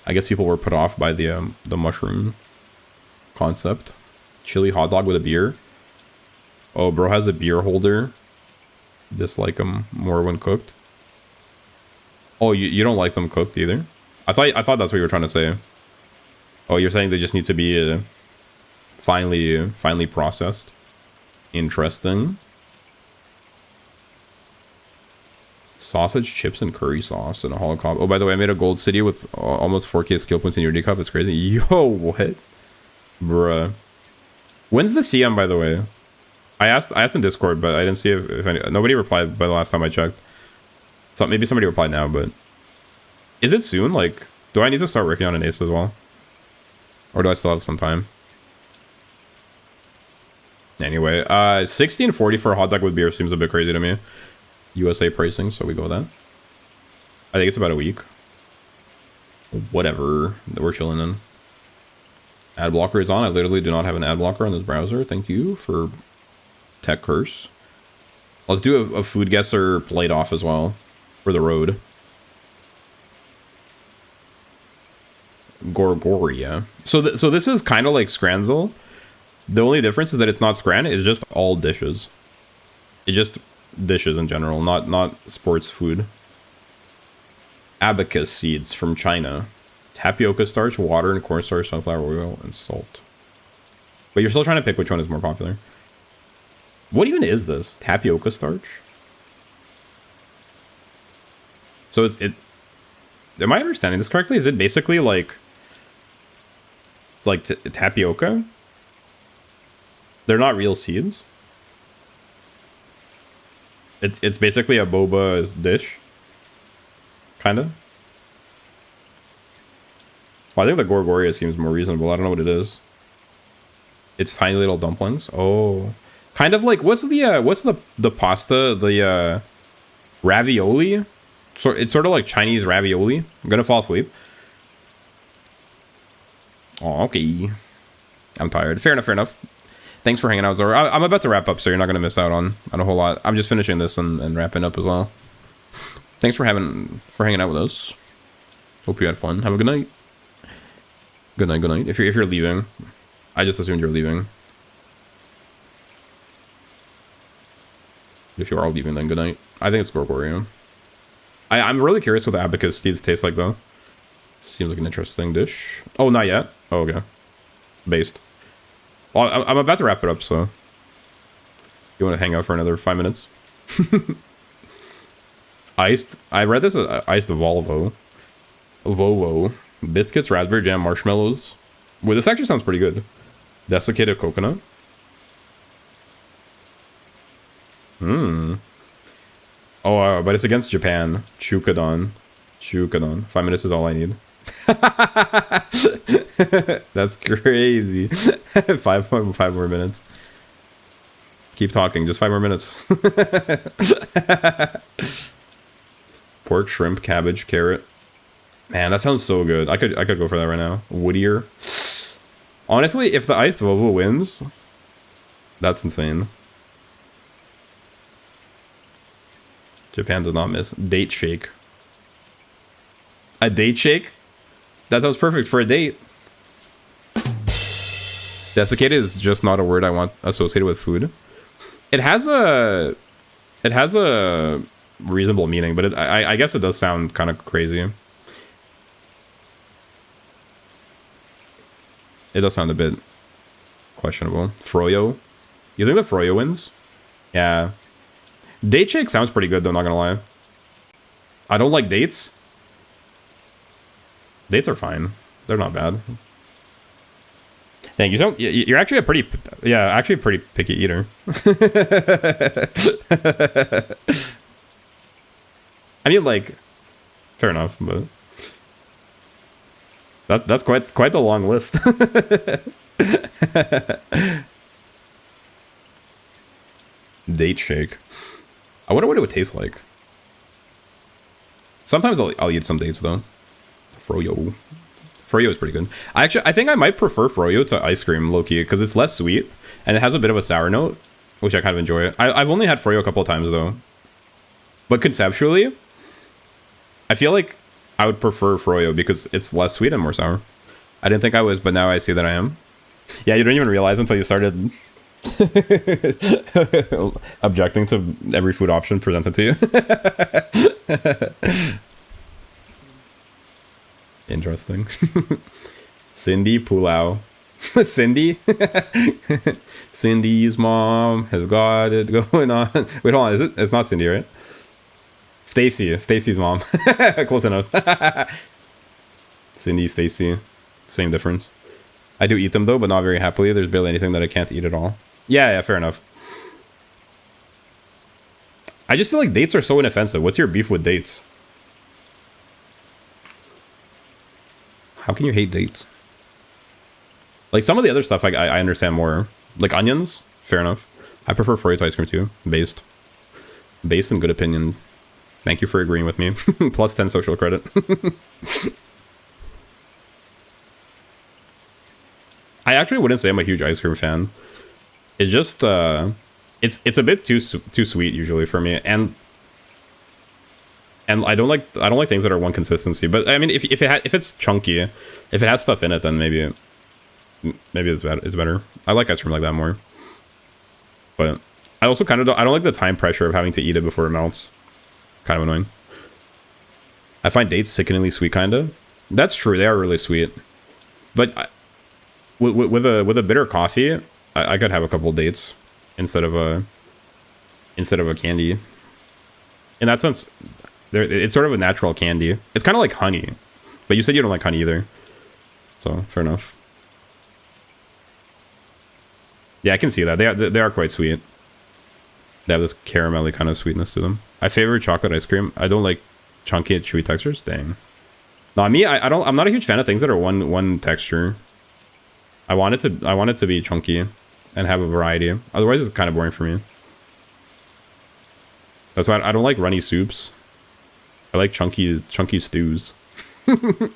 I guess people were put off by the mushroom concept. Chili hot dog with a beer. Oh, bro has a beer holder. Dislike them more when cooked. Oh, you don't like them cooked either? I thought that's what you were trying to say. Oh, you're saying they just need to be finely processed. Interesting. Sausage, chips, and curry sauce and a holocausto. Oh, by the way, I made a gold city with almost 4k skill points in Unity Cup. It's crazy. Yo, what? Bruh. When's the CM, by the way? I asked in Discord, but I didn't see if any... Nobody replied by the last time I checked. So maybe somebody replied now, but... Is it soon? Like, do I need to start working on an ace as well? Or do I still have some time? Anyway, 1640 for a hot dog with beer seems a bit crazy to me. USA pricing, so we go with that. I think it's about a week. Whatever. We're chilling in. Ad blocker is on. I literally do not have an ad blocker on this browser. Thank you for tech curse. Let's do a food guesser plate off as well for the road. Gorgoria. So this is kind of like Scranville. The only difference is that it's not Scran. It's just all dishes. It just dishes in general, not sports food. Abacus seeds from China. Tapioca starch, water, and cornstarch, sunflower oil, and salt. But you're still trying to pick which one is more popular. What even is this? Tapioca starch? So am I understanding this correctly? Is it basically like tapioca? They're not real seeds? It's basically a boba dish. Kinda. Well, I think the Gorgoria seems more reasonable. I don't know what it is. It's tiny little dumplings. Oh. Kind of like, what's the pasta, the ravioli? So it's sort of like Chinese ravioli. I'm gonna fall asleep. Oh, okay. I'm tired. Fair enough. Thanks for hanging out, Zora. I'm about to wrap up, so you're not gonna miss out on a whole lot. I'm just finishing this and wrapping up as well. Thanks for hanging out with us. Hope you had fun. Have a good night. Good night. If you're leaving, I just assumed you're leaving. If you are leaving, then good night. I think it's Gorgoria. I'm really curious what the abacus seeds taste like, though. Seems like an interesting dish. Oh, not yet. Oh, okay. based. Well, I'm about to wrap it up, so you want to hang out for another 5 minutes? Iced. I read this as iced Volvo. Vovo. Biscuits, raspberry jam, marshmallows. Well, this actually sounds pretty good. Desiccated coconut. Oh, but it's against Japan. Chukadon. 5 minutes is all I need. That's crazy. five more minutes. Keep talking. Just 5 more minutes. Pork, shrimp, cabbage, carrot. Man, that sounds so good. I could go for that right now. Woodier. Honestly, if the iced Volvo wins, that's insane. Japan does not miss. Date shake. A date shake? That sounds perfect for a date. Desiccated is just not a word I want associated with food. It has a reasonable meaning, but I guess it does sound kind of crazy. It does sound a bit questionable. Froyo. You think the Froyo wins? Yeah. Date shake sounds pretty good though, not gonna lie. I don't like dates. Dates are fine. They're not bad. Thank you. So you're actually a pretty, actually a pretty picky eater. I mean, like, fair enough, but that's quite the long list. Date shake. I wonder what it would taste like. Sometimes I'll eat some dates though. Froyo. Froyo is pretty good. I think I might prefer Froyo to ice cream, low-key, because it's less sweet and it has a bit of a sour note, which I kind of enjoy. I've only had Froyo a couple of times though, but conceptually, I feel like I would prefer Froyo because it's less sweet and more sour. I didn't think I was, but now I see that I am. Yeah, you don't even realize until you started objecting to every food option presented to you. Interesting. Cindy Pulau. Cindy? Cindy's mom has got it going on. Wait, hold on. Is it? It's not Cindy, right? Stacy. Stacy's mom. Close enough. Cindy, Stacy. Same difference. I do eat them though, but not very happily. There's barely anything that I can't eat at all. Yeah, fair enough. I just feel like dates are so inoffensive. What's your beef with dates? How can you hate dates? Like, some of the other stuff I understand more. Like onions, fair enough. I prefer Froyo to ice cream too. Based in good opinion. Thank you for agreeing with me. Plus 10 social credit. I actually wouldn't say I'm a huge ice cream fan. It's just it's a bit too sweet usually for me, and I don't like things that are one consistency. But I mean, if it's chunky, if it has stuff in it, then maybe it's better. I like ice cream like that more. But I also kind of I don't like the time pressure of having to eat it before it melts. Kind of annoying. I find dates sickeningly sweet, kind of. That's true. They are really sweet. But with a bitter coffee, I could have a couple dates instead of a candy. In that sense, it's sort of a natural candy. It's kind of like honey, but you said you don't like honey either, so fair enough. Yeah, I can see that they are quite sweet. They have this caramelly kind of sweetness to them. I favor chocolate ice cream. I don't like chunky and chewy textures. Dang. No, me, I'm not a huge fan of things that are one texture. I want it to be chunky and have a variety. Otherwise, it's kind of boring for me. That's why I don't like runny soups. I like chunky stews.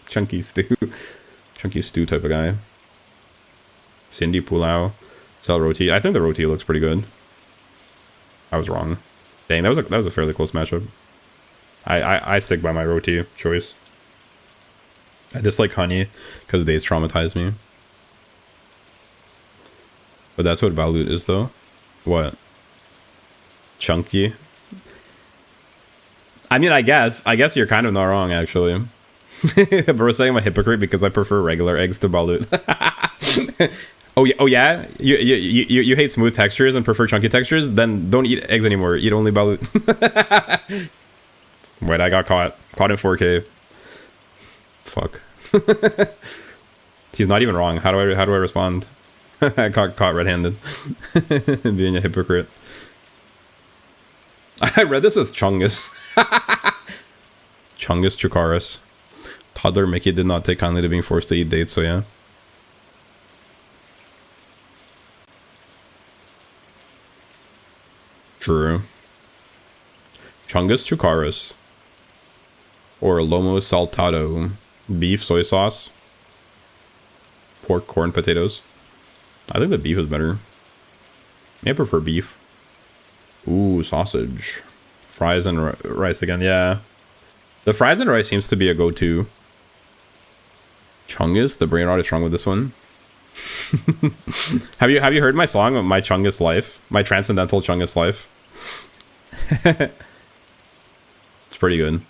Chunky stew type of guy. Cindy Pulau. Sell roti. I think the roti looks pretty good. I was wrong. Dang, that was a fairly close matchup. I stick by my roti choice. I dislike honey because dates traumatize me. But that's what balut is, though. What? Chunky? I mean, I guess you're kind of not wrong, actually. But we're saying I'm a hypocrite because I prefer regular eggs to balut. Oh yeah. You hate smooth textures and prefer chunky textures? Then don't eat eggs anymore. Eat only balut. Wait, I got caught. Caught in 4K. Fuck. He's not even wrong. How do I respond? I got caught red-handed. Being a hypocrite. I read this as Chungus. Chungus Chukaris. Toddler Mickey did not take kindly to being forced to eat dates, so yeah. True. Chungus Chukaris. Or Lomo Saltado. Beef, soy sauce. Pork, corn, potatoes. I think the beef is better. Maybe I prefer beef. Ooh, sausage. Fries and rice again, yeah. The fries and rice seems to be a go-to. Chungus, the brain rot is strong with this one. Have you heard my song, My Chungus Life? My Transcendental Chungus Life? It's pretty good.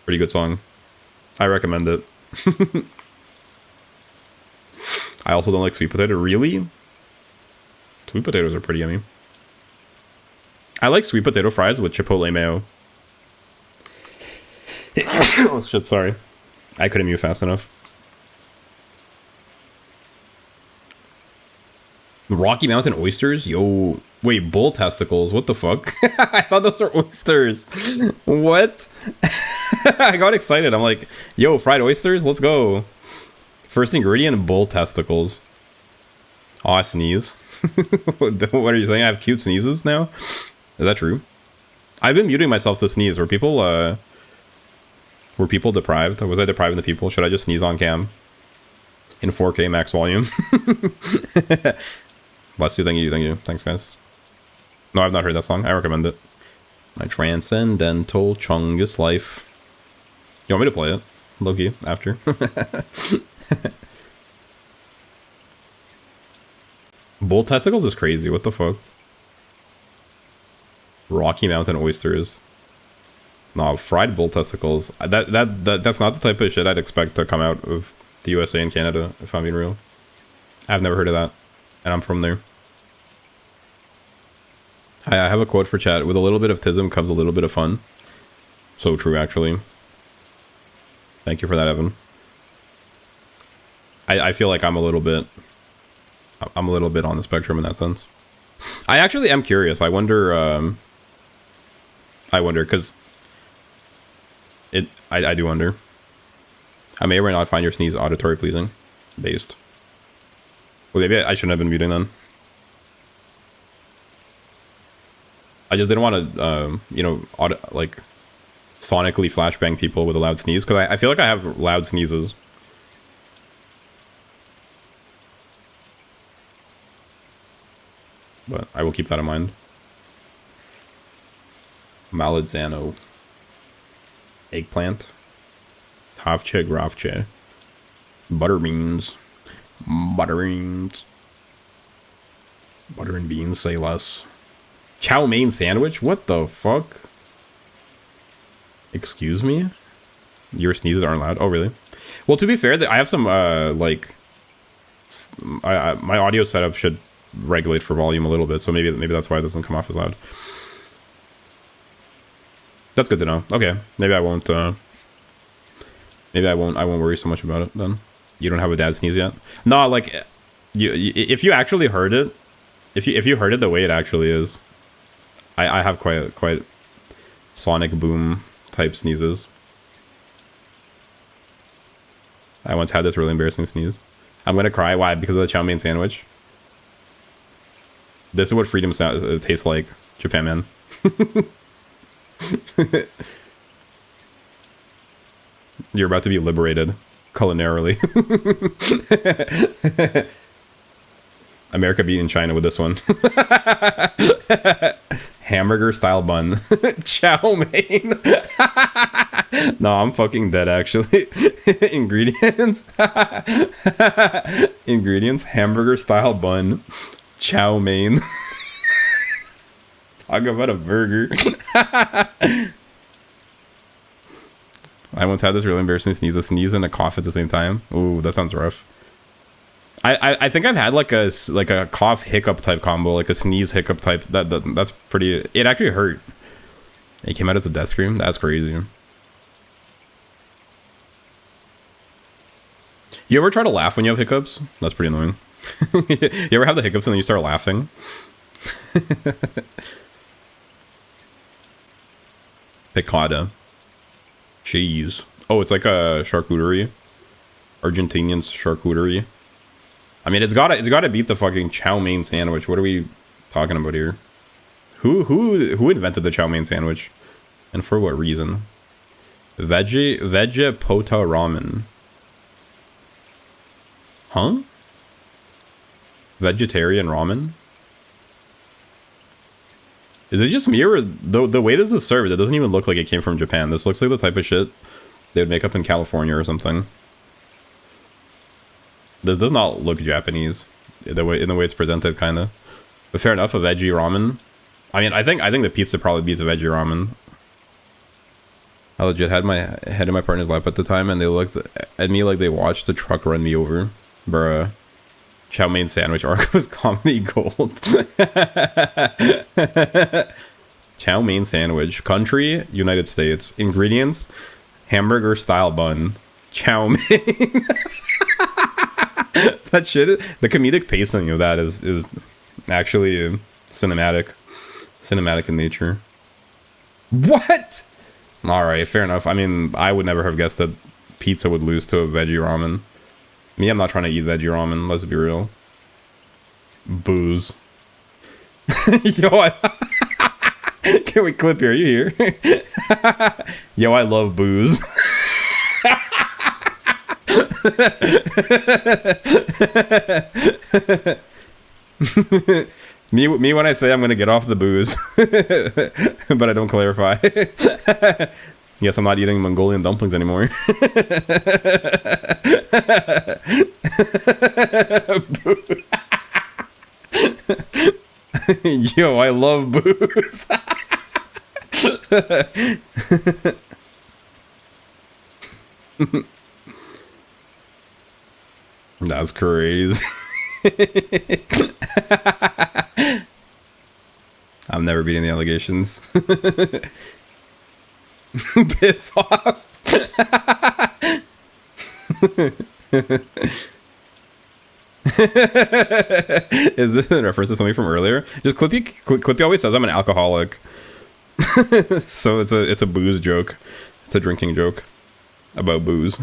Pretty good song. I recommend it. I also don't like sweet potato. Really? Sweet potatoes are pretty yummy. I like sweet potato fries with chipotle mayo. Oh shit, sorry. I couldn't mute fast enough. Rocky Mountain oysters? Yo, wait, bull testicles? What the fuck? I thought those were oysters. What? I got excited. I'm like, yo, fried oysters? Let's go. First ingredient, bull testicles. Oh, I sneeze. What are you saying? I have cute sneezes now? Is that true? I've been muting myself to sneeze. Were people deprived? Was I depriving the people? Should I just sneeze on cam? In 4K max volume? Bless you, thank you. Thanks, guys. No, I've not heard that song. I recommend it. My Transcendental Chungus Life. You want me to play it? Loki, after. Bull testicles is crazy. What the fuck? Rocky Mountain oysters. No, fried bull testicles. That's not the type of shit I'd expect to come out of the USA and Canada, if I'm being real. I've never heard of that. And I'm from there. I have a quote for chat. With a little bit of tism comes a little bit of fun. So true, actually. Thank you for that, Evan. I feel like I'm a little bit on the spectrum in that sense. I actually am curious. I wonder, because I do wonder. I may or may not find your sneeze auditory pleasing. Based. Well, maybe I shouldn't have been muting then. I just didn't want to, you know, like, sonically flashbang people with a loud sneeze, because I feel like I have loud sneezes. But I will keep that in mind. Malazzano. Eggplant. Havche gravche. Butter beans. Butter beans. Butter and beans, say less. Chow mein sandwich? What the fuck? Excuse me? Your sneezes aren't loud? Oh, really? Well, to be fair, I have some, like... my audio setup should regulate for volume a little bit, so maybe that's why it doesn't come off as loud. That's good to know. Okay, maybe I won't worry so much about it then. You don't have a dad sneeze yet? No, like, if you actually heard it, if you heard it the way it actually is, I have quite sonic boom type sneezes. I once had this really embarrassing sneeze. I'm gonna cry. Why? Because of the chow mein sandwich. This is what freedom tastes like, Japan man. You're about to be liberated culinarily. America beating China with this one. Hamburger style bun. Chow mein. No, I'm fucking dead actually. Ingredients. Ingredients. Hamburger style bun. Chow mein. Talk about a burger. I once had this really embarrassing sneeze. A sneeze and a cough at the same time. Ooh, that sounds rough. I think I've had like a cough hiccup type combo, like a sneeze hiccup type. That's pretty. It actually hurt. It came out as a death scream. That's crazy. You ever try to laugh when you have hiccups? That's pretty annoying. You ever have the hiccups and then you start laughing? Picada. Cheese. Oh, it's like a charcuterie. Argentinian charcuterie. I mean, it's gotta beat the fucking chow mein sandwich. What are we talking about here? Who invented the chow mein sandwich? And for what reason? Veggie pota ramen. Huh? Vegetarian ramen? Is it just me, or the way this is served, it doesn't even look like it came from Japan. This looks like the type of shit they would make up in California or something. This does not look Japanese in the way it's presented, kind of. But fair enough, a veggie ramen. I mean, I think the pizza probably beats a veggie ramen. I legit had my head in my partner's lap at the time, and they looked at me like they watched a truck run me over. Bruh. Chow mein sandwich arc was comedy gold. Chow mein sandwich. Country, United States. Ingredients, hamburger style bun. Chow mein. That shit, the comedic pacing of that is actually cinematic in nature. What? All right, fair enough. I mean, I would never have guessed that pizza would lose to a veggie ramen. Me, I'm not trying to eat veggie ramen, let's be real. Booze. Yo, can we clip here? Are you here? Yo, I love booze. me when I say I'm gonna get off the booze. But I don't clarify. Yes, I'm not eating Mongolian dumplings anymore. Yo, I love booze. That's crazy. I'm never beating the allegations. Piss off. Is this a reference to something from earlier? Just Clippy always says I'm an alcoholic. So it's a booze joke. It's a drinking joke about booze.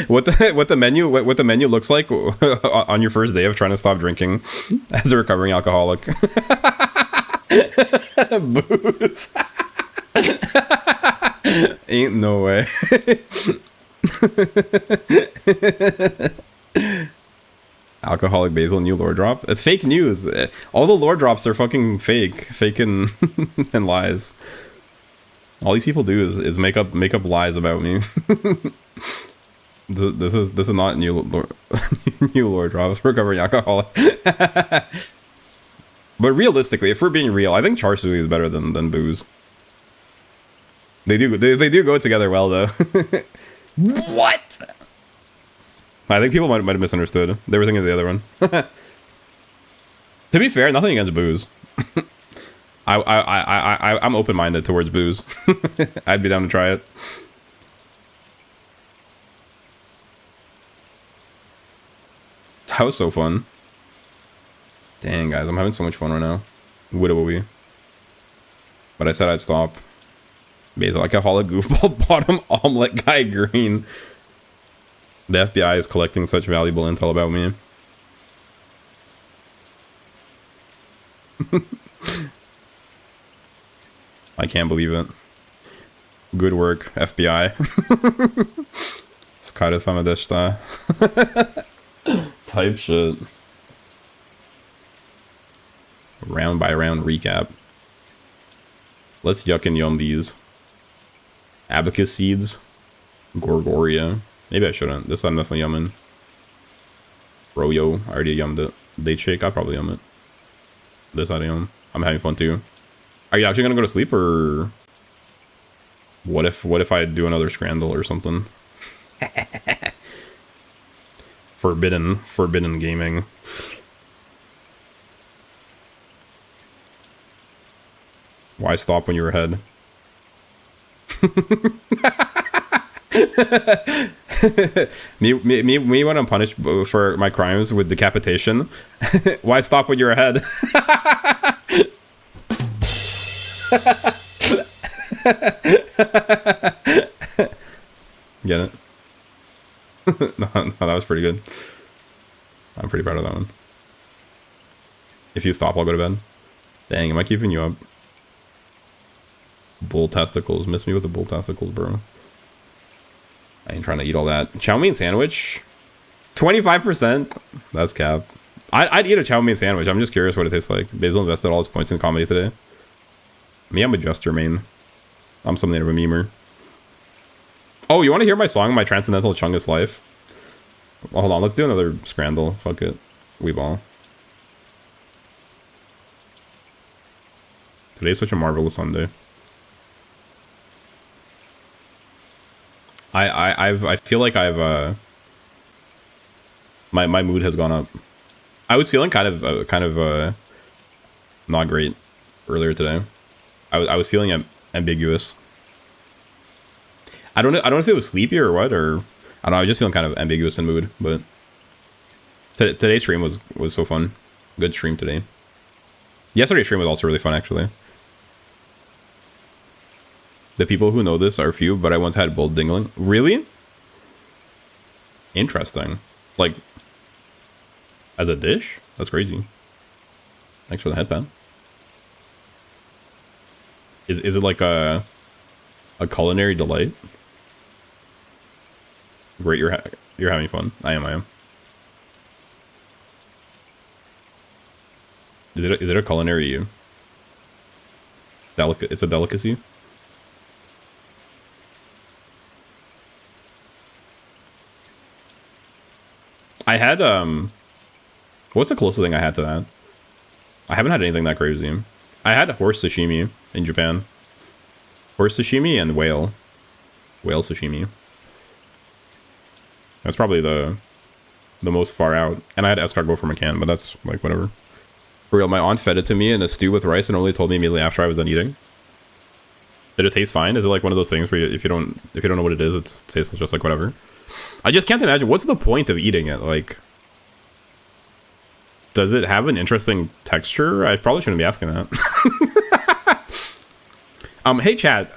what the menu looks like on your first day of trying to stop drinking as a recovering alcoholic. Booze. Ain't no way. Alcoholic Basil new lore drop. It's fake news. All the lore drops are fucking fake and and lies. All these people do is make up lies about me. This is not new lore drops. Recovering alcoholic. But realistically, if we're being real, I think char siu is better than booze. They do go together well though. What? I think people might have misunderstood. They were thinking of the other one. To be fair, nothing against booze. I'm open-minded towards booze. I'd be down to try it. That was so fun. Dang, guys, I'm having so much fun right now. Would it will be? But I said I'd stop. Basil, alcoholic goofball bottom omelet guy green. The FBI is collecting such valuable intel about me. I can't believe it. Good work, FBI. Skara samadeshita. Type shit. Round by round recap. Let's yuck and yum these. Abacus seeds. Gorgoria. Maybe I shouldn't. This I'm definitely yumming. Royo. I already yummed it. Date shake. I'll probably yum it. This I yum. I'm having fun too. Are you actually gonna go to sleep, or what if I do another scramble or something? Forbidden gaming. Why stop when you're ahead? me when I'm punished for my crimes with decapitation. Why stop when you're ahead? Get it? No, that was pretty good. I'm pretty proud of that one. If you stop, I'll go to bed. Dang, am I keeping you up? Bull testicles. Miss me with the bull testicles, bro. I ain't trying to eat all that. Chow mein sandwich? 25%? That's cap. I'd eat a chow mein sandwich. I'm just curious what it tastes like. Basil invested all his points in comedy today. Me, I'm a Juster main. I'm something of a memer. Oh, you want to hear my song, My Transcendental Chungus Life? Well, hold on, let's do another Scrandle. Fuck it. We ball. Today's such a marvelous Sunday. I feel like I've my mood has gone up. I was feeling kind of not great earlier today. I was feeling ambiguous. I don't know if it was sleepy or what, or I don't know. I was just feeling kind of ambiguous in mood. But today's stream was so fun. Good stream today. Yesterday's stream was also really fun, actually. The people who know this are few, but I once had bull dingling. Really? Interesting. Like, as a dish? That's crazy. Thanks for the headband. Is it like a culinary delight? Great, you're having fun. I am. Is it a culinary delicacy? It's a delicacy. I had what's the closest thing I had to that? I haven't had anything that crazy. I had horse sashimi in Japan. Horse sashimi and whale sashimi. That's probably the most far out. And I had escargot from a can, but that's like whatever. For real, my aunt fed it to me in a stew with rice and only told me immediately after I was done eating. Did it taste fine? Is it like one of those things where if you don't know what it is, it tastes just like whatever? I just can't imagine. What's the point of eating it? Like, does it have an interesting texture? I probably shouldn't be asking that. Hey chat.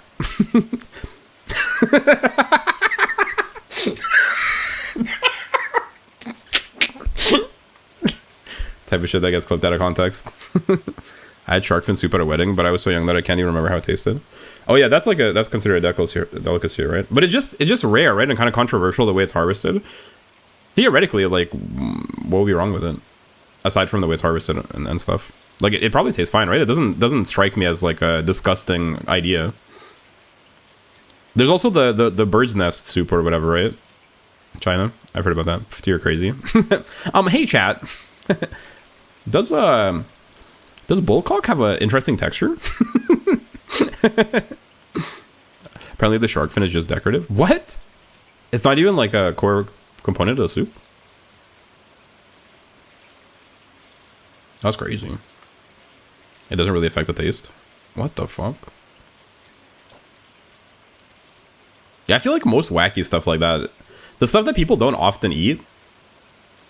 Type of shit that gets clipped out of context. I had shark fin soup at a wedding, but I was so young that I can't even remember how it tasted. Oh yeah, that's considered a delicacy, right? But it's just rare, right? And kind of controversial the way it's harvested. Theoretically, like, what would be wrong with it? Aside from the way it's harvested and stuff. Like, it probably tastes fine, right? It doesn't strike me as like a disgusting idea. There's also the bird's nest soup or whatever, right? China, I've heard about that. You're crazy. Hey chat. Does bullcock have an interesting texture? Apparently the shark fin is just decorative. What? It's not even like a core component of the soup? That's crazy. It doesn't really affect the taste. What the fuck? Yeah, I feel like most wacky stuff like that, the stuff that people don't often eat,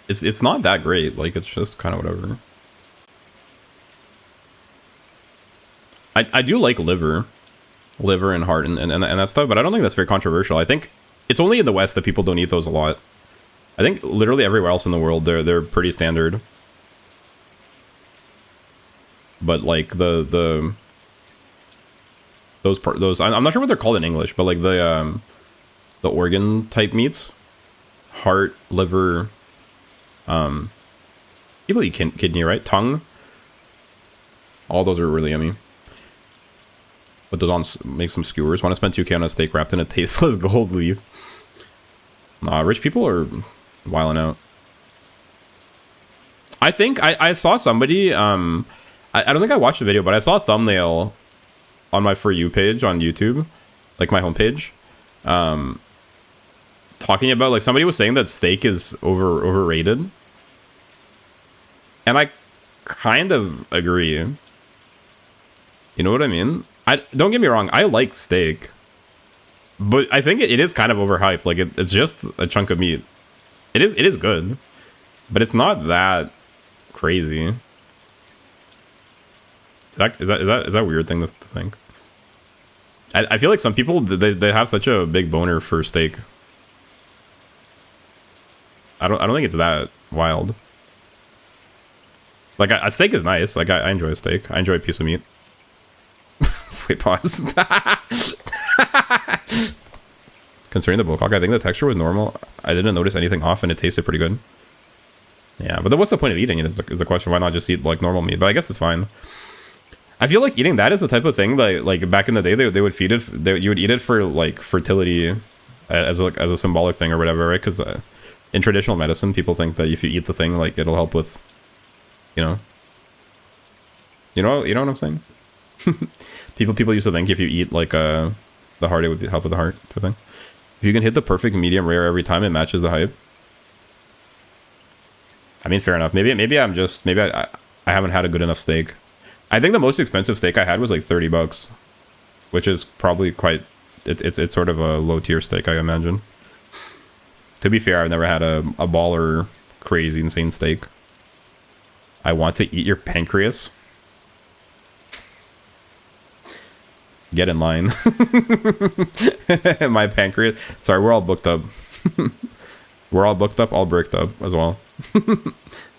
it's not that great. Like, it's just kind of whatever. I do like liver and heart and that stuff, but I don't think that's very controversial. I think it's only in the West that people don't eat those a lot. I think literally everywhere else in the world they're pretty standard. But like those I'm not sure what they're called in English, but like the organ type meats, heart, liver, people eat kidney, right? Tongue. All those are really yummy. Put those on, make some skewers. Want to spend 2K on a steak wrapped in a tasteless gold leaf. Nah, rich people are wilding out. I think I saw somebody, I don't think I watched the video, but I saw a thumbnail on my For You page on YouTube, like my homepage, talking about, like, somebody was saying that steak is overrated, and I kind of agree. You know what I mean? Don't get me wrong, I like steak, but I think it is kind of overhyped. Like, it's just a chunk of meat. It is good, but it's not that crazy. Is that weird thing to think? I feel like some people, they have such a big boner for steak. I don't think it's that wild. Like, a steak is nice. Like, I enjoy a steak. I enjoy a piece of meat. Wait, pause. Concerning the bullcock, I think the texture was normal. I didn't notice anything off, and it tasted pretty good. Yeah, but then what's the point of eating it is the question. Why not just eat, like, normal meat? But I guess it's fine. I feel like eating that is the type of thing that, like, back in the day, they would feed it. You would eat it for, like, fertility as a symbolic thing or whatever, right? Because in traditional medicine, people think that if you eat the thing, like, it'll help with, you know what I'm saying? people used to think if you eat, like, the heart, it would help with the heart type of thing. If you can hit the perfect medium rare every time, it matches the hype. I mean, fair enough. Maybe I haven't had a good enough steak. I think the most expensive steak I had was like $30, which is probably quite. It's sort of a low tier steak, I imagine. To be fair, I've never had a baller, crazy, insane steak. I want to eat your pancreas. Get in line. My pancreas. Sorry, we're all booked up. We're all booked up, all bricked up as well.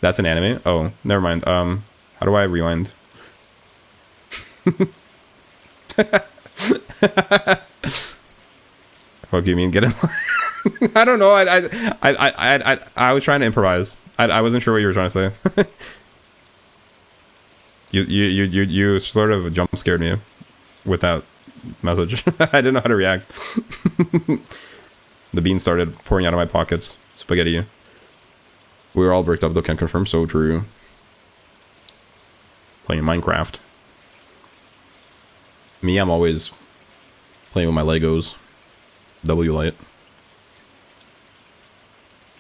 That's an anime? Oh, never mind. How do I rewind? Fuck you mean get in line? I don't know. I was trying to improvise. I wasn't sure what you were trying to say. You sort of jump scared me with that message. I didn't know how to react. The beans started pouring out of my pockets. Spaghetti. We were all bricked up though, can confirm. So true. Playing Minecraft. Me, I'm always playing with my Legos. W light.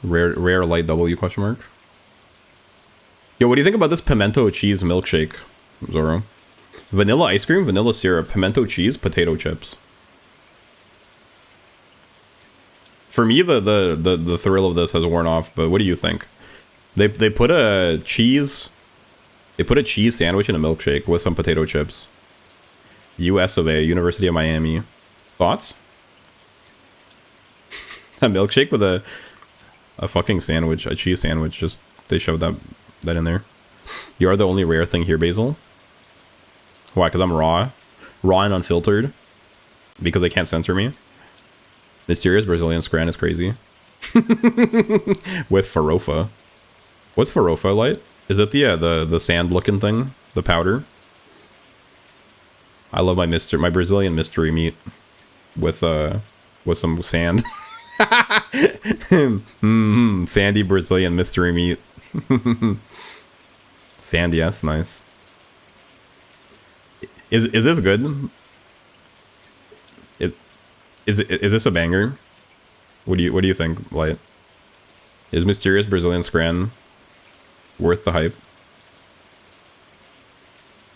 Rare light W question mark. Yo, what do you think about this pimento cheese milkshake, Zoro? Vanilla ice cream, vanilla syrup, pimento cheese, potato chips. For me, the thrill of this has worn off, but what do you think? They put a cheese sandwich in a milkshake with some potato chips. US of A, University of Miami. Thoughts? A milkshake with a fucking sandwich, a cheese sandwich. Just they shoved that in there. You are the only rare thing here, Basil. Why? Because I'm raw and unfiltered. Because they can't censor me. Mysterious Brazilian scran is crazy. With farofa. What's farofa, light? Is it the sand looking thing? The powder? I love my Brazilian mystery meat with some sand. Sandy Brazilian mystery meat. Sand, yes, nice. Is this good? Is this a banger? What do you think, Light? Is Mysterious Brazilian Scran worth the hype?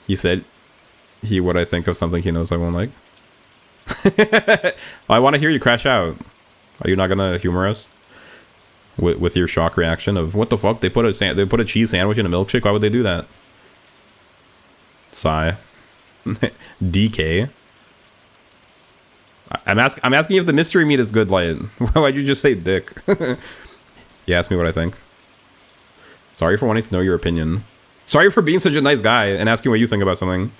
He said what I think of something he knows I won't like. I want to hear you crash out. Are you not gonna humor us with your shock reaction of what the fuck? They put a cheese sandwich in a milkshake. Why would they do that? Sigh. DK. I'm asking if the mystery meat is good, Light. Why'd you just say dick? You asked me what I think. Sorry for wanting to know your opinion. Sorry for being such a nice guy and asking what you think about something.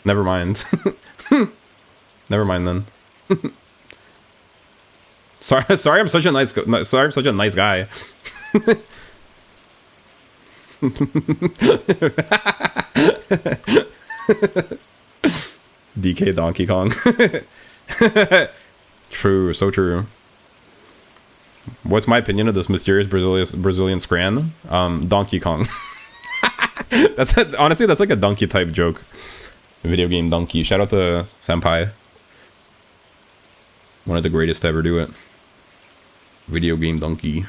Never mind. Never mind then. Sorry, I'm such a nice guy. DK Donkey Kong. True, so true. What's my opinion of this mysterious Brazilian scran? Donkey Kong. Honestly, that's like a donkey type joke. Video game donkey. Shout out to Senpai. One of the greatest to ever do it. Video game donkey.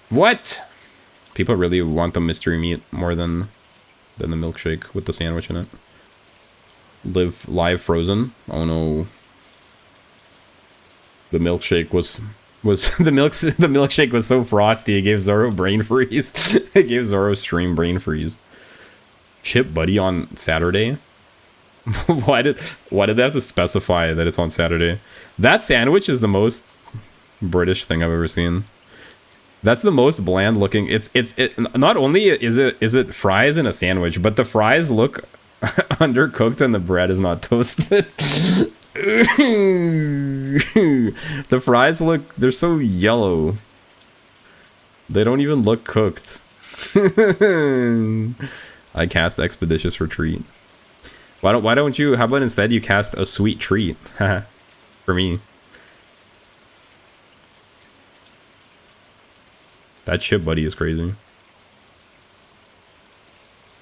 What? People really want the mystery meat more than the milkshake with the sandwich in it. Live frozen. Oh no. The milkshake was the milkshake was so frosty it gave Zoro brain freeze. It gave Zoro stream brain freeze. Chip buddy on Saturday. why did they have to specify that it's on Saturday? That sandwich is the most British thing I've ever seen. That's the most bland looking. It not only is it fries in a sandwich, but the fries look undercooked and the bread is not toasted. The fries look, they're so yellow. They don't even look cooked. I cast Expeditious Retreat. Why don't you, how about instead you cast a sweet treat? For me. That chip buddy is crazy.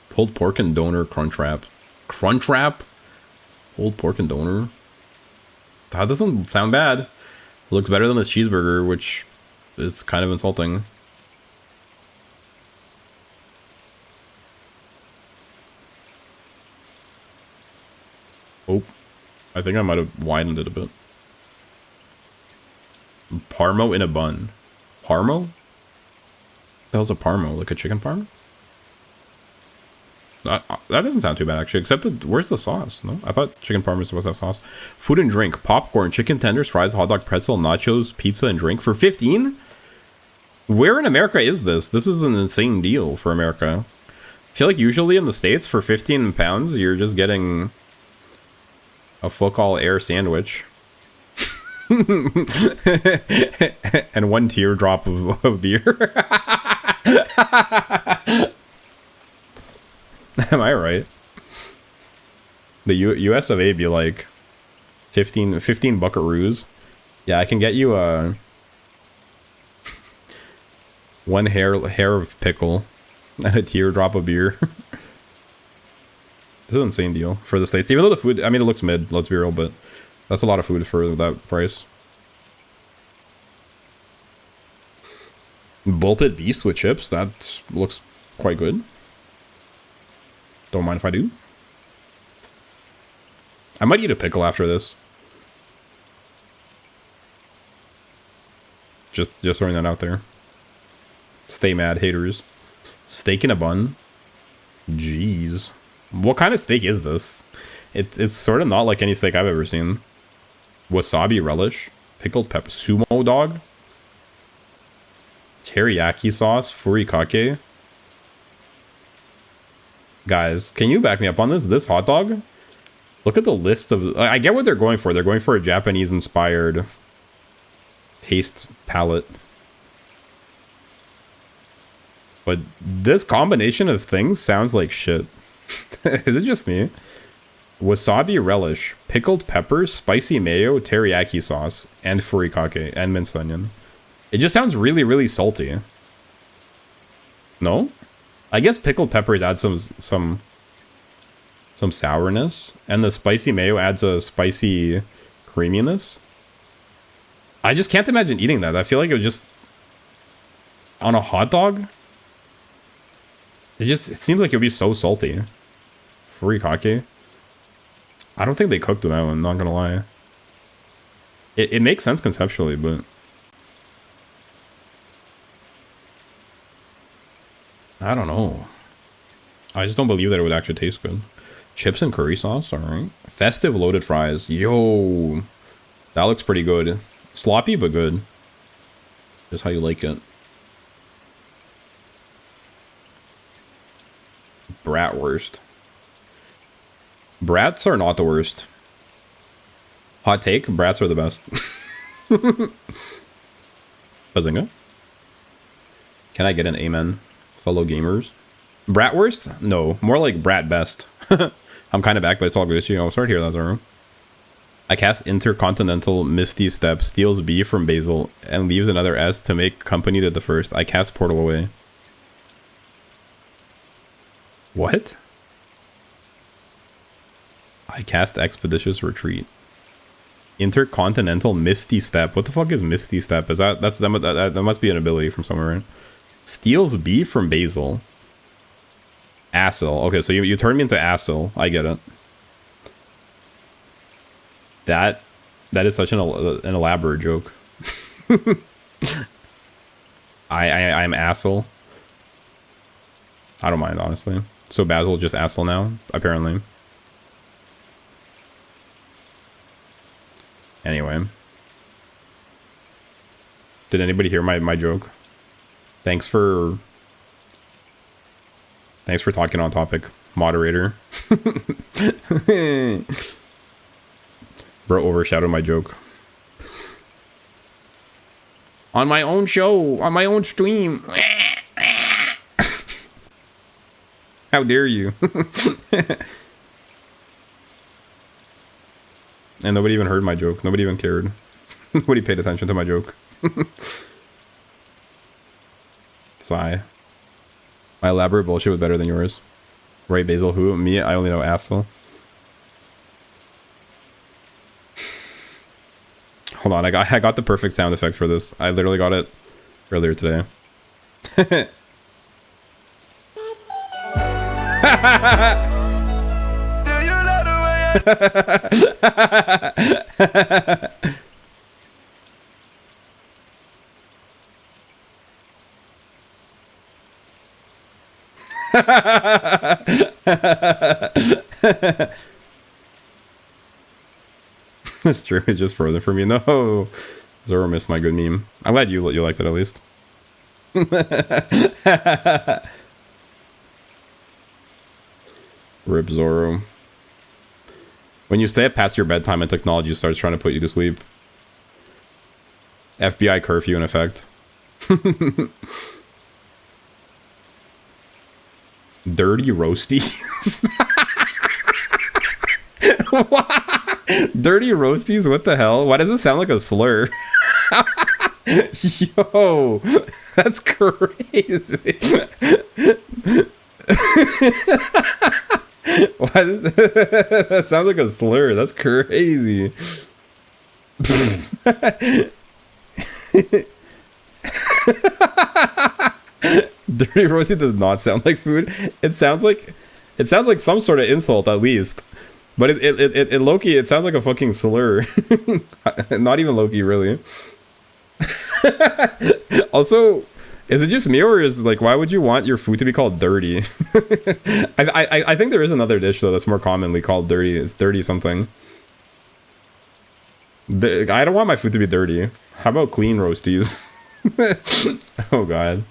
Pulled pork and donor crunch wrap. Crunch wrap? Pulled pork and donor? That doesn't sound bad. It looks better than this cheeseburger, which is kind of insulting. Oh, I think I might have widened it a bit. Parmo in a bun. Parmo? The hell's a parmo? Like a chicken parm? That doesn't sound too bad, actually. Except, where's the sauce? No? I thought chicken parm was supposed to have sauce. Food and drink. Popcorn, chicken tenders, fries, hot dog, pretzel, nachos, pizza, and drink for 15? Where in America is this? This is an insane deal for America. I feel like usually in the States, for 15 pounds, you're just getting a fuck all air sandwich. And one teardrop of beer. Am I right? The US of A be like 15 buckaroos. Yeah, I can get you a one hair of pickle and a teardrop of beer. This is an insane deal for the States. Even though the food, I mean, it looks mid, let's be real, but that's a lot of food for that price. Bullpit Beast with chips, that looks quite good. Don't mind if I do. I might eat a pickle after this. Just throwing that out there. Stay mad, haters. Steak in a bun. Jeez. What kind of steak is this? It's sort of not like any steak I've ever seen. Wasabi relish. Pickled pepper. Sumo dog. Teriyaki sauce. Furikake. Guys, can you back me up on this? This hot dog? Look at the list of... I get what they're going for. They're going for a Japanese-inspired taste palette. But this combination of things sounds like shit. Is it just me? Wasabi relish, pickled peppers, spicy mayo, teriyaki sauce, and furikake, and minced onion. It just sounds really, really salty. No? I guess pickled peppers add some sourness, and the spicy mayo adds a spicy creaminess. I just can't imagine eating that. I feel like it would just... On a hot dog? It seems like it would be so salty. Furikake. I don't think they cooked that one, not gonna lie. It makes sense conceptually, but... I don't know. I just don't believe that it would actually taste good. Chips and curry sauce, alright. Festive loaded fries. Yo! That looks pretty good. Sloppy, but good. Just how you like it. Bratwurst. Brats are not the worst. Hot take, brats are the best. Bazinga. Can I get an amen, fellow gamers? Bratwurst? No, more like brat best. I'm kind of back, but it's all good to you. Oh, sorry to hear that, Zoro. I cast Intercontinental Misty Step, steals B from Basil, and leaves another S to make company to the first. I cast Portal away. What? I cast Expeditious Retreat. Intercontinental Misty Step. What the fuck is Misty Step? Is that that must be an ability from somewhere, right? Steals beef from Basil. Asil. Okay, so you turned me into Asil. I get it. That is such an elaborate joke. I'm Asil. I don't mind, honestly. So Basil just Asil now, apparently. Anyway. Did anybody hear my joke? Thanks for talking on topic, moderator. Bro overshadowed my joke. On my own show, on my own stream. How dare you? And nobody even heard my joke. Nobody even cared. Nobody paid attention to my joke. Sigh. My elaborate bullshit was better than yours. Right, Basil? Who? Me? I only know asshole. Hold on, I got the perfect sound effect for this. I literally got it earlier today. This stream is just frozen for me. No, Zoro missed my good meme. I'm glad you liked it at least. Rip Zoro. When you stay up past your bedtime and technology starts trying to put you to sleep. FBI curfew in effect. Dirty roasties. Dirty roasties? What the hell? Why does it sound like a slur? Yo, that's crazy. Why does that sounds like a slur? That's crazy. Dirty roasty does not sound like food. It sounds like some sort of insult at least. But it low-key, it sounds like a fucking slur. Not even low-key, really. Also, is it just me, or is like, why would you want your food to be called dirty? I think there is another dish though that's more commonly called dirty. It's dirty something. I don't want my food to be dirty. How about clean roasties? Oh god.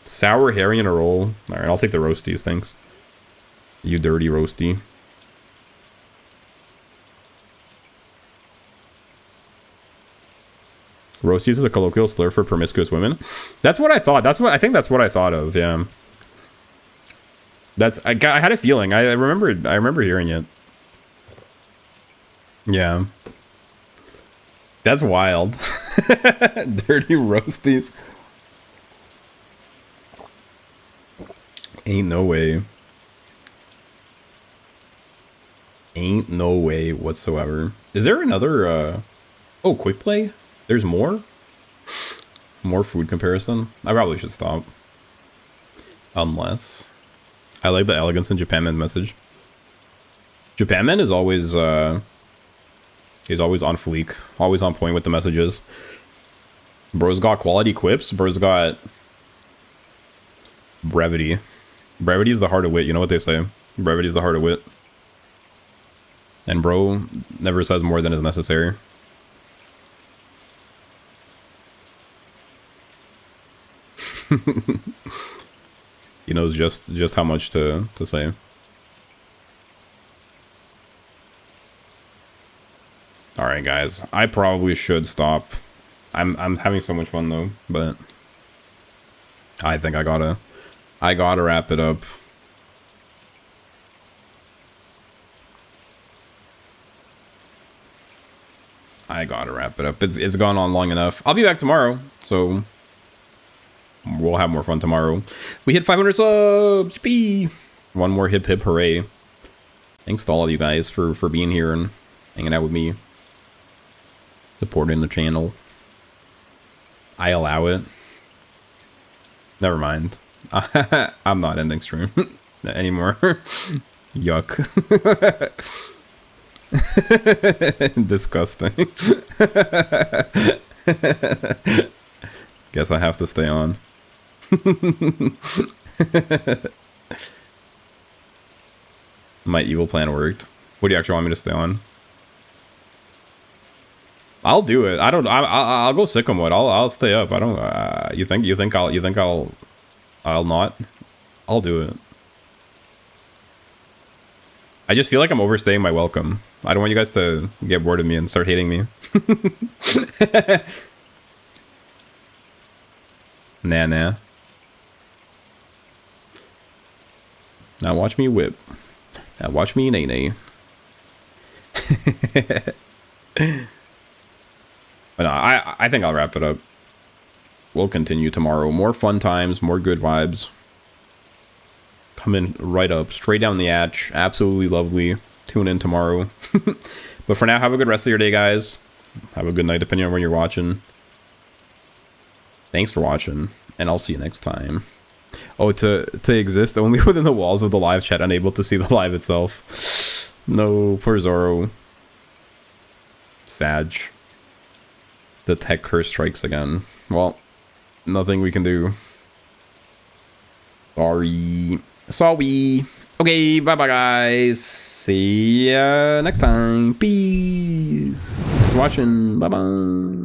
Sour herring in a roll. Alright, I'll take the roasties, thanks. You dirty roasty. Roasties is a colloquial slur for promiscuous women. That's what I thought. I think that's what I thought of. Yeah. I had a feeling. I remember hearing it. Yeah. That's wild. Dirty roasties. Ain't no way. Ain't no way whatsoever. Is there another oh, quick play? There's more? More food comparison? I probably should stop. Unless. I like the elegance in Japanman message. Japanman is always he's always on fleek. Always on point with the messages. Bro's got quality quips. Bro's got brevity. Brevity is the heart of wit. You know what they say? Brevity is the heart of wit. And bro never says more than is necessary. He knows just how much to say. All right, guys. I probably should stop. I'm having so much fun though, but I think I gotta wrap it up. I gotta wrap it up. It's gone on long enough. I'll be back tomorrow, so we'll have more fun tomorrow. We hit 500 subs. Yippee! One more hip hip hooray. Thanks to all of you guys for being here and hanging out with me. Supporting the channel. I allow it. Never mind. I'm not ending stream anymore. Yuck. Disgusting. Guess I have to stay on. My evil plan worked. What do you actually want me to stay on? I'll do it. I'll go sicko mode. I'll stay up. I don't. You think I'll not. I'll do it. I just feel like I'm overstaying my welcome. I don't want you guys to get bored of me and start hating me. Nah. Now watch me whip. Now watch me nay. But no, I think I'll wrap it up. We'll continue tomorrow. More fun times, more good vibes. Coming right up, straight down the hatch. Absolutely lovely. Tune in tomorrow. But for now, have a good rest of your day, guys. Have a good night, depending on when you're watching. Thanks for watching, and I'll see you next time. Oh, to exist only within the walls of the live chat, unable to see the live itself. No, poor Zoro. Sag. The tech curse strikes again. Well, nothing we can do. Sorry. Okay, bye-bye, guys. See ya next time. Peace. Thanks for watching. Bye-bye.